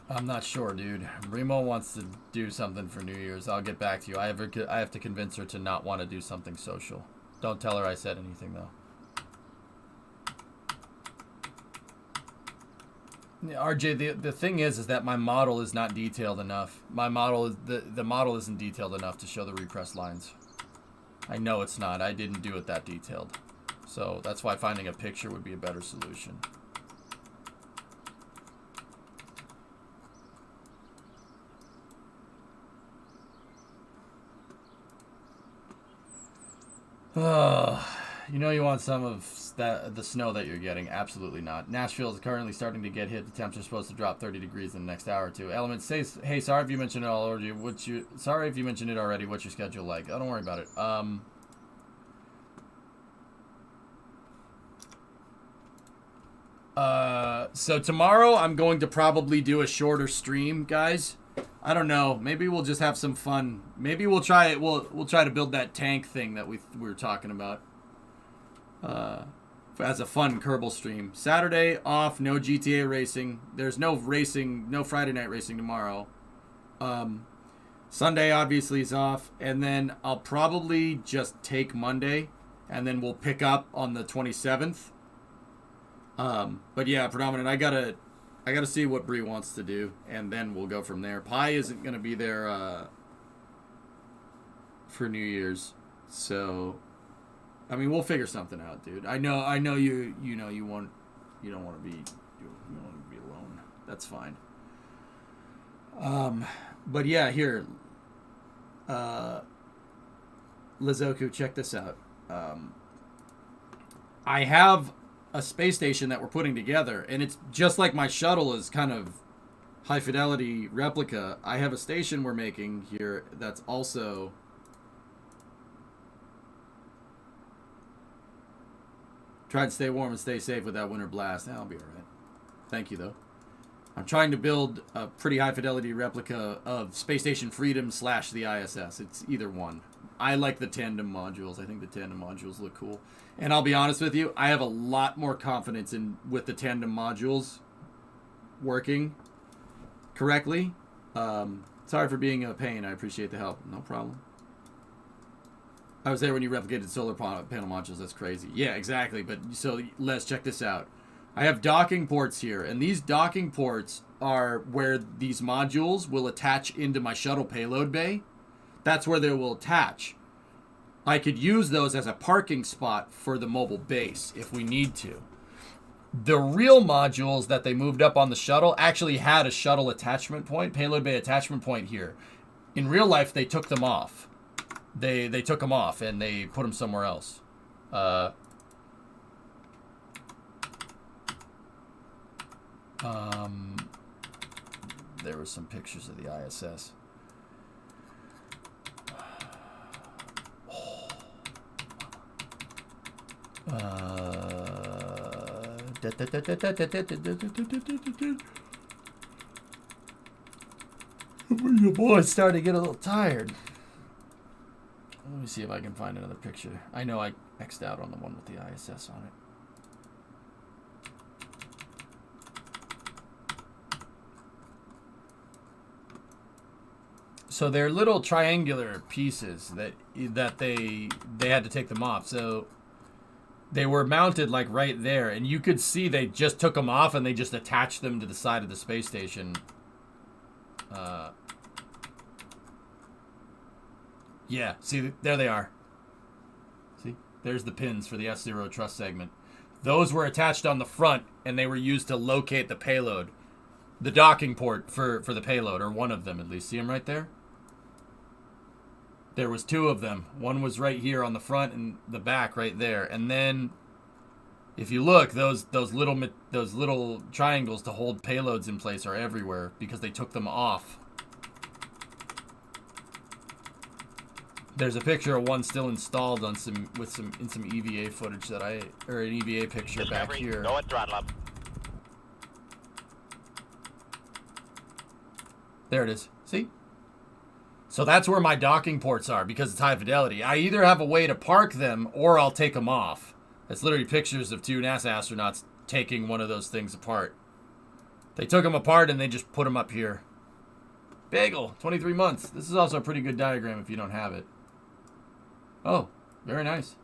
I'm not sure, dude. Remo wants to do something for New Year's. I'll get back to you. I have to convince her to not want to do something social. Don't tell her I said anything, though. RJ, the thing is that my model is not detailed enough. My model is the model isn't detailed enough to show the repress lines. I know it's not. I didn't do it that detailed. So that's why finding a picture would be a better solution. You know you want some of the snow that you're getting. Absolutely not. Nashville is currently starting to get hit. The temps are supposed to drop 30 degrees in the next hour or two. Elements says, hey, sorry if you mentioned it already. What's your schedule like? Oh, don't worry about it. So tomorrow I'm going to probably do a shorter stream, guys. I don't know. Maybe we'll just have some fun. Maybe we'll try it. We'll try to build that tank thing that we were talking about. As a fun Kerbal stream. Saturday off, no GTA racing. There's no racing, no Friday night racing tomorrow. Sunday obviously is off, and then I'll probably just take Monday, and then we'll pick up on the 27th. But yeah, predominant. I gotta see what Bree wants to do, and then we'll go from there. Pi isn't gonna be there for New Year's, so. I mean, we'll figure something out, dude. I know you don't want to be alone. That's fine. But yeah, here, Lizoku, check this out. I have a space station that we're putting together, and it's just like my shuttle is kind of high fidelity replica. I have a station we're making here that's also. Try to stay warm and stay safe with that winter blast. I'll be all right. Thank you, though. I'm trying to build a pretty high-fidelity replica of Space Station Freedom / the ISS. It's either one. I like the tandem modules. I think the tandem modules look cool. And I'll be honest with you, I have a lot more confidence with the tandem modules working correctly. Sorry for being a pain. I appreciate the help. No problem. I was there when you replicated solar panel modules. That's crazy. Yeah, exactly. But so let's check this out. I have docking ports here, and these docking ports are where these modules will attach into my shuttle payload bay. That's where they will attach. I could use those as a parking spot for the mobile base if we need to. The real modules that they moved up on the shuttle actually had a shuttle attachment point, payload bay attachment point here. In real life, they took them off. They took them off and they put them somewhere else. There were some pictures of the ISS. Your boy's starting to get a little tired. Let me see if I can find another picture. I know I X'd out on the one with the ISS on it. So they're little triangular pieces that they had to take them off. So they were mounted like right there, and you could see they just took them off and they just attached them to the side of the space station. Yeah, see, there they are. See, there's the pins for the S0 truss segment. Those were attached on the front, and they were used to locate the payload. The docking port for the payload, or one of them at least. See them right there? There was two of them. One was right here on the front and the back right there. And then, if you look, those little triangles to hold payloads in place are everywhere because they took them off. There's a picture of one still installed on some EVA footage that an EVA picture back here. Go at throttle up. There it is. See? So that's where my docking ports are because it's high fidelity. I either have a way to park them or I'll take them off. That's literally pictures of two NASA astronauts taking one of those things apart. They took them apart and they just put them up here. Bagel, 23 months. This is also a pretty good diagram if you don't have it. Oh, very nice.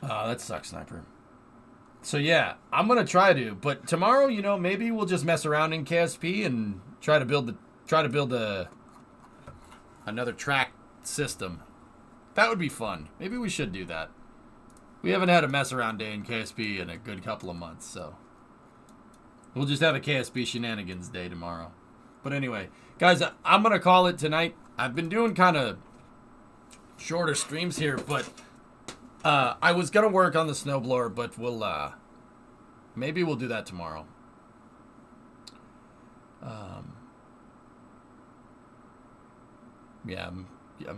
That sucks, Sniper. So yeah, I'm gonna try to, but tomorrow, you know, maybe we'll just mess around in KSP and try to build another track system. That would be fun. Maybe we should do that. We haven't had a mess around day in KSP in a good couple of months, so we'll just have a KSP shenanigans day tomorrow. But anyway, guys, I'm gonna call it tonight. I've been doing kind of shorter streams here, but I was gonna work on the snowblower, but we'll maybe we'll do that tomorrow. Yeah, I'm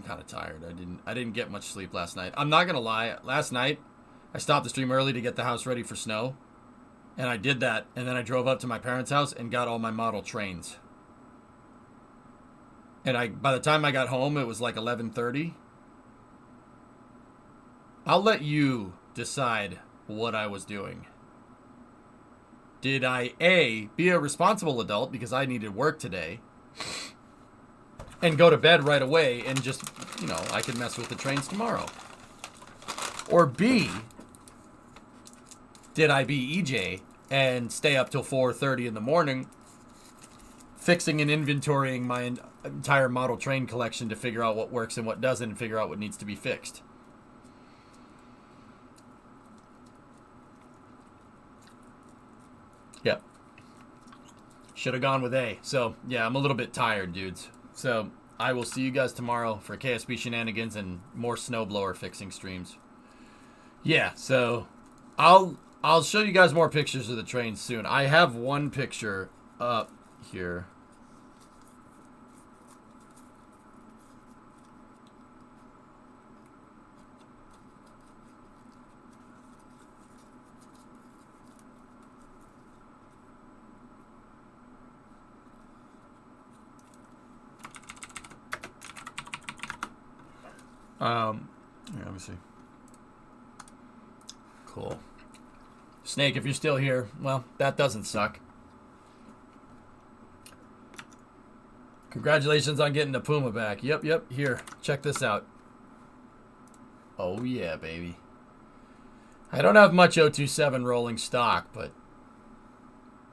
kind of tired. I didn't get much sleep last night. I'm not gonna lie. Last night, I stopped the stream early to get the house ready for snow, and I did that. And then I drove up to my parents' house and got all my model trains. And by the time I got home, it was like 11:30. I'll let you decide what I was doing. Did I, A, be a responsible adult because I needed work today and go to bed right away and just, you know, I can mess with the trains tomorrow? Or B, did I be EJ and stay up till 4:30 in the morning fixing and inventorying my entire model train collection to figure out what works and what doesn't and figure out what needs to be fixed? Yep. Should have gone with A. So, yeah, I'm a little bit tired, dudes. So, I will see you guys tomorrow for KSP shenanigans and more snowblower fixing streams. Yeah, so I'll show you guys more pictures of the train soon. I have one picture up here. Yeah, let me see. Cool. Snake, if you're still here, well, that doesn't suck. Congratulations on getting the Puma back. Yep, here. Check this out. Oh, yeah, baby. I don't have much 027 rolling stock, but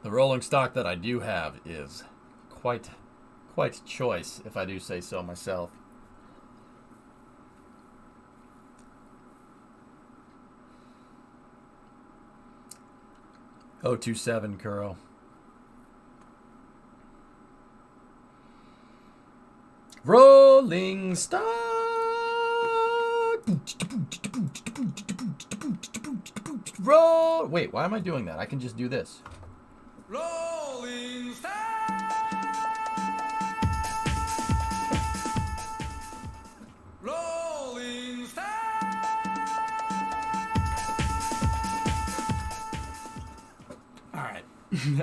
the rolling stock that I do have is quite choice, if I do say so myself. .027 Kuro. Rolling stock. Roll. Wait, why am I doing that? I can just do this. Rolling stock.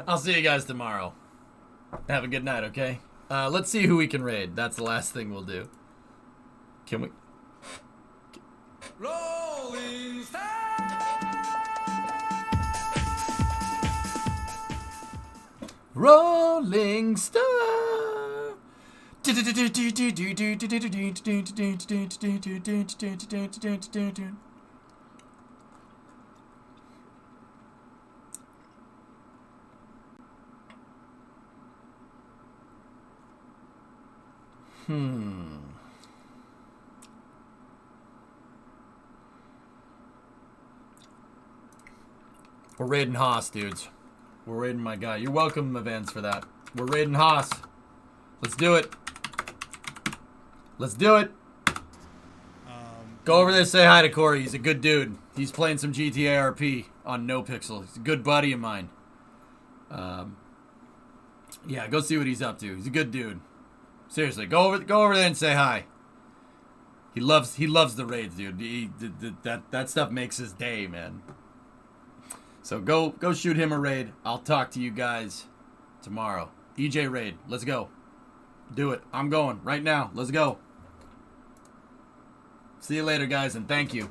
I'll see you guys tomorrow. Have a good night, okay? Let's see who we can raid. That's the last thing we'll do. Can we? Rolling Rolling Star. We're raiding Haas, dudes. We're raiding my guy. You're welcome, Events, for that. We're raiding Haas. Let's do it. Let's do it. Go over there, say hi to Corey. He's a good dude. He's playing some GTA RP on NoPixel. He's a good buddy of mine. Yeah, go see what he's up to. He's a good dude. Seriously, go over there and say hi. He loves the raids, dude. That stuff makes his day, man. So go shoot him a raid. I'll talk to you guys tomorrow. EJ raid. Let's go. Do it. I'm going right now. Let's go. See you later, guys, and thank you.